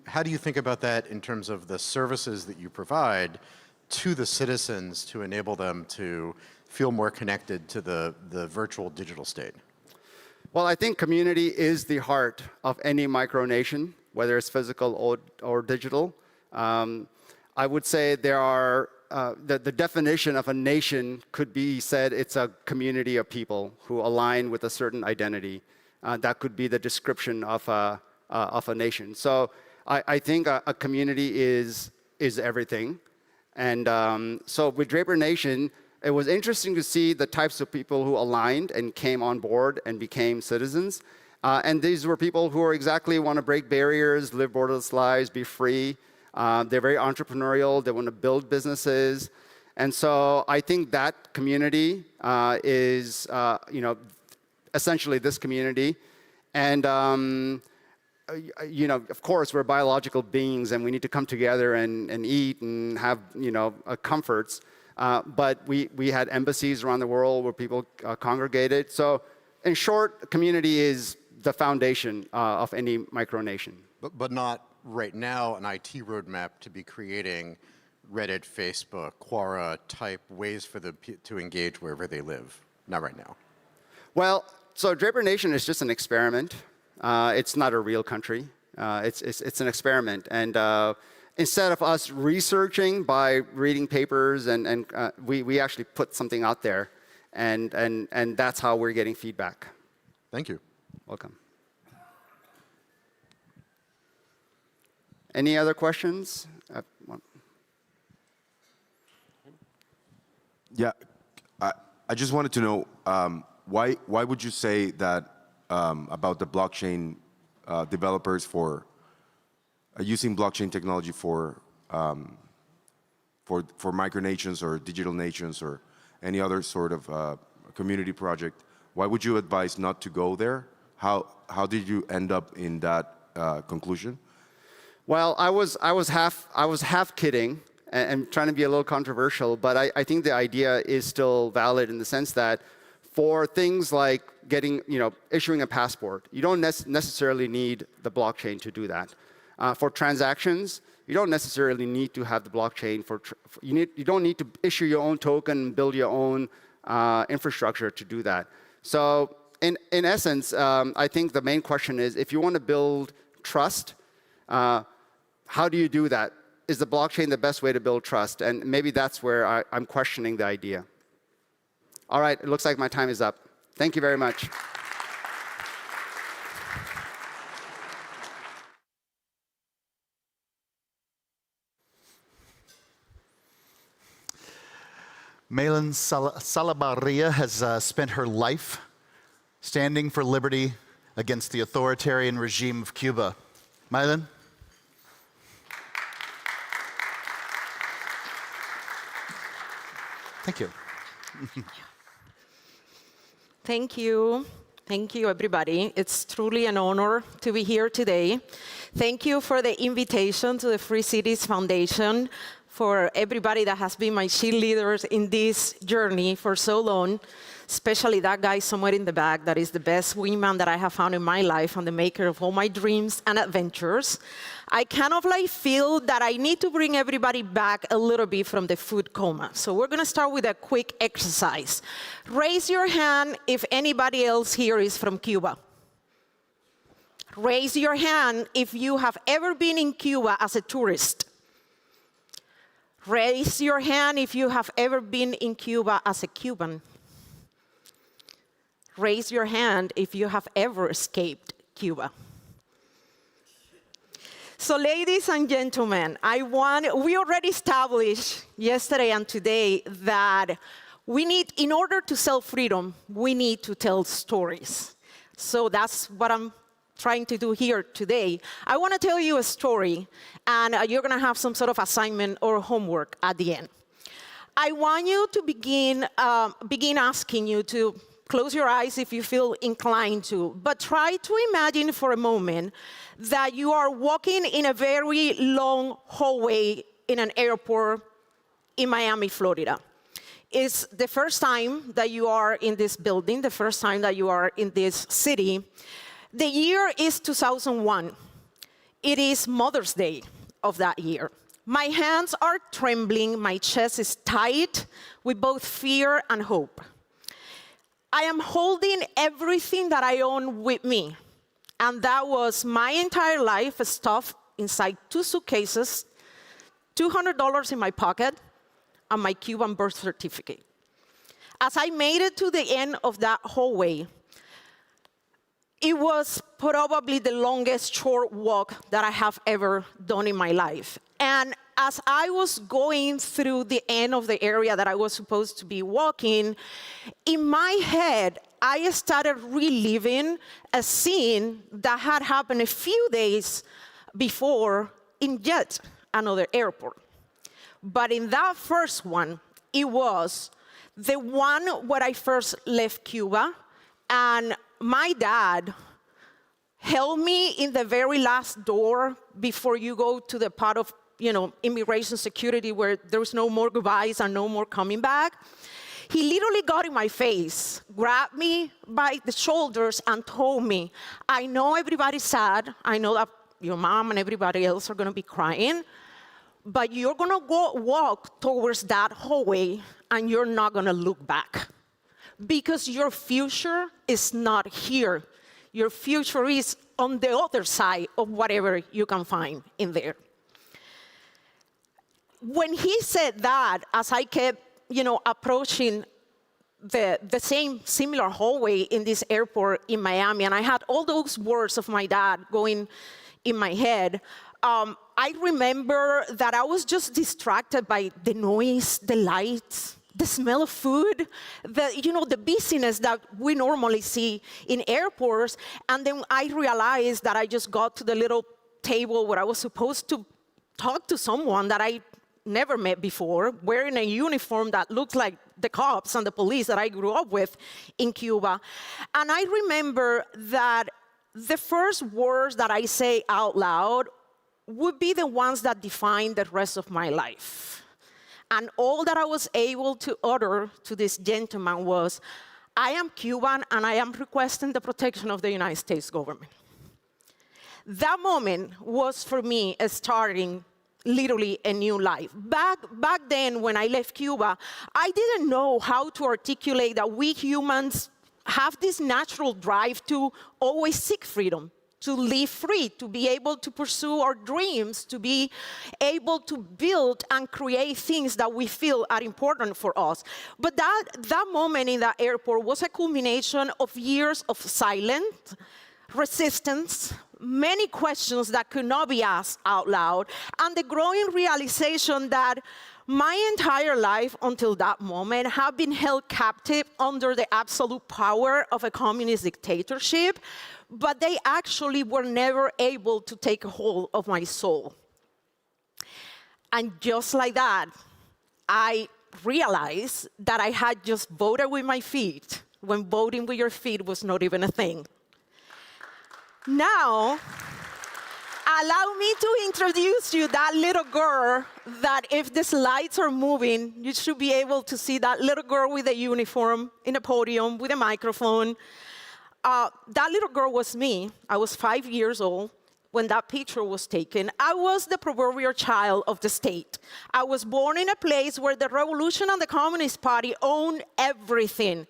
How do you think about that in terms of the services that you provide to the citizens to enable them to feel more connected to the virtual digital state? Well, I think community is the heart of any micronation, whether it's physical or digital. I would say there are, the definition of a nation could be said it's a community of people who align with a certain identity. That could be the description of a nation. So I think a community is everything. And so with Draper Nation, it was interesting to see the types of people who aligned and came on board and became citizens. And these were people who are exactly want to break barriers, live borderless lives, be free. They're very entrepreneurial. They want to build businesses. And so I think that community is, essentially this community. And, of course, we're biological beings and we need to come together and eat and have, comforts. But we had embassies around the world where people congregated. So in short, community is the foundation of any micronation. But not right now an IT roadmap to be creating Reddit, Facebook, Quora type ways for them to engage wherever they live. Not right now. Well, so Draper Nation is just an experiment. It's not a real country. It's an experiment. And instead of us researching by reading papers, and we actually put something out there. And that's how we're getting feedback. Thank you. Welcome. Any other questions? Yeah, I just wanted to know why would you say that about the blockchain developers for using blockchain technology for micronations or digital nations or any other sort of community project? Why would you advise not to go there? How did you end up in that conclusion? Well, I was half kidding and trying to be a little controversial, but I think the idea is still valid in the sense that for things like issuing a passport, you don't necessarily need the blockchain to do that. For transactions, you don't necessarily need to have the blockchain you don't need to issue your own token, build your own infrastructure to do that. So in essence, I think the main question is, if you want to build trust, how do you do that? Is the blockchain the best way to build trust? And maybe that's where I'm questioning the idea. All right, it looks like my time is up. Thank you very much. Malin Salabarria has spent her life standing for liberty against the authoritarian regime of Cuba. Malin? Thank you. Thank you. Thank you, everybody. It's truly an honor to be here today. Thank you for the invitation to the Free Cities Foundation, for everybody that has been my cheerleaders in this journey for so long, especially that guy somewhere in the back that is the best wingman that I have found in my life and the maker of all my dreams and adventures. I kind of like feel that I need to bring everybody back a little bit from the food coma. So we're gonna start with a quick exercise. Raise your hand if anybody else here is from Cuba. Raise your hand if you have ever been in Cuba as a tourist. Raise your hand if you have ever been in Cuba as a Cuban. Raise your hand if you have ever escaped Cuba. So ladies and gentlemen, we already established yesterday and today that in order to sell freedom, we need to tell stories. So that's what I'm trying to do here today. I want to tell you a story, and you're going to have some sort of assignment or homework at the end. I want you to begin asking you to close your eyes if you feel inclined to, but try to imagine for a moment that you are walking in a very long hallway in an airport in Miami, Florida. It's the first time that you are in this building, the first time that you are in this city. The year is 2001. It is Mother's Day of that year. My hands are trembling, my chest is tight with both fear and hope. I am holding everything that I own with me, and that was my entire life stuffed inside 2 suitcases, $200 in my pocket, and my Cuban birth certificate. As I made it to the end of that hallway, it was probably the longest short walk that I have ever done in my life. And as I was going through the end of the area that I was supposed to be walking, in my head, I started reliving a scene that had happened a few days before in yet another airport. But in that first one, it was the one where I first left Cuba, and my dad held me in the very last door before you go to the part of immigration security where there's no more goodbyes and no more coming back. He literally got in my face, grabbed me by the shoulders and told me, I know everybody's sad. I know that your mom and everybody else are gonna be crying, but you're gonna walk towards that hallway and you're not gonna look back. Because your future is not here. Your future is on the other side of whatever you can find in there. When he said that, as I kept, approaching the same similar hallway in this airport in Miami, and I had all those words of my dad going in my head, I remember that I was just distracted by the noise, the lights, the smell of food, the busyness that we normally see in airports. And then I realized that I just got to the little table where I was supposed to talk to someone that I never met before, wearing a uniform that looked like the cops and the police that I grew up with in Cuba. And I remember that the first words that I say out loud would be the ones that define the rest of my life. And all that I was able to utter to this gentleman was, I am Cuban and I am requesting the protection of the United States government. That moment was for me a starting literally a new life. Back then, when I left Cuba, I didn't know how to articulate that we humans have this natural drive to always seek freedom, to live free, to be able to pursue our dreams, to be able to build and create things that we feel are important for us. But that moment in that airport was a culmination of years of silence, resistance, many questions that could not be asked out loud, and the growing realization that my entire life until that moment have been held captive under the absolute power of a communist dictatorship, but they actually were never able to take a hold of my soul. And just like that, I realized that I had just voted with my feet when voting with your feet was not even a thing. Now, allow me to introduce you that little girl that if the slides are moving, you should be able to see that little girl with a uniform in a podium with a microphone. That little girl was me. I was 5 years old when that picture was taken. I was the proverbial child of the state. I was born in a place where the revolution and the Communist Party owned everything,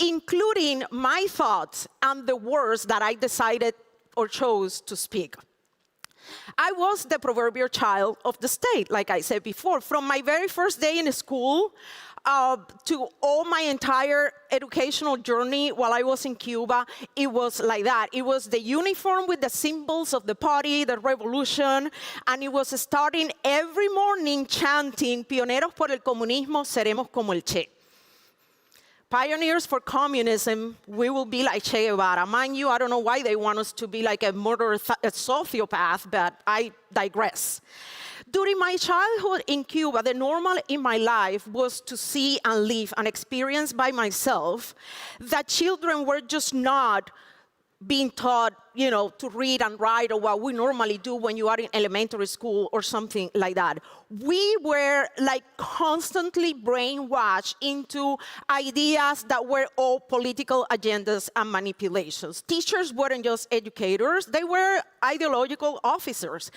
including my thoughts and the words that I decided or chose to speak. I was the proverbial child of the state, like I said before. From my very first day in school to all my entire educational journey while I was in Cuba, it was like that. It was the uniform with the symbols of the party, the revolution, and it was starting every morning chanting, Pioneros por el comunismo, seremos como el Che. Pioneers for communism, we will be like Che Guevara. Mind you, I don't know why they want us to be like a murderer, a sociopath, but I digress. During my childhood in Cuba, the normal in my life was to see and live and experience by myself that children were just not being taught, to read and write or what we normally do when you are in elementary school or something like that. We were like constantly brainwashed into ideas that were all political agendas and manipulations. Teachers weren't just educators, they were ideological officers.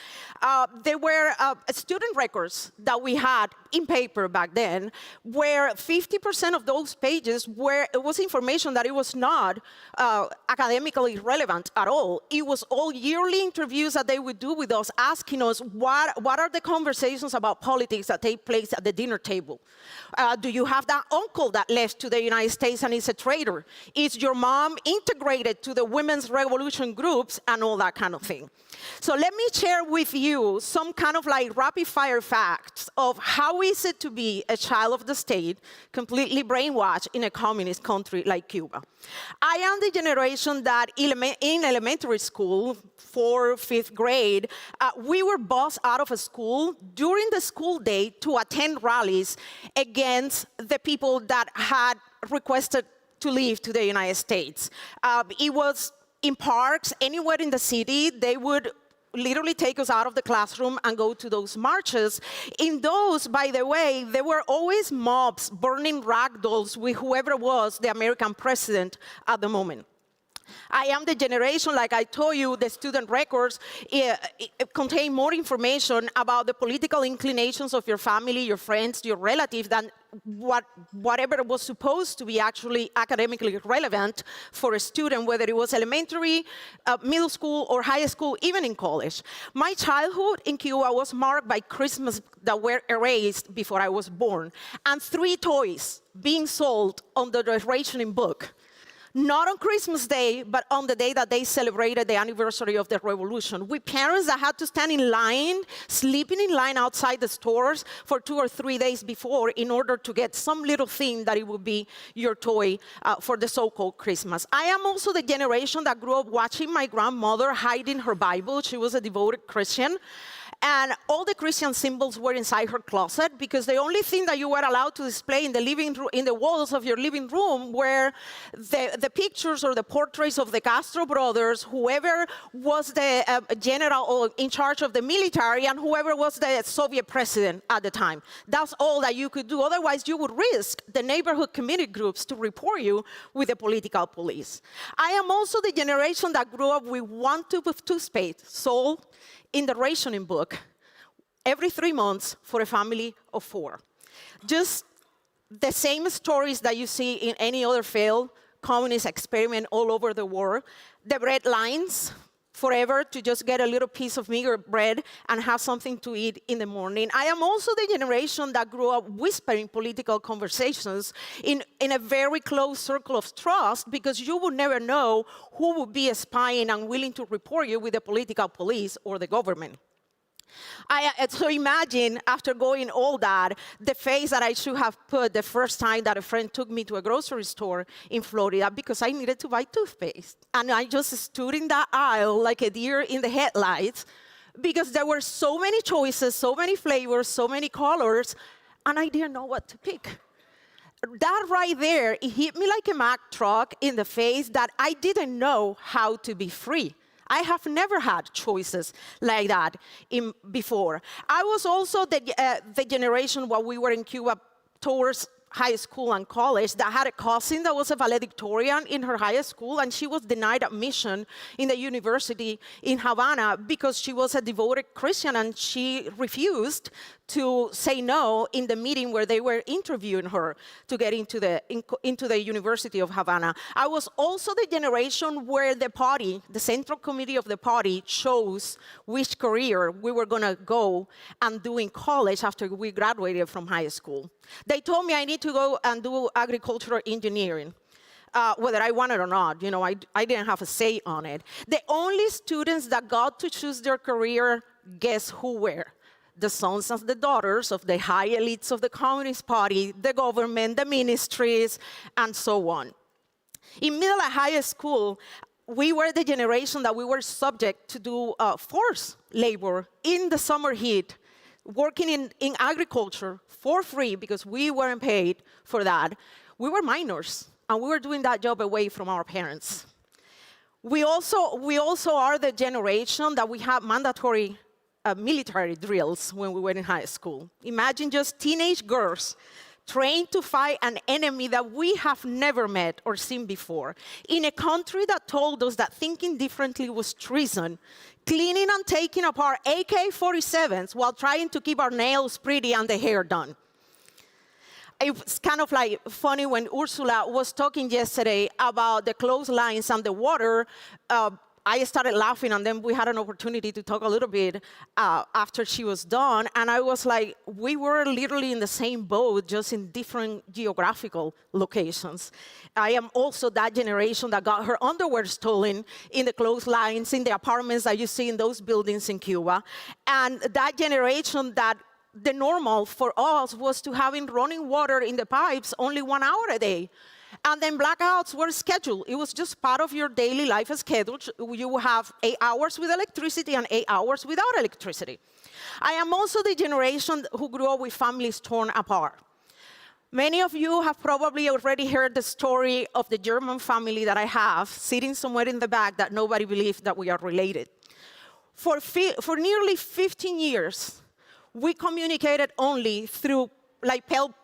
There were student records that we had in paper back then, where 50% of those pages was information that it was not academically relevant at all. It was all yearly interviews that they would do with us, asking us what are the conversations about politics that take place at the dinner table. Do you have that uncle that left to the United States and is a traitor? Is your mom integrated to the women's revolution groups and all that kind of thing? So let me share with you some kind of like rapid fire facts of how is it to be a child of the state, completely brainwashed in a communist country like Cuba. I am the generation that in elementary school, 4th, 5th grade, we were bussed out of a school during the school day to attend rallies against the people that had requested to leave to the United States. It was in parks, anywhere in the city, they would literally take us out of the classroom and go to those marches. In those, by the way, there were always mobs burning rag dolls with whoever was the American president at the moment. I am the generation, like I told you, the student records contain more information about the political inclinations of your family, your friends, your relatives, than whatever was supposed to be actually academically relevant for a student, whether it was elementary, middle school, or high school, even in college. My childhood in Cuba was marked by Christmas that were erased before I was born, and 3 toys being sold under the rationing book. Not on Christmas Day, but on the day that they celebrated the anniversary of the revolution. With parents that had to stand in line, sleeping in line outside the stores for 2 or 3 days before in order to get some little thing that it would be your toy for the so-called Christmas. I am also the generation that grew up watching my grandmother hiding her Bible. She was a devoted Christian. And all the Christian symbols were inside her closet because the only thing that you were allowed to display in the living room, in the walls of your living room, were the pictures or the portraits of the Castro brothers, whoever was the general or in charge of the military, and whoever was the Soviet president at the time. That's all that you could do. Otherwise, you would risk the neighborhood community groups to report you with the political police. I am also the generation that grew up with 1 tube of toothpaste sold in the rationing book every 3 months for a family of 4. Just the same stories that you see in any other failed communist experiment all over the world. The bread lines forever to just get a little piece of meager bread and have something to eat in the morning. I am also the generation that grew up whispering political conversations in a very close circle of trust, because you would never know who would be spying and willing to report you with the political police or the government. So imagine, after going all that, the face that I should have put the first time that a friend took me to a grocery store in Florida because I needed to buy toothpaste. And I just stood in that aisle like a deer in the headlights because there were so many choices, so many flavors, so many colors, and I didn't know what to pick. That right there, it hit me like a Mack truck in the face that I didn't know how to be free. I have never had choices like that before. I was also the generation while we were in Cuba towards high school and college that had a cousin that was a valedictorian in her high school, and she was denied admission in the university in Havana because she was a devoted Christian, and she refused to say no in the meeting where they were interviewing her to get into the University of Havana. I was also the generation where the party, the Central Committee of the party, chose which career we were going to go and do in college after we graduated from high school. They told me I need to go and do agricultural engineering. Whether I wanted or not, you know, I didn't have a say on it. The only students that got to choose their career, guess who were? The sons and the daughters of the high elites of the Communist Party, the government, the ministries, and so on. In middle and high school, we were the generation that we were subject to do forced labor in the summer heat, working in agriculture for free because we weren't paid for that. We were minors, and we were doing that job away from our parents. We also are the generation that we have mandatory military drills when we were in high school. Imagine just teenage girls trained to fight an enemy that we have never met or seen before, in a country that told us that thinking differently was treason, cleaning and taking apart AK-47s while trying to keep our nails pretty and the hair done. It's kind of like funny when Ursula was talking yesterday about the clotheslines and the water. I started laughing, and then we had an opportunity to talk a little bit after she was done, and I was like, we were literally in the same boat, just in different geographical locations. I am also that generation that got her underwear stolen in the clotheslines, in the apartments that you see in those buildings in Cuba, and that generation that the normal for us was to having running water in the pipes only 1 hour a day. And then blackouts were scheduled. It was just part of your daily life schedule. You will have 8 hours with electricity and 8 hours without electricity. I am also the generation who grew up with families torn apart. Many of you have probably already heard the story of the German family that I have, sitting somewhere in the back that nobody believed that we are related. For nearly 15 years, we communicated only through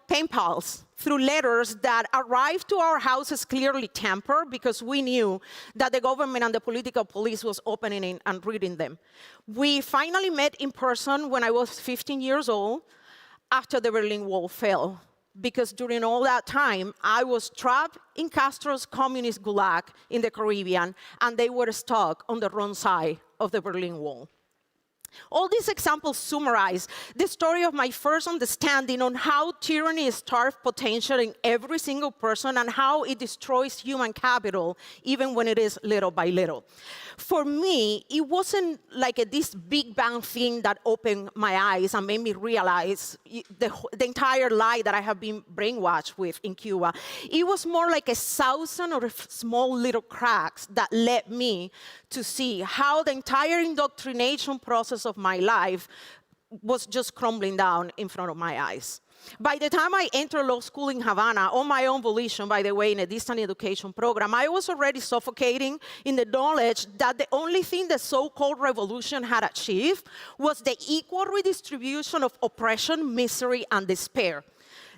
pen pals, through letters that arrived to our houses clearly tampered because we knew that the government and the political police was opening and reading them. We finally met in person when I was 15 years old after the Berlin Wall fell, because during all that time, I was trapped in Castro's communist gulag in the Caribbean, and they were stuck on the wrong side of the Berlin Wall. All these examples summarize the story of my first understanding on how tyranny starves potential in every single person and how it destroys human capital, even when it is little by little. For me, it wasn't like this big bang thing that opened my eyes and made me realize the entire lie that I have been brainwashed with in Cuba. It was more like 1,000 of small little cracks that led me to see how the entire indoctrination process of my life was just crumbling down in front of my eyes. By the time I entered law school in Havana, on my own volition, by the way, in a distant education program, I was already suffocating in the knowledge that the only thing the so-called revolution had achieved was the equal redistribution of oppression, misery, and despair.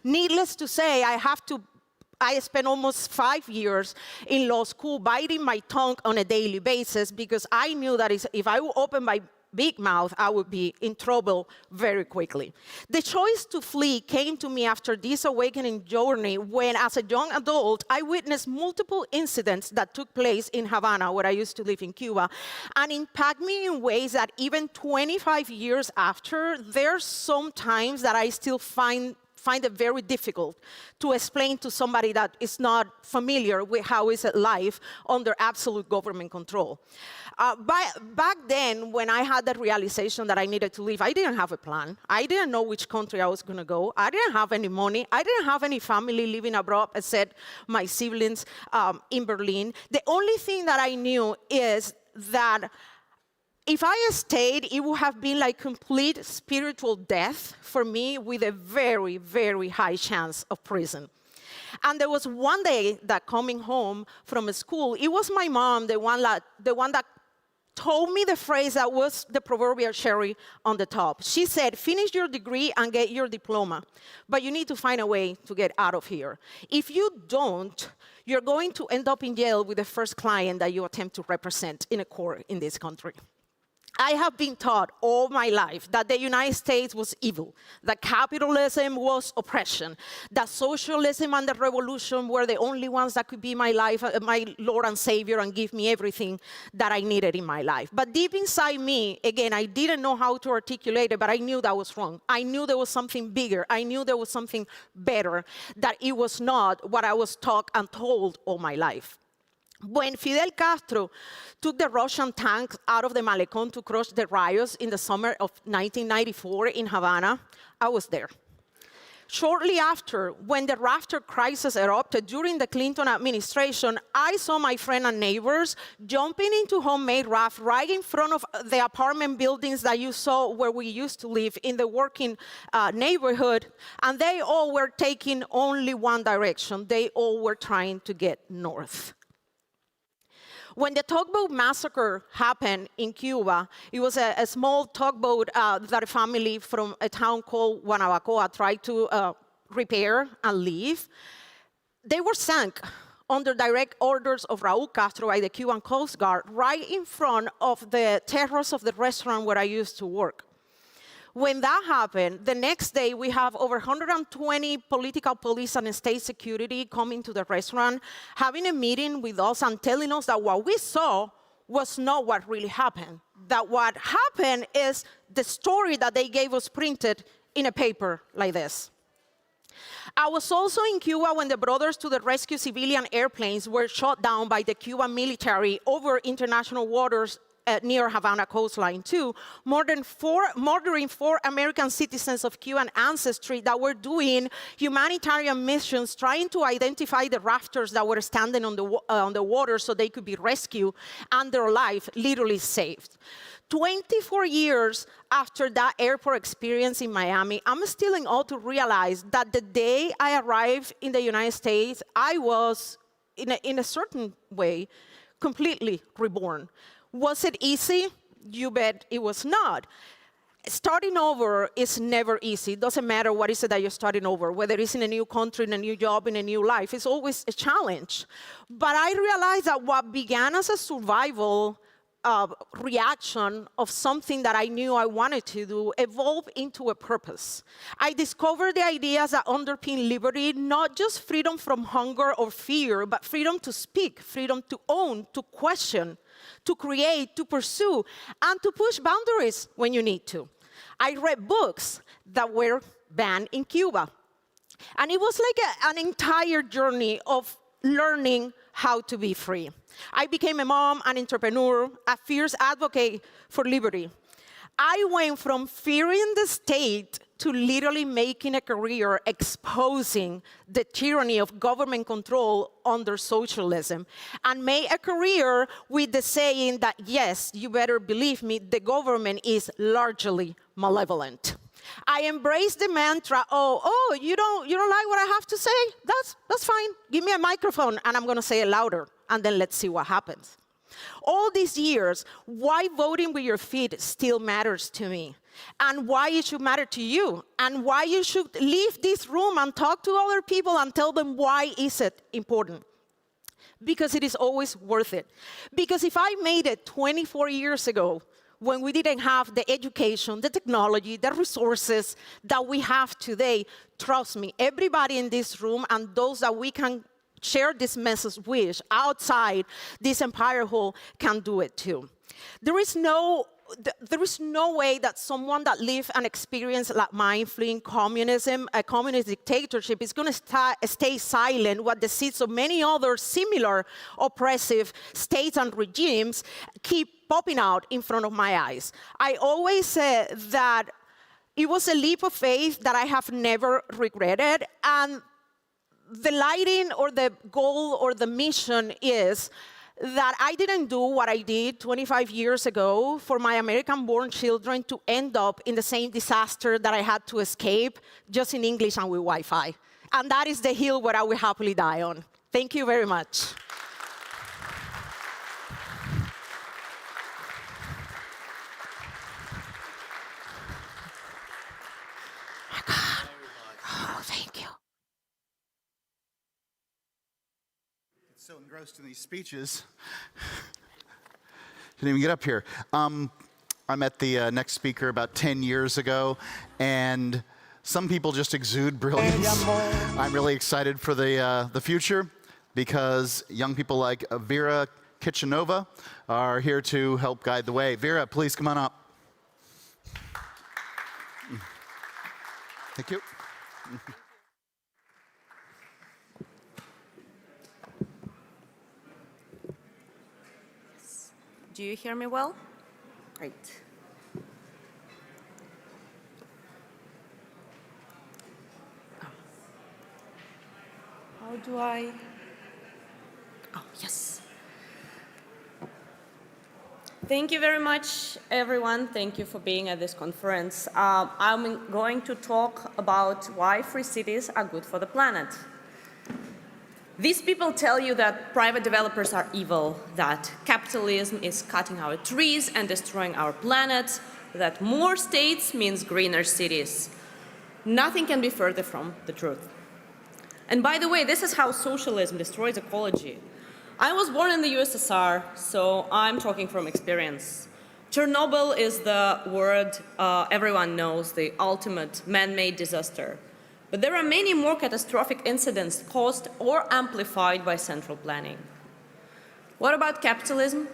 Needless to say, I spent almost 5 years in law school biting my tongue on a daily basis because I knew that if I would open big mouth, I would be in trouble very quickly. The choice to flee came to me after this awakening journey when, as a young adult, I witnessed multiple incidents that took place in Havana, where I used to live in Cuba, and impact me in ways that even 25 years after, there's some times that I still find it very difficult to explain to somebody that is not familiar with how is it life under absolute government control. Back then, when I had that realization that I needed to leave, I didn't have a plan. I didn't know which country I was going to go. I didn't have any money. I didn't have any family living abroad, except my siblings in Berlin. The only thing that I knew is that if I stayed, it would have been like complete spiritual death for me with a very, very high chance of prison. And there was one day that coming home from school, it was my mom, the one that told me the phrase that was the proverbial cherry on the top. She said, finish your degree and get your diploma, but you need to find a way to get out of here. If you don't, you're going to end up in jail with the first client that you attempt to represent in a court in this country. I have been taught all my life that the United States was evil, that capitalism was oppression, that socialism and the revolution were the only ones that could be my life, my Lord and Savior, and give me everything that I needed in my life. But deep inside me, again, I didn't know how to articulate it, but I knew that was wrong. I knew there was something bigger. I knew there was something better, that it was not what I was taught and told all my life. When Fidel Castro took the Russian tanks out of the Malecón to crush the riots in the summer of 1994 in Havana, I was there. Shortly after, when the rafter crisis erupted during the Clinton administration, I saw my friend and neighbors jumping into homemade rafts right in front of the apartment buildings that you saw where we used to live in the working neighborhood, and they all were taking only one direction. They all were trying to get north. When the tugboat massacre happened in Cuba, it was a small tugboat that a family from a town called Guanabacoa tried to repair and leave. They were sunk under direct orders of Raúl Castro by the Cuban Coast Guard right in front of the terrace of the restaurant where I used to work. When that happened, the next day we have over 120 political police and state security coming to the restaurant, having a meeting with us and telling us that what we saw was not what really happened. That what happened is the story that they gave us printed in a paper like this. I was also in Cuba when the Brothers to the Rescue civilian airplanes were shot down by the Cuban military over international waters near Havana coastline too, murdering 4 American citizens of Cuban ancestry that were doing humanitarian missions, trying to identify the rafters that were standing on the water so they could be rescued and their life literally saved. 24 years after that airport experience in Miami, I'm still in awe to realize that the day I arrived in the United States, I was, in a certain way, completely reborn. Was it easy? You bet it was not. Starting over is never easy. It doesn't matter what is it that you're starting over, whether it's in a new country, in a new job, in a new life. It's always a challenge. But I realized that what began as a survival reaction of something that I knew I wanted to do evolved into a purpose. I discovered the ideas that underpin liberty, not just freedom from hunger or fear, but freedom to speak, freedom to own, to question, to create, to pursue, and to push boundaries when you need to. I read books that were banned in Cuba. And it was like an entire journey of learning how to be free. I became a mom, an entrepreneur, a fierce advocate for liberty. I went from fearing the state to literally making a career exposing the tyranny of government control under socialism, and made a career with the saying that, yes, you better believe me, the government is largely malevolent. I embraced the mantra, you don't like what I have to say? That's fine. Give me a microphone and I'm going to say it louder, and then let's see what happens. All these years, why voting with your feet still matters to me, and why it should matter to you, and why you should leave this room and talk to other people and tell them why is it important. Because it is always worth it. Because if I made it 24 years ago when we didn't have the education, the technology, the resources that we have today. Trust me, everybody in this room and those that we can share this message with outside this Empire Hall can do it too. There is no way that someone that lived an experience like mine, fleeing communism, a communist dictatorship, is going to stay silent while the seeds of many other similar oppressive states and regimes keep popping out in front of my eyes. I always say that it was a leap of faith that I have never regretted, and the lighting or the goal or the mission is that I didn't do what I did 25 years ago for my American-born children to end up in the same disaster that I had to escape, just in English and with Wi-Fi. And that is the hill where I will happily die on. Thank you very much. Oh my God. Oh, thank you. So engrossed in these speeches, didn't even get up here. I met the next speaker about 10 years ago, and some people just exude brilliance. I'm really excited for the future because young people like Vera Kichenova are here to help guide the way. Vera, please come on up. Thank you. Do you hear me well? Great. How do I? Oh, yes. Thank you very much, everyone. Thank you for being at this conference. I'm going to talk about why free cities are good for the planet. These people tell you that private developers are evil, that capitalism is cutting our trees and destroying our planet, that more states means greener cities. Nothing can be further from the truth. And by the way, this is how socialism destroys ecology. I was born in the USSR, so I'm talking from experience. Chernobyl is the word everyone knows, the ultimate man-made disaster. But there are many more catastrophic incidents caused or amplified by central planning. What about capitalism?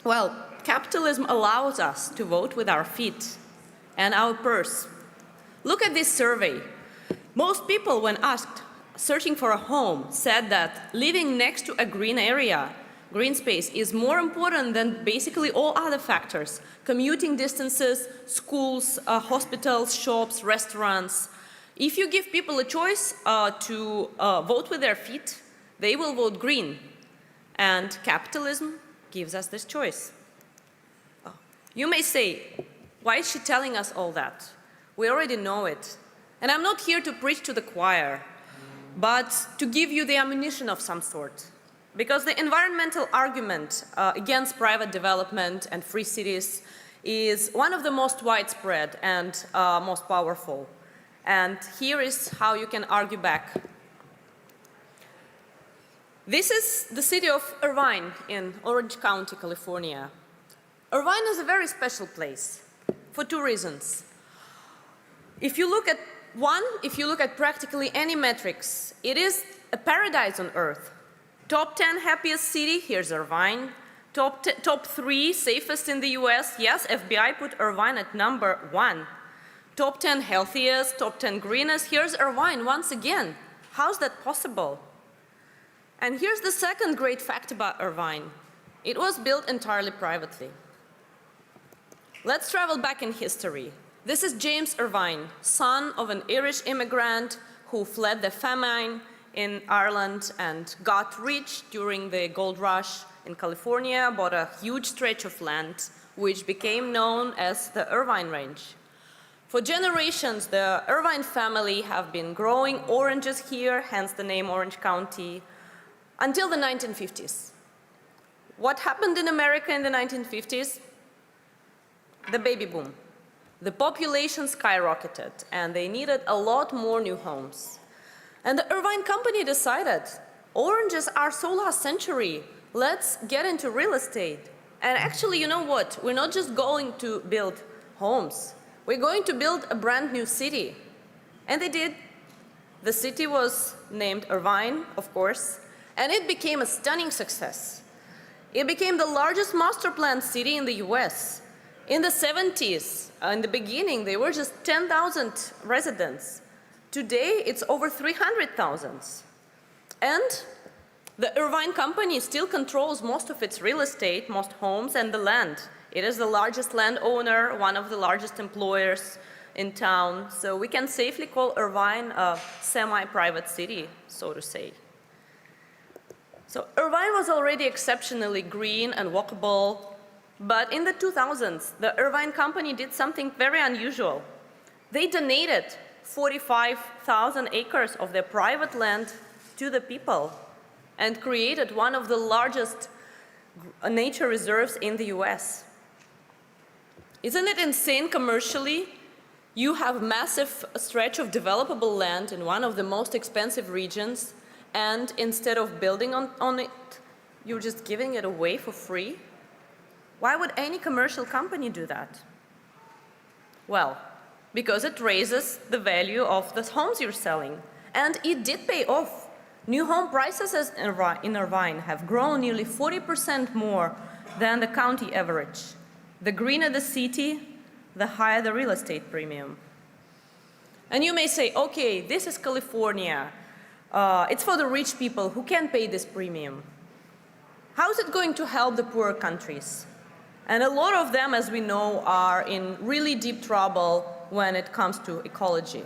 Well, capitalism allows us to vote with our feet and our purse. Look at this survey. Most people, when asked searching for a home, said that living next to a green area, green space, is more important than basically all other factors. Commuting distances, schools, hospitals, shops, restaurants. If you give people a choice to vote with their feet, they will vote green. And capitalism gives us this choice. You may say, why is she telling us all that? We already know it. And I'm not here to preach to the choir, but to give you the ammunition of some sort. Because the environmental argument against private development and free cities is one of the most widespread and most powerful. And here is how you can argue back. This is the city of Irvine in Orange County, California. Irvine is a very special place for two reasons. If you look at practically any metrics, it is a paradise on earth. Top 10 happiest city, here's Irvine. Top 3 safest in the US, yes, FBI put Irvine at number 1. Top 10 healthiest, top 10 greenest, here's Irvine once again. How's that possible? And here's the second great fact about Irvine. It was built entirely privately. Let's travel back in history. This is James Irvine, son of an Irish immigrant who fled the famine in Ireland and got rich during the gold rush in California, bought a huge stretch of land, which became known as the Irvine Range. For generations, the Irvine family have been growing oranges here, hence the name Orange County, until the 1950s. What happened in America in the 1950s? The baby boom. The population skyrocketed, and they needed a lot more new homes. And the Irvine Company decided, oranges are so last century, let's get into real estate. And actually, you know what? We're not just going to build homes. We're going to build a brand new city. And they did. The city was named Irvine, of course, and it became a stunning success. It became the largest master planned city in the US. In the 70s, in the beginning, there were just 10,000 residents. Today, it's over 300,000. And the Irvine company still controls most of its real estate, most homes, and the land. It is the largest landowner, one of the largest employers in town. So we can safely call Irvine a semi-private city, so to say. So Irvine was already exceptionally green and walkable, but in the 2000s, the Irvine company did something very unusual. They donated 45,000 acres of their private land to the people and created one of the largest nature reserves in the US. Isn't it insane commercially? You have a massive stretch of developable land in one of the most expensive regions, and instead of building on it, you're just giving it away for free? Why would any commercial company do that? Well, because it raises the value of the homes you're selling. And it did pay off. New home prices in Irvine have grown nearly 40% more than the county average. The greener the city, the higher the real estate premium. And you may say, okay, this is California. It's for the rich people who can't pay this premium. How is it going to help the poorer countries? And a lot of them, as we know, are in really deep trouble when it comes to ecology.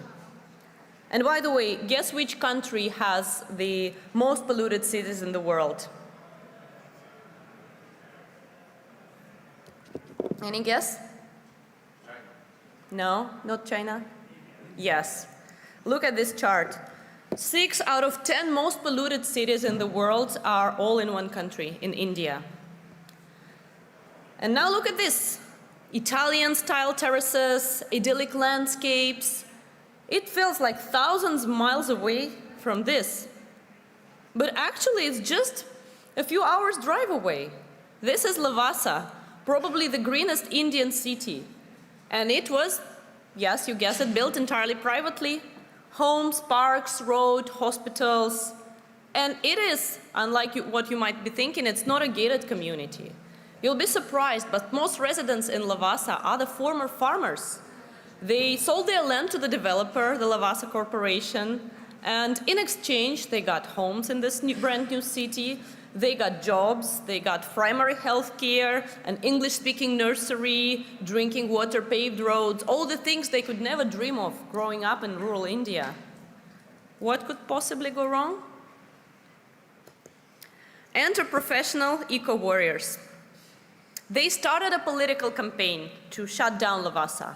And by the way, guess which country has the most polluted cities in the world? Any guess? China. No, not China? Yes. Look at this chart. 6 out of 10 most polluted cities in the world are all in one country, in India. And now look at this. Italian-style terraces, idyllic landscapes. It feels like thousands of miles away from this. But actually, it's just a few hours' drive away. This is Lavasa, probably the greenest Indian city. And it was, yes, you guessed it, built entirely privately. Homes, parks, roads, hospitals. And it is, unlike what you might be thinking, it's not a gated community. You'll be surprised, but most residents in Lavasa are the former farmers. They sold their land to the developer, the Lavasa Corporation, and in exchange, they got homes in this brand new city. They got jobs, they got primary health care, an English-speaking nursery, drinking water, paved roads, all the things they could never dream of growing up in rural India. What could possibly go wrong? Enter professional eco-warriors. They started a political campaign to shut down Lavasa.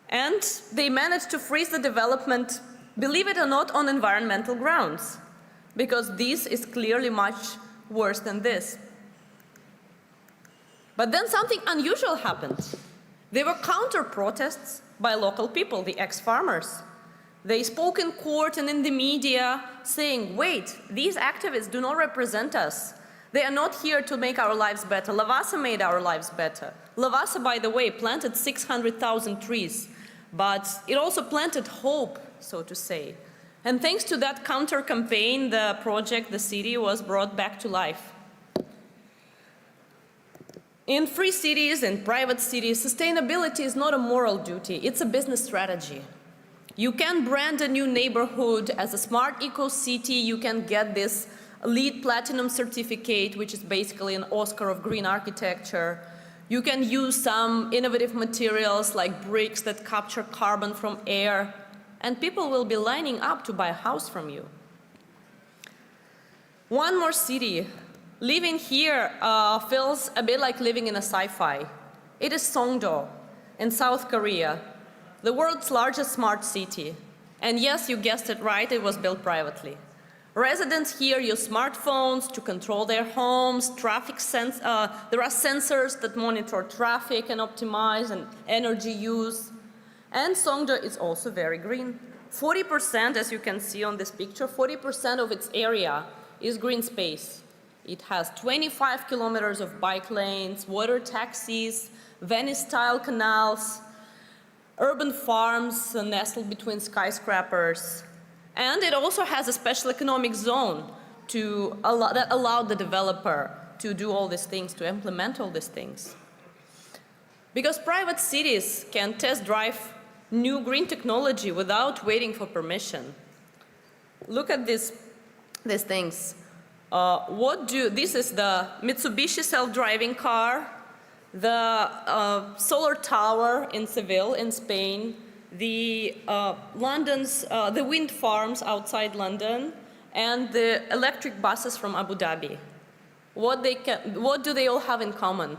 And they managed to freeze the development, believe it or not, on environmental grounds, because this is clearly much worse than this. But then something unusual happened. There were counter-protests by local people, the ex-farmers. They spoke in court and in the media saying, wait, these activists do not represent us. They are not here to make our lives better. Lavasa made our lives better. Lavasa, by the way, planted 600,000 trees, but it also planted hope, so to say. And thanks to that counter-campaign, the project, the city, was brought back to life. In free cities, in private cities, sustainability is not a moral duty, it's a business strategy. You can brand a new neighborhood as a smart eco-city, you can get this LEED Platinum certificate, which is basically an Oscar of green architecture. You can use some innovative materials like bricks that capture carbon from air, and people will be lining up to buy a house from you. One more city. Living here feels a bit like living in a sci-fi. It is Songdo in South Korea, the world's largest smart city. And yes, you guessed it right, it was built privately. Residents here use smartphones to control their homes, there are sensors that monitor traffic and optimize and energy use. And Songdo is also very green. 40%, as you can see on this picture, 40% of its area is green space. It has 25 kilometers of bike lanes, water taxis, Venice-style canals, urban farms nestled between skyscrapers. And it also has a special economic zone that allowed the developer to do all these things, to implement all these things. Because private cities can test drive new green technology without waiting for permission. Look at these things. This is the Mitsubishi self-driving car, the solar tower in Seville in Spain, the wind farms outside London, and the electric buses from Abu Dhabi. What do they all have in common?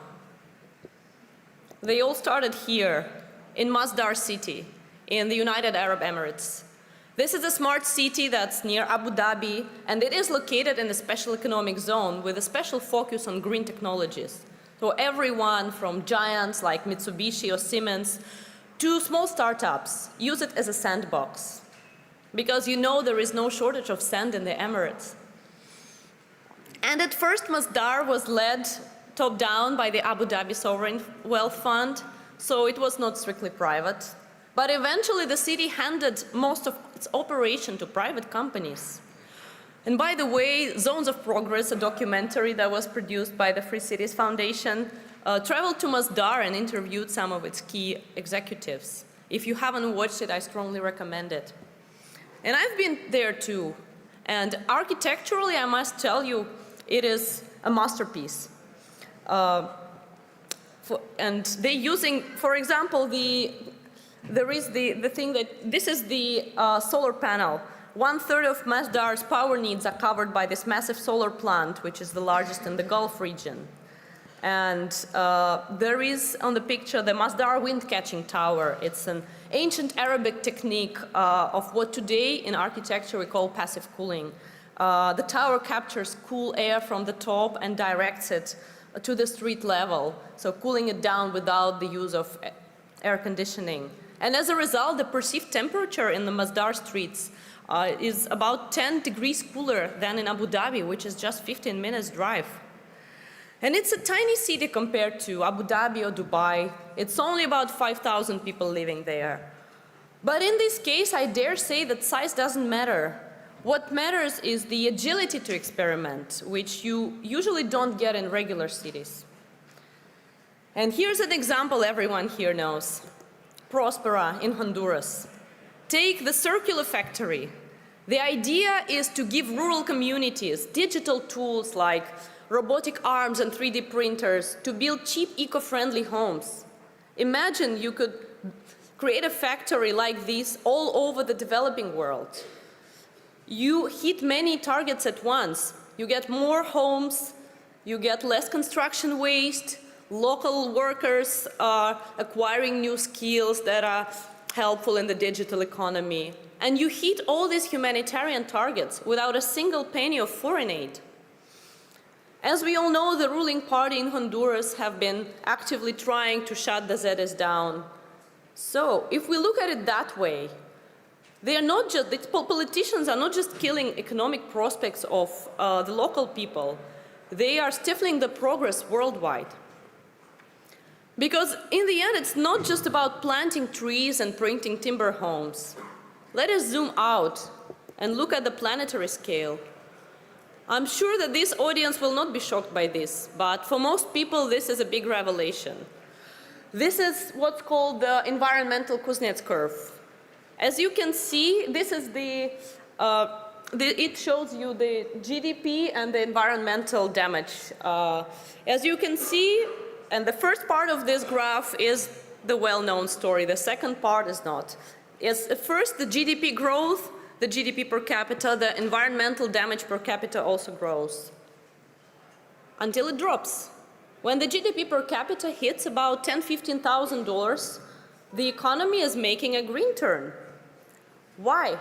They all started here in Masdar city in the United Arab Emirates. This is a smart city that's near Abu Dhabi, and it is located in a special economic zone with a special focus on green technologies. So everyone from giants like Mitsubishi or Siemens to small startups use it as a sandbox, because you know there is no shortage of sand in the Emirates. And at first, Masdar was led top-down by the Abu Dhabi Sovereign Wealth Fund, so it was not strictly private. But eventually, the city handed most of its operation to private companies. And by the way, Zones of Progress, a documentary that was produced by the Free Cities Foundation, traveled to Masdar and interviewed some of its key executives. If you haven't watched it, I strongly recommend it. And I've been there too. And architecturally, I must tell you, it is a masterpiece. And they're using, for example, there is the thing that this is the solar panel. 1/3 of Masdar's power needs are covered by this massive solar plant, which is the largest in the Gulf region. And there is on the picture the Masdar wind catching tower. It's an ancient Arabic technique of what today in architecture we call passive cooling. The tower captures cool air from the top and directs it to the street level, so cooling it down without the use of air conditioning. And as a result, the perceived temperature in the Masdar streets is about 10 degrees cooler than in Abu Dhabi, which is just 15 minutes drive. And it's a tiny city compared to Abu Dhabi or Dubai. It's only about 5,000 people living there. But in this case, I dare say that size doesn't matter. What matters is the agility to experiment, which you usually don't get in regular cities. And here's an example everyone here knows. Prospera in Honduras. Take the circular factory. The idea is to give rural communities digital tools like robotic arms and 3D printers to build cheap, eco-friendly homes. Imagine you could create a factory like this all over the developing world. You hit many targets at once. You get more homes, you get less construction waste, local workers are acquiring new skills that are helpful in the digital economy. And you hit all these humanitarian targets without a single penny of foreign aid. As we all know, the ruling party in Honduras have been actively trying to shut the Zetas down. So if we look at it that way, they are not just, the politicians are not just killing economic prospects of the local people, they are stifling the progress worldwide. Because in the end, it's not just about planting trees and printing timber homes. Let us zoom out and look at the planetary scale. I'm sure that this audience will not be shocked by this, but for most people, this is a big revelation. This is what's called the environmental Kuznets curve. As you can see, this is it shows you the GDP and the environmental damage. As you can see, and the first part of this graph is the well-known story. The second part is not. It's first the GDP growth, the GDP per capita, the environmental damage per capita also grows until it drops. When the GDP per capita hits about $10,000, $15,000, the economy is making a green turn. Why?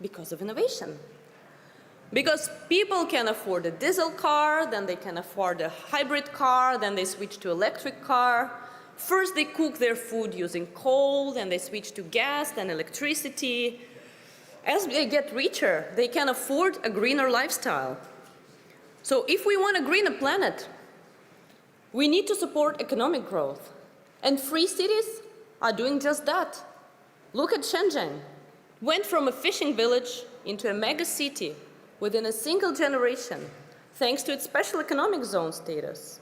Because of innovation. Because people can afford a diesel car, then they can afford a hybrid car, then they switch to electric car. First they cook their food using coal, then they switch to gas, then electricity. As they get richer, they can afford a greener lifestyle. So if we want to green a planet, we need to support economic growth. And free cities are doing just that. Look at Shenzhen. Went from a fishing village into a mega city within a single generation, thanks to its special economic zone status.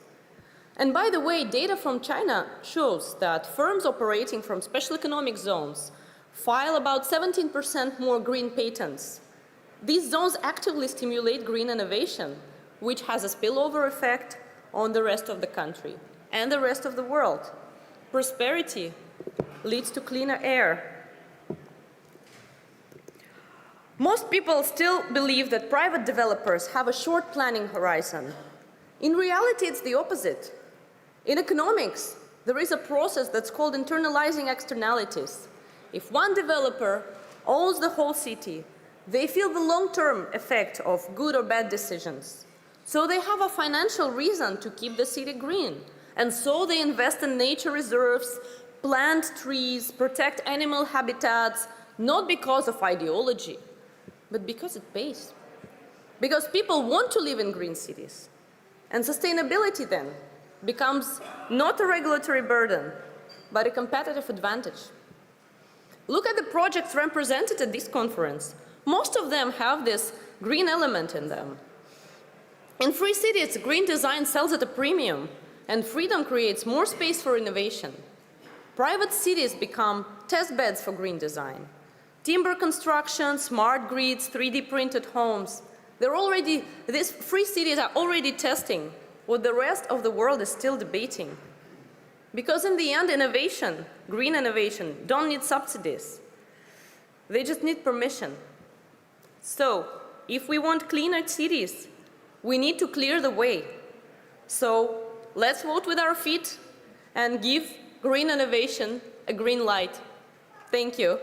And by the way, data from China shows that firms operating from special economic zones file about 17% more green patents. These zones actively stimulate green innovation, which has a spillover effect on the rest of the country and the rest of the world. Prosperity leads to cleaner air. Most people still believe that private developers have a short planning horizon. In reality, it's the opposite. In economics, there is a process that's called internalizing externalities. If one developer owns the whole city, they feel the long-term effect of good or bad decisions. So they have a financial reason to keep the city green. And so they invest in nature reserves, plant trees, protect animal habitats, not because of ideology, but because it pays. Because people want to live in green cities. And sustainability then becomes not a regulatory burden, but a competitive advantage. Look at the projects represented at this conference. Most of them have this green element in them. In free cities, green design sells at a premium, and freedom creates more space for innovation. Private cities become test beds for green design. Timber construction, smart grids, 3D printed homes. These free cities are already testing what the rest of the world is still debating. Because in the end, innovation, green innovation, don't need subsidies. They just need permission. So, if we want cleaner cities, we need to clear the way. So, let's vote with our feet and give green innovation a green light. Thank you.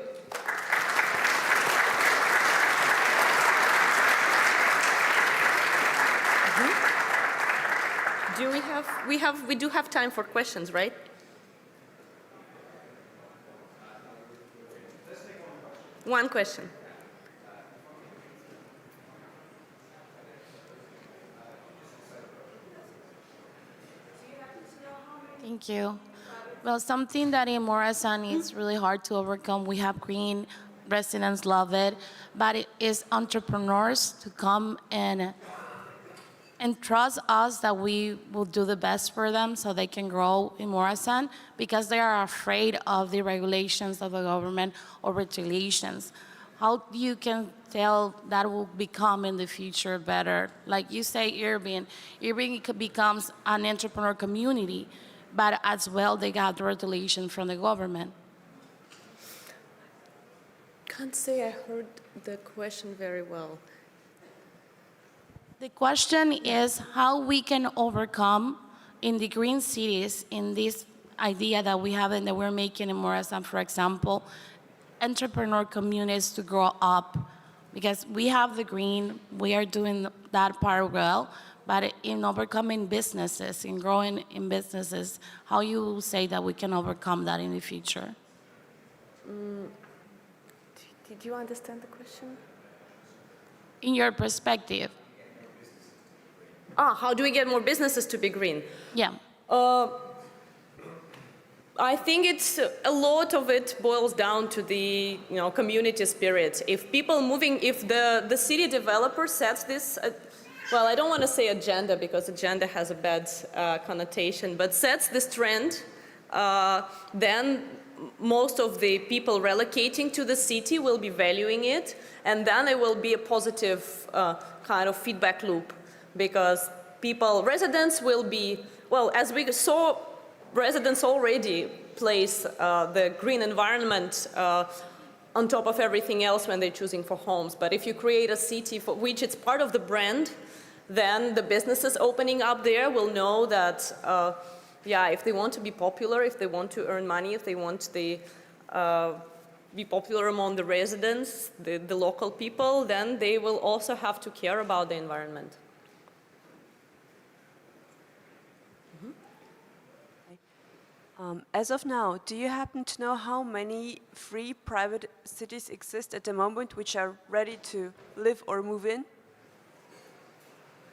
We do have time for questions, right? One question. Thank you. Well, something that in Morazan is really hard to overcome. We have green, residents love it, but it is entrepreneurs to come and trust us that we will do the best for them so they can grow in Morazan, because they are afraid of the regulations of the government or retaliations. How you can tell that will become in the future better? Like you say, Irving becomes an entrepreneur community, but as well they got the retaliation from the government. Can't say I heard the question very well. The question is how we can overcome in the green cities, in this idea that we have and that we're making in Morazan, for example, entrepreneur communities to grow up. Because we have the green, we are doing that part well, but in overcoming businesses, in growing in businesses, how you say that we can overcome that in the future? Did you understand the question? In your perspective. How do we get more businesses to be green? Yeah. I think a lot of it boils down to the community spirit. If the city developer sets this, well, I don't want to say agenda because agenda has a bad connotation, but sets this trend, then most of the people relocating to the city will be valuing it, and then it will be a positive kind of feedback loop. Because residents will be, well, as we saw, residents already place the green environment on top of everything else when they're choosing for homes. But if you create a city for which it's part of the brand, then the businesses opening up there will know that, if they want to be popular, if they want to earn money, if they want to be popular among the residents, the local people, then they will also have to care about the environment. As of now, do you happen to know how many free private cities exist at the moment which are ready to live or move in?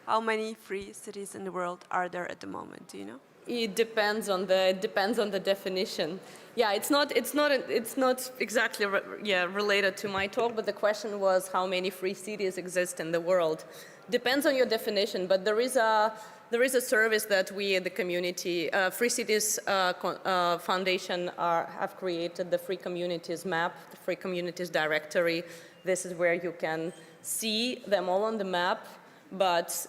how many free cities in the world are there at the moment? Do you know? It depends on the definition. Yeah, it's not exactly related to my talk, but the question was how many free cities exist in the world. Depends on your definition, but there is a service that we at the community, Free Cities Foundation have created, the Free Communities Map, the Free Communities Directory. This is where you can see them all on the map, but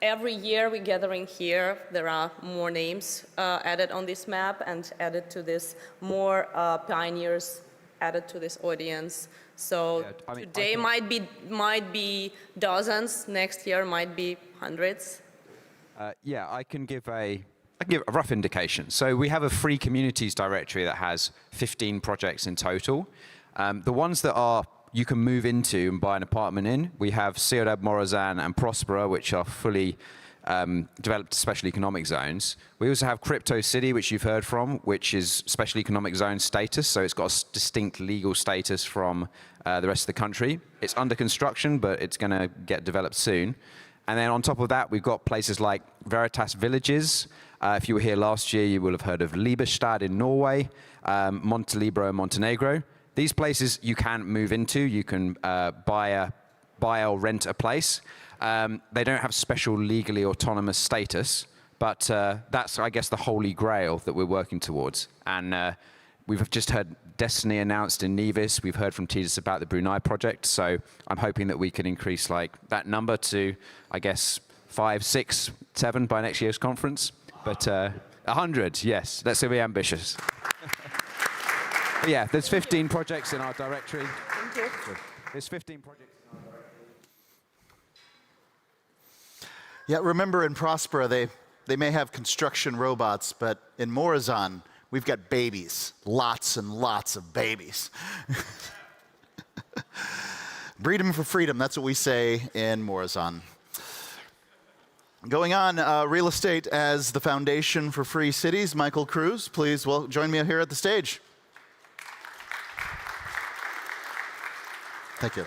every year we're gathering here, there are more names added on this map and added to this, more pioneers added to this audience. So today might be dozens, next year might be hundreds. Yeah, I can give a rough indication. So we have a free communities directory that has 15 projects in total. The ones that you can move into and buy an apartment in, we have Ciudad Morazán and Prospera, which are fully developed special economic zones. We also have Crypto City, which you've heard from, which is special economic zone status, so it's got a distinct legal status from the rest of the country. It's under construction, but it's going to get developed soon. And then on top of that, we've got places like Veritas Villages. If you were here last year, you will have heard of Liberstad in Norway, Montelibro in Montenegro. These places you can move into. You can buy or rent a place. They don't have special legally autonomous status, but that's, I guess, the holy grail that we're working towards. And we've just heard Destiny announced in Nevis. We've heard from TDIS about the Brunei project. So I'm hoping that we can increase that number to, I guess, 5, 6, 7 by next year's conference. But 100, yes, let's be ambitious. But yeah, there's 15 projects in our directory. Thank you. There's 15 projects in our directory. Yeah, remember in Prospera, they may have construction robots, but in Morazán, we've got babies, lots and lots of babies. Breed them for freedom, that's what we say in Morazán. Going on, real estate as the foundation for free cities. Michael Cruz, please join me here at the stage. Thank you.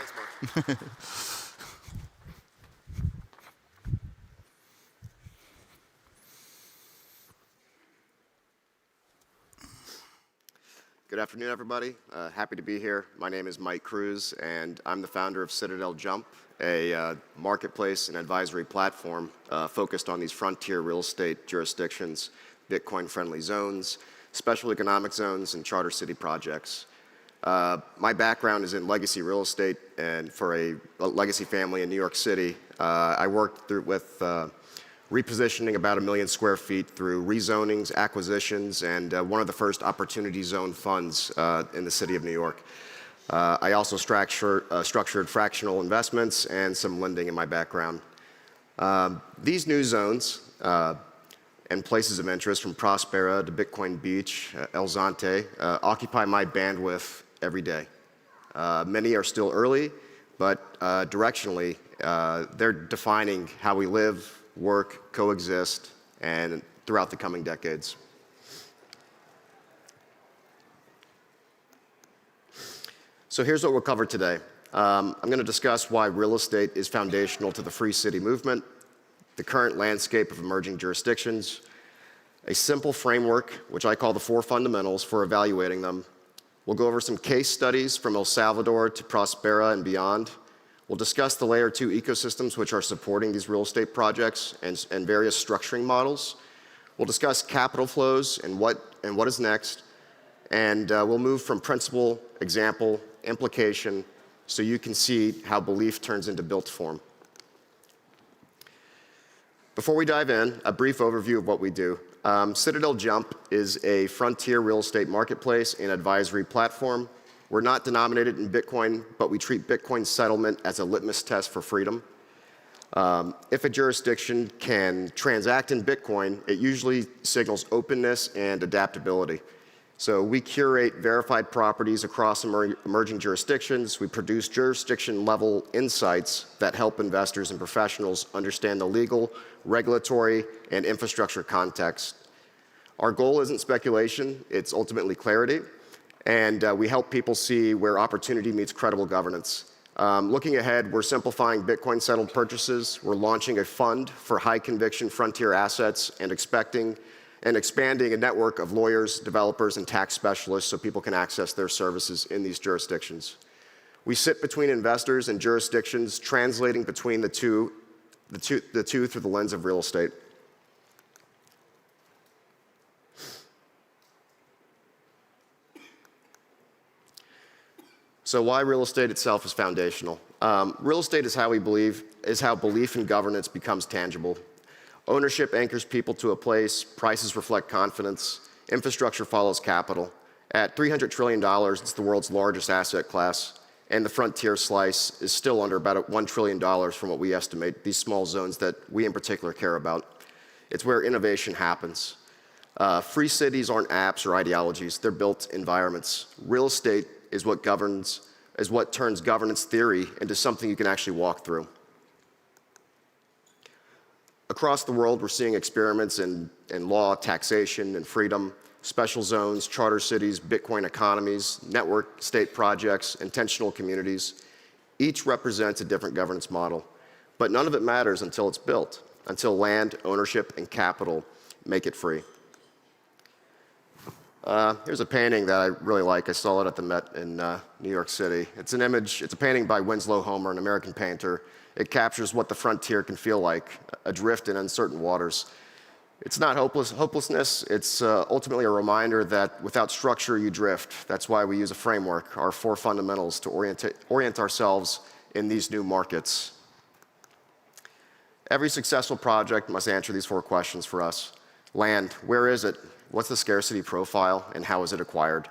Good afternoon, everybody. Happy to be here. My name is Mike Cruz, and I'm the founder of Citadel Jump, a marketplace and advisory platform focused on these frontier real estate jurisdictions, Bitcoin-friendly zones, special economic zones, and charter city projects. My background is in legacy real estate, and for a legacy family in New York City, I worked with repositioning about 1 million square feet through rezonings, acquisitions, and one of the first opportunity zone funds in the city of New York. I also structured fractional investments and some lending in my background. These new zones and places of interest from Prospera to Bitcoin Beach, El Zonte, occupy my bandwidth every day. Many are still early, but directionally, they're defining how we live, work, coexist, and throughout the coming decades. So here's what we'll cover today. I'm going to discuss why real estate is foundational to the free city movement, the current landscape of emerging jurisdictions, a simple framework, which I call the 4 fundamentals for evaluating them. We'll go over some case studies from El Salvador to Prospera and beyond. We'll discuss the layer 2 ecosystems which are supporting these real estate projects and various structuring models. We'll discuss capital flows and what is next. And we'll move from principle, example, implication, so you can see how belief turns into built form. Before we dive in, a brief overview of what we do. Citadel Jump is a frontier real estate marketplace and advisory platform. We're not denominated in Bitcoin, but we treat Bitcoin settlement as a litmus test for freedom. If a jurisdiction can transact in Bitcoin, it usually signals openness and adaptability. So we curate verified properties across emerging jurisdictions. We produce jurisdiction-level insights that help investors and professionals understand the legal, regulatory, and infrastructure context. Our goal isn't speculation, it's ultimately clarity. And we help people see where opportunity meets credible governance. Looking ahead, we're simplifying Bitcoin settled purchases. We're launching a fund for high conviction frontier assets and expanding a network of lawyers, developers, and tax specialists so people can access their services in these jurisdictions. We sit between investors and jurisdictions, translating between the two through the lens of real estate. So why real estate itself is foundational? Real estate is how belief in governance becomes tangible. Ownership anchors people to a place, prices reflect confidence, infrastructure follows capital. At $300 trillion, it's the world's largest asset class, and the frontier slice is still under about $1 trillion from what we estimate, these small zones that we in particular care about. It's where innovation happens. Free cities aren't apps or ideologies, they're built environments. Real estate is what turns governance theory into something you can actually walk through. Across the world, we're seeing experiments in law, taxation, and freedom, special zones, charter cities, Bitcoin economies, network state projects, intentional communities. Each represents a different governance model, but none of it matters until it's built, until land, ownership, and capital make it free. Here's a painting that I really like. I saw it at the Met in New York City. It's a painting by Winslow Homer, an American painter. It captures what the frontier can feel like, adrift in uncertain waters. It's not hopelessness. It's ultimately a reminder that without structure, you drift. That's why we use a framework, our 4 fundamentals, to orient ourselves in these new markets. Every successful project must answer these 4 questions for us. Land, where is it? What's the scarcity profile, and how is it acquired?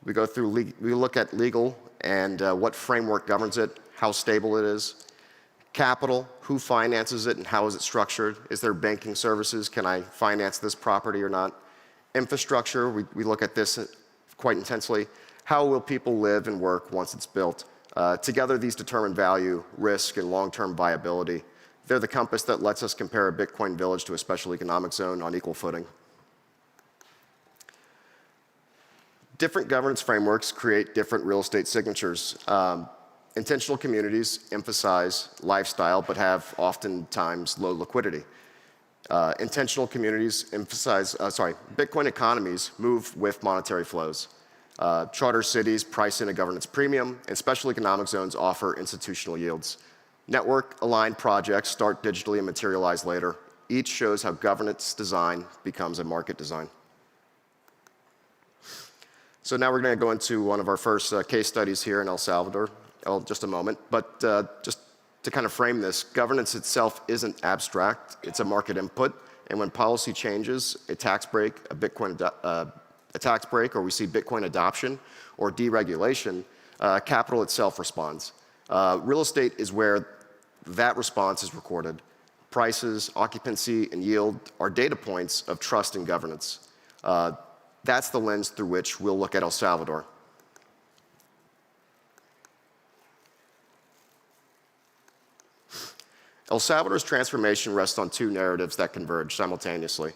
We look at legal and what framework governs it, how stable it is. Capital, who finances it and how is it structured? Is there banking services? Can I finance this property or not? Infrastructure, we look at this quite intensely. How will people live and work once it's built? Together, these determine value, risk, and long-term viability. They're the compass that lets us compare a Bitcoin village to a special economic zone on equal footing. Different governance frameworks create different real estate signatures. Intentional communities emphasize lifestyle but have oftentimes low liquidity. Intentional communities Bitcoin economies move with monetary flows. Charter cities price in a governance premium, and special economic zones offer institutional yields. Network-aligned projects start digitally and materialize later. Each shows how governance design becomes a market design. So now we're going to go into one of our first case studies here in El Salvador. Just a moment, but just to kind of frame this, governance itself isn't abstract, it's a market input, and when policy changes, a tax break, or we see Bitcoin adoption or deregulation, capital itself responds. Real estate is where that response is recorded. Prices, occupancy, and yield are data points of trust and governance. That's the lens through which we'll look at El Salvador. El Salvador's transformation rests on 2 narratives that converge simultaneously.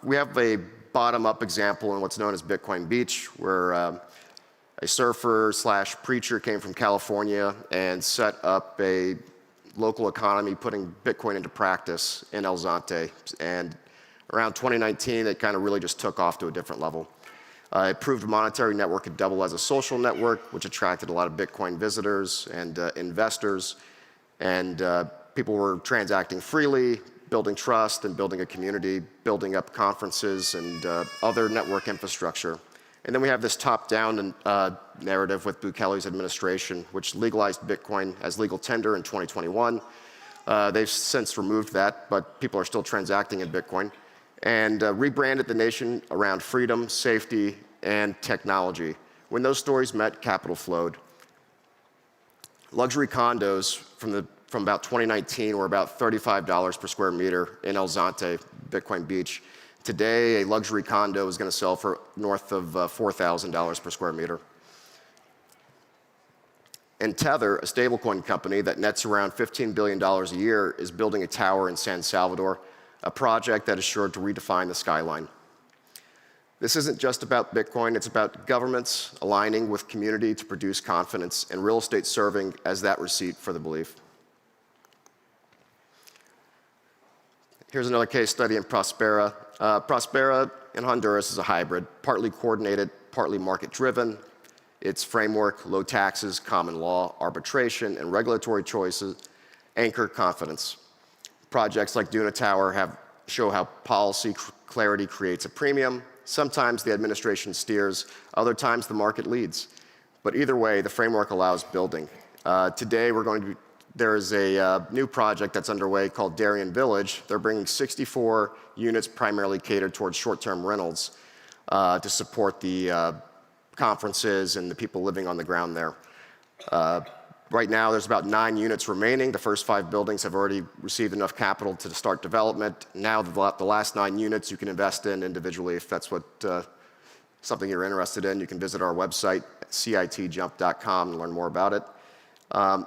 We have a bottom-up example in what's known as Bitcoin Beach, where a surfer/preacher came from California and set up a local economy putting Bitcoin into practice in El Zonte. And around 2019, it kind of really just took off to a different level. It proved a monetary network could double as a social network, which attracted a lot of Bitcoin visitors and investors. And people were transacting freely, building trust and building a community, building up conferences and other network infrastructure. And then we have this top-down narrative with Bukele's administration, which legalized Bitcoin as legal tender in 2021. They've since removed that, but people are still transacting in Bitcoin. And rebranded the nation around freedom, safety, and technology. When those stories met, capital flowed. Luxury condos from about 2019 were about $35 per square meter in El Zonte, Bitcoin Beach. Today, a luxury condo is going to sell for north of $4,000 per square meter. And Tether, a stablecoin company that nets around $15 billion a year, is building a tower in San Salvador, a project that is sure to redefine the skyline. This isn't just about Bitcoin, it's about governments aligning with community to produce confidence, and real estate serving as that receipt for the belief. Here's another case study in Prospera. Prospera in Honduras is a hybrid, partly coordinated, partly market-driven. Its framework, low taxes, common law, arbitration, and regulatory choices anchor confidence. Projects like Duna Tower show how policy clarity creates a premium. Sometimes the administration steers, other times the market leads. But either way, the framework allows building. Today, there is a new project that's underway called Darien Village. They're bringing 64 units primarily catered towards short-term rentals to support the conferences and the people living on the ground there. Right now, there's about 9 units remaining. The first 5 buildings have already received enough capital to start development. Now, the last 9 units you can invest in individually if that's what something you're interested in. You can visit our website, citjump.com, and learn more about it.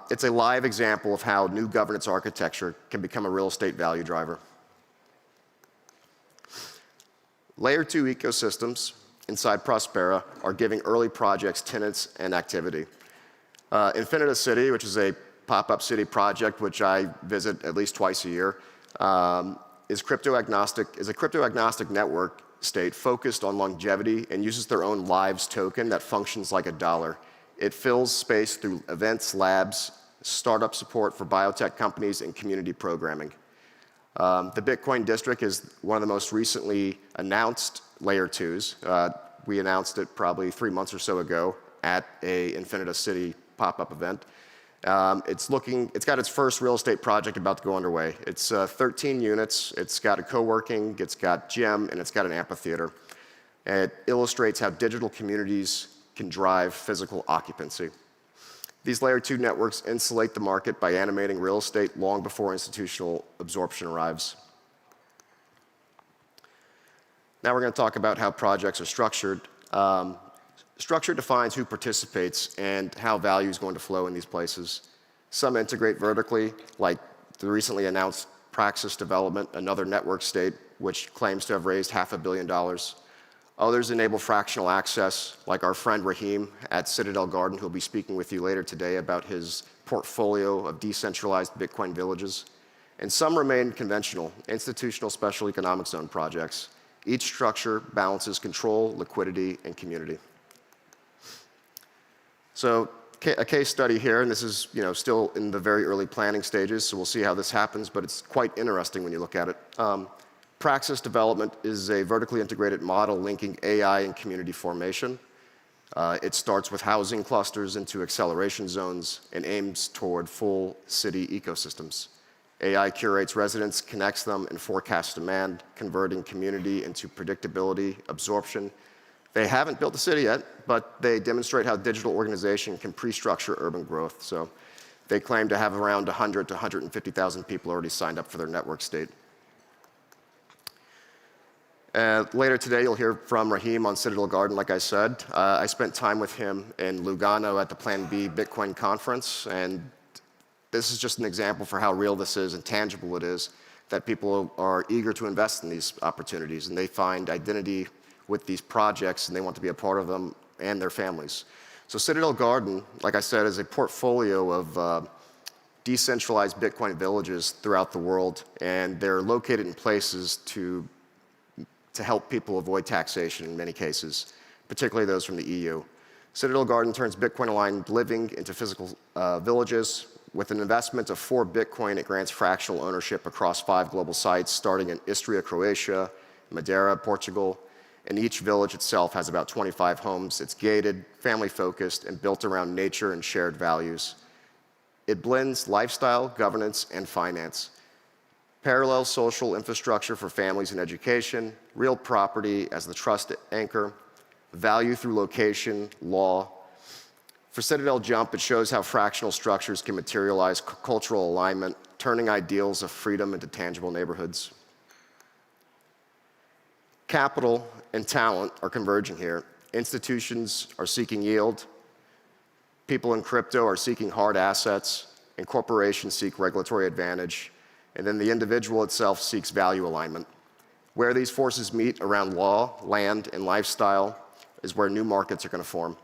It's a live example of how new governance architecture can become a real estate value driver. Layer 2 ecosystems inside Prospera are giving early projects tenants and activity. Infinita City, which is a pop-up city project which I visit at least twice a year, is a crypto-agnostic network state focused on longevity and uses their own Lives token that functions like a dollar. It fills space through events, labs, startup support for biotech companies, and community programming. The Bitcoin District is one of the most recently announced Layer 2s. We announced it probably 3 months or so ago at a Infinita City pop-up event. It's got its first real estate project about to go underway. It's 13 units. It's got a co-working, it's got gym, and it's got an amphitheater. And it illustrates how digital communities can drive physical occupancy. These Layer 2 networks insulate the market by animating real estate long before institutional absorption arrives. Now we're going to talk about how projects are structured. Structure defines who participates and how value is going to flow in these places. Some integrate vertically, like the recently announced Praxis Development, another network state, which claims to have raised $500 million. Others enable fractional access, like our friend Rahim at Citadel Garden, who will be speaking with you later today about his portfolio of decentralized Bitcoin villages. And some remain conventional, institutional special economic zone projects. Each structure balances control, liquidity, and community. So a case study here, and this is still in the very early planning stages, so we'll see how this happens, but it's quite interesting when you look at it. Praxis Development is a vertically integrated model linking AI and community formation. It starts with housing clusters into acceleration zones and aims toward full city ecosystems. AI curates residents, connects them, and forecasts demand, converting community into predictability, absorption. They haven't built the city yet, but they demonstrate how digital organization can pre-structure urban growth. So they claim to have around 100 to 150,000 people already signed up for their network state. Later today, you'll hear from Rahim on Citadel Garden, like I said. I spent time with him in Lugano at the Plan B Bitcoin conference, and this is just an example for how real this is and tangible it is, that people are eager to invest in these opportunities, and they find identity with these projects, and they want to be a part of them and their families. So Citadel Garden, like I said, is a portfolio of decentralized Bitcoin villages throughout the world, and they're located in places to help people avoid taxation in many cases, particularly those from the EU. Citadel Garden turns Bitcoin-aligned living into physical villages. With an investment of 4 Bitcoin, it grants fractional ownership across 5 global sites, starting in Istria, Croatia, Madeira, Portugal, and each village itself has about 25 homes. It's gated, family-focused, and built around nature and shared values. It blends lifestyle, governance, and finance. Parallel social infrastructure for families and education, real property as the trust anchor, value through location, law. For Citadel Jump, it shows how fractional structures can materialize cultural alignment, turning ideals of freedom into tangible neighborhoods. Capital and talent are converging here. Institutions are seeking yield. People in crypto are seeking hard assets, and corporations seek regulatory advantage. And then the individual itself seeks value alignment. Where these forces meet around law, land, and lifestyle is where new markets are going to form.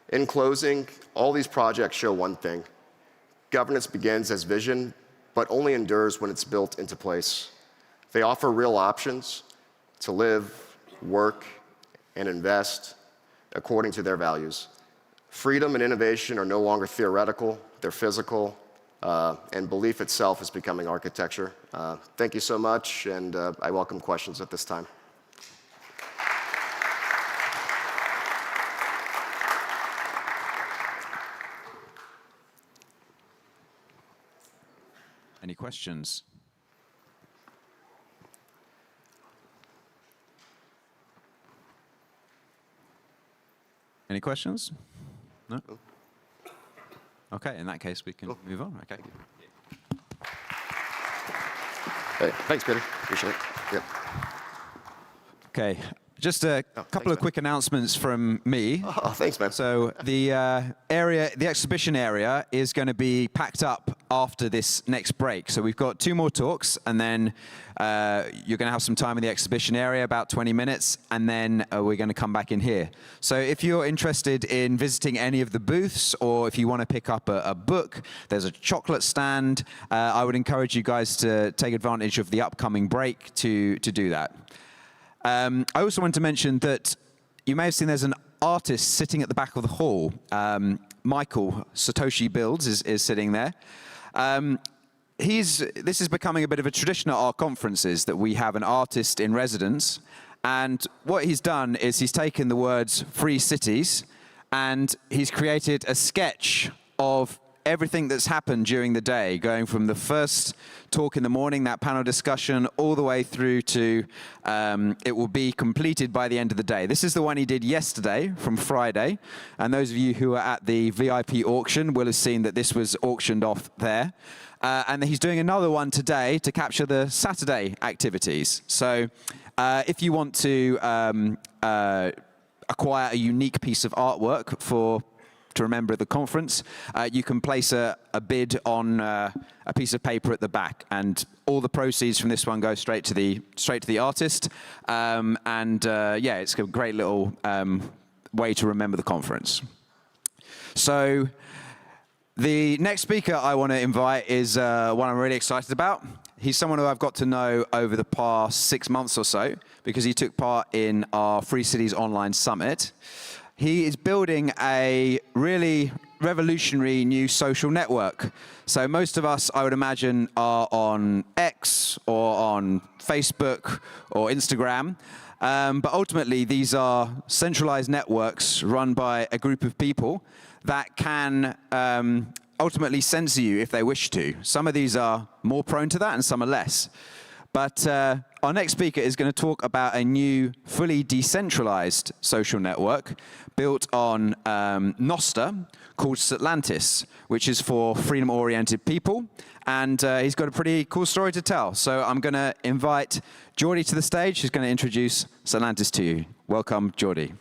In closing, all these projects show one thing. Governance begins as vision, but only endures when it's built into place. They offer real options to live, work, and invest according to their values. Freedom and innovation are no longer theoretical, they're physical, and belief itself is becoming architecture. Thank you so much, and I welcome questions at this time. Any questions? Any questions? No? Okay, in that case, we can move on. Okay. Hey, thanks, Peter. Appreciate it. Yep. Okay, just a couple of quick announcements from me. Oh, thanks, man. So the the exhibition area is going to be packed up after this next break. So we've got 2 more talks, and then you're going to have some time in the exhibition area, about 20 minutes, and then we're going to come back in here. So if you're interested in visiting any of the booths, or if you want to pick up a book, there's a chocolate stand. I would encourage you guys to take advantage of the upcoming break to do that. I also want to mention that you may have seen there's an artist sitting at the back of the hall. Michael Satoshi Builds is sitting there. This is becoming a bit of a tradition at our conferences, that we have an artist in residence. And what he's done is he's taken the words "free cities" and he's created a sketch of everything that's happened during the day, going from the first talk in the morning, that panel discussion, all the way through to it will be completed by the end of the day. This is the one he did yesterday, from Friday. And those of you who are at the VIP auction will have seen that this was auctioned off there. And he's doing another one today to capture the Saturday activities. So if you want to acquire a unique piece of artwork to remember at the conference, you can place a bid on a piece of paper at the back, and all the proceeds from this one go straight to the artist. Yeah, it's a great little way to remember the conference. So the next speaker I want to invite is one I'm really excited about. He's someone who I've got to know over the past 6 months or so, because he took part in our Free Cities Online Summit. He is building a really revolutionary new social network. So most of us, I would imagine, are on X or on Facebook or Instagram. But ultimately, these are centralized networks run by a group of people that can ultimately censor you if they wish to. Some of these are more prone to that and some are less. But our next speaker is going to talk about a new, fully decentralized social network built on Nostr called Satlantis, which is for freedom-oriented people. And he's got a pretty cool story to tell. So I'm going to invite Jordi to the stage, who's going to introduce Satlantis to you. Welcome, Jordi.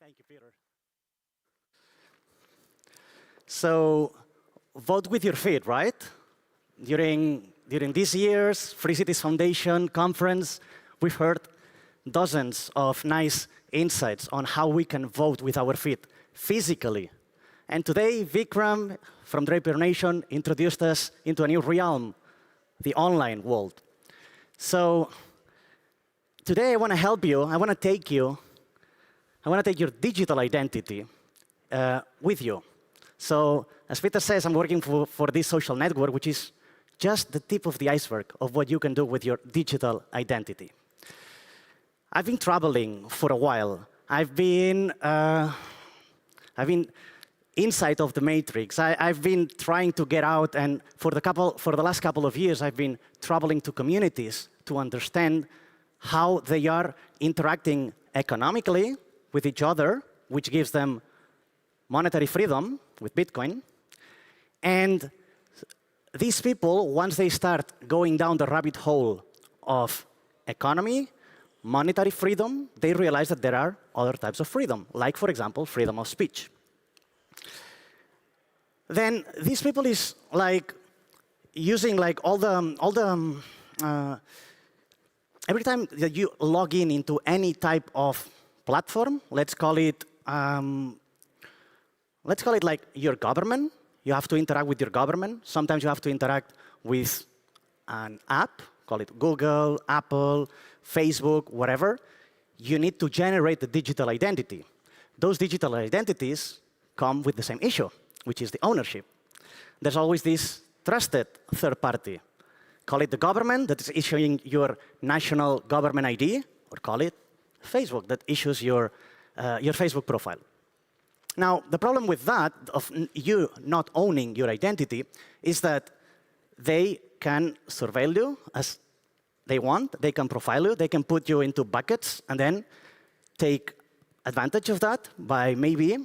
Thank you, Peter. So, vote with your feet, right? During this year's Free Cities Foundation conference, we've heard dozens of nice insights on how we can vote with our feet physically. And today, Vikram from Draper Nation introduced us into a new realm, the online world. So today I want to help you. I want to take your digital identity with you. So as Peter says, I'm working for this social network, which is just the tip of the iceberg of what you can do with your digital identity. I've been traveling for a while. I've been inside of the matrix. I've been trying to get out, and for the last couple of years, I've been traveling to communities to understand how they are interacting economically with each other, which gives them monetary freedom with Bitcoin. And these people, once they start going down the rabbit hole of economy, monetary freedom, they realize that there are other types of freedom, like, for example, freedom of speech. Then these people is like using like every time that you log in into any type of platform, let's call it like your government. You have to interact with your government. Sometimes you have to interact with an app, call it Google, Apple, Facebook, whatever. You need to generate the digital identity. Those digital identities come with the same issue, which is the ownership. There's always this trusted third party. Call it the government that is issuing your national government ID, or call it Facebook that issues your Facebook profile. Now, the problem with that, of you not owning your identity, is that they can surveil you as they want. They can profile you. They can put you into buckets and then take advantage of that by maybe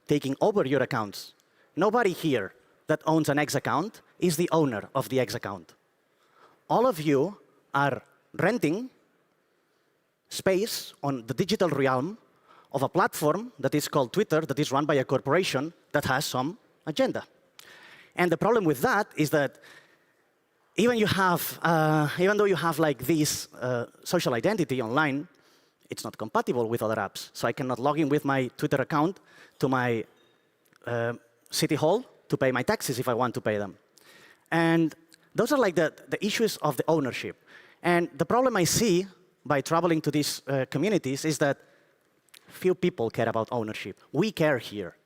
taking over your accounts. Nobody here that owns an X account is the owner of the X account. All of you are renting space on the digital realm of a platform that is called Twitter, that is run by a corporation that has some agenda. And the problem with that is that even though you have like this social identity online, it's not compatible with other apps. So I cannot log in with my Twitter account to my city hall to pay my taxes if I want to pay them. And those are like the issues of the ownership. And the problem I see by traveling to these communities is that few people care about ownership. We care here.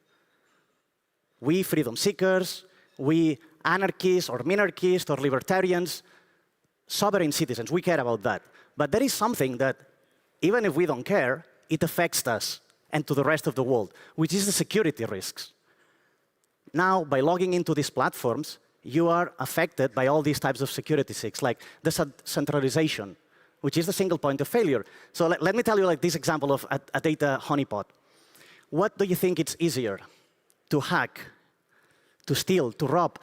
We freedom seekers, we anarchists or minarchists or libertarians, sovereign citizens, we care about that. But there is something that, even if we don't care, it affects us and to the rest of the world, which is the security risks. Now, by logging into these platforms, you are affected by all these types of security risks, like the centralization, which is the single point of failure. So let me tell you like this example of a data honeypot. What do you think it's easier? To hack, to steal, to rob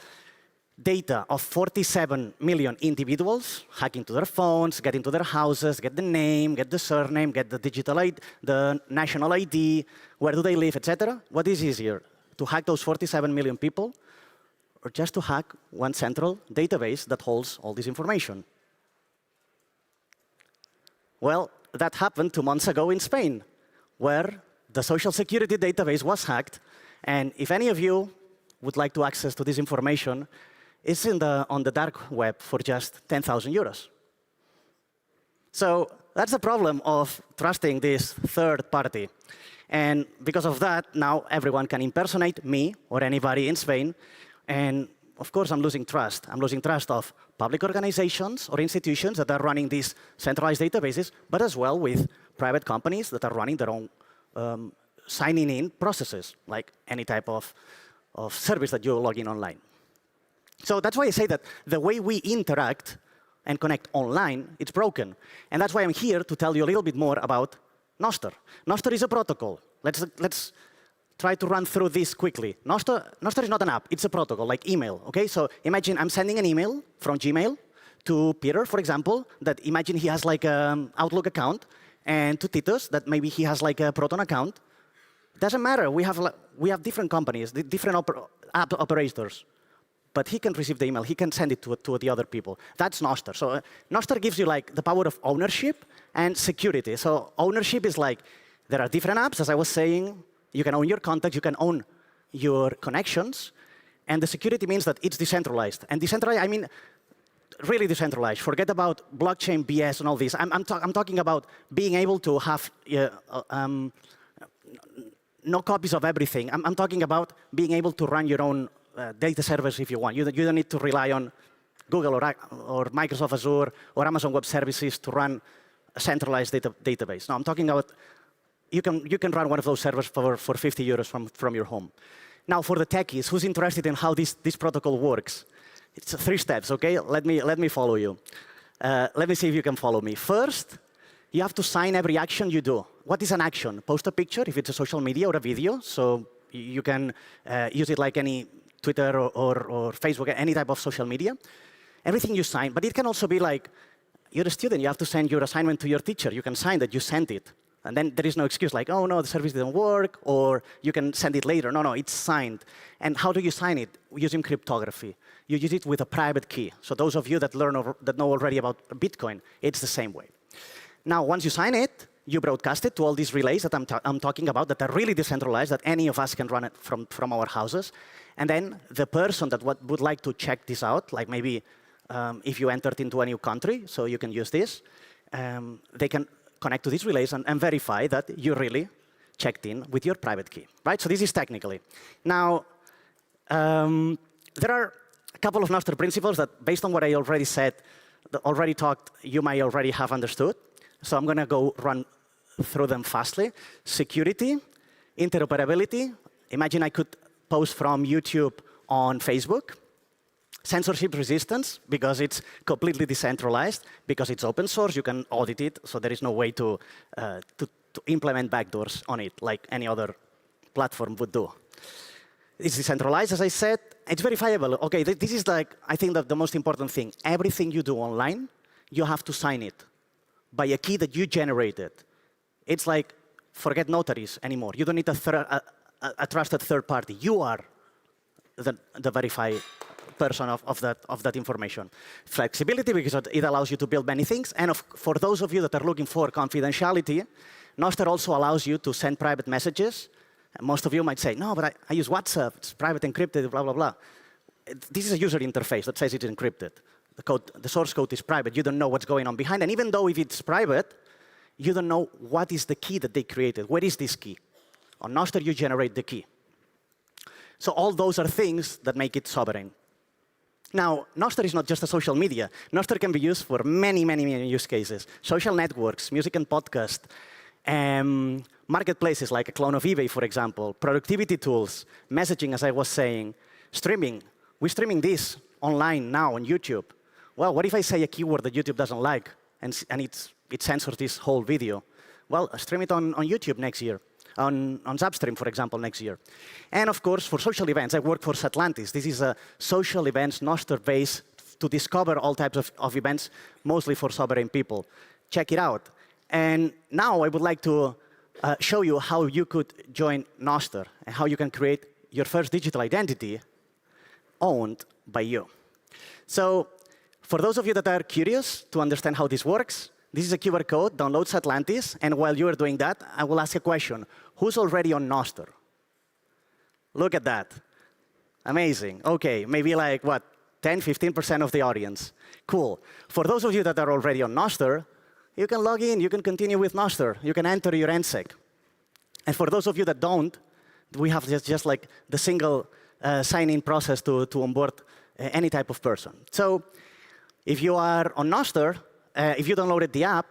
data of 47 million individuals, hack into their phones, get into their houses, get the name, get the surname, get the digital ID, the national ID, where do they live, etc. What is easier? To hack those 47 million people, or just to hack one central database that holds all this information? Well, that happened 2 months ago in Spain, where the social security database was hacked. And if any of you would like to access to this information, it's on the dark web for just 10,000 euros. So that's the problem of trusting this third party. And because of that, now everyone can impersonate me or anybody in Spain. And of course, I'm losing trust. I'm losing trust of public organizations or institutions that are running these centralized databases, but as well with private companies that are running their own signing in processes, like any type of service that you log in online. So that's why I say that the way we interact and connect online, it's broken. And that's why I'm here to tell you a little bit more about Nostr. Nostr is a protocol. Let's try to run through this quickly. Nostr is not an app. It's a protocol, like email. Okay? So imagine I'm sending an email from Gmail to Peter, for example, that imagine he has like an Outlook account, and to Titus, that maybe he has like a Proton account. Doesn't matter. We have different companies, different app operators. But he can receive the email. He can send it to the other people. That's Nostr. So Nostr gives you like the power of ownership and security. So ownership is like there are different apps, as I was saying. You can own your contacts. You can own your connections. And the security means that it's decentralized. And decentralized, I mean really decentralized. Forget about blockchain BS and all this. I'm talking about being able to have no copies of everything. I'm talking about being able to run your own data servers if you want. You don't need to rely on Google or Microsoft Azure or Amazon Web Services to run a centralized database. No, I'm talking about you can run one of those servers for 50 euros from your home. Now, for the techies, who's interested in how this protocol works? It's 3 steps, OK? Let me follow you. Let me see if you can follow me. First, you have to sign every action you do. What is an action? Post a picture if it's a social media or a video. So you can use it like any Twitter or Facebook, any type of social media. Everything you sign. But it can also be like, you're a student. You have to send your assignment to your teacher. You can sign that you sent it. And then there is no excuse like, oh, no, the service didn't work, or you can send it later. No, no, it's signed. And how do you sign it? Using cryptography. You use it with a private key. So those of you that know already about Bitcoin, it's the same way. Now, once you sign it, you broadcast it to all these relays that I'm talking about that are really decentralized, that any of us can run it from our houses. And then the person that would like to check this out, like maybe if you entered into a new country, so you can use this, they can connect to these relays and verify that you really checked in with your private key, right? So this is technically. Now, there are a couple of Nostr principles that, based on what I already said, already talked, you might already have understood. So I'm going to go run through them fastly. Security, interoperability. Imagine I could post from YouTube on Facebook. Censorship resistance, because it's completely decentralized, because it's open source, you can audit it, so there is no way to implement backdoors on it like any other platform would do. It's decentralized, as I said. It's verifiable. OK, this is like, I think, that the most important thing. Everything you do online, you have to sign it by a key that you generated. It's like, forget notaries anymore. You don't need a trusted third party. You are the verified person of that information. Flexibility, because it allows you to build many things. And for those of you that are looking for confidentiality, Nostr also allows you to send private messages. And most of you might say, no, but I use WhatsApp. It's private encrypted, blah, blah, blah. This is a user interface that says it's encrypted. The source code is private. You don't know what's going on behind. And even though if it's private, you don't know what is the key that they created. Where is this key? On Nostr, you generate the key. So all those are things that make it sovereign. Now, Nostr is not just a social media. Nostr can be used for many, many, many use cases. Social networks, music and podcast, marketplaces like a clone of eBay, for example, productivity tools, messaging, as I was saying, streaming. We're streaming this online now on YouTube. Well, what if I say a keyword that YouTube doesn't like, and it censors this whole video? Well, stream it on YouTube next year. On Zapstream, for example, next year. And of course, for social events, I work for Satlantis. This is a social events Nostr base to discover all types of events, mostly for sovereign people. Check it out. And now I would like to show you how you could join Nostr and how you can create your first digital identity owned by you. So for those of you that are curious to understand how this works, this is a QR code, download Satlantis, and while you are doing that, I will ask a question. Who's already on Nostr? Look at that. Amazing. OK, maybe like, what, 10, 15% of the audience. Cool. For those of you that are already on Nostr, you can log in. You can continue with Nostr. You can enter your NSEC. And for those of you that don't, we have just like the single sign-in process to onboard any type of person. So if you are on Nostr, if you downloaded the app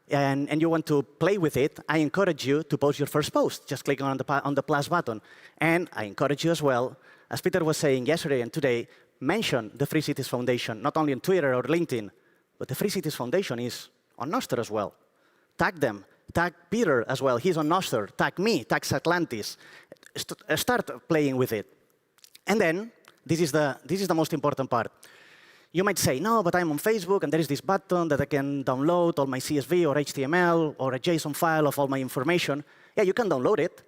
and you want to play with it, I encourage you to post your first post. Just click on the plus button. And I encourage you as well, as Peter was saying yesterday and today, mention the Free Cities Foundation, not only on Twitter or LinkedIn, but the Free Cities Foundation is on Nostr as well. Tag them. Tag Peter as well. He's on Nostr. Tag me. Tag Satlantis. Start playing with it. And then, this is the most important part. You might say, no, but I'm on Facebook, and there is this button that I can download all my CSV or HTML or a JSON file of all my information. Yeah, you can download it.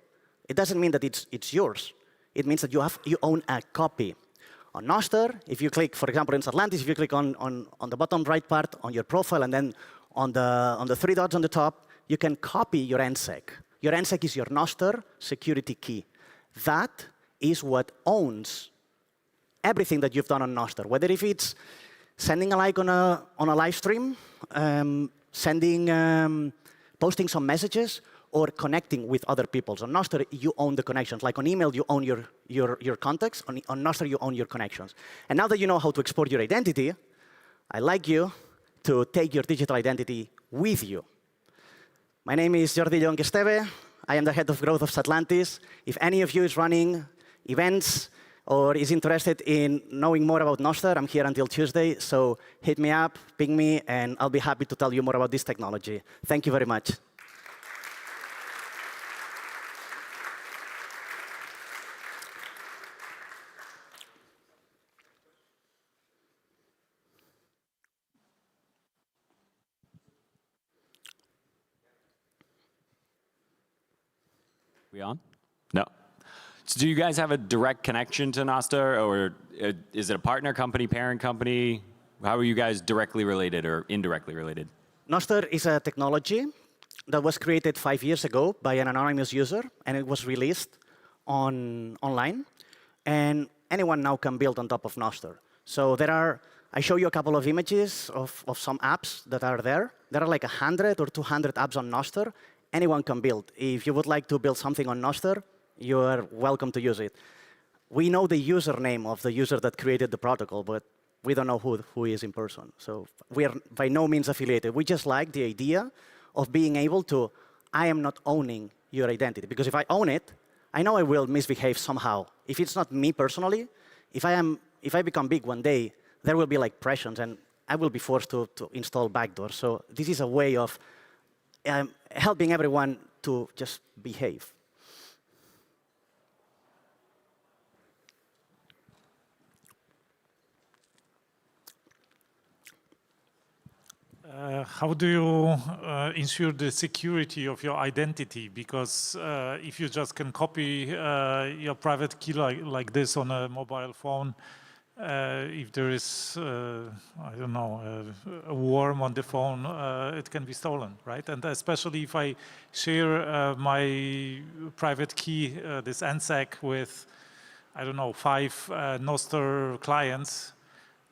It doesn't mean that it's yours. It means that you own a copy. On Nostr, if you click, for example, in Satlantis, if you click on the bottom right part on your profile, and then on the three dots on the top, you can copy your NSEC. Your NSEC is your Nostr security key. That is what owns everything that you've done on Nostr, whether if it's sending a like on a live stream, posting some messages, or connecting with other people. So on Nostr, you own the connections. Like on email, you own your contacts. On Nostr, you own your connections. And now that you know how to export your identity, I'd like you to take your digital identity with you. My name is Jordi Llonch Esteve. I am the head of growth of Satlantis. If any of you is running events or is interested in knowing more about Nostr, I'm here until Tuesday. So hit me up, ping me, and I'll be happy to tell you more about this technology. Thank you very much. We on? No. So do you guys have a direct connection to Nostr, or is it a partner company, parent company? How are you guys directly related or indirectly related? Nostr is a technology that was created 5 years ago by an anonymous user, and it was released online. And anyone now can build on top of Nostr. So I show you a couple of images of some apps that are there. There are like 100 or 200 apps on Nostr. Anyone can build. If you would like to build something on Nostr, you are welcome to use it. We know the username of the user that created the protocol, but we don't know who he is in person. So we are by no means affiliated. We just like the idea of being able to, I am not owning your identity. Because if I own it, I know I will misbehave somehow. If it's not me personally, if I become big one day, there will be like pressions, and I will be forced to install backdoors. So this is a way of helping everyone to just behave. How do you ensure the security of your identity? Because if you just can copy your private key like this on a mobile phone, if there is, I don't know, a worm on the phone, it can be stolen, right? And especially if I share my private key, this NSEC, with, I don't know, 5 Nostr clients,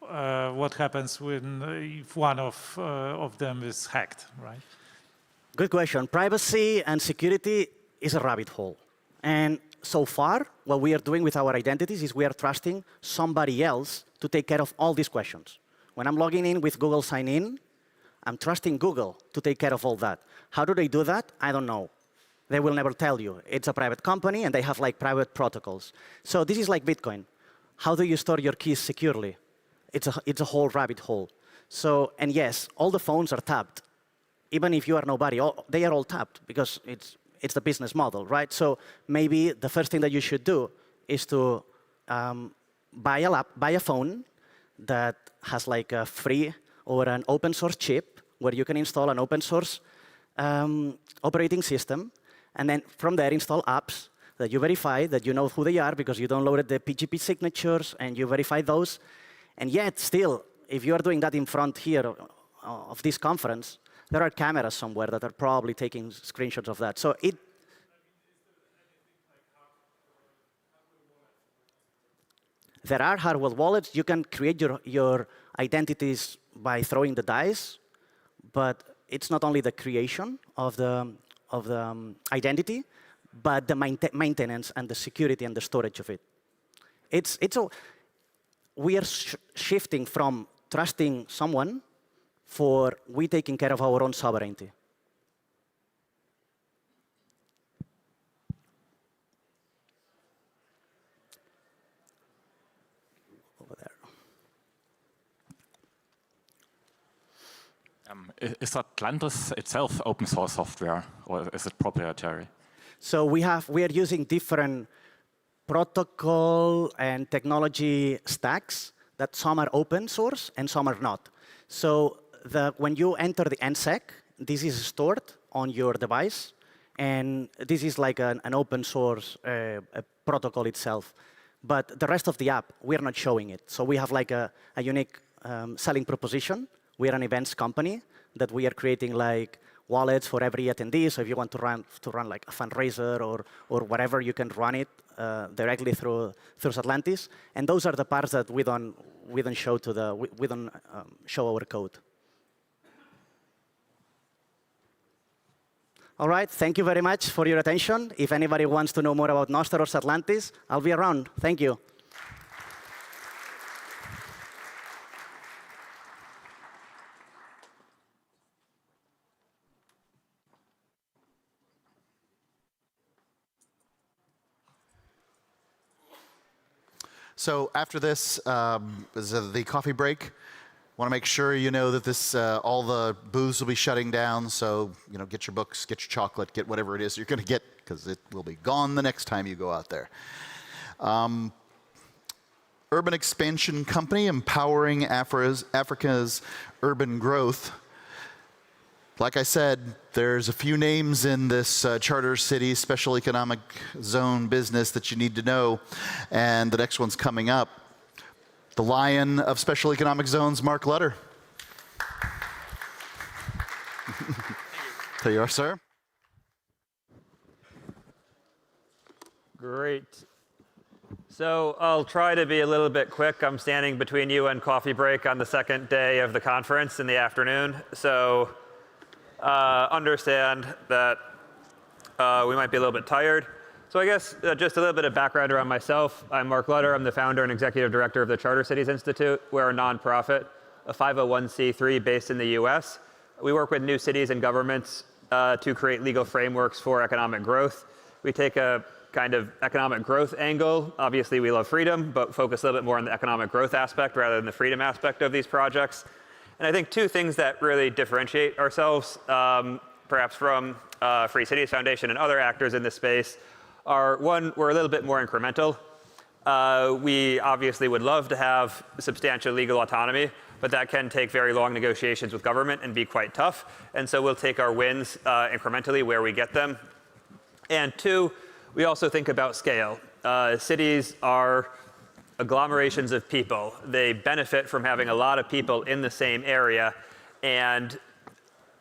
what happens if one of them is hacked, right? Good question. Privacy and security is a rabbit hole. And so far, what we are doing with our identities is we are trusting somebody else to take care of all these questions. When I'm logging in with Google Sign In, I'm trusting Google to take care of all that. How do they do that? I don't know. They will never tell you. It's a private company, and they have like private protocols. So this is like Bitcoin. How do you store your keys securely? It's a whole rabbit hole. So, and yes, all the phones are tapped. Even if you are nobody, they are all tapped because it's the business model, right? So maybe the first thing that you should do is to buy a phone that has like a free or an open source chip where you can install an open source operating system, and then from there install apps that you verify that you know who they are because you downloaded the PGP signatures and you verify those. And yet, still, if you are doing that in front here of this conference, there are cameras somewhere that are probably taking screenshots of that. So there are hardware wallets. You can create your identities by throwing the dice, but it's not only the creation of the identity, but the maintenance and the security and the storage of it. We are shifting from trusting someone for we taking care of our own sovereignty. Over there. Is Atlantis itself open source software, or is it proprietary? So we are using different protocol and technology stacks that some are open source and some are not. So when you enter the NSEC, this is stored on your device, and this is like an open source protocol itself. But the rest of the app, we're not showing it. So we have like a unique selling proposition. We're an events company that we are creating like wallets for every attendee. So if you want to run like a fundraiser or whatever, you can run it directly through Atlantis. And those are the parts that we don't show we don't show our code. All right, thank you very much for your attention. If anybody wants to know more about Nostr or Atlantis, I'll be around. Thank you. So after this is the coffee break. Want to make sure you know that all the booths will be shutting down. So get your books, get your chocolate, get whatever it is you're going to get, because it will be gone the next time you go out there. Urban Expansion Company, empowering Africa's urban growth. Like I said, there's a few names in this charter city special economic zone business that you need to know, and the next one's coming up. The lion of special economic zones, Mark Lutter. There you are, sir. Great. So I'll try to be a little bit quick. I'm standing between you and coffee break on the second day of the conference in the afternoon. So understand that we might be a little bit tired. So I guess just a little bit of background around myself. I'm Mark Lutter. I'm the founder and executive director of the Charter Cities Institute. We're a nonprofit, a 501c3 based in the US. We work with new cities and governments to create legal frameworks for economic growth. We take a kind of economic growth angle. Obviously, we love freedom, but focus a little bit more on the economic growth aspect rather than the freedom aspect of these projects. And I think two things that really differentiate ourselves, perhaps from Free Cities Foundation and other actors in this space, are one, we're a little bit more incremental. We obviously would love to have substantial legal autonomy, but that can take very long negotiations with government and be quite tough. And so we'll take our wins incrementally where we get them. And two, we also think about scale. Cities are agglomerations of people. They benefit from having a lot of people in the same area. And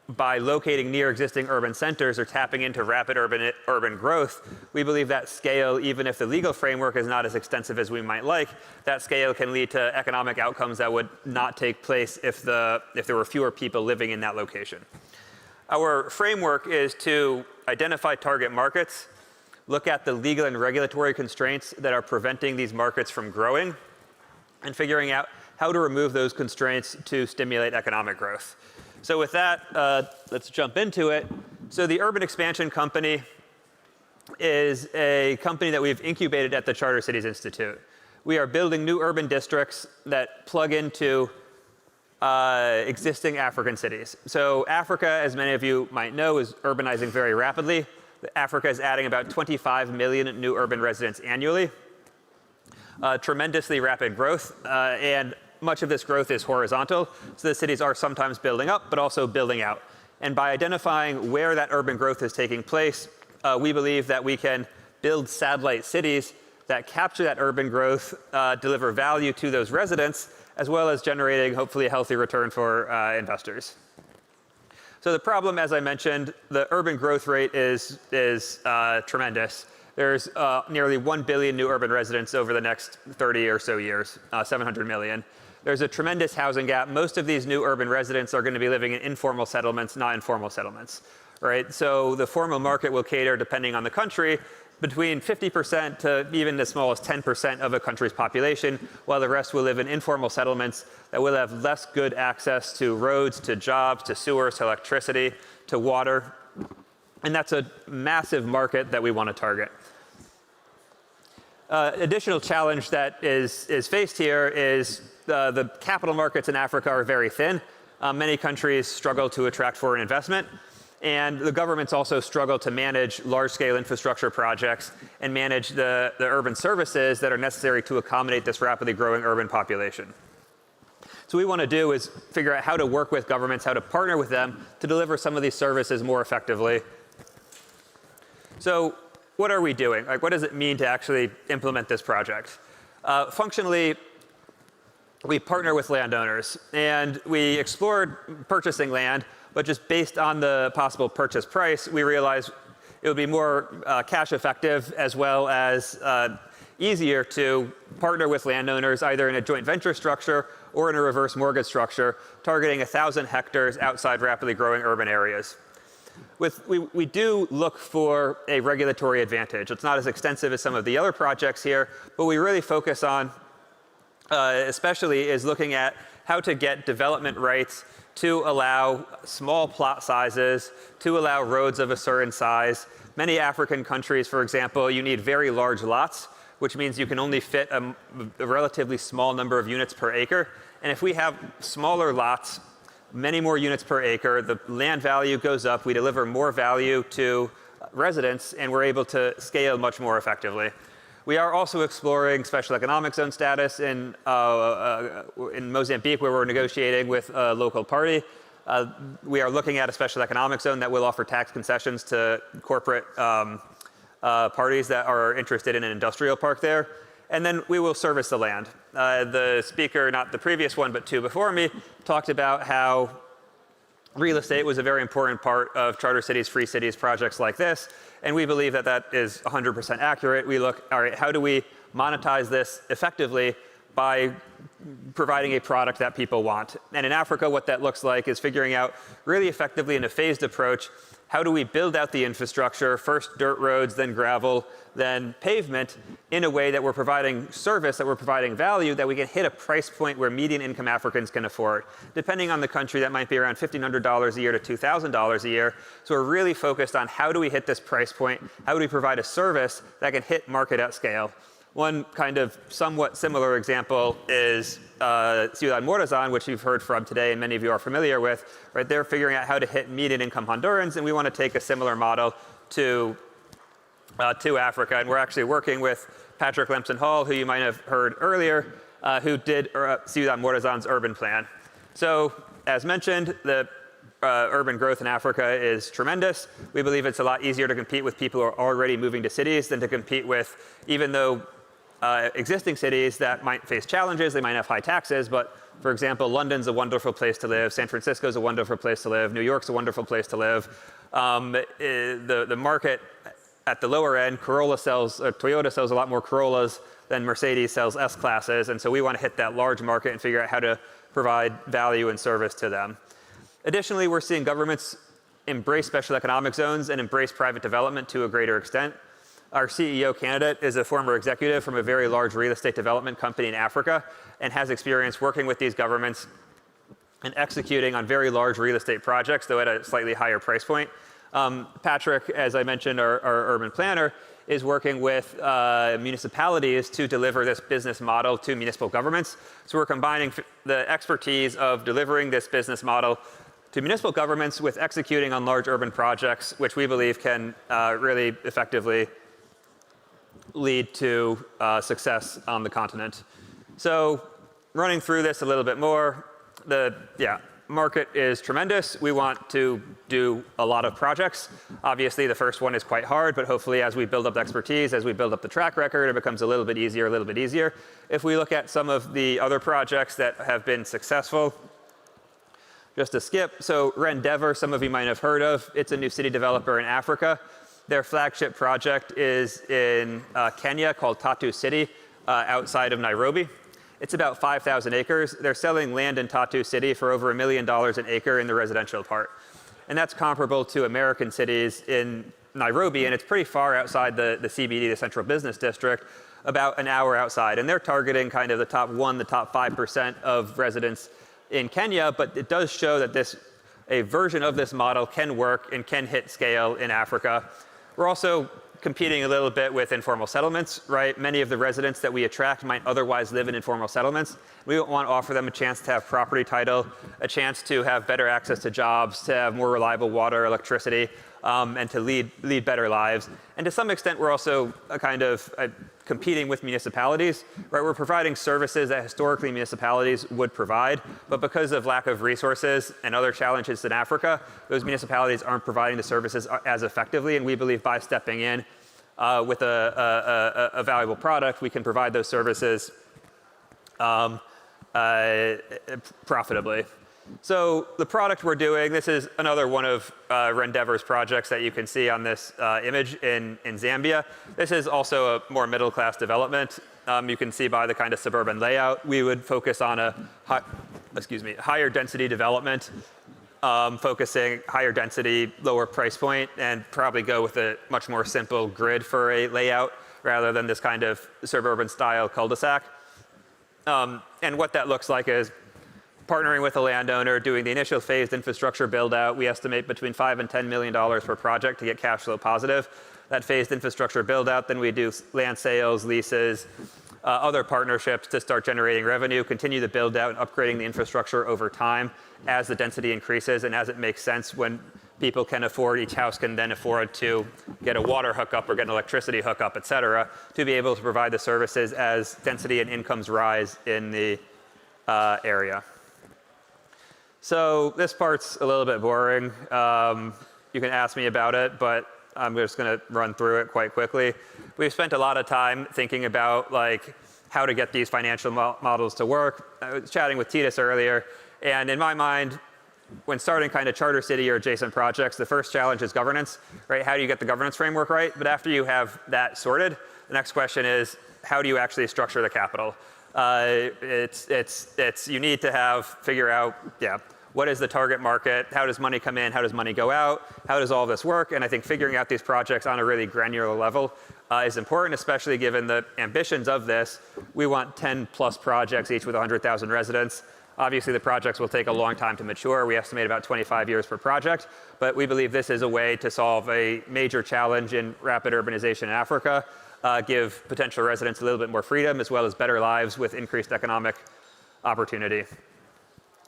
by locating near existing urban centers or tapping into rapid urban growth, we believe that scale, even if the legal framework is not as extensive as we might like, that scale can lead to economic outcomes that would not take place if there were fewer people living in that location. Our framework is to identify target markets, look at the legal and regulatory constraints that are preventing these markets from growing, and figuring out how to remove those constraints to stimulate economic growth. So with that, let's jump into it. So the Urban Expansion Company is a company that we've incubated at the Charter Cities Institute. We are building new urban districts that plug into existing African cities. So Africa, as many of you might know, is urbanizing very rapidly. Africa is adding about 25 million new urban residents annually. Tremendously rapid growth, and much of this growth is horizontal, so the cities are sometimes building up, but also building out. And by identifying where that urban growth is taking place, we believe that we can build satellite cities that capture that urban growth, deliver value to those residents, as well as generating, hopefully, a healthy return for investors. So the problem, as I mentioned, the urban growth rate is tremendous. There's nearly 1 billion new urban residents over the next 30 or so years, 700 million. There's a tremendous housing gap. Most of these new urban residents are going to be living in informal settlements, not informal settlements, right? So the formal market will cater, depending on the country, between 50% to even as small as 10% of a country's population, while the rest will live in informal settlements that will have less good access to roads, to jobs, to sewers, to electricity, to water. And that's a massive market that we want to target. Additional challenge that is faced here is the capital markets in Africa are very thin. Many countries struggle to attract foreign investment. And the governments also struggle to manage large-scale infrastructure projects and manage the urban services that are necessary to accommodate this rapidly growing urban population. So what we want to do is figure out how to work with governments, how to partner with them to deliver some of these services more effectively. So what are we doing? Like, what does it mean to actually implement this project? Functionally, we partner with landowners, and we explored purchasing land, but just based on the possible purchase price, we realized it would be more cash effective as well as easier to partner with landowners either in a joint venture structure or in a reverse mortgage structure, targeting 1,000 hectares outside rapidly growing urban areas. We do look for a regulatory advantage. It's not as extensive as some of the other projects here, but we really focus on, especially, is looking at how to get development rights to allow small plot sizes, to allow roads of a certain size. Many African countries, for example, you need very large lots, which means you can only fit a relatively small number of units per acre. And if we have smaller lots, many more units per acre, the land value goes up, we deliver more value to residents, and we're able to scale much more effectively. We are also exploring special economic zone status in Mozambique, where we're negotiating with a local party. We are looking at a special economic zone that will offer tax concessions to corporate parties that are interested in an industrial park there. And then we will service the land. The speaker, not the previous one, but two before me, talked about how real estate was a very important part of Charter Cities, Free Cities projects like this. And we believe that that is 100% accurate. We look, all right, how do we monetize this effectively by providing a product that people want? And in Africa, what that looks like is figuring out really effectively in a phased approach, how do we build out the infrastructure, first dirt roads, then gravel, then pavement, in a way that we're providing service, that we're providing value, that we can hit a price point where median income Africans can afford. Depending on the country, that might be around $1,500 a year to $2,000 a year. So we're really focused on how do we hit this price point? How do we provide a service that can hit market at scale? One kind of somewhat similar example is Ciudad Morazan, which you've heard from today and many of you are familiar with. Right, they're figuring out how to hit median income Hondurans, and we want to take a similar model to Africa. And we're actually working with Patrick Lemson-Hall, who you might have heard earlier, who did Ciudad Morazan's urban plan. So as mentioned, the urban growth in Africa is tremendous. We believe it's a lot easier to compete with people who are already moving to cities than to compete with, even though existing cities that might face challenges, they might have high taxes, but for example, London's a wonderful place to live, San Francisco's a wonderful place to live, New York's a wonderful place to live. The market at the lower end, Toyota sells a lot more Corollas than Mercedes sells S-classes, and so we want to hit that large market and figure out how to provide value and service to them. Additionally, we're seeing governments embrace special economic zones and embrace private development to a greater extent. Our CEO candidate is a former executive from a very large real estate development company in Africa and has experience working with these governments and executing on very large real estate projects, though at a slightly higher price point. Patrick, as I mentioned, our urban planner, is working with municipalities to deliver this business model to municipal governments. So we're combining the expertise of delivering this business model to municipal governments with executing on large urban projects, which we believe can really effectively lead to success on the continent. So running through this a little bit more, the market is tremendous. We want to do a lot of projects. Obviously, the first one is quite hard, but hopefully as we build up expertise, as we build up the track record, it becomes a little bit easier, a little bit easier. If we look at some of the other projects that have been successful, just to skip, so Rendeavor, some of you might have heard of. It's a new city developer in Africa. Their flagship project is in Kenya called Tatu City outside of Nairobi. It's about 5,000 acres. They're selling land in Tatu City for over $1 million an acre in the residential part. And that's comparable to American cities in Nairobi, and it's pretty far outside the CBD, the Central Business District, about an hour outside. And they're targeting kind of the top 1%, the top 5% of residents in Kenya, but it does show that a version of this model can work and can hit scale in Africa. We're also competing a little bit with informal settlements, right? Many of the residents that we attract might otherwise live in informal settlements. We want to offer them a chance to have property title, a chance to have better access to jobs, to have more reliable water, electricity, and to lead better lives. And to some extent, we're also competing with municipalities, right? We're providing services that historically municipalities would provide, but because of lack of resources and other challenges in Africa, those municipalities aren't providing the services as effectively, and we believe by stepping in with a valuable product, we can provide those services profitably. So the product we're doing, this is another one of Rendeavor's projects that you can see on this image in Zambia. This is also a more middle-class development. You can see by the kind of suburban layout, we would focus on a higher density development, focusing higher density, lower price point, and probably go with a much more simple grid for a layout rather than this kind of suburban style cul-de-sac. And what that looks like is partnering with a landowner, doing the initial phased infrastructure build out. We estimate between $5 and $10 million per project to get cash flow positive. That phased infrastructure build out, then we do land sales, leases, other partnerships to start generating revenue, continue the build out and upgrading the infrastructure over time as the density increases and as it makes sense when people can afford, each house can then afford to get a water hookup or get an electricity hookup, et cetera, to be able to provide the services as density and incomes rise in the area. So this part's a little bit boring. You can ask me about it, but I'm just going to run through it quite quickly. We've spent a lot of time thinking about like how to get these financial models to work. I was chatting with Titus earlier, and in my mind, when starting kind of charter city or adjacent projects, the first challenge is governance, right? How do you get the governance framework right? But after you have that sorted, the next question is, how do you actually structure the capital? You need to figure out, what is the target market? How does money come in? How does money go out? How does all this work? And I think figuring out these projects on a really granular level is important, especially given the ambitions of this. We want 10 plus projects, each with 100,000 residents. Obviously, the projects will take a long time to mature. We estimate about 25 years per project, but we believe this is a way to solve a major challenge in rapid urbanization in Africa, give potential residents a little bit more freedom, as well as better lives with increased economic opportunity.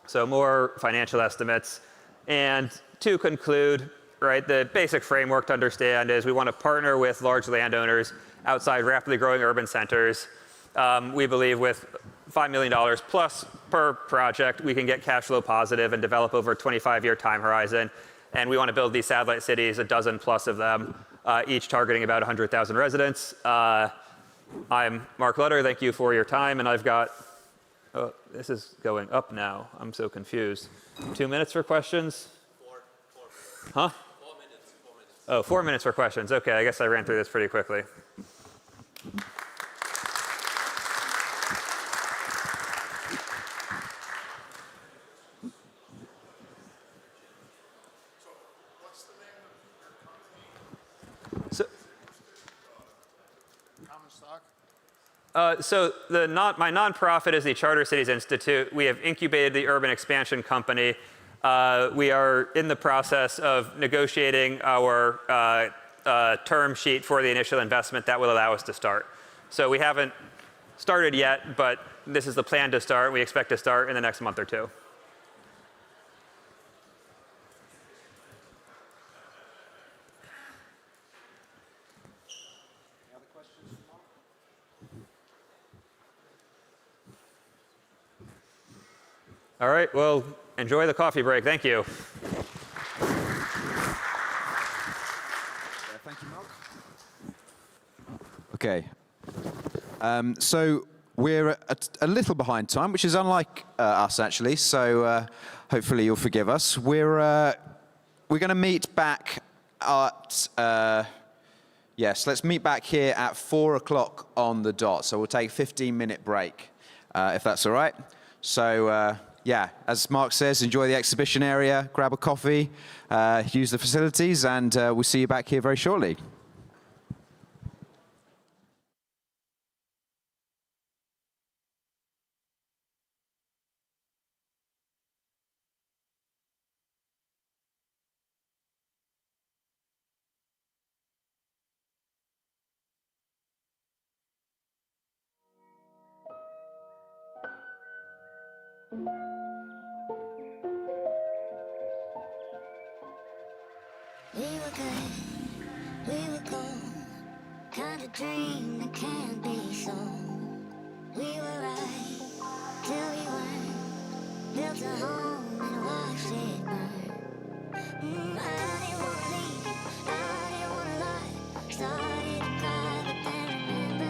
So more financial estimates. And to conclude, right, the basic framework to understand is we want to partner with large landowners outside rapidly growing urban centers. We believe with $5 million plus per project, we can get cash flow positive and develop over a 25-year time horizon. And we want to build these satellite cities, a dozen plus of them, each targeting about 100,000 residents. I'm Mark Lutter. Thank you for your time. And I've got, oh, this is going up now. I'm so confused. 2 minutes for questions? 4 minutes. Huh? 4 minutes. 4 minutes. Oh, 4 minutes for questions. OK, I guess I ran through this pretty quickly. So my nonprofit is the Charter Cities Institute. We have incubated the Urban Expansion Company. We are in the process of negotiating our term sheet for the initial investment that will allow us to start. So we haven't started yet, but this is the plan to start. We expect to start in the next month or two. All right, well, enjoy the coffee break. Thank you. Thank you, Mark. OK. So we're a little behind time, which is unlike us, actually. So hopefully you'll forgive us. We're going to meet back at, yes, let's meet back here at 4 o'clock on the dot. So we'll take a 15-minute break, if that's all right. So yeah, as Mark says, enjoy the exhibition area, grab a coffee, use the facilities, and we'll see you back here very shortly. We were good, we were gold, kind of dream that can't be sold. We were right, till we weren't, built a home and watched it burn. I didn't wanna leave, I didn't wanna lie, started to cry, but then remembered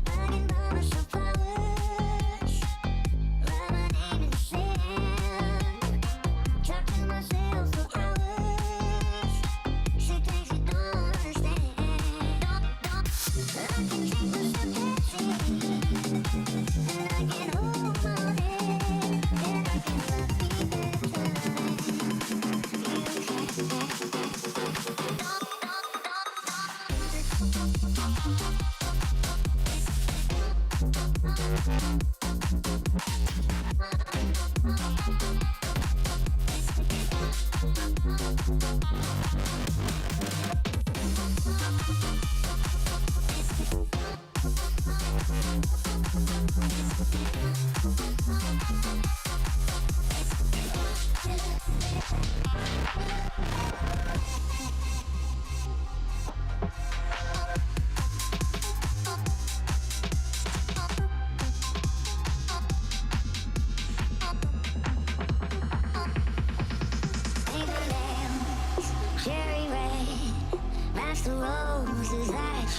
I can buy myself flowers, write my name in the sand, talk to myself for hours, say things you don't understand. I can take myself dancing, and I can hold my hand, and I can love me better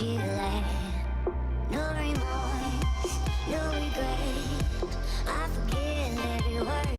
Chile. No remorse, no regret. I forget every word.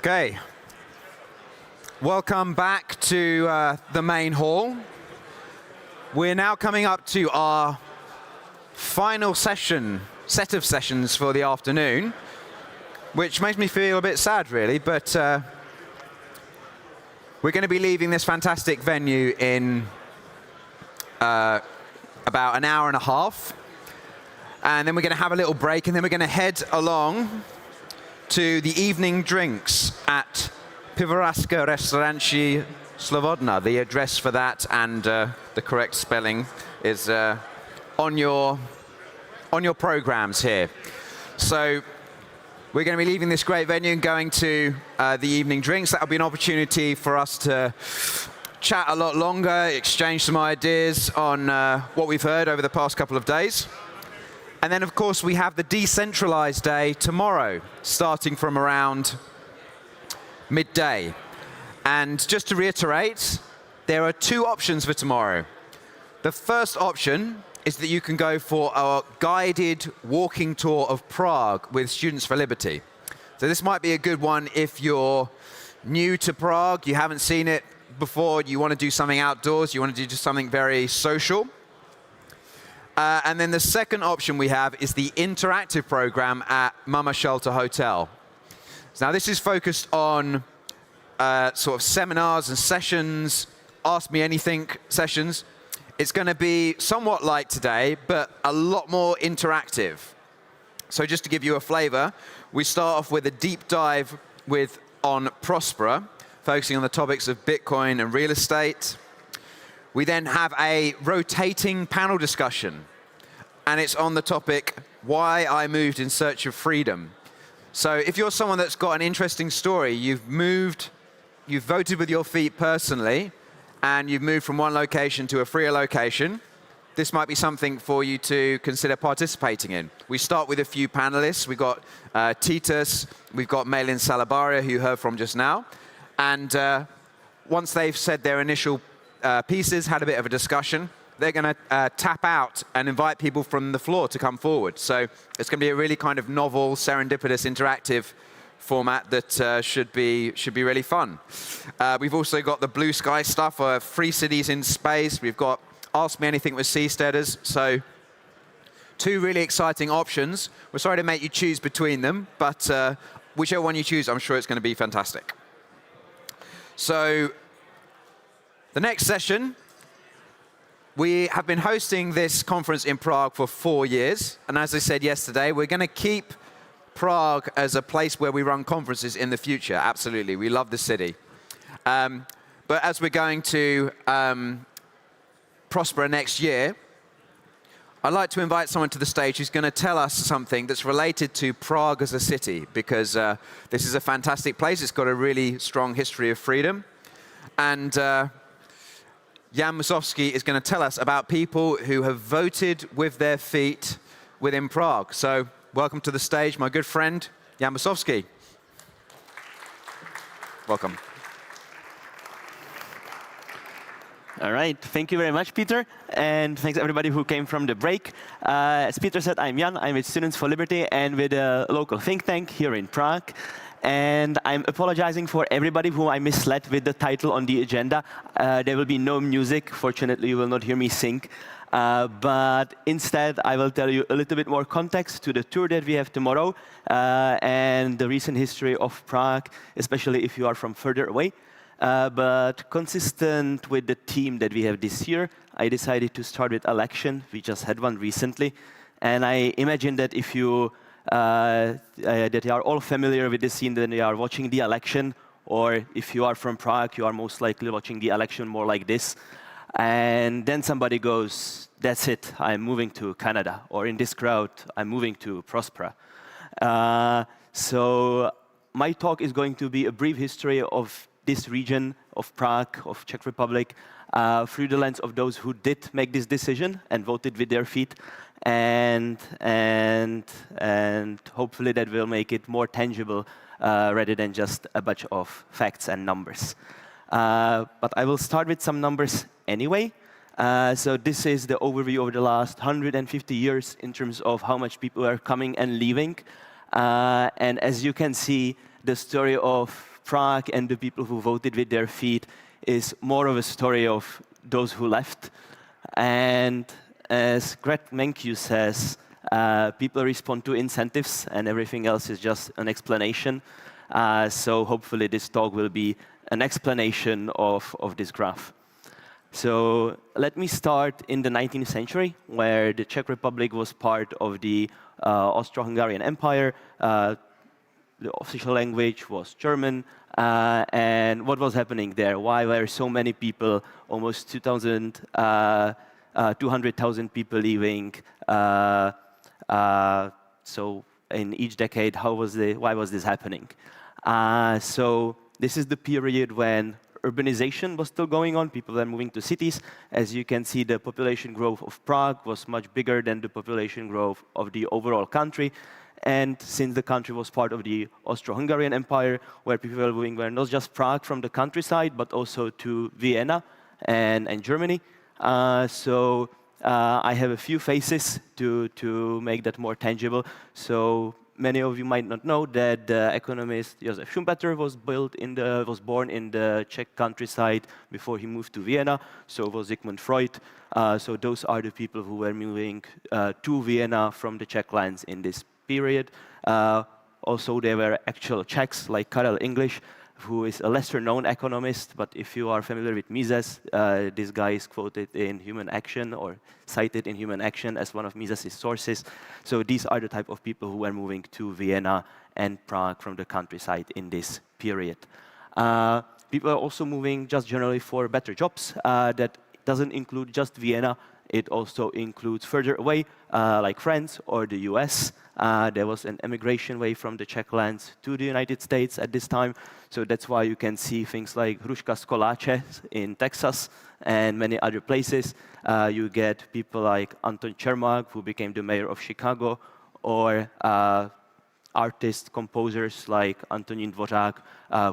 Okay. Welcome back to the main hall. We're now coming up to our final set of sessions for the afternoon, which makes me feel a bit sad, really, but we're going to be leaving this fantastic venue in about an hour and a half, and then we're going to have a little break, and then we're going to head along to the evening drinks at Pivovarska Restaurantci Slobodna. The address for that and the correct spelling is on your programs here. So we're going to be leaving this great venue and going to the evening drinks. That'll be an opportunity for us to chat a lot longer, exchange some ideas on what we've heard over the past couple of days. And then, of course, we have the decentralized day tomorrow, starting from around midday. And just to reiterate, there are two options for tomorrow. The first option is that you can go for a guided walking tour of Prague with Students for Liberty. So this might be a good one if you're new to Prague, you haven't seen it before, you want to do something outdoors, you want to do something very social. And then the second option we have is the interactive program at Mama Shelter Hotel. So now this is focused on sort of seminars and sessions, Ask Me Anything sessions. It's going to be somewhat like today, but a lot more interactive. So just to give you a flavor, we start off with a deep dive on Prospera, focusing on the topics of Bitcoin and real estate. We then have a rotating panel discussion, and it's on the topic, Why I Moved in Search of Freedom. So if you're someone that's got an interesting story, you've voted with your feet personally, and you've moved from one location to a freer location, this might be something for you to consider participating in. We start with a few panelists. We've got Titus, we've got Malin Salabaria, who you heard from just now. And once they've said their initial pieces, had a bit of a discussion, they're going to tap out and invite people from the floor to come forward. So it's going to be a really kind of novel, serendipitous, interactive format that should be really fun. We've also got the blue sky stuff, free cities in space. We've got Ask Me Anything with Seasteaders. So two really exciting options. We're sorry to make you choose between them, but whichever one you choose, I'm sure it's going to be fantastic. So the next session, we have been hosting this conference in Prague for 4 years. And as I said yesterday, we're going to keep Prague as a place where we run conferences in the future. Absolutely. We love the city. But as we're going to Prospera next year, I'd like to invite someone to the stage who's going to tell us something that's related to Prague as a city, because this is a fantastic place. It's got a really strong history of freedom. And Jan Musovsky is going to tell us about people who have voted with their feet within Prague. So welcome to the stage, my good friend, Jan Musovsky. Welcome. All right, thank you very much, Peter, and thanks everybody who came from the break. As Peter said, I'm Jan, I'm with Students for Liberty and with a local think tank here in Prague. And I'm apologizing for everybody who I misled with the title on the agenda. There will be no music. Fortunately, you will not hear me sing. But instead, I will tell you a little bit more context to the tour that we have tomorrow and the recent history of Prague, especially if you are from further away. But consistent with the theme that we have this year, I decided to start with election. We just had one recently. And I imagine that if you that you are all familiar with the scene, then you are watching the election, or if you are from Prague, you are most likely watching the election more like this. And then somebody goes, that's it, I'm moving to Canada. Or in this crowd, I'm moving to Prospera. So my talk is going to be a brief history of this region of Prague, of Czech Republic, through the lens of those who did make this decision and voted with their feet. And hopefully that will make it more tangible rather than just a bunch of facts and numbers. But I will start with some numbers anyway. So this is the overview of the last 150 years in terms of how much people are coming and leaving. And as you can see, the story of Prague and the people who voted with their feet is more of a story of those who left. And as Greg Mankiw says, people respond to incentives and everything else is just an explanation. So hopefully this talk will be an explanation of this graph. So let me start in the 19th century, where the Czech Republic was part of the Austro-Hungarian Empire. The official language was German. And what was happening there? Why were so many people, almost 200,000 people leaving? So in each decade, why was this happening? So this is the period when urbanization was still going on. People were moving to cities. As you can see, the population growth of Prague was much bigger than the population growth of the overall country. And since the country was part of the Austro-Hungarian Empire, where people were moving were not just Prague from the countryside, but also to Vienna and Germany. So I have a few faces to make that more tangible. So many of you might not know that the economist Josef Schumpeter was born in the Czech countryside before he moved to Vienna. So was Sigmund Freud. So those are the people who were moving to Vienna from the Czech lands in this period. Also, there were actual Czechs like Karel English, who is a lesser-known economist, but if you are familiar with Mises, this guy is quoted in Human Action or cited in Human Action as one of Mises' sources. So these are the type of people who were moving to Vienna and Prague from the countryside in this period. People are also moving just generally for better jobs. That doesn't include just Vienna. It also includes further away, like France or the US. There was an emigration wave from the Czech lands to the United States at this time. So that's why you can see things like Hruška z Koláče in Texas and many other places. You get people like Anton Čermák, who became the mayor of Chicago, or artists, composers like Antonín Dvořák,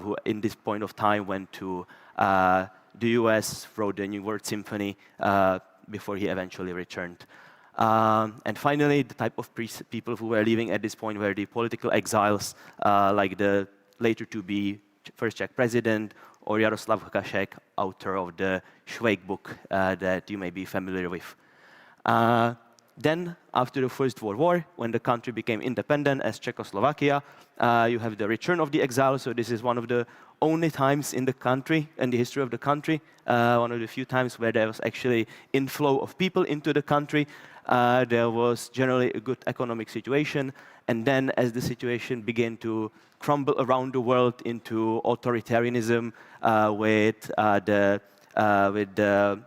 who in this point of time went to the US, wrote the New World Symphony, before he eventually returned. And finally, the type of people who were living at this point were the political exiles, like the later to be first Czech president, or Jaroslav Hašek, author of the Švejk book that you may be familiar with. Then, after the First World War, when the country became independent as Czechoslovakia, you have the return of the exile. So this is one of the only times in the country, in the history of the country, one of the few times where there was actually inflow of people into the country. There was generally a good economic situation. And then as the situation began to crumble around the world into authoritarianism with the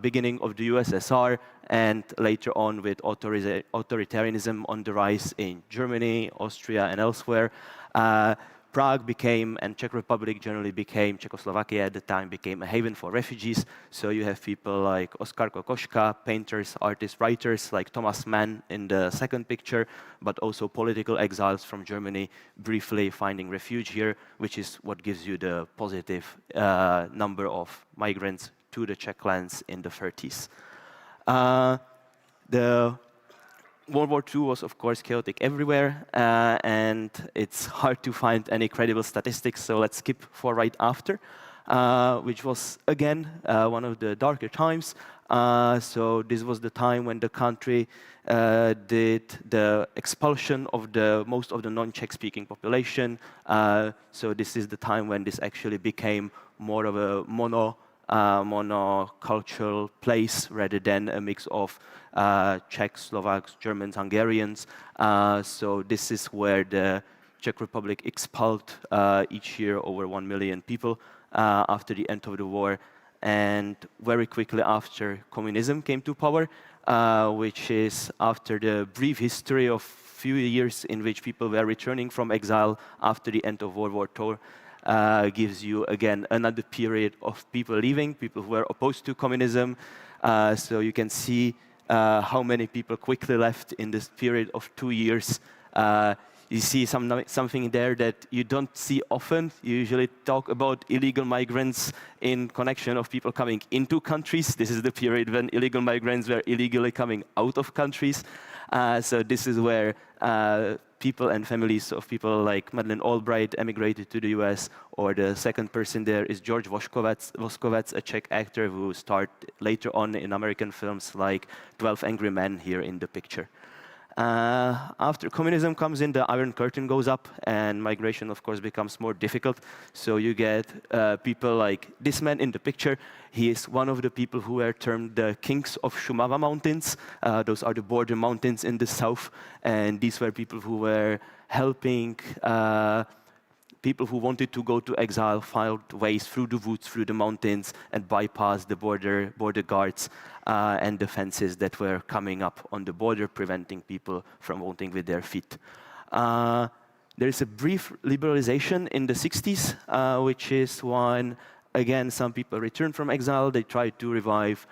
beginning of the USSR, and later on with authoritarianism on the rise in Germany, Austria, and elsewhere, Prague became, and Czech Republic generally became, Czechoslovakia at the time became a haven for refugees. So you have people like Oskar Kokoschka, painters, artists, writers like Thomas Mann in the second picture, but also political exiles from Germany briefly finding refuge here, which is what gives you the positive number of migrants to the Czech lands in the 30s. The World War II was, of course, chaotic everywhere, and it's hard to find any credible statistics, so let's skip for right after, which was, again, one of the darker times. So this was the time when the country did the expulsion of most of the non-Czech-speaking population. So this is the time when this actually became more of a monocultural place rather than a mix of Czechs, Slovaks, Germans, Hungarians. So this is where the Czech Republic expelled each year over 1 million people after the end of the war. And very quickly after, communism came to power, which is after the brief history of few years in which people were returning from exile after the end of World War II. Gives you, again, another period of people leaving, people who were opposed to communism. So you can see how many people quickly left in this period of 2 years. You see something there that you don't see often. You usually talk about illegal migrants in connection of people coming into countries. This is the period when illegal migrants were illegally coming out of countries. So this is where people and families of people like Madeleine Albright emigrated to the US, or the second person there is George Voskovec, a Czech actor who starred later on in American films like 12 Angry Men here in the picture. After communism comes in, the Iron Curtain goes up, and migration, of course, becomes more difficult. So you get people like this man in the picture. He is one of the people who were termed the kings of Shumava Mountains. Those are the border mountains in the south, and these were people who were helping people who wanted to go to exile, found ways through the woods, through the mountains, and bypass the border guards and the fences that were coming up on the border, preventing people from voting with their feet. There is a brief liberalization in the 60s, which is when, again, some people returned from exile. They tried to revive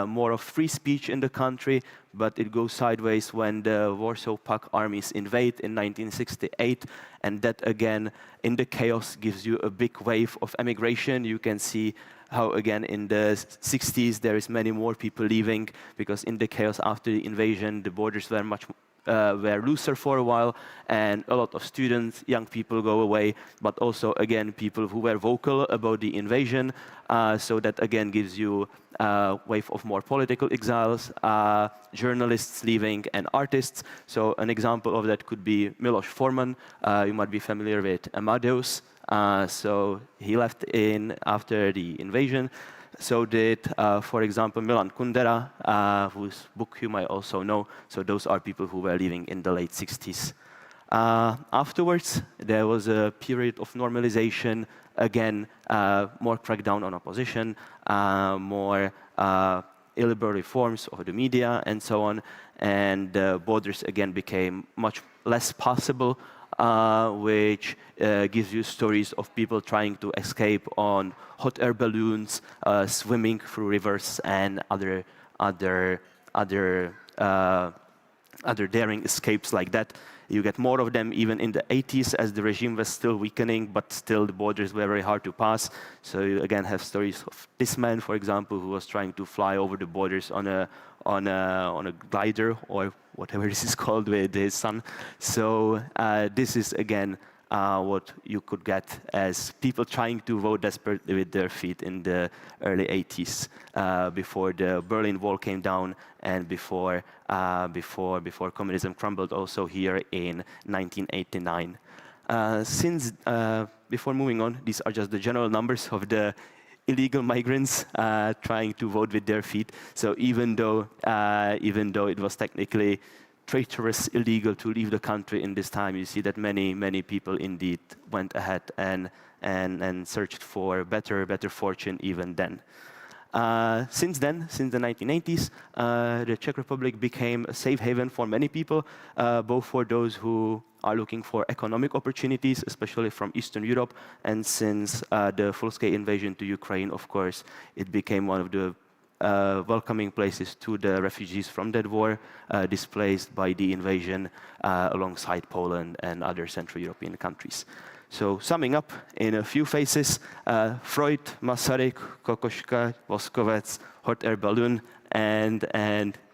more of free speech in the country, but it goes sideways when the Warsaw Pact armies invade in 1968, and that, again, in the chaos, gives you a big wave of emigration. You can see how, again, in the 60s, there is many more people leaving, because in the chaos after the invasion, the borders were were looser for a while, and a lot of students, young people go away, but also, again, people who were vocal about the invasion, so that, again, gives you a wave of more political exiles, journalists leaving, and artists. So an example of that could be Miloš Forman. You might be familiar with Amadeus. So he left after the invasion. So did, for example, Milan Kundera, whose book you might also know. So those are people who were living in the late 60s. Afterwards, there was a period of normalization, again, more crackdown on opposition, more illiberal reforms of the media, and so on. And the borders, again, became much less possible, which gives you stories of people trying to escape on hot air balloons, swimming through rivers, and other daring escapes like that. You get more of them even in the 80s as the regime was still weakening, but still the borders were very hard to pass. So you again have stories of this man, for example, who was trying to fly over the borders on a glider, or whatever this is called, with his son. So this is again what you could get as people trying to vote desperately with their feet in the early 80s, before the Berlin Wall came down, and before communism crumbled also here in 1989. Before moving on, these are just the general numbers of the illegal migrants trying to vote with their feet. So even though it was technically traitorous, illegal to leave the country in this time, you see that many people indeed went ahead and searched for better fortune even then. Since the 1980s, the Czech Republic became a safe haven for many people, both for those who are looking for economic opportunities, especially from Eastern Europe, and since the full-scale invasion to Ukraine, of course, it became one of the welcoming places to the refugees from that war, displaced by the invasion alongside Poland and other Central European countries. So summing up in a few phases, Freud, Masaryk, Kokoschka, Voskovec, hot air balloon, and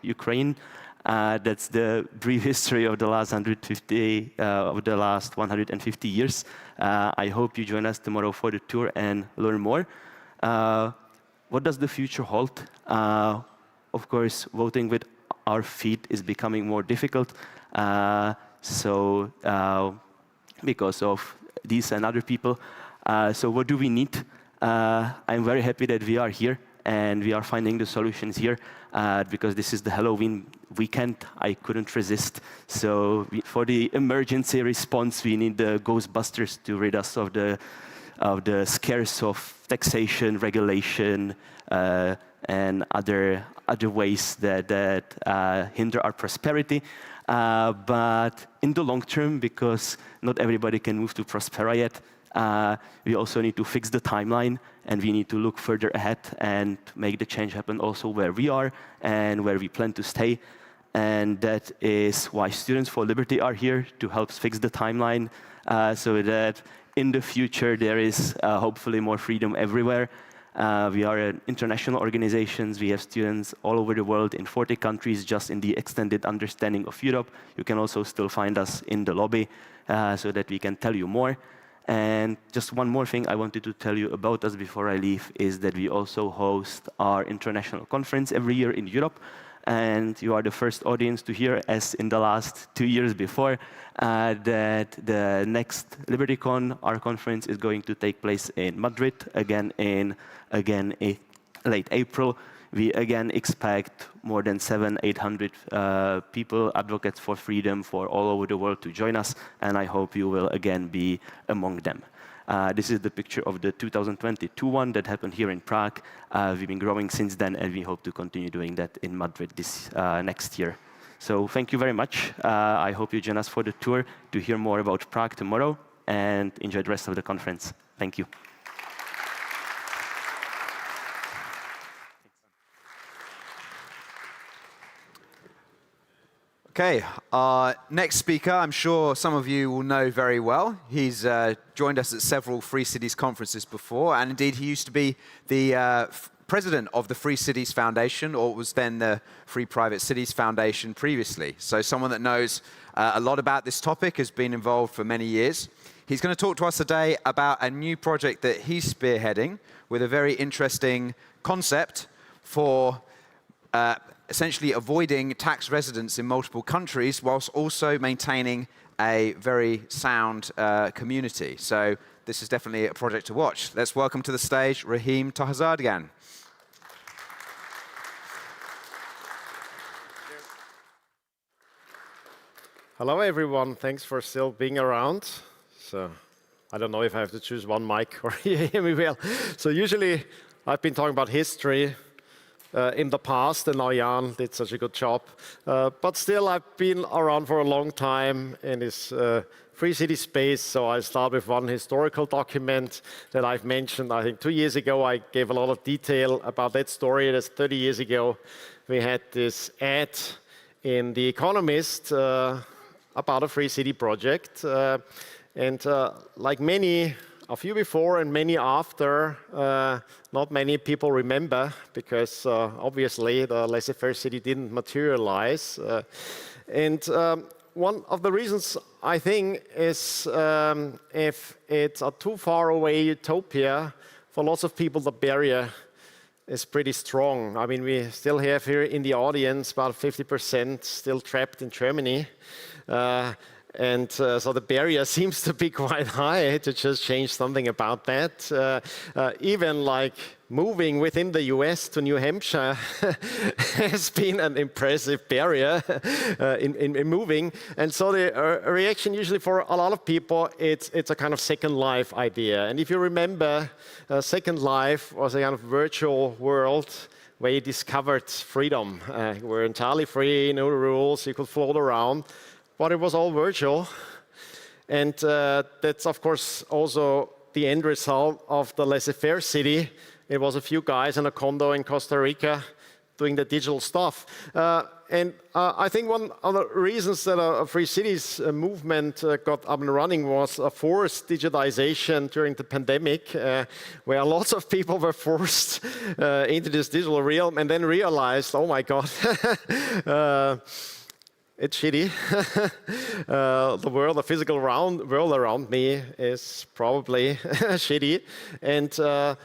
Ukraine. That's the brief history of the last 150 years. I hope you join us tomorrow for the tour and learn more. What does the future hold? Of course, voting with our feet is becoming more difficult. Because of these and other people. So what do we need? I'm very happy that we are here and we are finding the solutions here, because this is the Halloween weekend. I couldn't resist. So for the emergency response, we need the Ghostbusters to rid us of the scares of taxation, regulation, and other ways that hinder our prosperity. But in the long term, because not everybody can move to Prospera yet, we also need to fix the timeline, and we need to look further ahead and make the change happen also where we are and where we plan to stay. And that is why Students for Liberty are here, to help fix the timeline, so that in the future there is hopefully more freedom everywhere. We are an international organization. We have students all over the world in 40 countries, just in the extended understanding of Europe. You can also still find us in the lobby so that we can tell you more. And just one more thing I wanted to tell you about us before I leave is that we also host our international conference every year in Europe. And you are the first audience to hear, as in the last 2 years before, that the next LibertyCon, our conference, is going to take place in Madrid, again in late April. We again expect more than 700-800 people, advocates for freedom for all over the world to join us, and I hope you will again be among them. This is the picture of the 2022 one that happened here in Prague. We've been growing since then, and we hope to continue doing that in Madrid this next year. So thank you very much. I hope you join us for the tour to hear more about Prague tomorrow, and enjoy the rest of the conference. Thank you. Okay, our next speaker, I'm sure some of you will know very well. He's joined us at several Free Cities conferences before, and indeed he used to be the president of the Free Cities Foundation, or was then the Free Private Cities Foundation previously. So someone that knows a lot about this topic, has been involved for many years. He's going to talk to us today about a new project that he's spearheading with a very interesting concept for essentially avoiding tax residence in multiple countries whilst also maintaining a very sound community. So this is definitely a project to watch. Let's welcome to the stage Rahim Tahazadgan. Hello everyone, thanks for still being around. So I don't know if I have to choose one mic or you hear me well. So usually I've been talking about history in the past, and now Jan did such a good job. But still, I've been around for a long time in this free city space, so I start with one historical document that I've mentioned. I think 2 years ago, I gave a lot of detail about that story. That's 30 years ago. We had this ad in The Economist about a free city project. And like many of you before and many after, not many people remember, because obviously the laissez-faire city didn't materialize. And one of the reasons, I think, is if it's a too far away utopia, for lots of people the barrier is pretty strong. I mean, we still have here in the audience about 50% still trapped in Germany. And so the barrier seems to be quite high to just change something about that. Even like moving within the US to New Hampshire has been an impressive barrier in moving. And so the reaction usually for a lot of people, it's a kind of Second Life idea. And if you remember, Second Life was a kind of virtual world where you discovered freedom. You were entirely free, no rules, you could float around. But it was all virtual. And that's, of course, also the end result of the laissez-faire city. It was a few guys in a condo in Costa Rica doing the digital stuff. And I think one of the reasons that a Free Cities movement got up and running was a forced digitization during the pandemic, where lots of people were forced into this digital realm and then realized, oh my God, it's shitty. The world, the physical world around me is probably shitty. And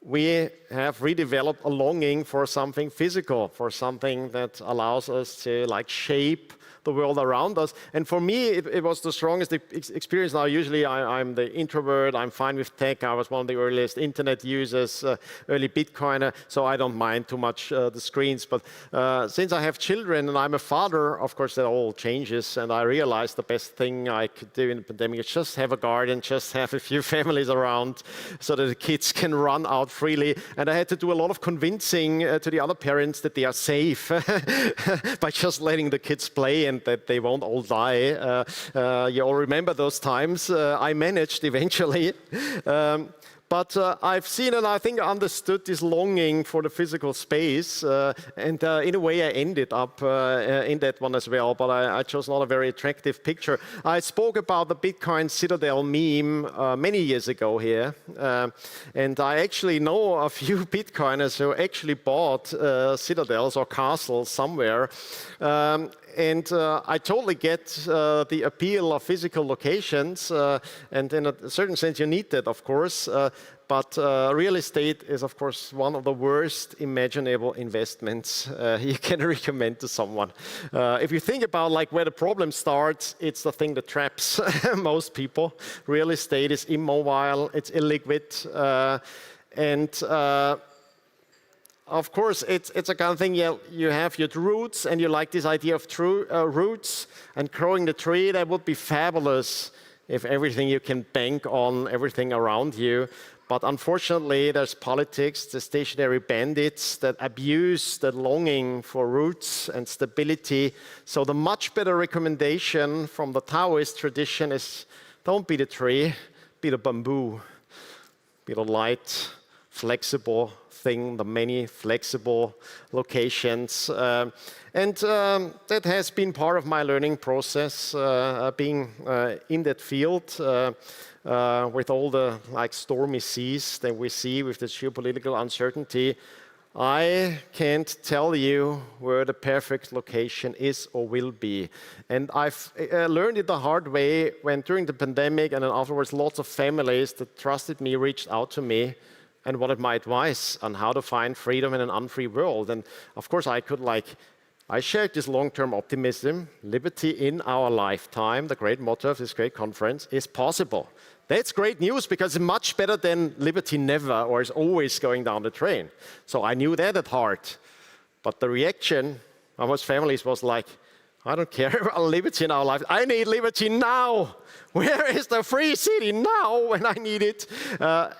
we have redeveloped a longing for something physical, for something that allows us to like shape the world around us. And for me, it was the strongest experience. Now, usually I'm the introvert, I'm fine with tech. I was one of the earliest internet users, early Bitcoiner, so I don't mind too much the screens. But since I have children and I'm a father, of course, that all changes. And I realized the best thing I could do in the pandemic is just have a garden, just have a few families around so that the kids can run out freely. And I had to do a lot of convincing to the other parents that they are safe by just letting the kids play and that they won't all die. You all remember those times. I managed eventually. But I've seen and I think understood this longing for the physical space, and in a way I ended up in that one as well, but I chose not a very attractive picture. I spoke about the Bitcoin Citadel meme many years ago here, and I actually know a few Bitcoiners who actually bought citadels or castles somewhere. And I totally get the appeal of physical locations, and in a certain sense you need that, of course. But real estate is, of course, one of the worst imaginable investments you can recommend to someone. If you think about like where the problem starts, it's the thing that traps most people. Real estate is immobile, it's illiquid, and of course, it's a kind of thing, you have your roots, and you like this idea of roots, and growing the tree, that would be fabulous if everything you can bank on, everything around you. But unfortunately, there's politics, the stationary bandits that abuse the longing for roots and stability. So the much better recommendation from the Taoist tradition is, don't be the tree, be the bamboo, be the light, flexible thing, the many flexible locations. And that has been part of my learning process, being in that field with all the stormy seas that we see with the geopolitical uncertainty. I can't tell you where the perfect location is or will be. And I've learned it the hard way when during the pandemic and then afterwards lots of families that trusted me reached out to me and wanted my advice on how to find freedom in an unfree world. And of course I shared this long-term optimism, liberty in our lifetime, the great motto of this great conference, is possible. That's great news because it's much better than liberty never or is always going down the drain. So I knew that at heart. But the reaction of most families was like, I don't care about liberty in our life. I need liberty now. Where is the free city now when I need it?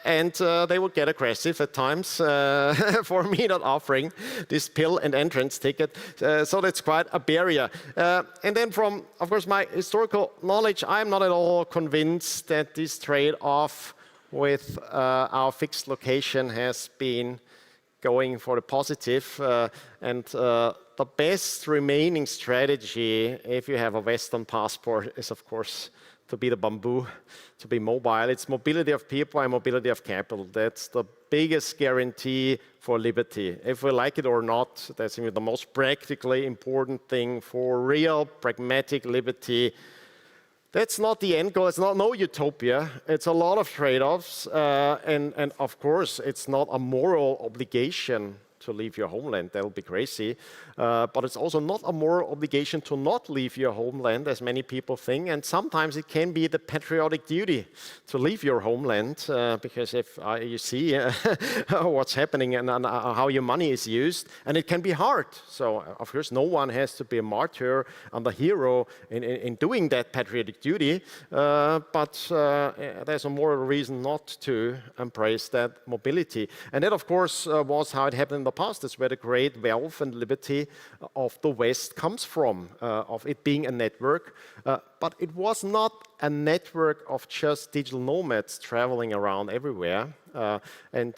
And they would get aggressive at times for me not offering this pill and entrance ticket. So that's quite a barrier. And then from, of course, my historical knowledge, I'm not at all convinced that this trade-off with our fixed location has been going for the positive. And the best remaining strategy, if you have a Western passport, is, of course, to be the bamboo, to be mobile. It's mobility of people and mobility of capital. That's the biggest guarantee for liberty. If we like it or not, that's the most practically important thing for real pragmatic liberty. That's not the end goal. It's not no utopia. It's a lot of trade-offs. And of course, it's not a moral obligation to leave your homeland. That would be crazy. But it's also not a moral obligation to not leave your homeland, as many people think. And sometimes it can be the patriotic duty to leave your homeland, because if you see what's happening and how your money is used, and it can be hard. So, of course, no one has to be a martyr and a hero in doing that patriotic duty. But there's a moral reason not to embrace that mobility. And that, of course, was how it happened in the past. That's where the great wealth and liberty of the West comes from, of it being a network. But it was not a network of just digital nomads traveling around everywhere. And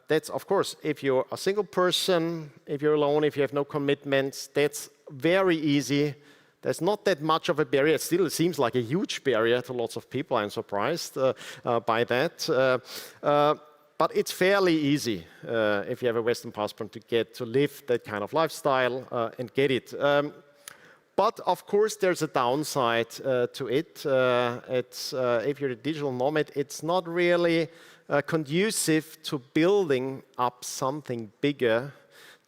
that's, of course, if you're a single person, if you're alone, if you have no commitments, that's very easy. There's not that much of a barrier. It still seems like a huge barrier to lots of people. I'm surprised by that. But it's fairly easy if you have a Western passport to live that kind of lifestyle and get it. But of course, there's a downside to it. If you're a digital nomad, it's not really conducive to building up something bigger,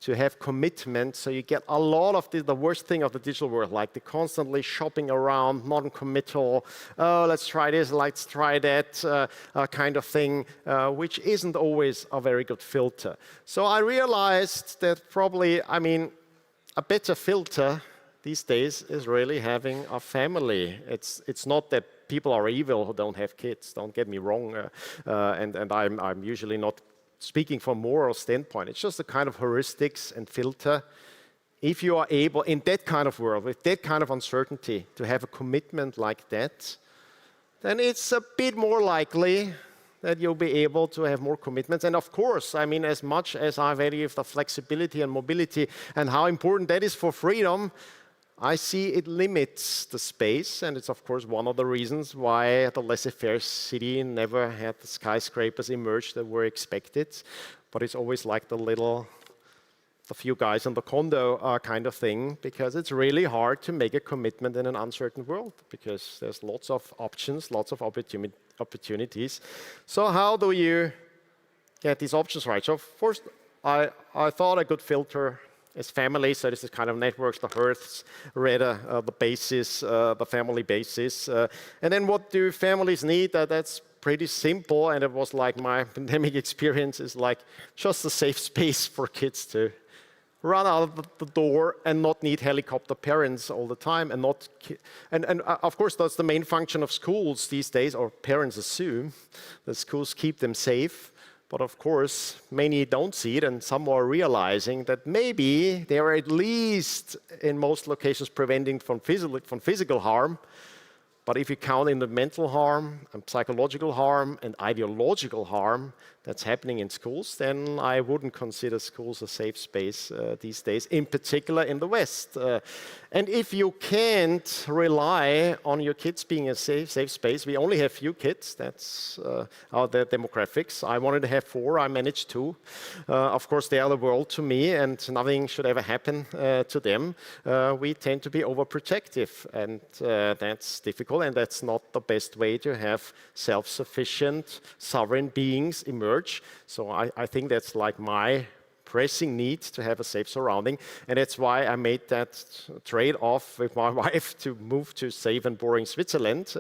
to have commitment. So you get a lot of the worst thing of the digital world, like the constantly shopping around, non-committal, oh, let's try this, let's try that kind of thing, which isn't always a very good filter. So I realized that probably, a better filter these days is really having a family. It's not that people are evil who don't have kids, don't get me wrong, and I'm usually not speaking from a moral standpoint. It's just a kind of heuristics and filter. If you are able, in that kind of world, with that kind of uncertainty, to have a commitment like that, then it's a bit more likely that you'll be able to have more commitments. And of course, I mean, as much as I value the flexibility and mobility and how important that is for freedom, I see it limits the space, and it's of course one of the reasons why the laissez-faire city never had the skyscrapers emerge that were expected. But it's always like the few guys in the condo kind of thing, because it's really hard to make a commitment in an uncertain world, because there's lots of options, lots of opportunities. So how do you get these options right? So first, I thought a good filter is family. So this is kind of networks, the hearths, rather the basis, the family basis. And then what do families need? That's pretty simple. And it was like my pandemic experience is like just a safe space for kids to run out of the door and not need helicopter parents all the time, and not and of course that's the main function of schools these days, or parents assume that schools keep them safe. But of course, many don't see it, and some are realizing that maybe they are at least in most locations preventing from physical harm. But if you count in the mental harm and psychological harm and ideological harm that's happening in schools, then I wouldn't consider schools a safe space these days, in particular in the West. And if you can't rely on your kids being a safe space, we only have few kids, that's the demographics. I wanted to have 4, I managed 2. Of course, they are the world to me, and nothing should ever happen to them. We tend to be overprotective, and that's difficult, and that's not the best way to have self-sufficient, sovereign beings emerge. So I think that's like my pressing need to have a safe surrounding, and that's why I made that trade-off with my wife to move to safe and boring Switzerland,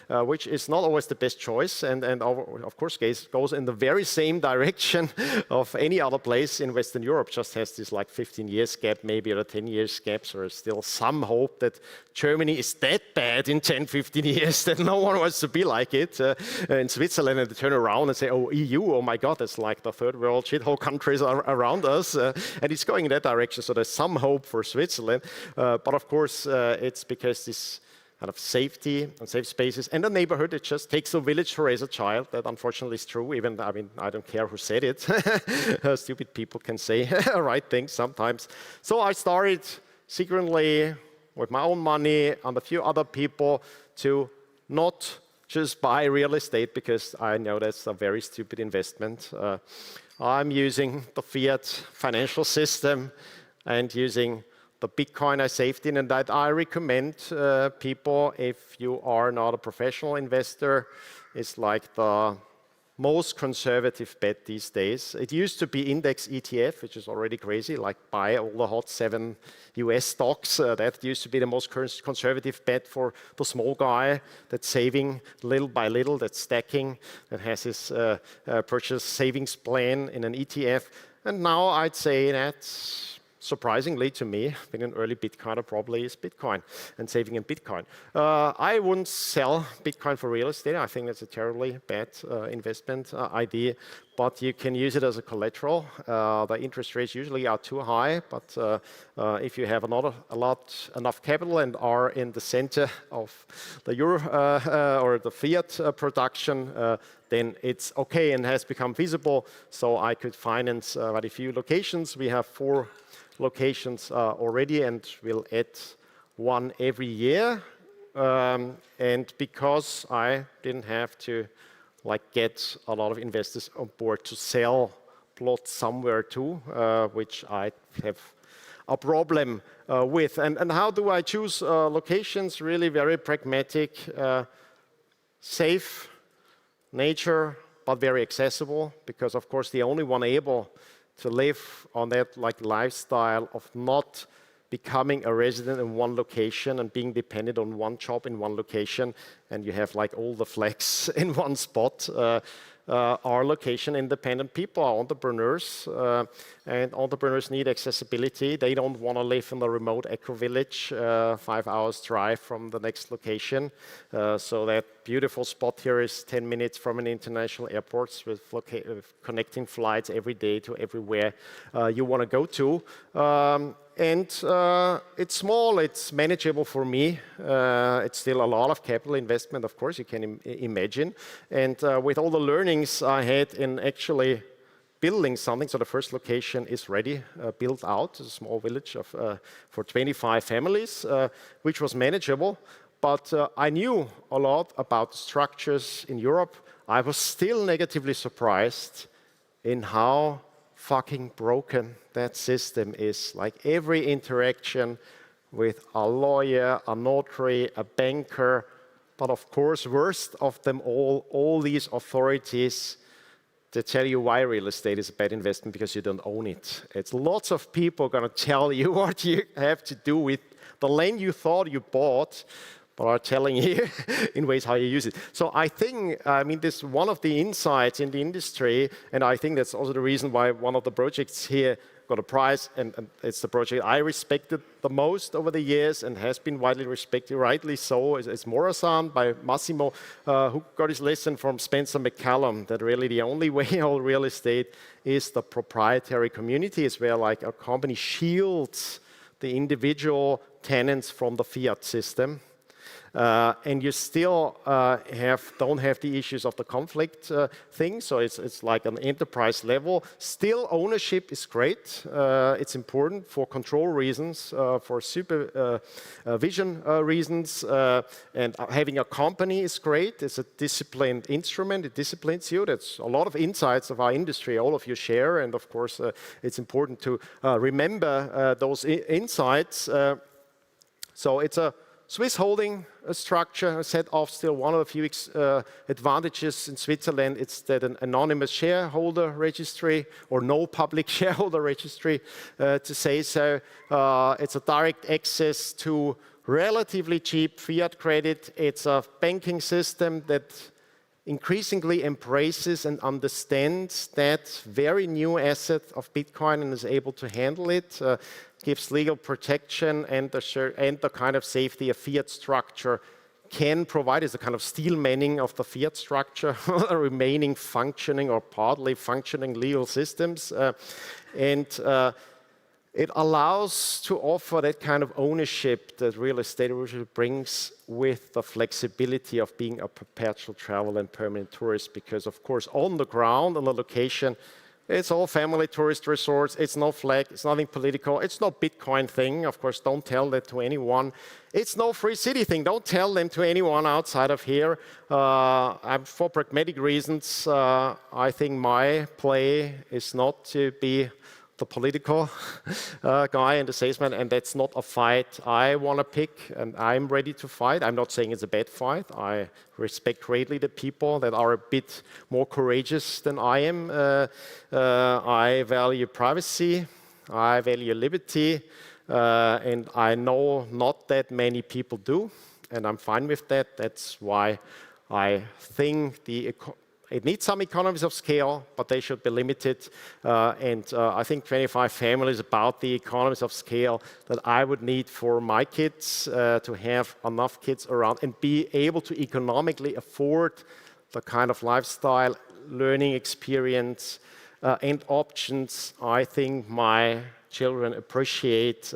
which is not always the best choice, and of course goes in the very same direction of any other place in Western Europe. Just has this like 15 years gap, maybe, or a 10 years gap. So there's still some hope that Germany is that bad in 10, 15 years that no one wants to be like it in Switzerland, and they turn around and say, oh, EU, oh my God, it's like the third world shithole countries around us, and it's going in that direction. So there's some hope for Switzerland, but of course it's because this kind of safety and safe spaces and the neighborhood, it just takes a village to raise a child. That unfortunately is true. Even, I mean, I don't care who said it. Stupid people can say right things sometimes. So I started secretly with my own money and a few other people to not just buy real estate, because I know that's a very stupid investment. I'm using the fiat financial system and using the Bitcoin I saved in, and that I recommend people, if you are not a professional investor, it's like the most conservative bet these days. It used to be index ETF, which is already crazy, like buy all the hot 7 US stocks. That used to be the most conservative bet for the small guy that's saving little by little, that's stacking, that has his purchase savings plan in an ETF. And now I'd say that's, surprisingly to me, being an early Bitcoiner, probably is Bitcoin and saving in Bitcoin. I wouldn't sell Bitcoin for real estate. I think that's a terribly bad investment idea, but you can use it as a collateral. The interest rates usually are too high, but if you have enough capital and are in the center of the euro or the fiat production, then it's okay and has become feasible. So I could finance quite a few locations. We have 4 locations already, and we'll add 1 every year. And because I didn't have to get a lot of investors on board to sell plots somewhere too, which I have a problem with. And how do I choose locations? Really very pragmatic, safe, nature, but very accessible, because of course the only one able to live on that lifestyle of not becoming a resident in one location and being dependent on one job in one location, and you have all the flags in one spot, are location independent people, are entrepreneurs, and entrepreneurs need accessibility. They don't want to live in a remote eco village, 5 hours drive from the next location. So that beautiful spot here is 10 minutes from an international airport with connecting flights every day to everywhere you want to go to. It's small, it's manageable for me. It's still a lot of capital investment, of course, you can imagine. And with all the learnings I had in actually building something, so the first location is ready, built out, a small village for 25 families, which was manageable. But I knew a lot about the structures in Europe. I was still negatively surprised in how fucking broken that system is. Like every interaction with a lawyer, a notary, a banker, but of course, worst of them all these authorities to tell you why real estate is a bad investment because you don't own it. It's lots of people going to tell you what you have to do with the land you thought you bought, but are telling you in ways how you use it. So I think, this is one of the insights in the industry, and I think that's also the reason why one of the projects here got a prize, and it's the project I respected the most over the years and has been widely respected, rightly so. It's Morasan by Massimo, who got his lesson from Spencer McCallum, that really the only way all real estate is the proprietary community, is where like a company shields the individual tenants from the fiat system. And you still don't have the issues of the conflict thing, so it's like an enterprise level. Still, ownership is great. It's important for control reasons, for supervision reasons, and having a company is great. It's a disciplined instrument. It disciplines you. That's a lot of insights of our industry. All of you share, and of course, it's important to remember those insights. So it's a Swiss holding structure set off still one of the few advantages in Switzerland. It's that an anonymous shareholder registry or no public shareholder registry to say so. It's a direct access to relatively cheap fiat credit. It's a banking system that increasingly embraces and understands that very new asset of Bitcoin and is able to handle it. Gives legal protection and the kind of safety a fiat structure can provide. Is a kind of steel manning of the fiat structure, remaining functioning or partly functioning legal systems. It allows to offer that kind of ownership that real estate usually brings with the flexibility of being a perpetual travel and permanent tourist, because of course on the ground, on the location, it's all family tourist resorts. It's no flag. It's nothing political. It's no Bitcoin thing. Of course, don't tell that to anyone. It's no free city thing. Don't tell them to anyone outside of here. For pragmatic reasons, I think my play is not to be the political guy and the salesman, and that's not a fight I want to pick, and I'm ready to fight. I'm not saying it's a bad fight. I respect greatly the people that are a bit more courageous than I am. I value privacy, I value liberty, and I know not that many people do, and I'm fine with that. That's why I think it needs some economies of scale, but they should be limited. I think 25 families is about the economies of scale that I would need for my kids to have enough kids around and be able to economically afford the kind of lifestyle, learning experience, and options I think my children appreciate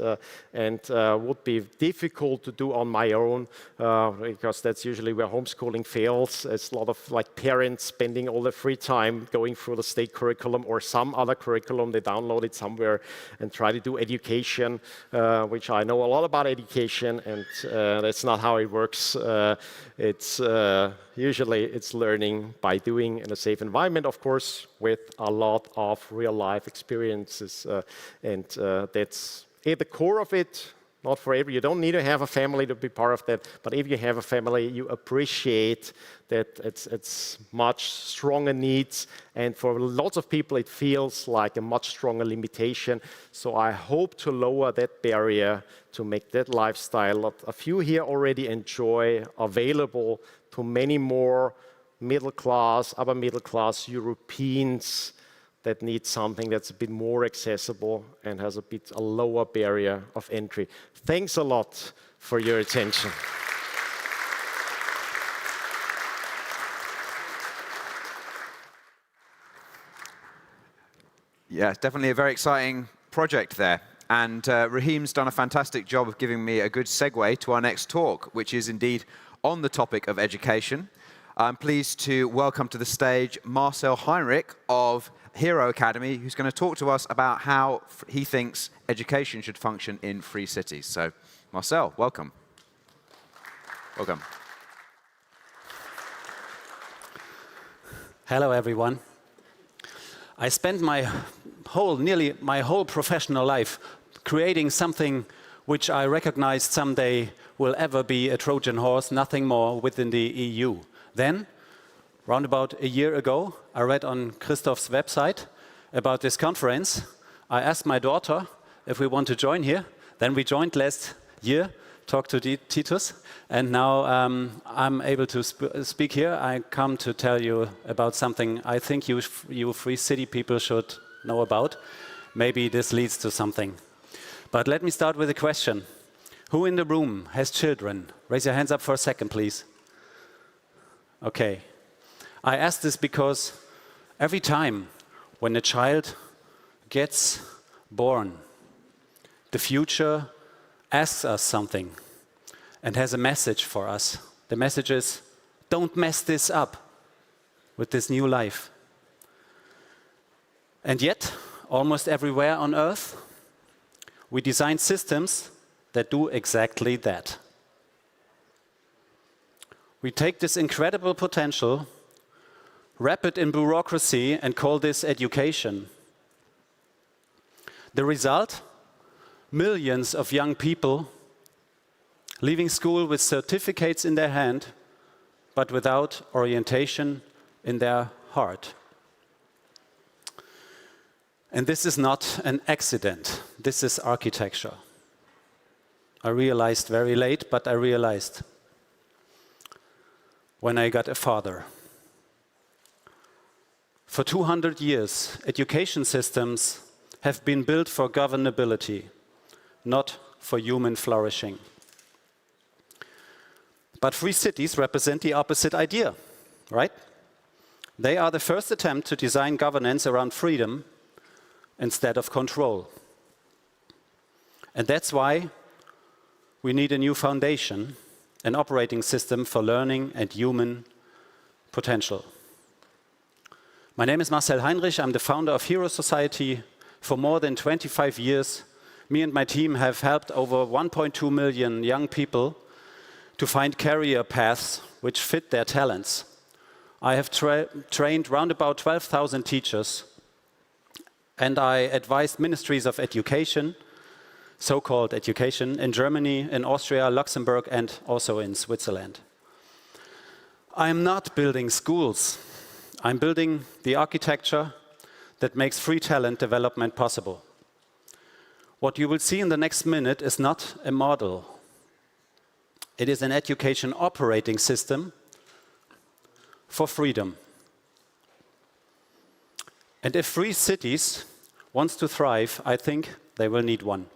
and would be difficult to do on my own because that's usually where homeschooling fails. It's a lot of like parents spending all their free time going through the state curriculum or some other curriculum. They download it somewhere and try to do education, which I know a lot about education, and that's not how it works. Usually it's learning by doing in a safe environment, of course, with a lot of real life experiences. That's at the core of it. Not for every, you don't need to have a family to be part of that, but if you have a family, you appreciate that it's much stronger needs, and for lots of people it feels like a much stronger limitation. So I hope to lower that barrier to make that lifestyle that a few here already enjoy available to many more middle class, upper middle class Europeans that need something that's a bit more accessible and has a lower barrier of entry. Thanks a lot for your attention. Yeah, definitely a very exciting project there. And Raheem's done a fantastic job of giving me a good segue to our next talk, which is indeed on the topic of education. I'm pleased to welcome to the stage Marcel Heinrich of Hero Academy, who's going to talk to us about how he thinks education should function in free cities. So, Marcel, welcome. Welcome. Hello, everyone. I spent nearly my whole professional life creating something which I recognized someday will ever be a Trojan horse, nothing more within the EU. Then, round about a year ago, I read on Christoph's website about this conference. I asked my daughter if we want to join here. Then we joined last year, talked to Titus, and now I'm able to speak here. I come to tell you about something I think you free city people should know about. Maybe this leads to something. But let me start with a question. Who in the room has children? Raise your hands up for a second, please. Okay. I ask this because every time when a child gets born, the future asks us something and has a message for us. The message is, don't mess this up with this new life. And yet, almost everywhere on Earth, we design systems that do exactly that. We take this incredible potential, wrap it in bureaucracy, and call this education. The result? Millions of young people leaving school with certificates in their hand, but without orientation in their heart. And this is not an accident. This is architecture. I realized very late, but I realized when I got a father. For 200 years, education systems have been built for governability, not for human flourishing. But free cities represent the opposite idea, right? They are the first attempt to design governance around freedom instead of control. And that's why we need a new foundation, an operating system for learning and human potential. My name is Marcel Heinrich. I'm the founder of Hero Society. For more than 25 years, me and my team have helped over 1.2 million young people to find career paths which fit their talents. I have trained round about 12,000 teachers, and I advised ministries of education, so-called education, in Germany, in Austria, Luxembourg, and also in Switzerland. I'm not building schools. I'm building the architecture that makes free talent development possible. What you will see in the next minute is not a model. It is an education operating system for freedom. And if free cities want to thrive, I think they will need one.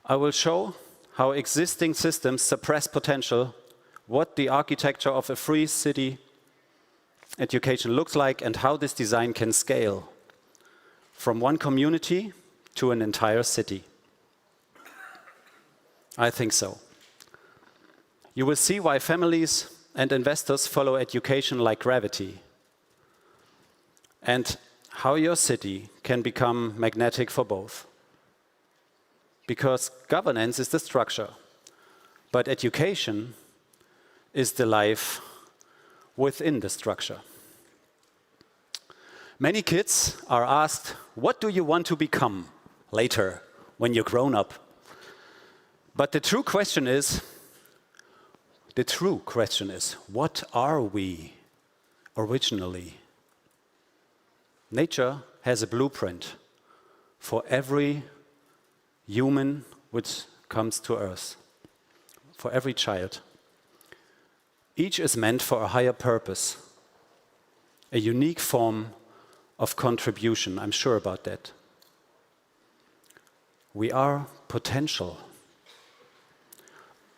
I will show how existing systems suppress potential, what the architecture of a free city education looks like, and how this design can scale from one community to an entire city. I think so. You will see why families and investors follow education like gravity, and how your city can become magnetic for both. Because governance is the structure, but education is the life within the structure. Many kids are asked, what do you want to become later when you're grown up? But the true question is, what are we originally? Nature has a blueprint for every human which comes to Earth, for every child. Each is meant for a higher purpose, a unique form of contribution. I'm sure about that. We are potential,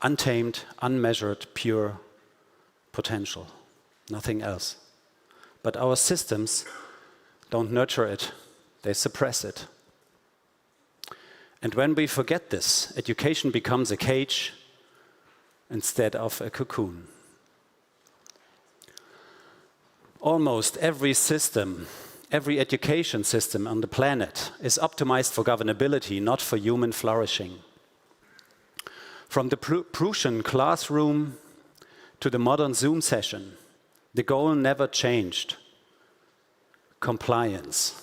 untamed, unmeasured, pure potential, nothing else. But our systems don't nurture it, they suppress it. And when we forget this, education becomes a cage instead of a cocoon. Almost every system, every education system on the planet is optimized for governability, not for human flourishing. From the Prussian classroom to the modern Zoom session, the goal never changed: compliance.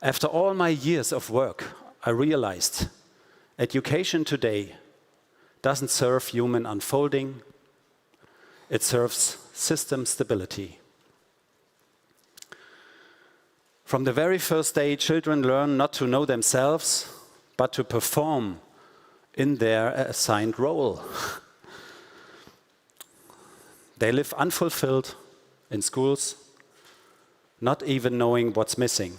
After all my years of work, I realized education today doesn't serve human unfolding, it serves system stability. From the very first day, children learn not to know themselves, but to perform in their assigned role. They live unfulfilled in schools, not even knowing what's missing.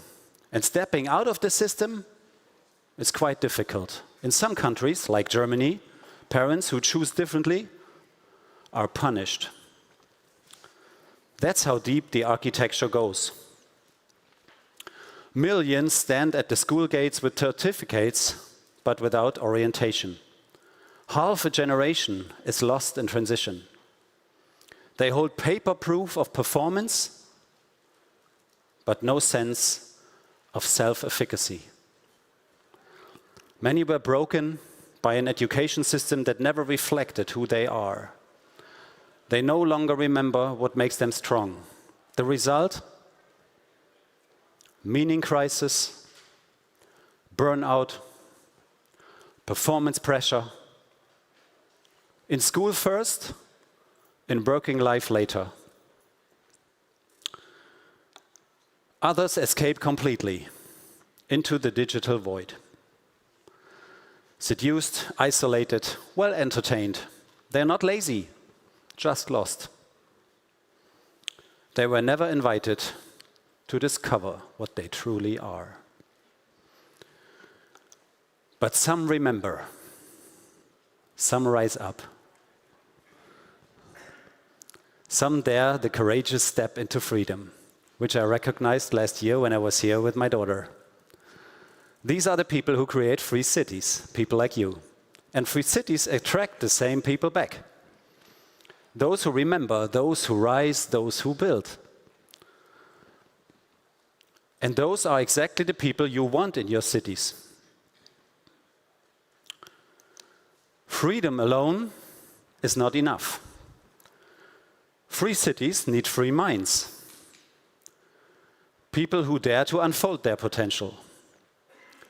And stepping out of the system is quite difficult. In some countries, like Germany, parents who choose differently are punished. That's how deep the architecture goes. Millions stand at the school gates with certificates, but without orientation. Half a generation is lost in transition. They hold paper proof of performance, but no sense of self-efficacy. Many were broken by an education system that never reflected who they are. They no longer remember what makes them strong. The result? Meaning crisis, burnout, performance pressure. In school first, in working life later. Others escape completely into the digital void. Seduced, isolated, well entertained. They're not lazy, just lost. They were never invited to discover what they truly are. But some remember, some rise up. Some dare the courageous step into freedom, which I recognized last year when I was here with my daughter. These are the people who create free cities, people like you. And free cities attract the same people back. Those who remember, those who rise, those who build. And those are exactly the people you want in your cities. Freedom alone is not enough. Free cities need free minds. People who dare to unfold their potential.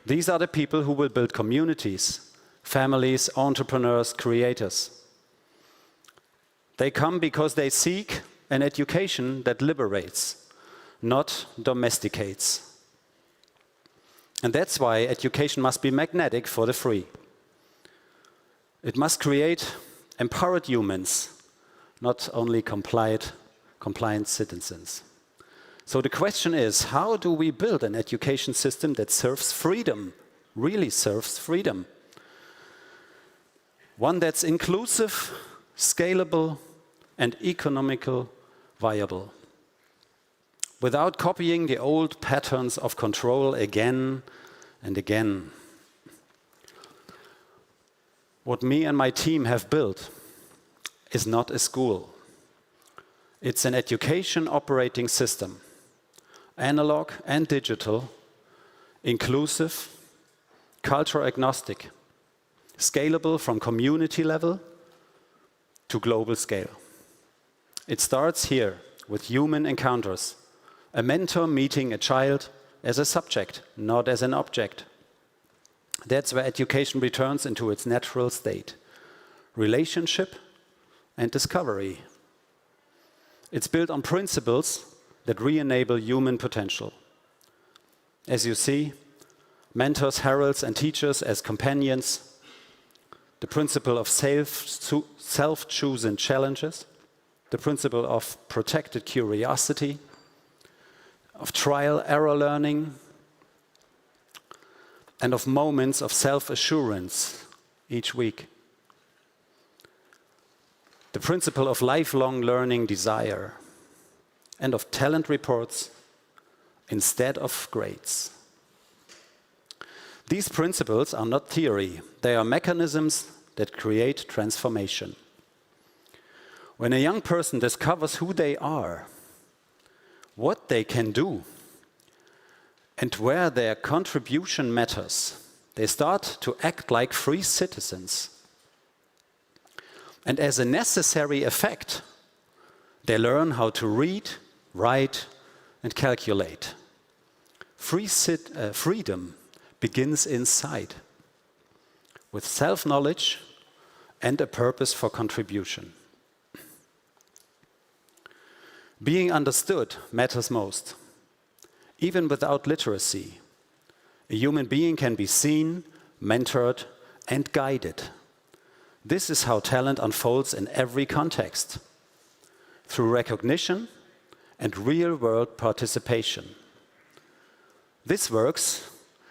These are the people who will build communities, families, entrepreneurs, creators. They come because they seek an education that liberates, not domesticates. And that's why education must be magnetic for the free. It must create empowered humans, not only compliant citizens. So the question is, how do we build an education system that serves freedom, really serves freedom? One that's inclusive, scalable, and economically viable. Without copying the old patterns of control again and again. What me and my team have built is not a school. It's an education operating system. Analog and digital, inclusive, culture agnostic, scalable from community level to global scale. It starts here with human encounters, a mentor meeting a child as a subject, not as an object. That's where education returns into its natural state, relationship and discovery. It's built on principles that re-enable human potential. As you see, mentors, heralds, and teachers as companions, the principle of self-chosen challenges, the principle of protected curiosity, of trial-error learning, and of moments of self-assurance each week. The principle of lifelong learning desire, and of talent reports instead of grades. These principles are not theory. They are mechanisms that create transformation. When a young person discovers who they are, what they can do, and where their contribution matters, they start to act like free citizens. And as a necessary effect, they learn how to read, write, and calculate. Freedom begins inside, with self-knowledge and a purpose for contribution. Being understood matters most. Even without literacy, a human being can be seen, mentored, and guided. This is how talent unfolds in every context, through recognition and real-world participation. This works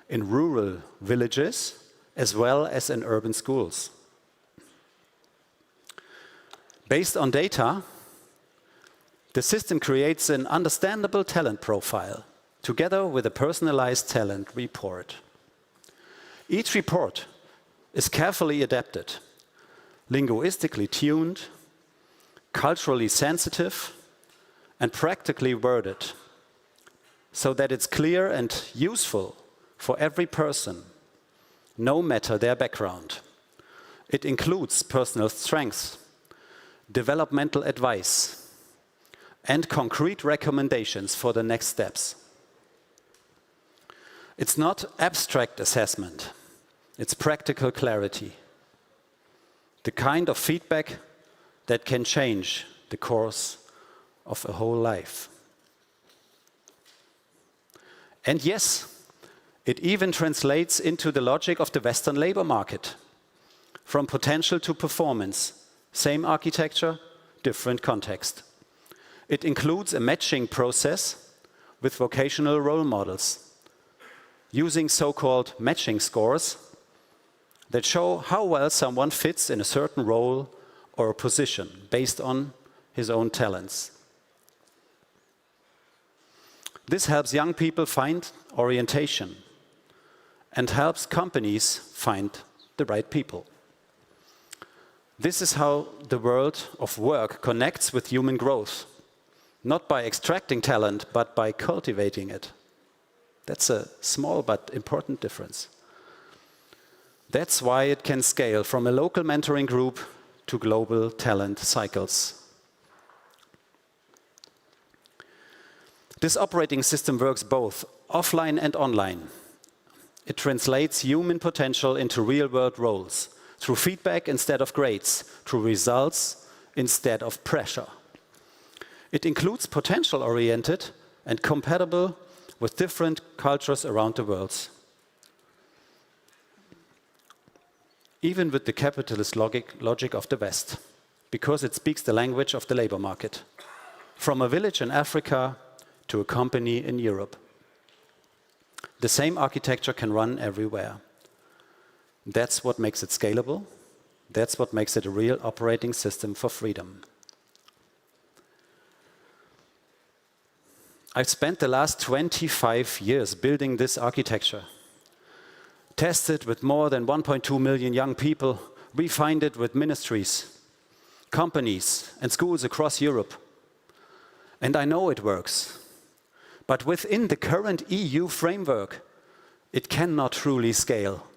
in rural villages as well as in urban schools. Based on data, the system creates an understandable talent profile together with a personalized talent report. Each report is carefully adapted, linguistically tuned, culturally sensitive, and practically worded, so that it's clear and useful for every person, no matter their background. It includes personal strengths, developmental advice, and concrete recommendations for the next steps. It's not abstract assessment, it's practical clarity. The kind of feedback that can change the course of a whole life. And yes, it even translates into the logic of the Western labor market. From potential to performance, same architecture, different context. It includes a matching process with vocational role models, using so-called matching scores that show how well someone fits in a certain role or position based on his own talents. This helps young people find orientation and helps companies find the right people. This is how the world of work connects with human growth, not by extracting talent, but by cultivating it. That's a small but important difference. That's why it can scale from a local mentoring group to global talent cycles. This operating system works both offline and online. It translates human potential into real-world roles, through feedback instead of grades, through results instead of pressure. It includes potential-oriented and compatible with different cultures around the world. Even with the capitalist logic of the West, because it speaks the language of the labor market. From a village in Africa to a company in Europe. The same architecture can run everywhere. That's what makes it scalable. That's what makes it a real operating system for freedom. I've spent the last 25 years building this architecture. Tested with more than 1.2 million young people, refined it with ministries, companies, and schools across Europe. And I know it works. But within the current EU framework, it cannot truly scale.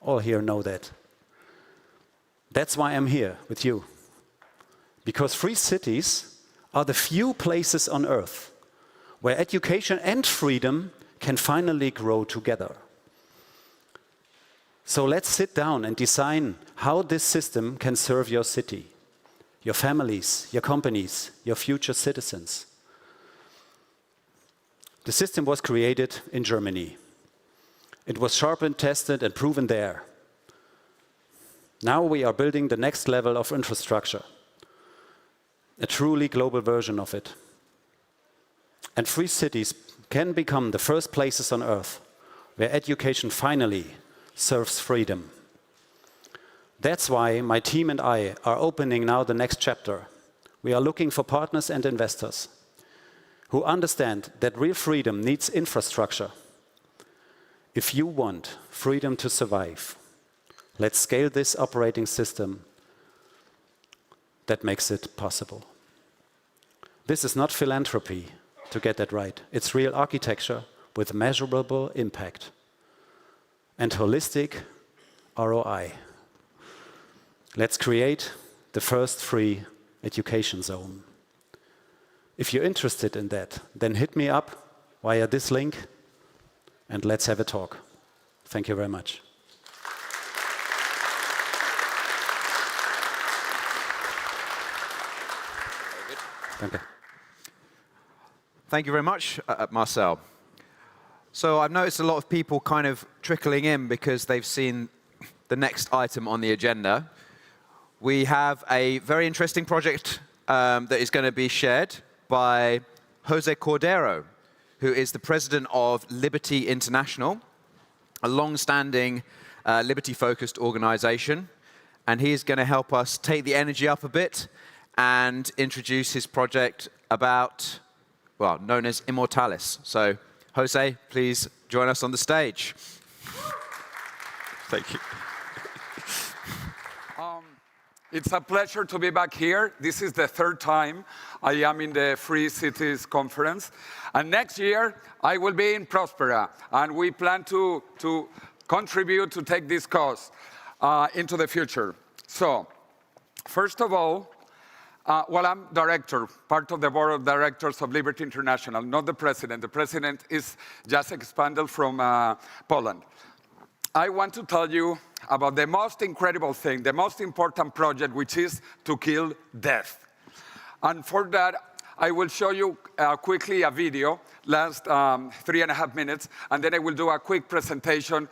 All here know that. That's why I'm here with you. Because free cities are the few places on earth where education and freedom can finally grow together. So let's sit down and design how this system can serve your city, your families, your companies, your future citizens. The system was created in Germany. It was sharpened, tested, and proven there. Now we are building the next level of infrastructure, a truly global version of it. And free cities can become the first places on earth where education finally serves freedom. That's why my team and I are opening now the next chapter. We are looking for partners and investors who understand that real freedom needs infrastructure. If you want freedom to survive, let's scale this operating system that makes it possible. This is not philanthropy to get that right. It's real architecture with measurable impact and holistic ROI. Let's create the first free education zone. If you're interested in that, then hit me up via this link and let's have a talk. Thank you very much. Danke. Thank you very much, Marcel. So I've noticed a lot of people kind of trickling in because they've seen the next item on the agenda. We have a very interesting project that is going to be shared by Jose Cordero, who is the president of Liberty International, a long-standing liberty-focused organization. And he's going to help us take the energy up a bit and introduce his project about, well, known as Immortalis. So, Jose, please join us on the stage. Thank you. It's a pleasure to be back here. This is the third time I am in the Free Cities Conference. And next year, I will be in Prospera. And we plan to contribute to take this cause into the future. So, first of all, well, I'm director, part of the board of directors of Liberty International, not the president. The president is Jacek Spandl from Poland. I want to tell you about the most incredible thing, the most important project, which is to kill death. And for that, I will show you quickly a video, last 3.5 minutes, and then I will do a quick presentation,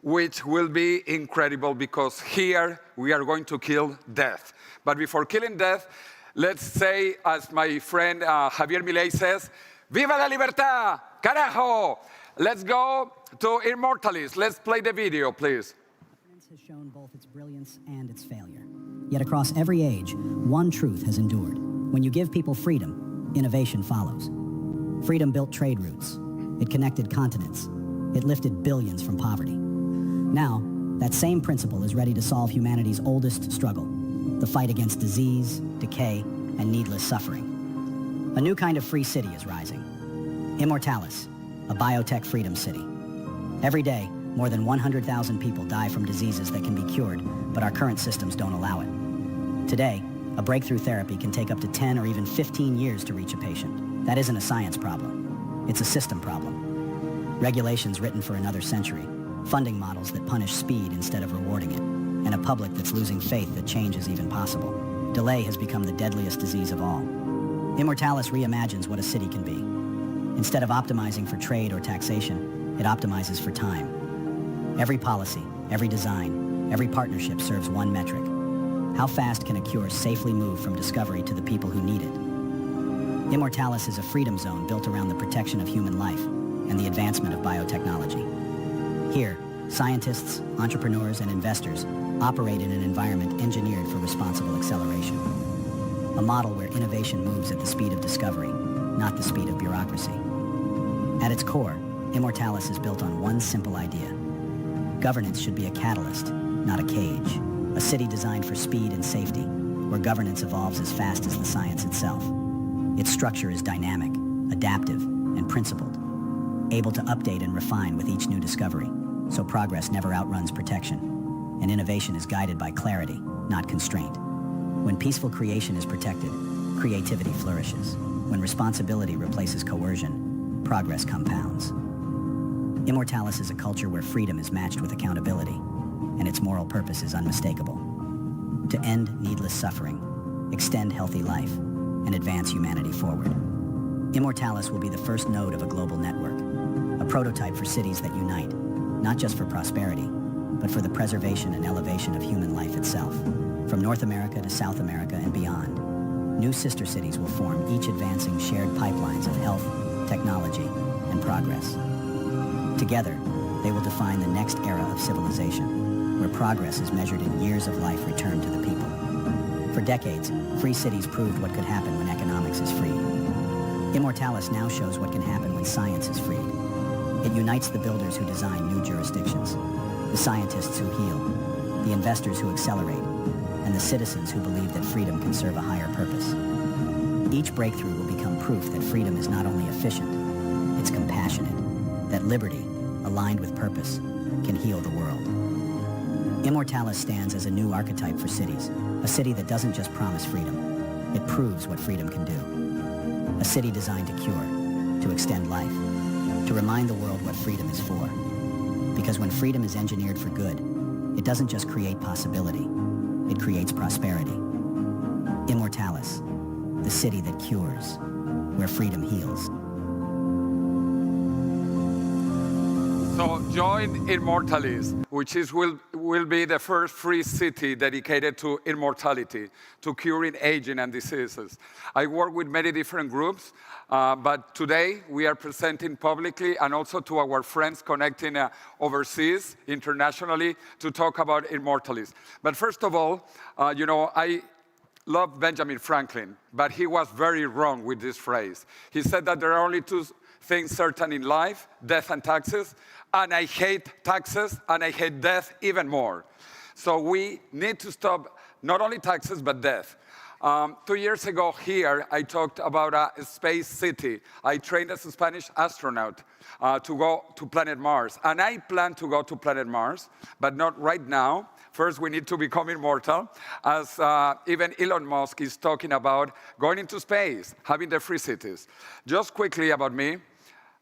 which will be incredible because here we are going to kill death. But before killing death, let's say, as my friend Javier Milei says, Viva la libertad, carajo! Let's go to Immortalis. Let's play the video, please. Has shown both its brilliance and its failure. Yet across every age, one truth has endured. When you give people freedom, innovation follows. Freedom built trade routes. It connected continents. It lifted billions from poverty. Now, that same principle is ready to solve humanity's oldest struggle, the fight against disease, decay, and needless suffering. A new kind of free city is rising. Immortalis, a biotech freedom city. Every day, more than 100,000 people die from diseases that can be cured, but our current systems don't allow it. Today, a breakthrough therapy can take up to 10 or even 15 years to reach a patient. That isn't a science problem. It's a system problem. Regulations written for another century, funding models that punish speed instead of rewarding it, and a public that's losing faith that change is even possible. Delay has become the deadliest disease of all. Immortalis reimagines what a city can be. Instead of optimizing for trade or taxation, it optimizes for time. Every policy, every design, every partnership serves one metric. How fast can a cure safely move from discovery to the people who need it? Immortalis is a freedom zone built around the protection of human life and the advancement of biotechnology. Here, scientists, entrepreneurs, and investors operate in an environment engineered for responsible acceleration. A model where innovation moves at the speed of discovery, not the speed of bureaucracy. At its core, Immortalis is built on one simple idea. Governance should be a catalyst, not a cage. A city designed for speed and safety, where governance evolves as fast as the science itself. Its structure is dynamic, adaptive, and principled, able to update and refine with each new discovery, so progress never outruns protection, and innovation is guided by clarity, not constraint. When peaceful creation is protected, creativity flourishes. When responsibility replaces coercion, progress compounds. Immortalis is a culture where freedom is matched with accountability, and its moral purpose is unmistakable. To end needless suffering, extend healthy life, and advance humanity forward. Immortalis will be the first node of a global network, a prototype for cities that unite, not just for prosperity, but for the preservation and elevation of human life itself. From North America to South America and beyond, new sister cities will form, each advancing shared pipelines of health, technology, and progress. Together, they will define the next era of civilization, where progress is measured in years of life returned to the people. For decades, free cities proved what could happen when economics is freed. Immortalis now shows what can happen when science is freed. It unites the builders who design new jurisdictions, the scientists who heal, the investors who accelerate, and the citizens who believe that freedom can serve a higher purpose. Each breakthrough will become proof that freedom is not only efficient, it's compassionate, that liberty, aligned with purpose, can heal the world. Immortalis stands as a new archetype for cities, a city that doesn't just promise freedom, it proves what freedom can do. A city designed to cure, to extend life, to remind the world what freedom is for. Because when freedom is engineered for good, it doesn't just create possibility, it creates prosperity. Immortalis, the city that cures, where freedom heals. So join Immortalis, which will be the first free city dedicated to immortality, to curing aging and diseases. I work with many different groups, but today we are presenting publicly and also to our friends connecting overseas, internationally, to talk about Immortalis. But first of all, I love Benjamin Franklin, but he was very wrong with this phrase. He said that there are only two things certain in life, death and taxes, and I hate taxes, and I hate death even more. So we need to stop not only taxes, but death. 2 years ago here, I talked about a space city. I trained as a Spanish astronaut to go to planet Mars. And I plan to go to planet Mars, but not right now. First, we need to become immortal, as even Elon Musk is talking about going into space, having the free cities. Just quickly about me,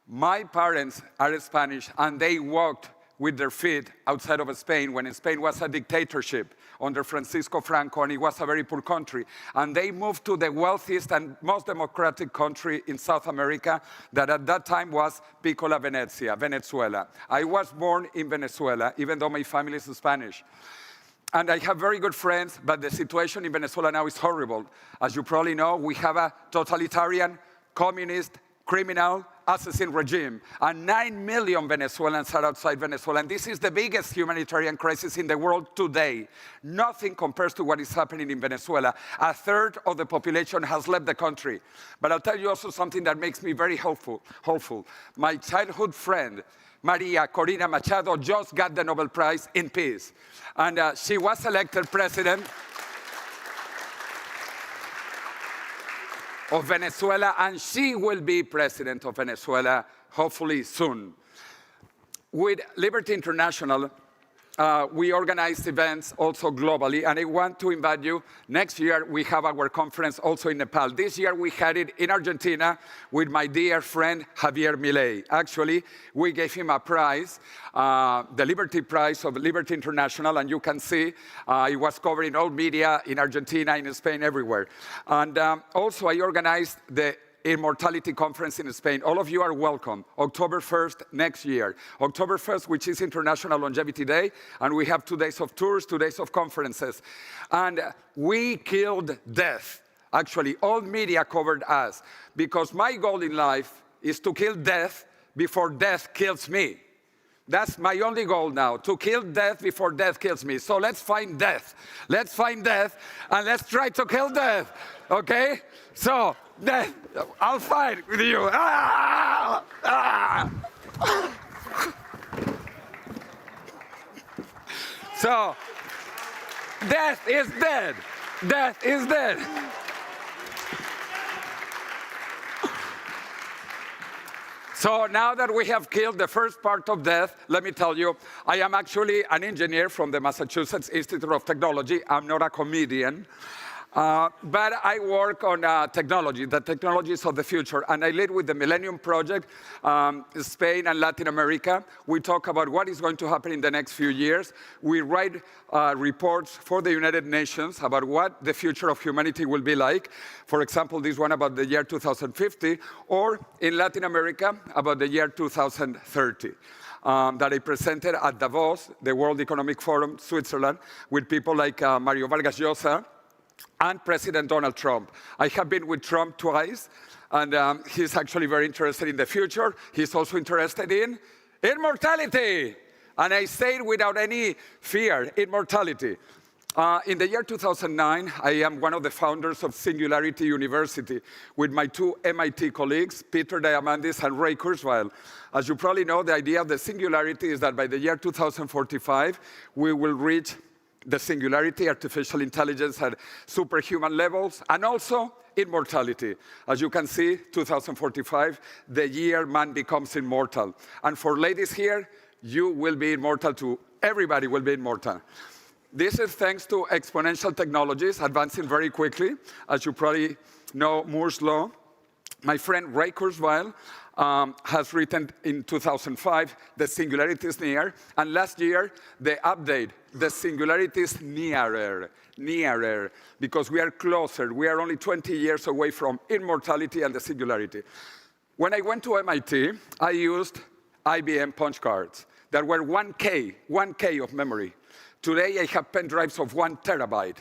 my parents are Spanish, and they walked with their feet outside of Spain when Spain was a dictatorship under Francisco Franco, and it was a very poor country. And they moved to the wealthiest and most democratic country in South America that at that time was Piccola Venezia, Venezuela. I was born in Venezuela, even though my family is Spanish. And I have very good friends, but the situation in Venezuela now is horrible. As you probably know, we have a totalitarian, communist, criminal, assassin regime, and 9 million Venezuelans are outside Venezuela, and this is the biggest humanitarian crisis in the world today. Nothing compares to what is happening in Venezuela. A third of the population has left the country. But I'll tell you also something that makes me very hopeful. My childhood friend, Maria Corina Machado, just got the Nobel Prize in Peace, and she was elected president of Venezuela, and she will be president of Venezuela, hopefully soon. With Liberty International, we organize events also globally, and I want to invite you. Next year, we have our conference also in Nepal. This year, we had it in Argentina with my dear friend, Javier Milei. Actually, we gave him a prize, the Liberty Prize of Liberty International, and you can see it was covered in all media in Argentina, in Spain, everywhere. And also, I organized the Immortality Conference in Spain. All of you are welcome. October 1st next year. October 1st, which is International Longevity Day, and we have 2 days of tours, 2 days of conferences. And we killed death. Actually, all media covered us, because my goal in life is to kill death before death kills me. That's my only goal now, to kill death before death kills me. So let's find death. Let's find death, and let's try to kill death, okay? So, death, I'll fight with you. Ah! Ah! So, death is dead. Death is dead. So now that we have killed the first part of death, let me tell you, I am actually an engineer from the Massachusetts Institute of Technology. I'm not a comedian. But I work on technology, the technologies of the future, and I lead with the Millennium Project, Spain and Latin America. We talk about what is going to happen in the next few years. We write reports for the United Nations about what the future of humanity will be like. For example, this one about the year 2050, or in Latin America, about the year 2030. That I presented at Davos, the World Economic Forum, Switzerland, with people like Mario Vargas Llosa, and President Donald Trump. I have been with Trump twice, and he's actually very interested in the future. He's also interested in immortality. And I say it without any fear, immortality. In the year 2009, I am one of the founders of Singularity University with my two MIT colleagues, Peter Diamandis and Ray Kurzweil. As you probably know, the idea of the singularity is that by the year 2045, we will reach the singularity, artificial intelligence at superhuman levels, and also immortality. As you can see, 2045, the year man becomes immortal. And for ladies here, you will be immortal too. Everybody will be immortal. This is thanks to exponential technologies advancing very quickly. As you probably know, Moore's Law. My friend Ray Kurzweil has written in 2005, the singularity is near. And last year, the update, the singularity is nearer, because we are closer. We are only 20 years away from immortality and the singularity. When I went to MIT, I used IBM punch cards that were 1K of memory. Today, I have pen drives of 1 terabyte.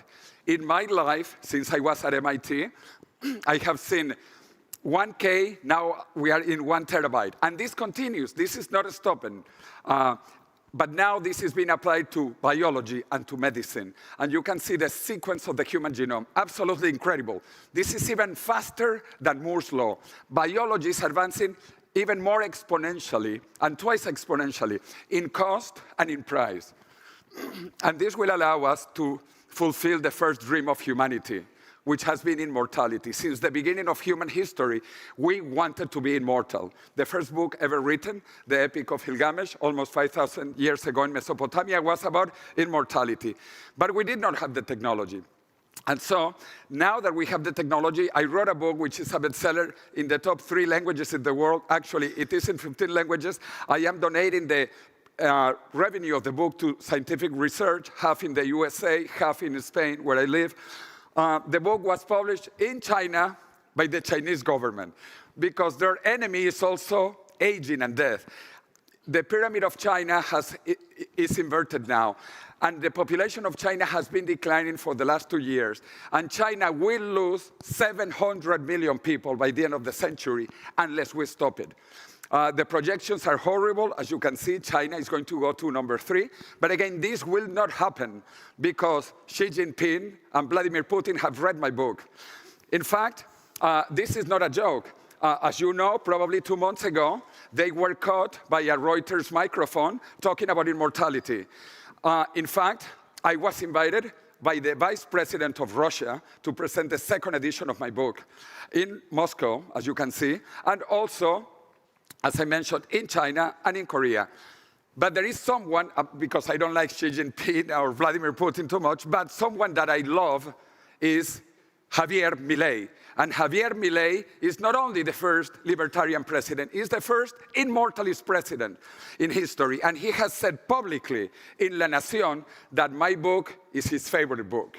In my life, since I was at MIT, I have seen 1K, now we are in 1 terabyte. And this continues. This is not stopping. But now this is being applied to biology and to medicine. And you can see the sequence of the human genome. Absolutely incredible. This is even faster than Moore's Law. Biology is advancing even more exponentially, and twice exponentially, in cost and in price. And this will allow us to fulfill the first dream of humanity, which has been immortality. Since the beginning of human history, we wanted to be immortal. The first book ever written, the Epic of Gilgamesh, almost 5,000 years ago in Mesopotamia, was about immortality. But we did not have the technology. And so, now that we have the technology, I wrote a book which is a bestseller in the top 3 languages in the world. Actually, it is in 15 languages. I am donating the revenue of the book to scientific research, half in the USA, half in Spain, where I live. The book was published in China by the Chinese government because their enemy is also aging and death. The pyramid of China is inverted now, and the population of China has been declining for the last 2 years. And China will lose 700 million people by the end of the century unless we stop it. The projections are horrible. As you can see, China is going to go to number 3. But again, this will not happen because Xi Jinping and Vladimir Putin have read my book. In fact, this is not a joke. As you know, probably 2 months ago, they were caught by a Reuters microphone talking about immortality. In fact, I was invited by the vice president of Russia to present the 2nd edition of my book in Moscow, as you can see, and also, as I mentioned, in China and in Korea. But there is someone, because I don't like Xi Jinping or Vladimir Putin too much, but someone that I love is Javier Milei. And Javier Milei is not only the first libertarian president, he's the first immortalist president in history. And he has said publicly in La Nación that my book is his favorite book.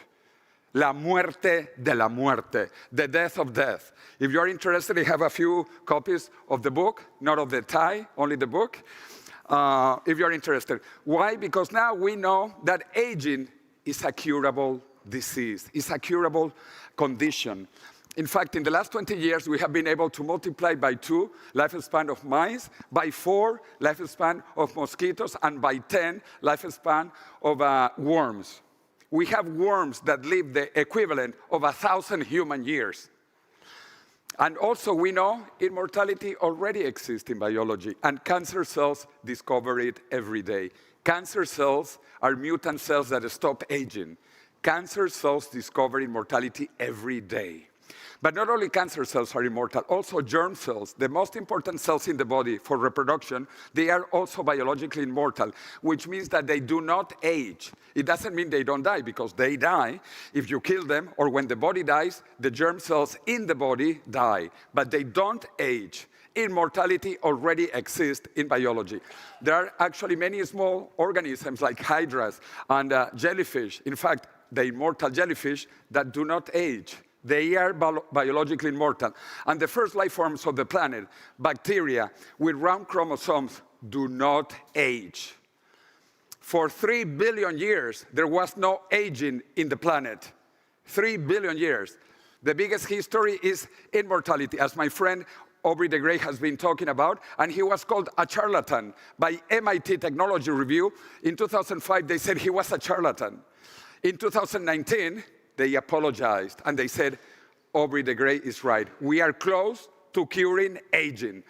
La muerte de la muerte, the death of death. If you're interested, I have a few copies of the book, not of the tie, only the book, if you're interested. Why? Because now we know that aging is a curable disease, it's a curable condition. In fact, in the last 20 years, we have been able to multiply by 2 lifespan of mice, by 4 lifespan of mosquitoes, and by 10 lifespan of worms. We have worms that live the equivalent of 1,000 human years. And also we know immortality already exists in biology, and cancer cells discover it every day. Cancer cells are mutant cells that stop aging. Cancer cells discover immortality every day. But not only cancer cells are immortal, also germ cells, the most important cells in the body for reproduction, they are also biologically immortal, which means that they do not age. It doesn't mean they don't die, because they die if you kill them, or when the body dies, the germ cells in the body die, but they don't age. Immortality already exists in biology. There are actually many small organisms like hydras and jellyfish, in fact, the immortal jellyfish, that do not age. They are biologically immortal. And the first life forms of the planet, bacteria with round chromosomes, do not age. For 3 billion years, there was no aging in the planet. 3 billion years. The biggest history is immortality, as my friend Aubrey de Grey has been talking about, and he was called a charlatan by MIT Technology Review. In 2005, they said he was a charlatan. In 2019, they apologized and they said, Aubrey de Grey is right. We are close to curing aging.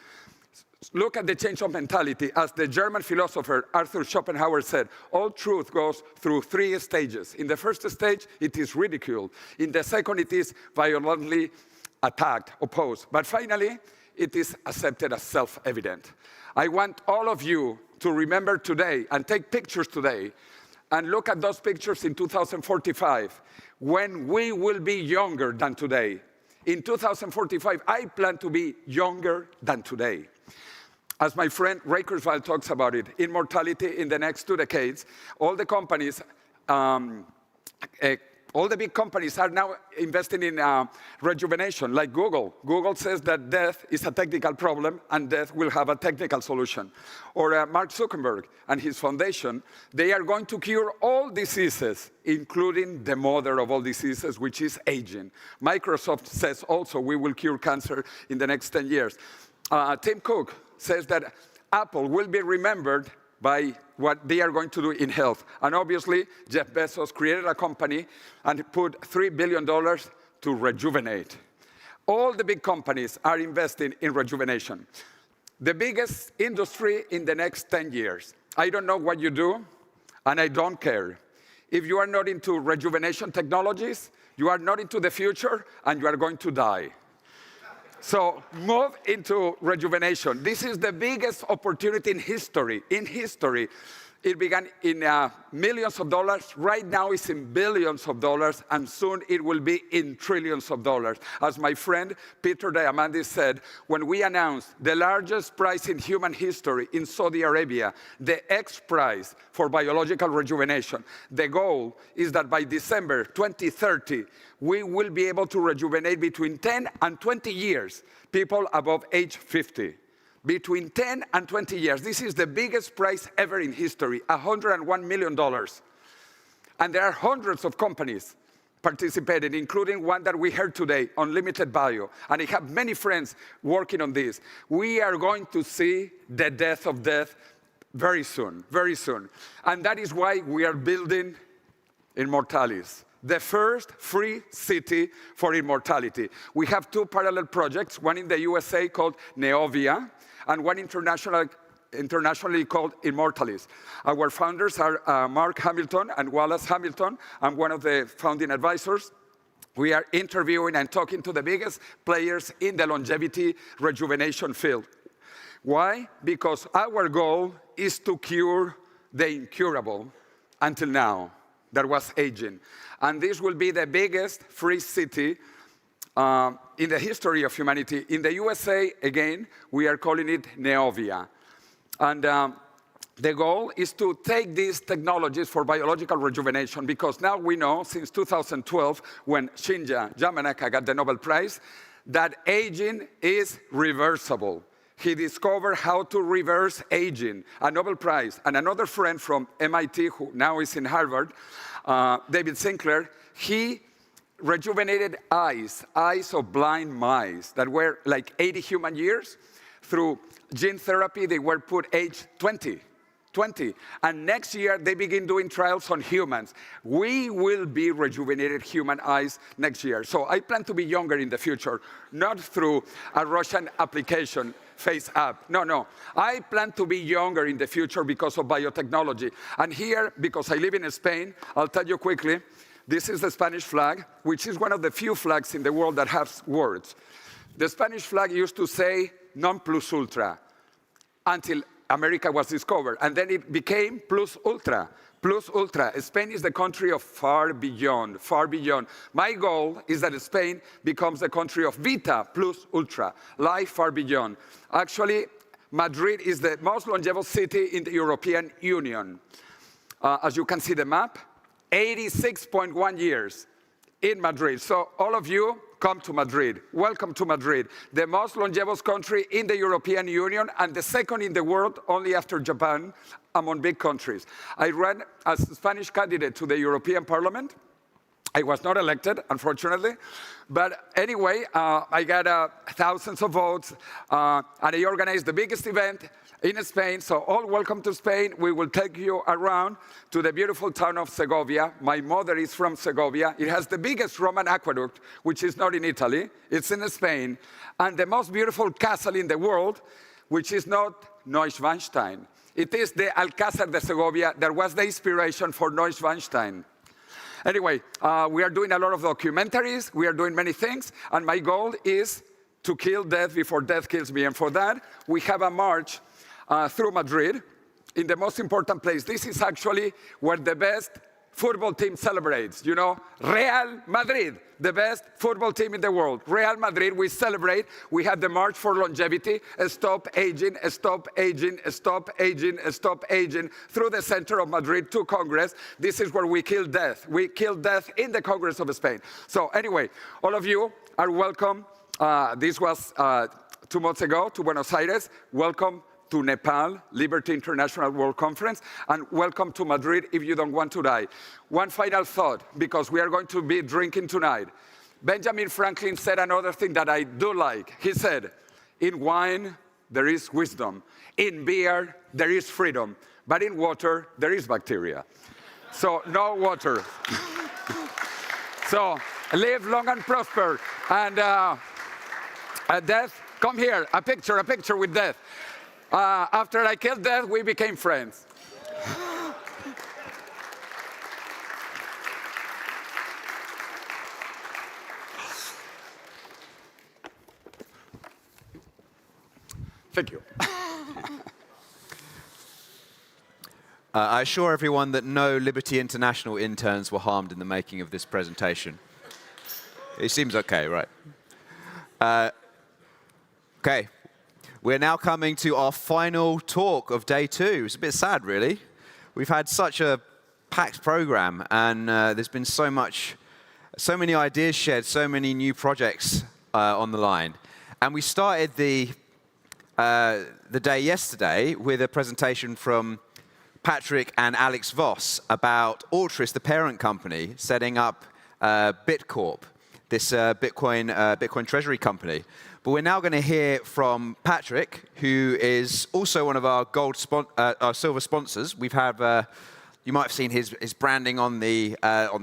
Look at the change of mentality. As the German philosopher Arthur Schopenhauer said, all truth goes through 3 stages. In the first stage, it is ridiculed. In the second, it is violently attacked, opposed. But finally, it is accepted as self-evident. I want all of you to remember today and take pictures today and look at those pictures in 2045 when we will be younger than today. In 2045, I plan to be younger than today. As my friend Ray Kurzweil talks about it, immortality in the next 2 decades, all the companies, all the big companies are now investing in rejuvenation, like Google. Google says that death is a technical problem and death will have a technical solution. Or Mark Zuckerberg and his foundation, they are going to cure all diseases, including the mother of all diseases, which is aging. Microsoft says also we will cure cancer in the next 10 years. Tim Cook says that Apple will be remembered by what they are going to do in health. And obviously, Jeff Bezos created a company and put $3 billion to rejuvenate. All the big companies are investing in rejuvenation. The biggest industry in the next 10 years. I don't know what you do, and I don't care. If you are not into rejuvenation technologies, you are not into the future, and you are going to die. So move into rejuvenation. This is the biggest opportunity in history. It began in millions of dollars. Right now it's in billions of dollars, and soon it will be in trillions of dollars. As my friend Peter Diamandis said, when we announced the largest prize in human history in Saudi Arabia, the X Prize for biological rejuvenation, the goal is that by December 2030, we will be able to rejuvenate between 10 and 20 years people above age 50. Between 10 and 20 years. This is the biggest prize ever in history, $101 million. And there are hundreds of companies participating, including one that we heard today, Unlimited Bio. And I have many friends working on this. We are going to see the death of death very soon, very soon. And that is why we are building Immortalis, the first free city for immortality. We have 2 parallel projects, one in the USA called Neovia, and one internationally called Immortalis. Our founders are Mark Hamilton and Wallace Hamilton. I'm one of the founding advisors. We are interviewing and talking to the biggest players in the longevity rejuvenation field. Why? Because our goal is to cure the incurable until now. That was aging. And this will be the biggest free city in the history of humanity. In the USA, again, we are calling it Neovia. And the goal is to take these technologies for biological rejuvenation, because now we know, since 2012, when Shinya Yamanaka got the Nobel Prize, that aging is reversible. He discovered how to reverse aging, a Nobel Prize. And another friend from MIT, who now is in Harvard, David Sinclair, he rejuvenated eyes of blind mice that were like 80 human years. Through gene therapy, they were put age 20. And next year, they begin doing trials on humans. We will be rejuvenated human eyes next year. So I plan to be younger in the future, not through a Russian application, Face App. No. I plan to be younger in the future because of biotechnology. And here, because I live in Spain, I'll tell you quickly, this is the Spanish flag, which is one of the few flags in the world that has words. The Spanish flag used to say non plus ultra until America was discovered. And then it became plus ultra. Plus ultra. Spain is the country of far beyond, far beyond. My goal is that Spain becomes the country of vita plus ultra, life far beyond. Actually, Madrid is the most longevous city in the European Union. As you can see the map, 86.1 years in Madrid. So all of you, come to Madrid. Welcome to Madrid, the most longevous country in the European Union and the second in the world, only after Japan, among big countries. I ran as a Spanish candidate to the European Parliament, I was not elected, unfortunately. But anyway, I got thousands of votes, and I organized the biggest event in Spain. So all welcome to Spain. We will take you around to the beautiful town of Segovia. My mother is from Segovia. It has the biggest Roman aqueduct, which is not in Italy. It's in Spain. And the most beautiful castle in the world, which is not Neuschwanstein. It is the Alcázar de Segovia that was the inspiration for Neuschwanstein. Anyway, we are doing a lot of documentaries. We are doing many things. And my goal is to kill death before death kills me. And for that, we have a march through Madrid in the most important place. This is actually where the best football team celebrates. You know, Real Madrid, the best football team in the world. Real Madrid, we celebrate. We have the March for Longevity. Stop aging, stop aging, stop aging, stop aging. Through the center of Madrid to Congress. This is where we kill death. We kill death in the Congress of Spain. So anyway, all of you are welcome. This was 2 months ago to Buenos Aires. Welcome to Nepal, Liberty International World Conference, and welcome to Madrid if you don't want to die. One final thought, because we are going to be drinking tonight. Benjamin Franklin said another thing that I do like. He said, in wine, there is wisdom. In beer, there is freedom. But in water, there is bacteria. So no water. So live long and prosper. And death, come here, a picture with death. After I killed death, we became friends. Thank you. I assure everyone that no Liberty International interns were harmed in the making of this presentation. It seems okay, right? Okay. We're now coming to our final talk of day 2. It's a bit sad, really. We've had such a packed program, and there's been so many ideas shared, so many new projects on the line. And we started the day yesterday with a presentation from Patrick and Alex Voss about Altruist, the parent company, setting up BitCorp, this Bitcoin treasury company. But we're now going to hear from Patrick, who is also one of our our silver sponsors. We've had, you might have seen his branding on the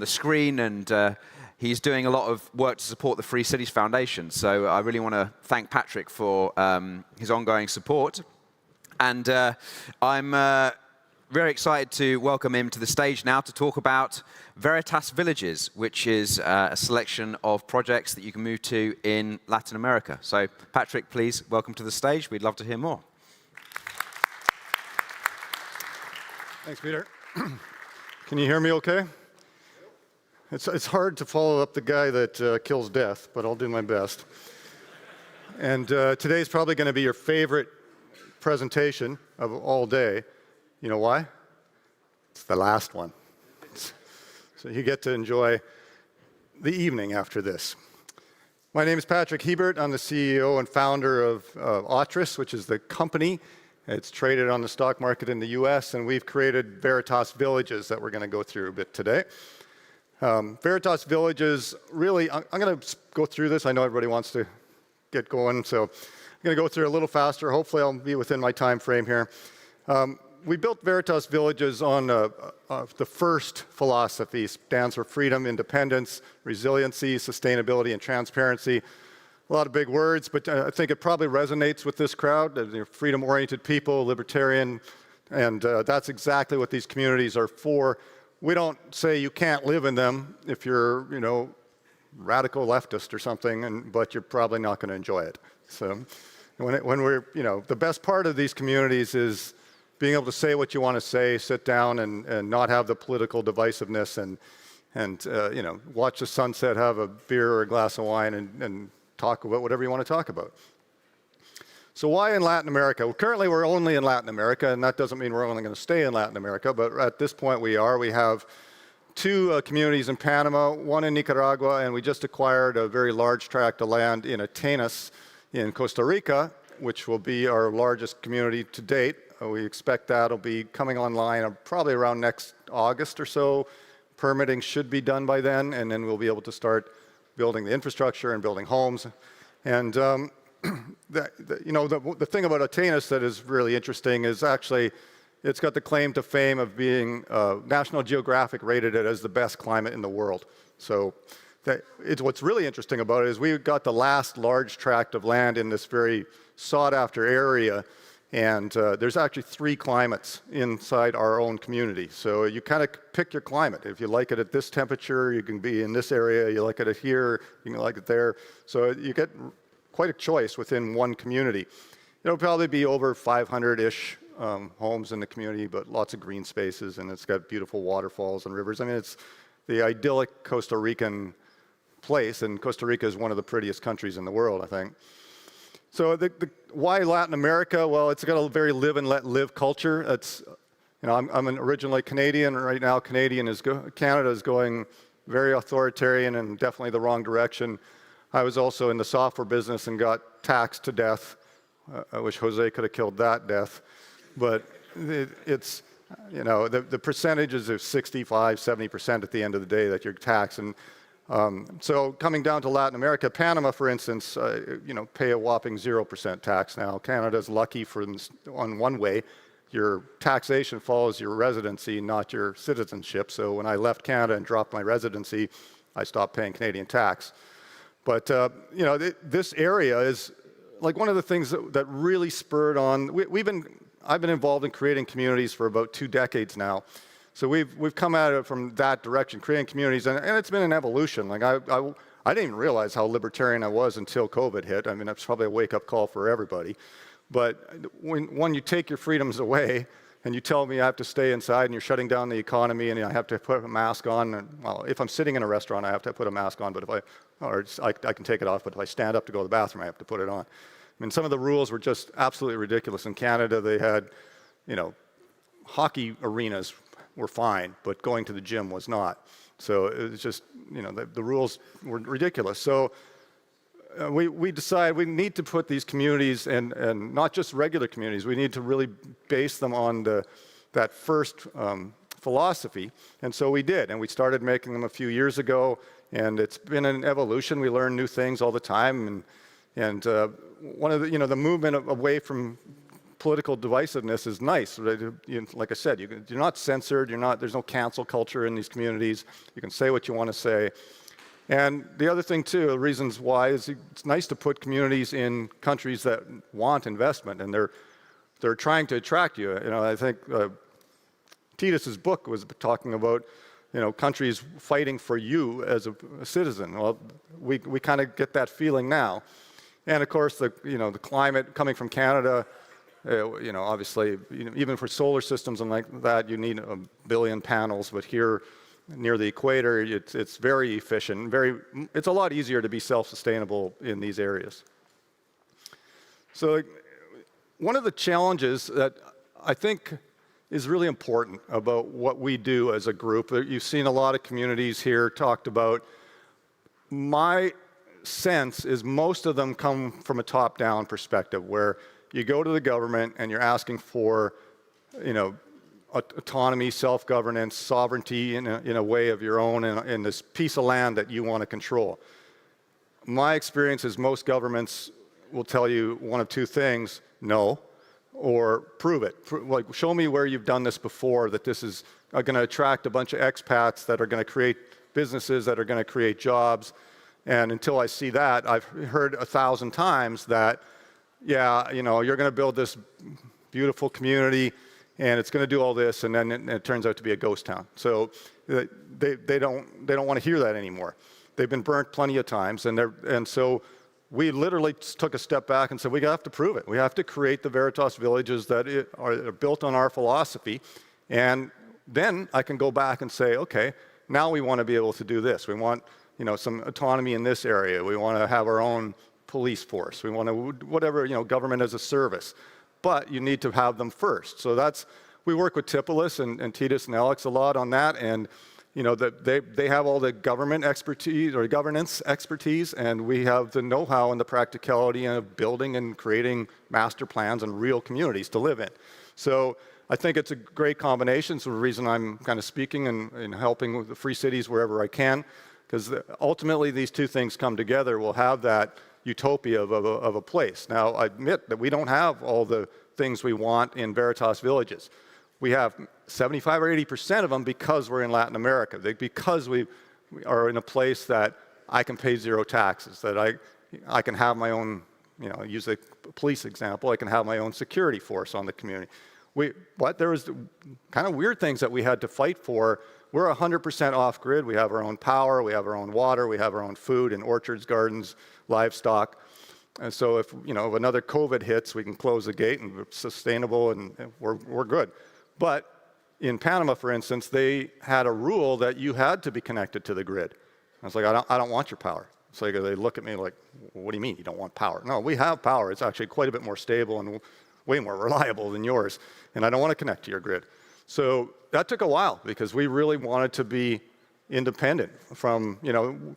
screen, and he's doing a lot of work to support the Free Cities Foundation. So I really want to thank Patrick for his ongoing support. And I'm very excited to welcome him to the stage now to talk about Veritas Villages, which is a selection of projects that you can move to in Latin America. So, Patrick, please welcome to the stage. We'd love to hear more. Thanks, Peter. Can you hear me okay? It's hard to follow up the guy that kills death, but I'll do my best. And today's probably going to be your favorite presentation of all day. You know why? It's the last one. So you get to enjoy the evening after this. My name is Patrick Hebert. I'm the CEO and founder of Altruist, which is the company. It's traded on the stock market in the US, and we've created Veritas Villages that we're going to go through a bit today. Veritas Villages, really, I'm going to go through this. I know everybody wants to get going, so I'm going to go through it a little faster. Hopefully I'll be within my time frame here. We built Veritas Villages on the first philosophy. Stands for freedom, independence, resiliency, sustainability, and transparency. A lot of big words, but I think it probably resonates with this crowd. They're freedom-oriented people, libertarian, and that's exactly what these communities are for. We don't say you can't live in them if you're, radical leftist or something, but you're probably not going to enjoy it. So when we're, the best part of these communities is being able to say what you want to say, sit down and not have the political divisiveness and watch the sunset, have a beer or a glass of wine and talk about whatever you want to talk about. So why in Latin America? Well, currently we're only in Latin America, and that doesn't mean we're only going to stay in Latin America, but at this point we are. We have 2 communities in Panama, 1 in Nicaragua, and we just acquired a very large tract of land in Atenas in Costa Rica, which will be our largest community to date. We expect that'll be coming online probably around next August or so. Permitting should be done by then, and then we'll be able to start building the infrastructure and building homes. And the thing about Atenas that is really interesting is actually it's got the claim to fame of being National Geographic rated it as the best climate in the world. So what's really interesting about it is we got the last large tract of land in this very sought-after area, and there's actually 3 climates inside our own community. So you kind of pick your climate. If you like it at this temperature, you can be in this area. You like it here, you can like it there. So you get quite a choice within one community. It'll probably be over 500-ish homes in the community, but lots of green spaces, and it's got beautiful waterfalls and rivers. I mean, it's the idyllic Costa Rican place, and Costa Rica is one of the prettiest countries in the world, I think. So why Latin America? Well, it's got a very live and let live culture. It's, I'm originally Canadian, and right now Canada is going very authoritarian and definitely the wrong direction. I was also in the software business and got taxed to death. I wish Jose could have killed that death. But it's, the percentages are 65, 70% at the end of the day that you're taxed. And so coming down to Latin America, Panama, for instance, pay a whopping 0% tax now. Canada's lucky on one way. Your taxation follows your residency, not your citizenship. So when I left Canada and dropped my residency, I stopped paying Canadian tax. But, this area is like one of the things that really spurred on. I've been involved in creating communities for about 2 decades now. So we've come at it from that direction, creating communities, and it's been an evolution. Like I didn't even realize how libertarian I was until COVID hit. I mean, that's probably a wake-up call for everybody. But when you take your freedoms away, and you tell me I have to stay inside, and you're shutting down the economy, and I have to put a mask on, and, well, if I'm sitting in a restaurant, I have to put a mask on, but I can take it off, but if I stand up to go to the bathroom, I have to put it on. I mean, some of the rules were just absolutely ridiculous. In Canada, they had, hockey arenas were fine, but going to the gym was not. So it was just, the rules were ridiculous. So we decided we need to put these communities, and not just regular communities, we need to really base them on that first philosophy. And so we did, and we started making them a few years ago, and it's been an evolution. We learn new things all the time, and one of the movement away from political divisiveness is nice. Like I said, you're not censored. There's no cancel culture in these communities. You can say what you want to say. And the other thing too, the reasons why is it's nice to put communities in countries that want investment, and they're trying to attract you. I think Titus's book was talking about countries fighting for you as a citizen. Well, we kind of get that feeling now. And of course, the climate coming from Canada, obviously, even for solar systems and like that, you need 1 billion panels. But here, near the equator, it's very efficient. It's a lot easier to be self-sustainable in these areas. So, one of the challenges that I think is really important about what we do as a group, you've seen a lot of communities here talked about. My sense is most of them come from a top-down perspective, where you go to the government and you're asking for, autonomy, self-governance, sovereignty in a way of your own, in this piece of land that you want to control. My experience is most governments will tell you one of two things: no, or prove it. Like, show me where you've done this before, that this is going to attract a bunch of expats that are going to create businesses that are going to create jobs. And until I see that, I've heard 1,000 times that, yeah, you're going to build this beautiful community, and it's going to do all this, and then it turns out to be a ghost town. So they don't want to hear that anymore. They've been burnt plenty of times, and so we literally took a step back and said, we have to prove it. We have to create the Veritas villages that are built on our philosophy, and then I can go back and say, okay, now we want to be able to do this. We want some autonomy in this area. We want to have our own police force. We want to, whatever, government as a service. But you need to have them first. So we work with Tipolis and Titus and Alex a lot on that. And you know, that they have all the government expertise or governance expertise, and we have the know-how and the practicality of building and creating master plans and real communities to live in. So I think it's a great combination. It's the reason I'm kind of speaking and helping with the free cities wherever I can, because ultimately these two things come together. We'll have that utopia of a place. Now, I admit that we don't have all the things we want in Veritas villages. We have 75 or 80% of them because we're in Latin America, because we are in a place that I can pay zero taxes, that I can have my own, you know, use a police example, I can have my own security force on the community. But there was kind of weird things that we had to fight for. We're 100% off-grid. We have our own power, we have our own water, we have our own food and orchards, gardens, livestock. And so if, you know, if another COVID hits, we can close the gate and we're sustainable and we're good. But in Panama, for instance, they had a rule that you had to be connected to the grid. I was like, I don't want your power. It's like they look at me like, what do you mean you don't want power? No, we have power. It's actually quite a bit more stable and way more reliable than yours, and I don't want to connect to your grid. So that took a while because we really wanted to be independent from, you know,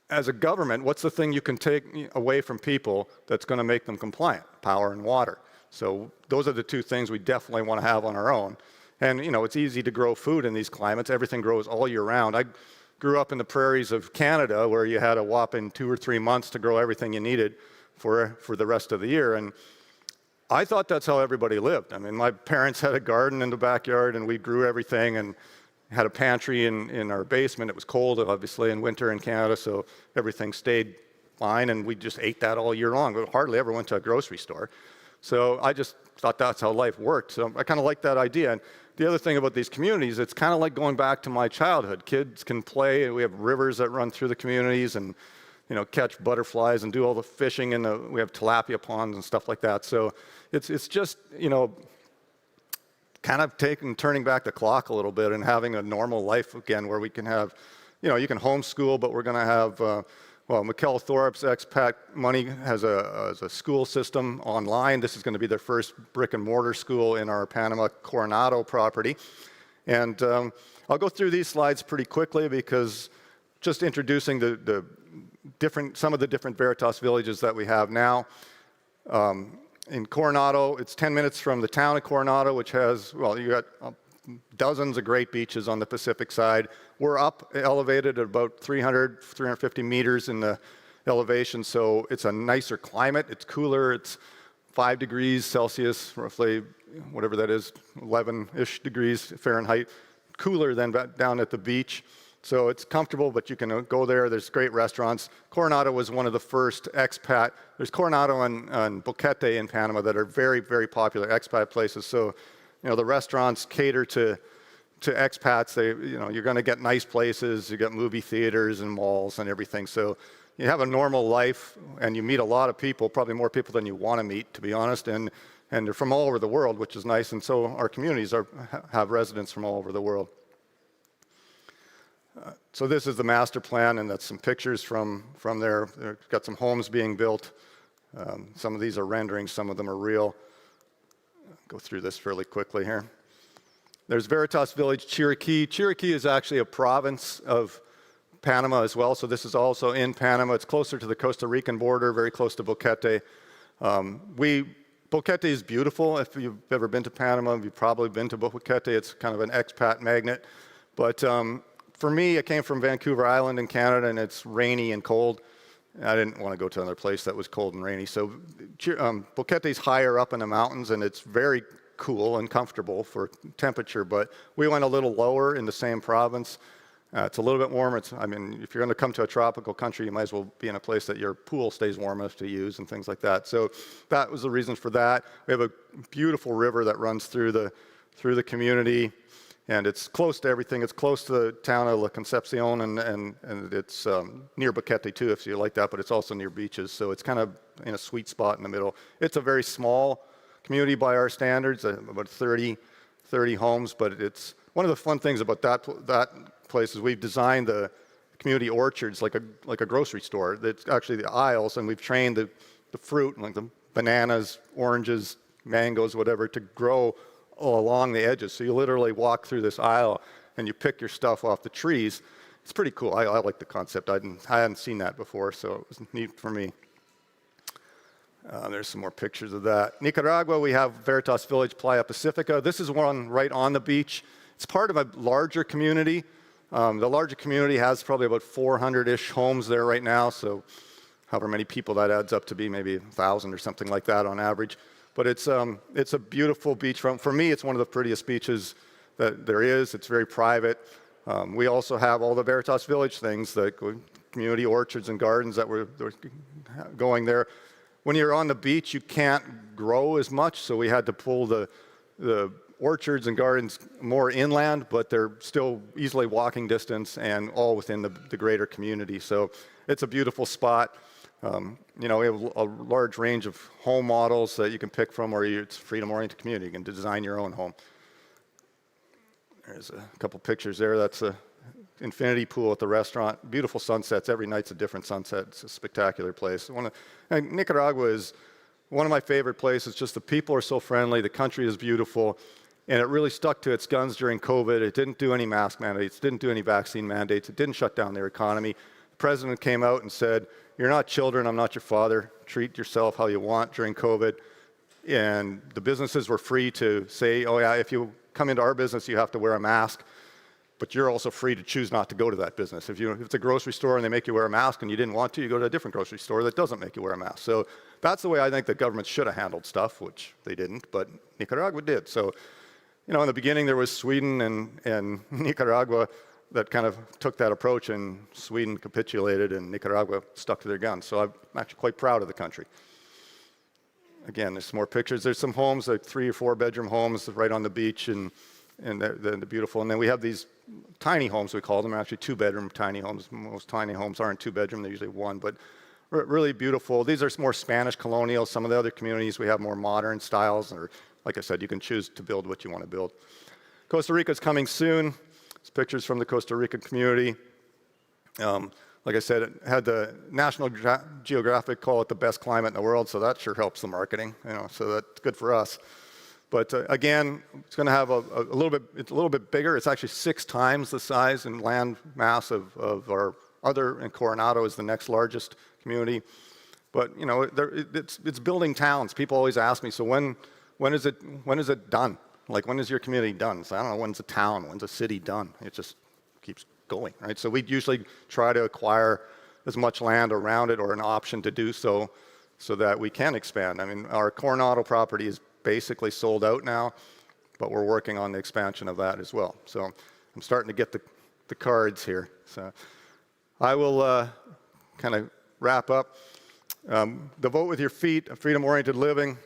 as a government, what's the thing you can take away from people that's going to make them compliant? Power and water. So those are the two things we definitely want to have on our own. And, you know, it's easy to grow food in these climates. Everything grows all year round. I grew up in the prairies of Canada where you had a whopping 2 or 3 months to grow everything you needed for the rest of the year. And I thought that's how everybody lived. I mean, my parents had a garden in the backyard and we grew everything and had a pantry in our basement. It was cold, obviously, in winter in Canada, so everything stayed fine and we just ate that all year long. We hardly ever went to a grocery store. So I just thought that's how life worked. So I kind of like that idea. And the other thing about these communities, it's kind of like going back to my childhood. Kids can play, and we have rivers that run through the communities and, you know, catch butterflies and do all the fishing, and we have tilapia ponds and stuff like that. So it's just, you know, kind of turning back the clock a little bit and having a normal life again where we can have, you know, you can homeschool, but we're going to have, well, Mikkel Thorpe's Expat Money has a school system online. This is going to be their first brick and mortar school in our Panama Coronado property. And I'll go through these slides pretty quickly because just introducing some of the different Veritas villages that we have now. In Coronado, it's 10 minutes from the town of Coronado, which has, well, you got dozens of great beaches on the Pacific side. We're up elevated at about 300, 350 meters in the elevation, so it's a nicer climate. It's cooler. It's 5 degrees Celsius, roughly, whatever that is, 11-ish degrees Fahrenheit, cooler than down at the beach. So it's comfortable, but you can go there. There's great restaurants. Coronado was one of the first expat. There's Coronado and Boquete in Panama that are very, very popular expat places. So, you know, the restaurants cater to expats. You know, you're going to get nice places. You get movie theaters and malls and everything. So you have a normal life, and you meet a lot of people, probably more people than you want to meet, to be honest. And they're from all over the world, which is nice. And so our communities have residents from all over the world. So this is the master plan, and that's some pictures from there. They've got some homes being built. Some of these are renderings, some of them are real. Go through this fairly quickly here. There's Veritas Village, Chiriquí. Chiriquí is actually a province of Panama as well, so this is also in Panama. It's closer to the Costa Rican border, very close to Boquete. Boquete is beautiful. If you've ever been to Panama, you've probably been to Boquete. It's kind of an expat magnet. But for me, I came from Vancouver Island in Canada, and it's rainy and cold. I didn't want to go to another place that was cold and rainy. So Boquete's higher up in the mountains, and it's very cool and comfortable for temperature. But we went a little lower in the same province. It's a little bit warmer. I mean, if you're going to come to a tropical country, you might as well be in a place that your pool stays warm enough to use and things like that. So that was the reason for that. We have a beautiful river that runs through the community. And it's close to everything. It's close to the town of La Concepcion, and it's near Boquete too, if you like that, but it's also near beaches. So it's kind of in a sweet spot in the middle. It's a very small community by our standards, about 30 homes, but it's one of the fun things about that place is we've designed the community orchards like a grocery store. It's actually the aisles, and we've trained the fruit, like the bananas, oranges, mangoes, whatever, to grow along the edges. So you literally walk through this aisle and you pick your stuff off the trees. It's pretty cool. I like the concept. I hadn't seen that before, so it was neat for me. There's some more pictures of that. Nicaragua, we have Veritas Village, Playa Pacifica. This is one right on the beach. It's part of a larger community. The larger community has probably about 400-ish homes there right now, so however many people that adds up to be, maybe 1,000 or something like that on average. But it's a beautiful beachfront. For me, it's one of the prettiest beaches that there is. It's very private. We also have all the Veritas Village things, the community orchards and gardens that we're going there. When you're on the beach, you can't grow as much, so we had to pull the orchards and gardens more inland, but they're still easily walking distance and all within the greater community. So it's a beautiful spot. You know, we have a large range of home models that you can pick from, or it's freedom-oriented community. You can design your own home. There's a couple pictures there. That's a infinity pool at the restaurant. Beautiful sunsets. Every night's a different sunset. It's a spectacular place. And Nicaragua is one of my favorite places. Just the people are so friendly. The country is beautiful. And it really stuck to its guns during COVID. It didn't do any mask mandates, didn't do any vaccine mandates. It didn't shut down their economy. The president came out and said, "You're not children, I'm not your father. Treat yourself how you want" during COVID. And the businesses were free to say, "Oh yeah, if you come into our business, you have to wear a mask." But you're also free to choose not to go to that business. If it's a grocery store and they make you wear a mask and you didn't want to, you go to a different grocery store that doesn't make you wear a mask. So that's the way I think the government should have handled stuff, which they didn't, but Nicaragua did. So, you know, in the beginning there was Sweden and Nicaragua that kind of took that approach, and Sweden capitulated and Nicaragua stuck to their guns. So I'm actually quite proud of the country. Again, there's some more pictures. There's some homes, like 3 or 4 bedroom homes right on the beach, and they're beautiful. And then we have these tiny homes, we call them, actually 2-bedroom tiny homes. Most tiny homes aren't 2-bedroom, they're usually 1, but really beautiful. These are more Spanish colonial. Some of the other communities, we have more modern styles, or like I said, you can choose to build what you want to build. Costa Rica is coming soon. It's pictures from the Costa Rican community. Like I said, it had the National Geographic call it the best climate in the world, so that sure helps the marketing, you know, so that's good for us. But again, it's going to have it's a little bit bigger. It's actually 6 times the size and land mass of our other, and Coronado is the next largest community. But you know, it's building towns. People always ask me, so when is it done? Like, when is your community done? So I don't know, when's a town, when's a city done? It just keeps going, right? So we usually try to acquire as much land around it, or an option to do so, so that we can expand. I mean, our Coronado property is basically sold out now, but we're working on the expansion of that as well. So I'm starting to get the cards here. So I will kind of wrap up. The Vote with Your Feet, freedom-oriented living.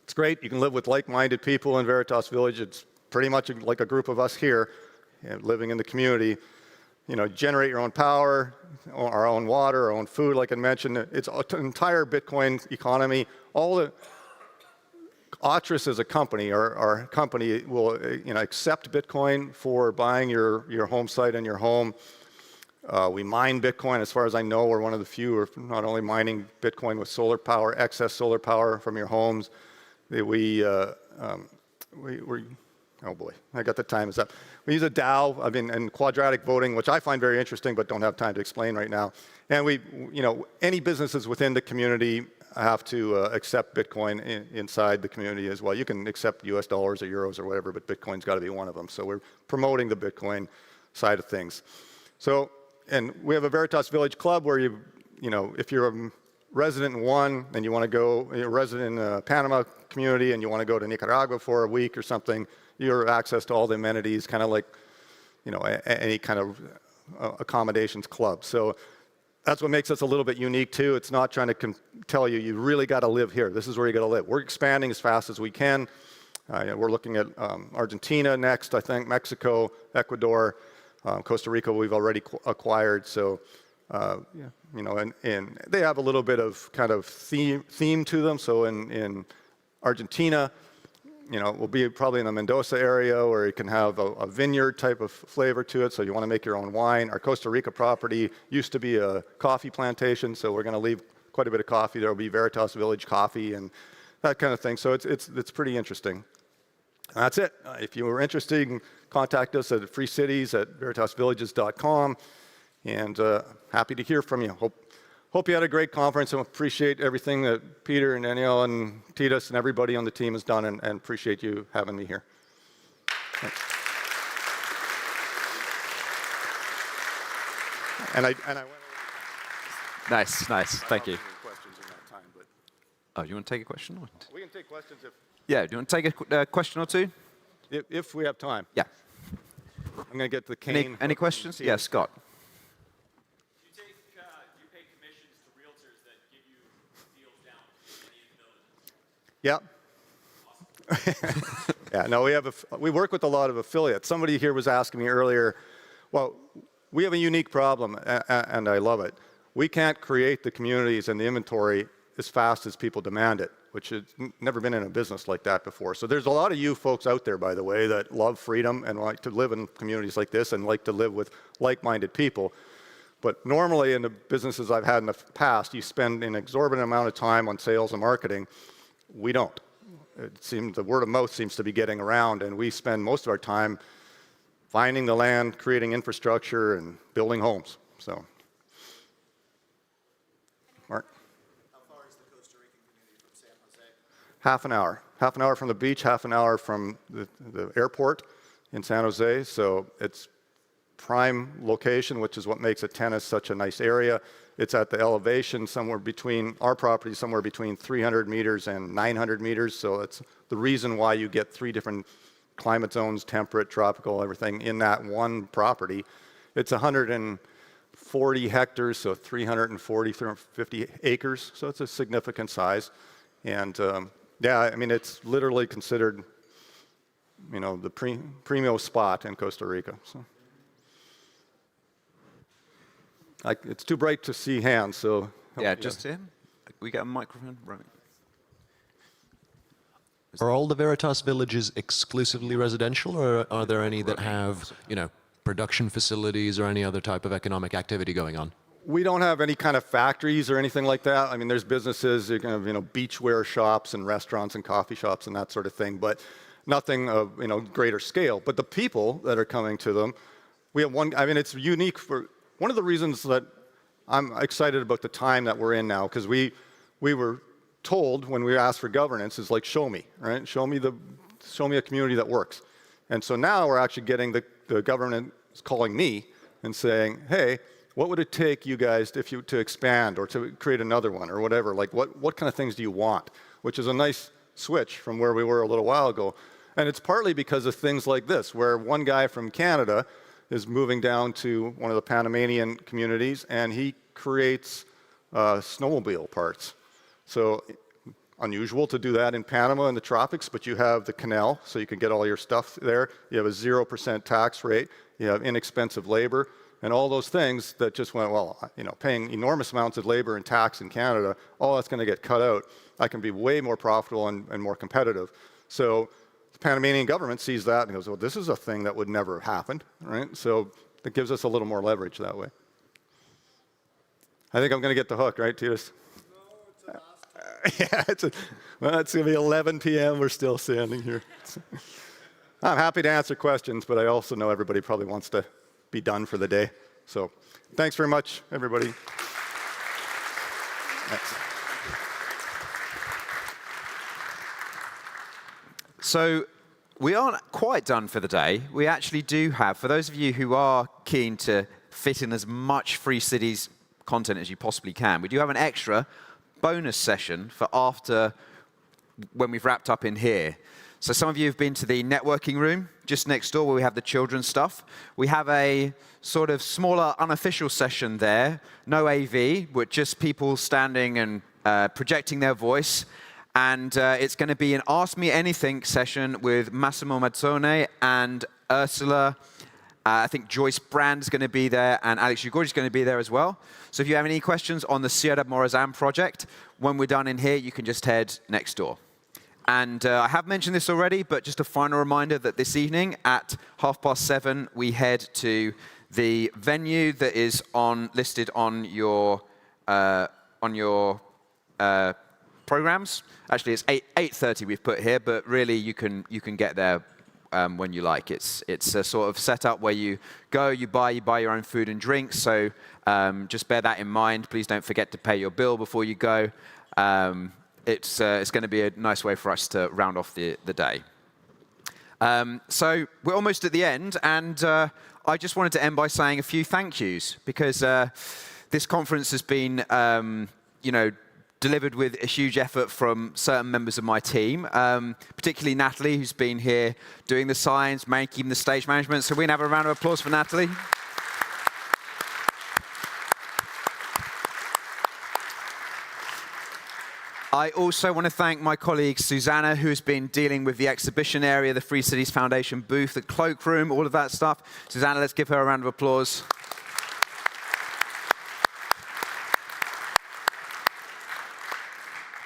It's great. You can live with like-minded people in Veritas Village. It's pretty much like a group of us here, living in the community. You know, generate your own power, our own water, our own food, like I mentioned. It's an entire Bitcoin economy. All the Autris as a company, our company will accept Bitcoin for buying your home site and your home. We mine Bitcoin. As far as I know, we're one of the few who are not only mining Bitcoin with solar power, excess solar power from your homes. Oh boy, I got the time is up. We use a DAO, and quadratic voting, which I find very interesting, but don't have time to explain right now. And any businesses within the community have to accept Bitcoin inside the community as well. You can accept US dollars or euros or whatever, but Bitcoin's got to be one of them. So we're promoting the Bitcoin side of things. So, and we have a Veritas Village Club where if you're a resident in one and you want to go, you're a resident in the Panama community and you want to go to Nicaragua for a week or something, you have access to all the amenities, kind of like, any kind of accommodations club. So that's what makes us a little bit unique too. It's not trying to tell you really got to live here. This is where you got to live. We're expanding as fast as we can. We're looking at Argentina next, I think, Mexico, Ecuador, Costa Rica we've already acquired. So, and they have a little bit of kind of theme to them. So in Argentina, we'll be probably in the Mendoza area where you can have a vineyard type of flavor to it, so you want to make your own wine. Our Costa Rica property used to be a coffee plantation, so we're going to leave quite a bit of coffee. There will be Veritas Village coffee and that kind of thing, so it's pretty interesting. That's it. If you were interested, you can contact us at freecities@veritasvillages.com. And happy to hear from you. Hope you had a great conference, and appreciate everything that Peter and Danielle and Titus and everybody on the team has done, and appreciate you having me here. Thanks. And I went Nice, nice. Thank you. questions in that time, but Oh, you want to take a question? we can take questions Yeah, do you want to take a question or two? if we have time. Yeah. I'm going to get the cane. Any questions? Yeah, Scott. Yeah. Yeah, no, we work with a lot of affiliates. Somebody here was asking me earlier, well, we have a unique problem, and I love it. We can't create the communities and the inventory as fast as people demand it, which has never been in a business like that before. So there's a lot of you folks out there, by the way, that love freedom and like to live in communities like this and like to live with like-minded people. But normally in the businesses I've had in the past, you spend an exorbitant amount of time on sales and marketing. We don't. It seems the word of mouth seems to be getting around, and we spend most of our time finding the land, creating infrastructure, and building homes. So, Mark? How far is the Costa Rican community from San Jose? Half an hour. Half an hour from the beach, half an hour from the airport in San Jose. So it's prime location, which is what makes Atenas such a nice area. It's at the elevation somewhere between, our property somewhere between 300 meters and 900 meters. So it's the reason why you get 3 different climate zones, temperate, tropical, everything in that one property. It's 140 hectares, so 340, 350 acres. So it's a significant size. And yeah, I mean, it's literally considered, you know, the primo spot in Costa Rica. So. It's too bright to see hands, so. Yeah, just him. We get a microphone, right? Are all the Veritas villages exclusively residential, or are there any that have, you know, production facilities or any other type of economic activity going on? We don't have any kind of factories or anything like that. I mean, there's businesses, you can have, you know, beachwear shops and restaurants and coffee shops and that sort of thing, but nothing of, you know, greater scale. But the people that are coming to them, we have one, I mean, it's unique for, one of the reasons that I'm excited about the time that we're in now, because we were told when we asked for governance is like, show me, right? Show me a community that works. And so now we're actually getting the government calling me and saying, hey, what would it take you guys to expand or to create another one or whatever? Like what kind of things do you want? Which is a nice switch from where we were a little while ago. And it's partly because of things like this, where one guy from Canada is moving down to one of the Panamanian communities, and he creates snowmobile parts. So unusual to do that in Panama in the tropics, but you have the canal, so you can get all your stuff there. You have a 0% tax rate. You have inexpensive labor, and all those things that just went, well, you know, paying enormous amounts of labor and tax in Canada, all that's going to get cut out. I can be way more profitable and more competitive. So the Panamanian government sees that and goes, well, this is a thing that would never have happened, right? So it gives us a little more leverage that way. I think I'm going to get the hook, right, Titus? No, it's yeah, well, it's going to be 11 p.m. We're still standing here. I'm happy to answer questions, but I also know everybody probably wants to be done for the day. So thanks very much, everybody. Thanks. So we aren't quite done for the day. We actually do have, for those of you who are keen to fit in as much Free Cities content as you possibly can, we do have an extra bonus session for after when we've wrapped up in here. So some of you have been to the networking room just next door where we have the children's stuff. We have a sort of smaller unofficial session there, no AV, with just people standing and projecting their voice. And it's going to be an Ask Me Anything session with Massimo Mazzone and Ursula. I think Joyce Brand is going to be there, and Alex Ugorgi is going to be there as well. So if you have any questions on the Ciudad Morazan project, when we're done in here, you can just head next door. And I have mentioned this already, but just a final reminder that this evening at 7:30, we head to the venue that is listed on your programs. Actually, it's 8:30 we've put here, but really you can get there when you like. It's a sort of setup where you go, you buy your own food and drinks. So just bear that in mind. Please don't forget to pay your bill before you go. It's going to be a nice way for us to round off the day. So we're almost at the end, and I just wanted to end by saying a few thank yous, because this conference has been, delivered with a huge effort from certain members of my team, particularly Natalie, who's been here doing the signs, making the stage management. So we can have a round of applause for Natalie. I also want to thank my colleague Susanna, who has been dealing with the exhibition area, the Free Cities Foundation booth, the cloakroom, all of that stuff. Susanna, let's give her a round of applause.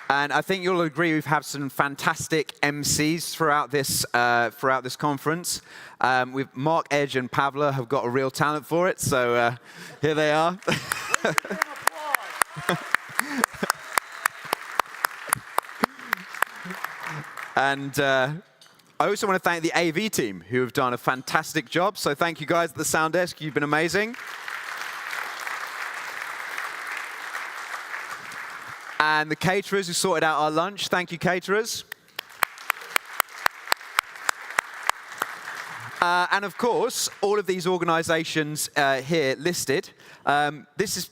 And I think you'll agree we've had some fantastic MCs throughout this conference. Mark, Edge, and Pavla have got a real talent for it, so here they are. And I also want to thank the AV team, who have done a fantastic job. So thank you guys at the sound desk. You've been amazing. And the caterers who sorted out our lunch. Thank you, caterers. And of course, all of these organizations here listed. This is,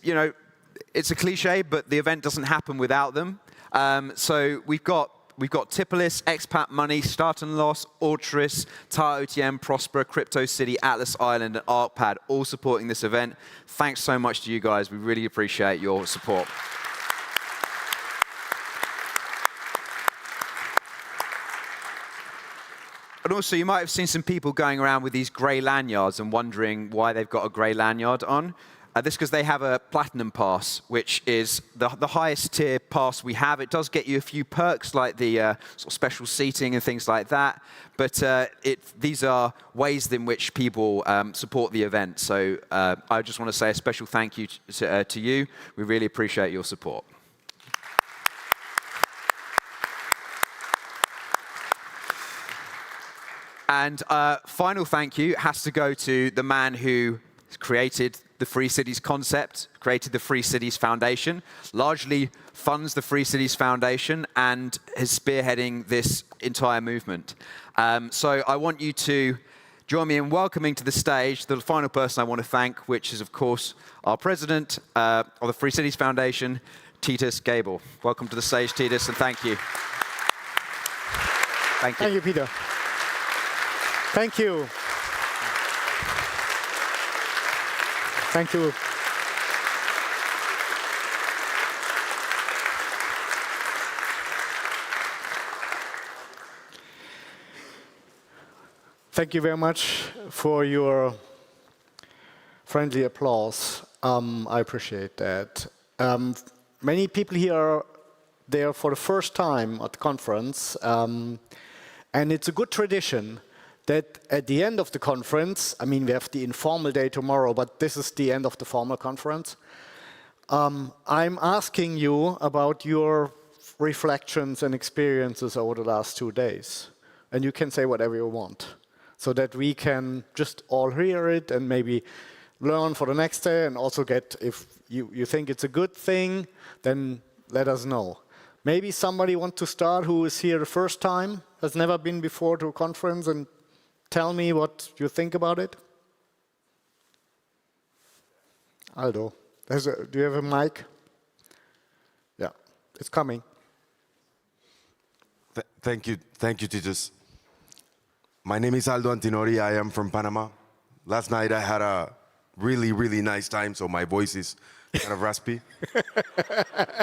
it's a cliche, but the event doesn't happen without them. So we've got Tipolis, Expat Money, Start and Loss, Altruis, Tata OTM, Prospera, Crypto City, Atlas Island, and ArcPad, all supporting this event. Thanks so much to you guys. We really appreciate your support. And also, you might have seen some people going around with these grey lanyards and wondering why they've got a grey lanyard on. This is because they have a platinum pass, which is the highest tier pass we have. It does get you a few perks, like the sort of special seating and things like that. But these are ways in which people support the event. So I just want to say a special thank you to you. We really appreciate your support. And final thank you has to go to the man who created the Free Cities concept, created the Free Cities Foundation, largely funds the Free Cities Foundation, and is spearheading this entire movement. So I want you to join me in welcoming to the stage the final person I want to thank, which is, of course, our president of the Free Cities Foundation, Titus Gabel. Welcome to the stage, Titus, and thank you. Thank you. Thank you, Peter. Thank you. Thank you. Thank you very much for your friendly applause. I appreciate that. Many people here are there for the first time at the conference, and it's a good tradition that at the end of the conference, I mean, we have the informal day tomorrow, but this is the end of the formal conference. I'm asking you about your reflections and experiences over the last 2 days. And you can say whatever you want, so that we can just all hear it and maybe learn for the next day, and also get, if you think it's a good thing, then let us know. Maybe somebody wants to start who is here the first time, has never been before to a conference, and tell me what you think about it. Aldo, do you have a mic? Yeah, it's coming. Thank you, Titus. My name is Aldo Antinori. I am from Panama. Last night I had a really, really nice time, so my voice is kind of raspy.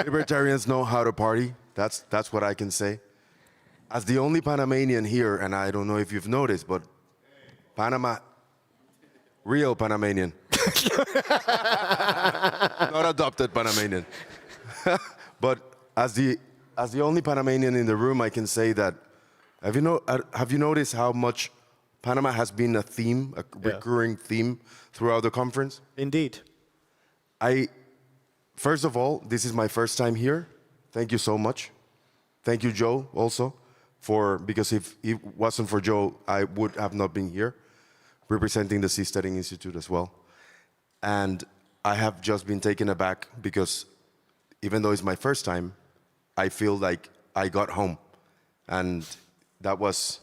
Libertarians know how to party. That's what I can say. As the only Panamanian here, and I don't know if you've noticed, but Panama, real Panamanian. Not adopted Panamanian. But as the only Panamanian in the room, I can say that, have you noticed how much Panama has been a theme, a recurring theme throughout the conference? Indeed. First of all, this is my first time here. Thank you so much. Thank you, Joe, also. because if it wasn't for Joe, I would have not been here, representing the Seasteading Institute as well. And I have just been taken aback because even though it's my first time, I feel like I got home. And that was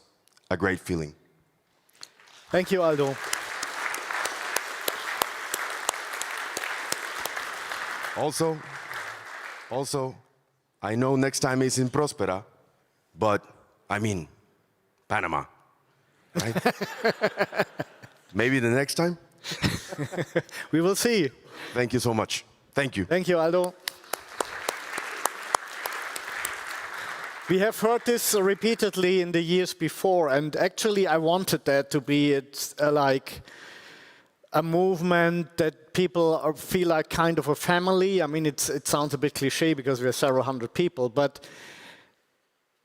a great feeling. Thank you, Aldo. Also, I know next time is in Prospera, but I mean, Panama, right? Maybe the next time? We will see. Thank you so much. Thank you. Thank you, Aldo. We have heard this repeatedly in the years before, and actually I wanted that to be like a movement that people feel like kind of a family. I mean, it sounds a bit cliche because we are several hundred people, but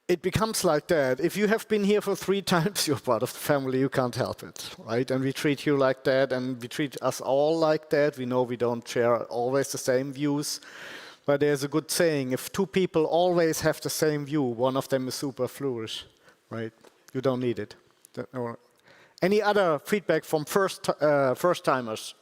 it becomes like that. If you have been here for 3 times, you're part of the family, you can't help it, right? And we treat you like that, and we treat us all like that. We know we don't share always the same views, but there's a good saying, if 2 people always have the same view, one of them is superfluous, right? You don't need it. Any other feedback from first-timers?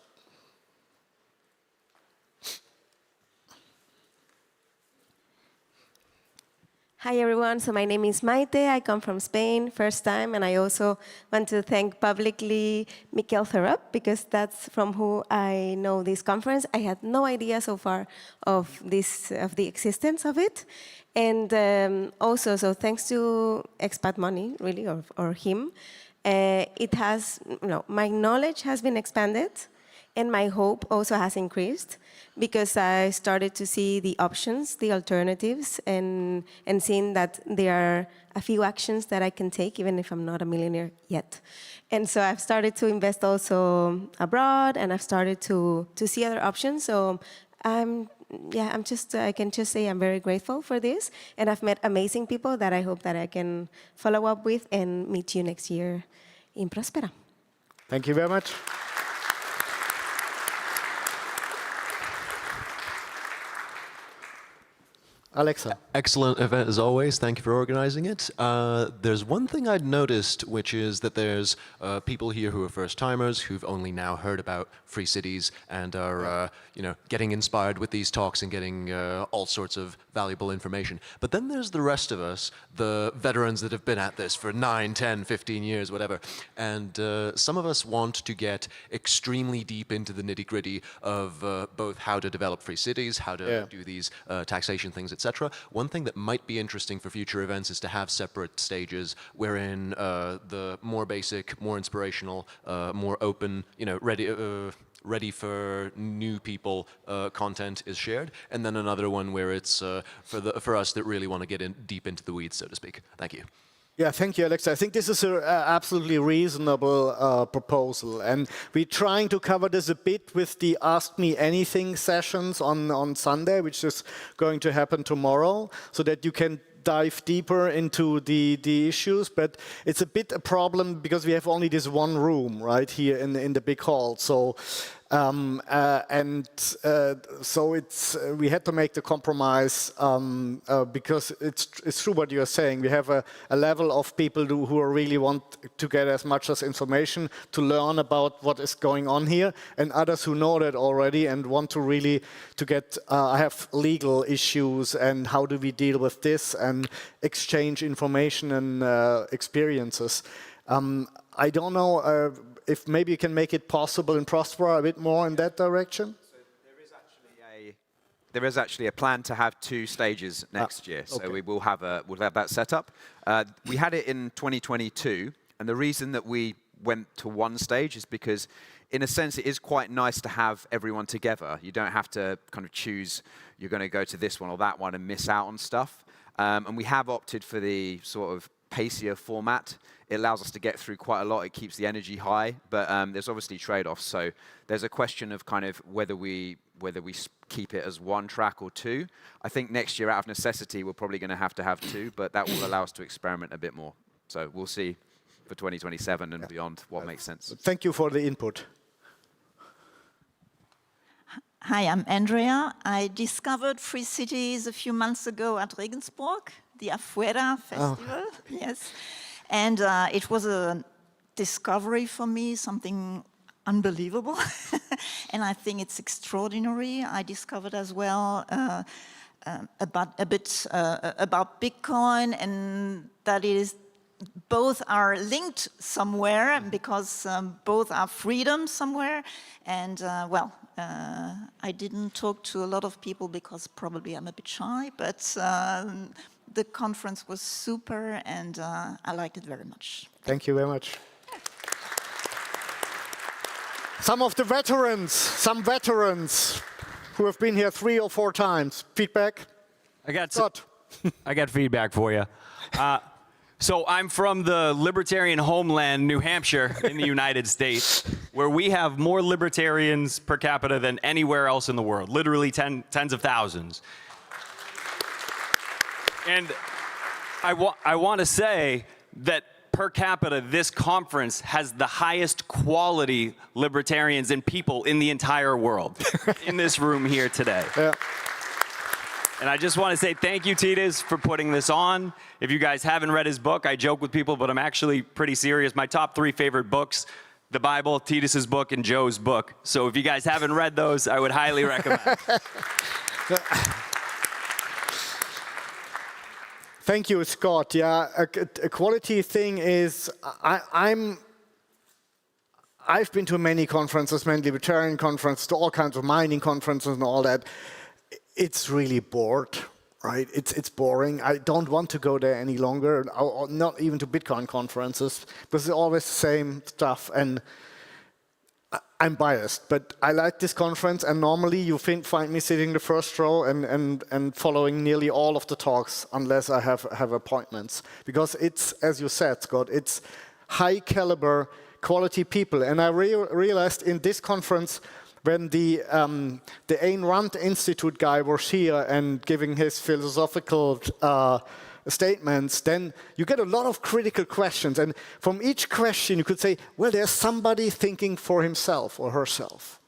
Hi everyone, so my name is Maite, I come from Spain, first time, and I also want to thank publicly Mikel Therup, because that's from who I know this conference. I had no idea so far of the existence of it. And also, so thanks to Expat Money, really, or him, it has, my knowledge has been expanded, and my hope also has increased, because I started to see the options, the alternatives, and seeing that there are a few actions that I can take, even if I'm not a millionaire yet. And so I've started to invest also abroad, and I've started to see other options. So I can just say I'm very grateful for this, and I've met amazing people that I hope that I can follow up with and meet you next year in Prospera. Thank you very much. Alexa. Excellent event as always. Thank you for organizing it. There's one thing I'd noticed, which is that there's people here who are first-timers who've only now heard about Free Cities and are, getting inspired with these talks and getting all sorts of valuable information. But then there's the rest of us, the veterans that have been at this for 9, 10, 15 years, whatever. And some of us want to get extremely deep into the nitty-gritty of both how to develop free cities, how to do these taxation things, etc. One thing that might be interesting for future events is to have separate stages wherein the more basic, more inspirational, more open, ready for new people content is shared, and then another one where it's for us that really want to get deep into the weeds, so to speak. Thank you. Yeah, thank you, Alexa. I think this is an absolutely reasonable proposal, and we're trying to cover this a bit with the Ask Me Anything sessions on Sunday, which is going to happen tomorrow, so that you can dive deeper into the issues. But it's a bit a problem because we have only this one room right here in the big hall. So so we had to make the compromise because it's true what you are saying. We have a level of people who really want to get as much as information to learn about what is going on here, and others who know that already and want to really get. I have legal issues and how do we deal with this and exchange information and experiences. I don't know. If maybe you can make it possible in Prospera a bit more in that direction? So there is actually a plan to have 2 stages next year. So we will have that set up. We had it in 2022, and the reason that we went to 1 stage is because, in a sense, it is quite nice to have everyone together. You don't have to kind of choose, you're going to go to this one or that one and miss out on stuff. And we have opted for the sort of pacier format. It allows us to get through quite a lot. It keeps the energy high, but there's obviously trade-offs. So there's a question of kind of whether we keep it as 1 track or 2. I think next year, out of necessity, we're probably going to have 2, but that will allow us to experiment a bit more. So we'll see for 2027 and beyond what makes sense. Thank you for the input. Hi, I'm Andrea. I discovered Free Cities a few months ago at Regensburg. the Afuera Festival. Yes. And it was a discovery for me, something unbelievable. And I think it's extraordinary. I discovered as well about Bitcoin, and that is both are linked somewhere because both are freedom somewhere. And I didn't talk to a lot of people because probably I'm a bit shy, but the conference was super and I liked it very much. Thank you very much. Some veterans who have been here 3 or 4 times. Feedback? I got feedback for you. So I'm from the libertarian homeland, New Hampshire, in the United States, where we have more libertarians per capita than anywhere else in the world, literally tens of thousands. And I want to say that per capita, this conference has the highest quality libertarians and people in the entire world in this room here today. Yeah. And I just want to say thank you, Titus, for putting this on. If you guys haven't read his book, I joke with people, but I'm actually pretty serious. My top 3 favorite books, the Bible, Titus's book, and Joe's book. So if you guys haven't read those, I would highly recommend. Thank you, Scott. Yeah, a quality thing is I've been to many conferences, many libertarian conferences, to all kinds of mining conferences and all that. It's really bored, right? It's boring. I don't want to go there any longer, or not even to Bitcoin conferences, because it's always the same stuff. And I'm biased, but I like this conference. And normally you find me sitting in the first row and following nearly all of the talks, unless I have appointments, because it's, as you said, Scott, it's high caliber, quality people. And I realized in this conference, when the Ayn Rand Institute guy was here and giving his philosophical statements, then you get a lot of critical questions. And from each question, you could say, well, there's somebody thinking for himself or herself,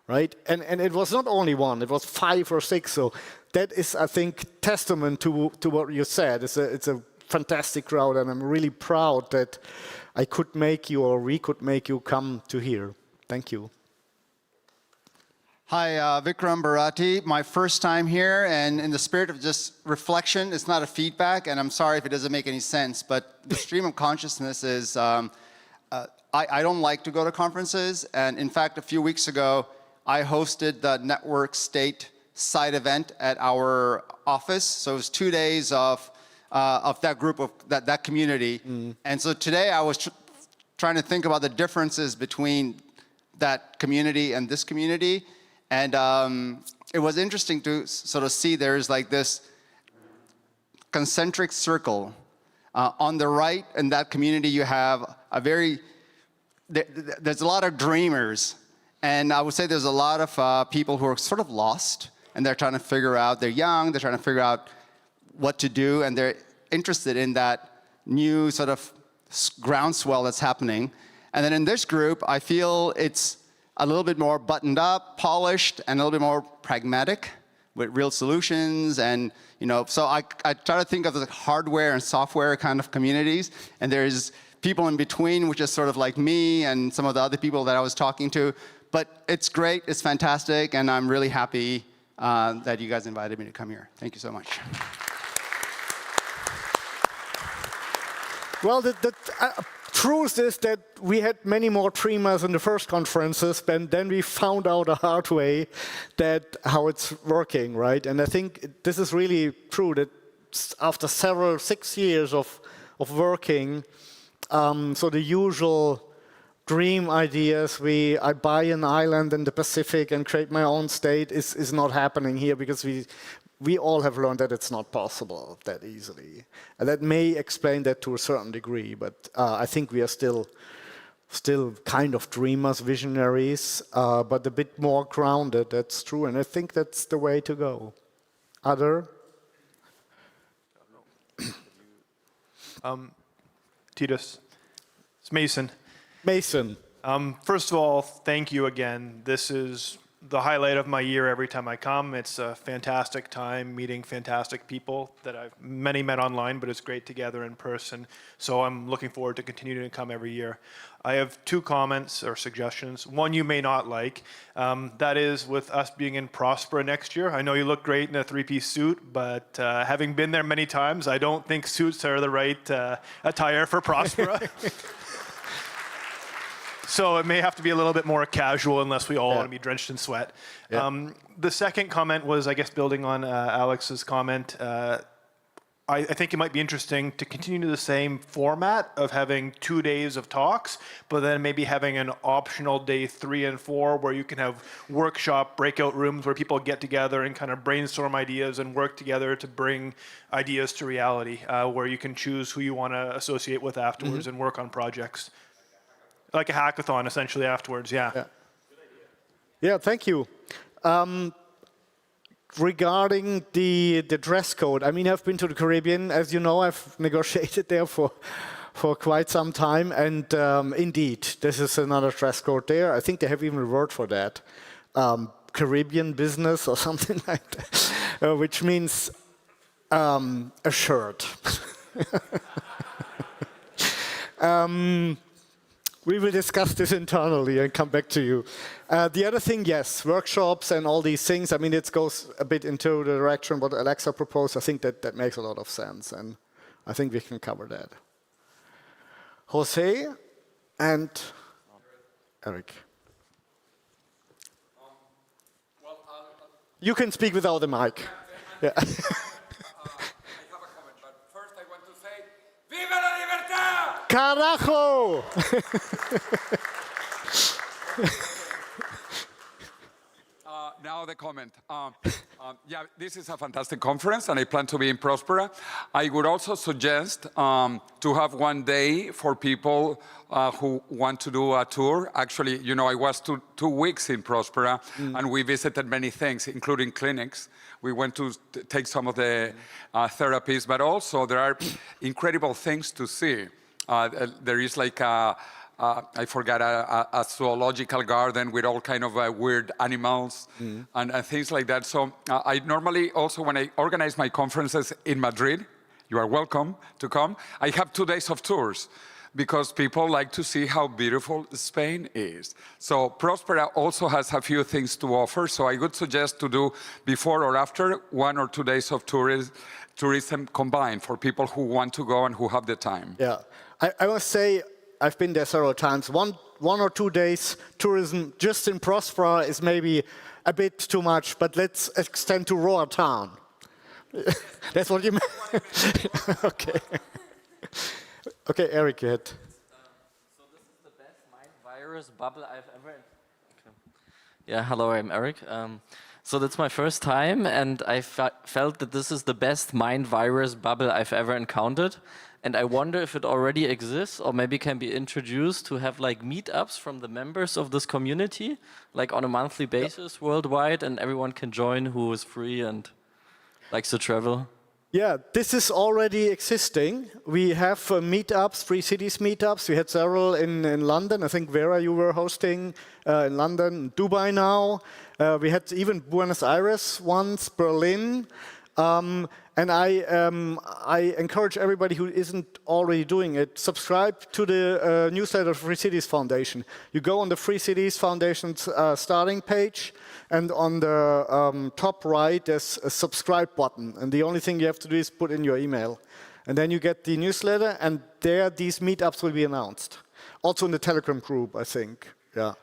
right? And it was not only one, it was 5 or 6. So that is, I think, testament to what you said. It's a fantastic crowd, and I'm really proud that I could make you, or we could make you come to here. Thank you. Hi, Vikram Bharati. My first time here, and in the spirit of just reflection, it's not a feedback, and I'm sorry if it doesn't make any sense, but the stream of consciousness is, I don't like to go to conferences, and in fact, a few weeks ago, I hosted the Network State side event at our office, so it was 2 days of that group of, that community, and so today I was trying to think about the differences between that community and this community. And it was interesting to sort of see there's like this concentric circle. On the right in that community, you have there's a lot of dreamers. And I would say there's a lot of people who are sort of lost, and they're trying to figure out, they're young, they're trying to figure out what to do, and they're interested in that new sort of groundswell that's happening. And then in this group, I feel it's a little bit more buttoned up, polished, and a little bit more pragmatic with real solutions. And, so I try to think of the hardware and software kind of communities. And there's people in between, which is sort of like me and some of the other people that I was talking to. But it's great, it's fantastic, and I'm really happy that you guys invited me to come here. Thank you so much. Well, the truth is that we had many more dreamers in the first conferences, but then we found out a hard way that how it's working, right? And I think this is really true, that after 6 years of working, so the usual dream ideas, I buy an island in the Pacific and create my own state is not happening here, because we all have learned that it's not possible that easily. And that may explain that to a certain degree, but I think we are still kind of dreamers, visionaries, but a bit more grounded, that's true, and I think that's the way to go. Other? Titus, it's Mason. Mason. First of all, thank you again. This is the highlight of my year every time I come. It's a fantastic time meeting fantastic people that I've many met online, but it's great to gather in person. So I'm looking forward to continuing to come every year. I have 2 comments or suggestions. One you may not like. That is with us being in Prospera next year. I know you look great in a 3-piece suit, but having been there many times, I don't think suits are the right attire for Prospera. So it may have to be a little bit more casual unless we all want to be drenched in sweat. Yeah. The second comment was, I guess, building on Alex's comment. I think it might be interesting to continue the same format of having 2 days of talks, but then maybe having an optional day 3 and 4 where you can have workshop breakout rooms where people get together and kind of brainstorm ideas and work together to bring ideas to reality, where you can choose who you want to associate with afterwards and work on projects. Like a hackathon, essentially, afterwards, yeah. Yeah, thank you. Regarding the dress code, I mean, I've been to the Caribbean. As you know, I've negotiated there for quite some time. And indeed, this is another dress code there. I think they have even a word for that. Caribbean business or something like that, which means a shirt. We will discuss this internally and come back to you. The other thing, yes, workshops and all these things. I mean, it goes a bit into the direction what Alexa proposed. I think that makes a lot of sense, and I think we can cover that. Jose and Eric. You can speak without the mic. Yeah. ¡Viva la libertad! Carajo! Now the comment. Yeah, this is a fantastic conference, and I plan to be in Prospera. I would also suggest to have 1 day for people who want to do a tour. Actually, you know, I was 2 weeks in Prospera, and we visited many things, including clinics. We went to take some of the therapies, but also there are incredible things to see. There is like I forgot, a zoological garden with all kind of weird animals and things like that. So I normally also, when I organize my conferences in Madrid, you are welcome to come, I have 2 days of tours because people like to see how beautiful Spain is. So Prospera also has a few things to offer. So I would suggest to do before or after 1 or 2 days of tourism combined for people who want to go and who have the time. Yeah, I must say, I've been there several times. One or 2 days tourism just in Prospera is maybe a bit too much, but let's extend to Roatan. That's what you meant? Okay. Okay, Eric, go ahead. So this is the best mind virus bubble I've ever... Okay. Yeah, hello, I'm Eric. So that's my first time, and I felt that this is the best mind virus bubble I've ever encountered. And I wonder if it already exists or maybe can be introduced to have like meetups from the members of this community, like on a monthly basis worldwide, and everyone can join who is free and likes to travel. Yeah, this is already existing. We have meetups, Free Cities meetups. We had several in London. I think, Vera, you were hosting in London, Dubai now. We had even Buenos Aires once, Berlin. And I encourage everybody who isn't already doing it, subscribe to the newsletter of Free Cities Foundation. You go on the Free Cities Foundation's starting page, and on the top right, there's a subscribe button. And the only thing you have to do is put in your email. And then you get the newsletter, and there these meetups will be announced. Also in the Telegram group, I think. Yeah.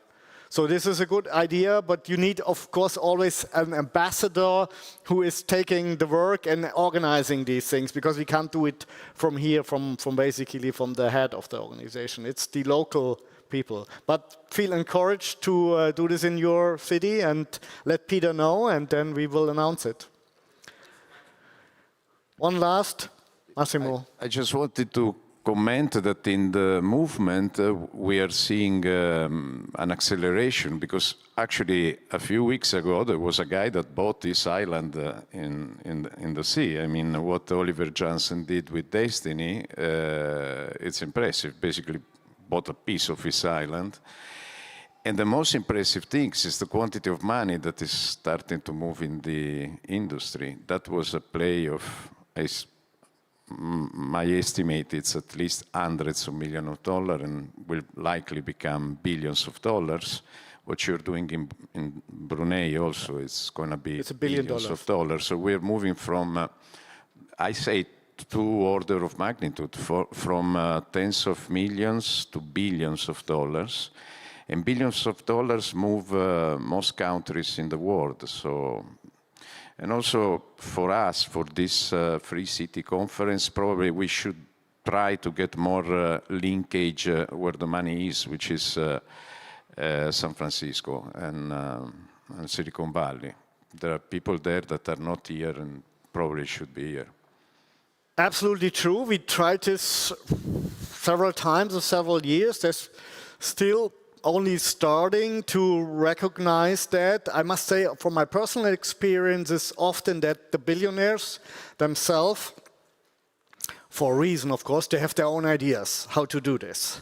So this is a good idea, but you need, of course, always an ambassador who is taking the work and organizing these things, because we can't do it from here, from basically from the head of the organization. It's the local people. But feel encouraged to do this in your city and let Peter know, and then we will announce it. One last, Massimo. I just wanted to comment that in the movement we are seeing an acceleration, because actually a few weeks ago there was a guy that bought this island in the sea. I mean, what Oliver Johnson did with Destiny, it's impressive. Basically bought a piece of his island. And the most impressive thing is the quantity of money that is starting to move in the industry. That was a play of, my estimate, it's at least hundreds of millions of dollars and will likely become billions of dollars. What you're doing in Brunei also is going to be billions of dollars. So we're moving from, I say, 2 orders of magnitude, from tens of millions to billions of dollars. And billions of dollars move most countries in the world. So, and also for us, for this Free City Conference, probably we should try to get more linkage where the money is, which is San Francisco and Silicon Valley. There are people there that are not here and probably should be here. Absolutely true. We tried this several times or several years. There's still only starting to recognize that. I must say, from my personal experience, is often that the billionaires themselves, for a reason, of course, they have their own ideas how to do this.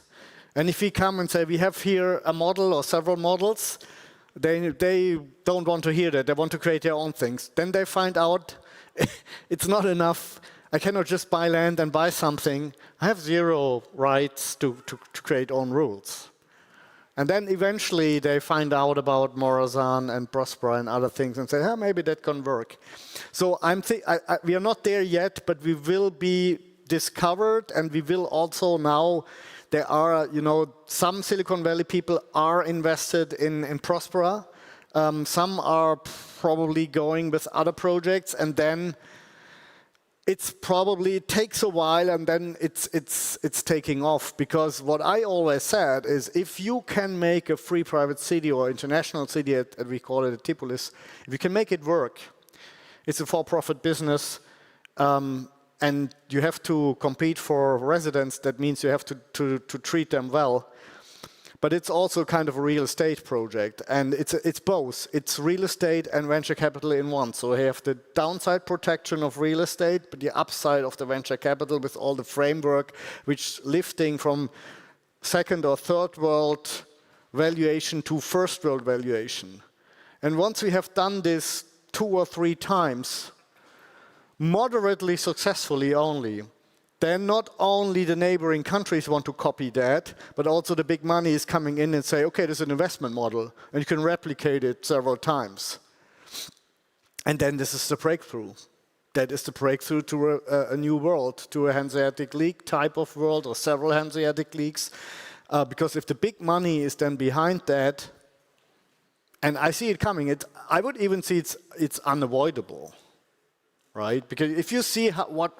And if we come and say, we have here a model or several models, they don't want to hear that. They want to create their own things. Then they find out it's not enough. I cannot just buy land and buy something. I have zero rights to create own rules. And then eventually they find out about Morazan and Prospera and other things and say, maybe that can work. So we are not there yet, but we will be discovered, and we will also now, there are, some Silicon Valley people are invested in Prospera. Some are probably going with other projects, and then it takes a while, and then it's taking off. Because what I always said is, if you can make a free private city or international city, as we call it at Tipolis, if you can make it work, it's a for-profit business, and you have to compete for residents. That means you have to treat them well. But it's also kind of a real estate project, and it's both. It's real estate and venture capital in one. So you have the downside protection of real estate, but the upside of the venture capital with all the framework, which lifting from second or third world valuation to first world valuation. And once we have done this 2 or 3 times, moderately successfully only, then not only the neighboring countries want to copy that, but also the big money is coming in and say, okay, there's an investment model, and you can replicate it several times. And then this is the breakthrough. That is the breakthrough to a new world, to a Hanseatic League type of world, or several Hanseatic Leagues. Because if the big money is then behind that, and I see it coming, I would even see it's unavoidable. Right? Because if you see what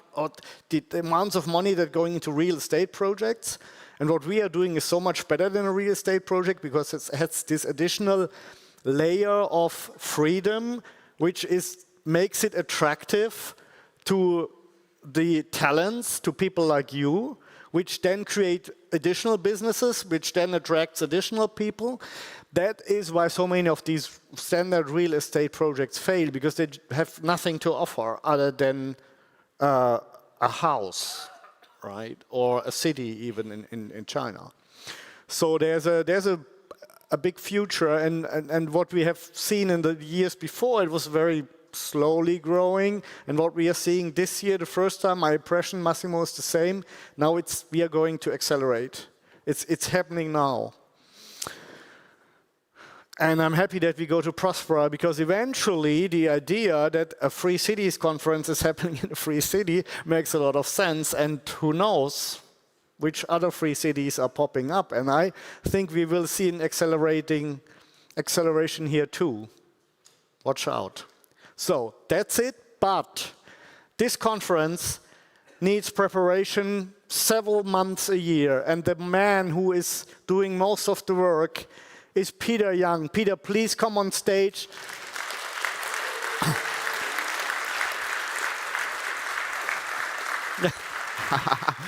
the amounts of money that are going into real estate projects, and what we are doing is so much better than a real estate project, because it has this additional layer of freedom, which makes it attractive to the talents, to people like you, which then create additional businesses, which then attracts additional people. That is why so many of these standard real estate projects fail, because they have nothing to offer other than a house, right? Or a city, even in China. So there's a big future, and what we have seen in the years before, it was very slowly growing, and what we are seeing this year, the first time, my impression, Massimo, is the same. Now we are going to accelerate. It's happening now. And I'm happy that we go to Prospera, because eventually the idea that a Free Cities Conference is happening in a free city makes a lot of sense, and who knows which other free cities are popping up. And I think we will see an acceleration here too. Watch out. So that's it, but this conference needs preparation several months a year, and the man who is doing most of the work is Peter Young. Peter, please come on stage.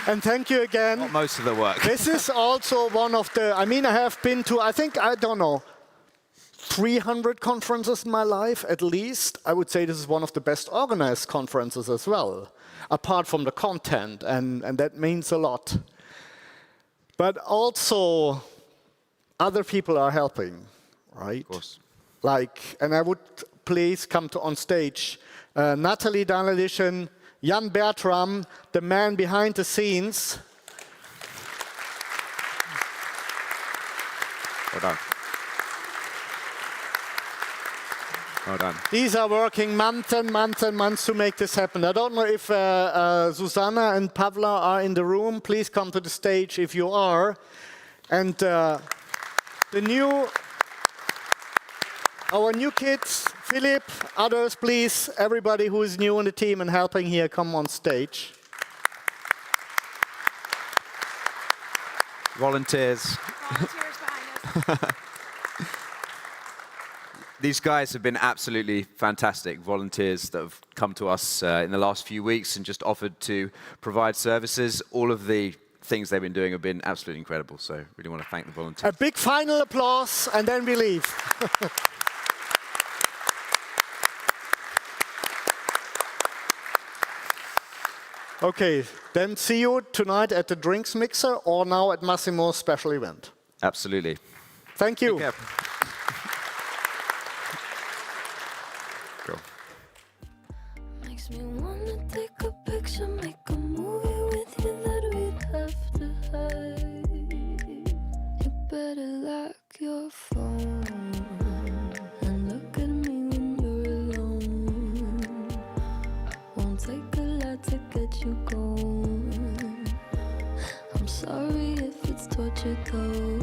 And thank you again. Not most of the work. This is also one of the, I have been to, I don't know, 300 conferences in my life, at least. I would say this is one of the best organized conferences as well, apart from the content, and that means a lot. But also, other people are helping, right? Of course. Like, and I would please come to on stage Natalie Danilischen, Jan Bertram, the man behind the scenes. Well done. Well done. These are working months and months and months to make this happen. I don't know if Susanna and Pavla are in the room. Please come to the stage if you are. And our new kids, Philip, others, please, everybody who is new on the team and helping here, come on stage. Volunteers. These guys have been absolutely fantastic volunteers that have come to us in the last few weeks and just offered to provide services. All of the things they've been doing have been absolutely incredible. So really want to thank the volunteers. A big final applause and then we leave. Okay, then see you tonight at the Drinks Mixer or now at Massimo's special event. Absolutely. Thank you. Take care. Cool. Makes me wanna take a picture, make a movie with you that we'd have to hide. You better lock your phone and look at me when you're alone. Won't take a lot to get you going. I'm sorry if it's torture though.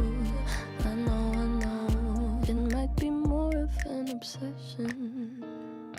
I know, it might be more of an obsession.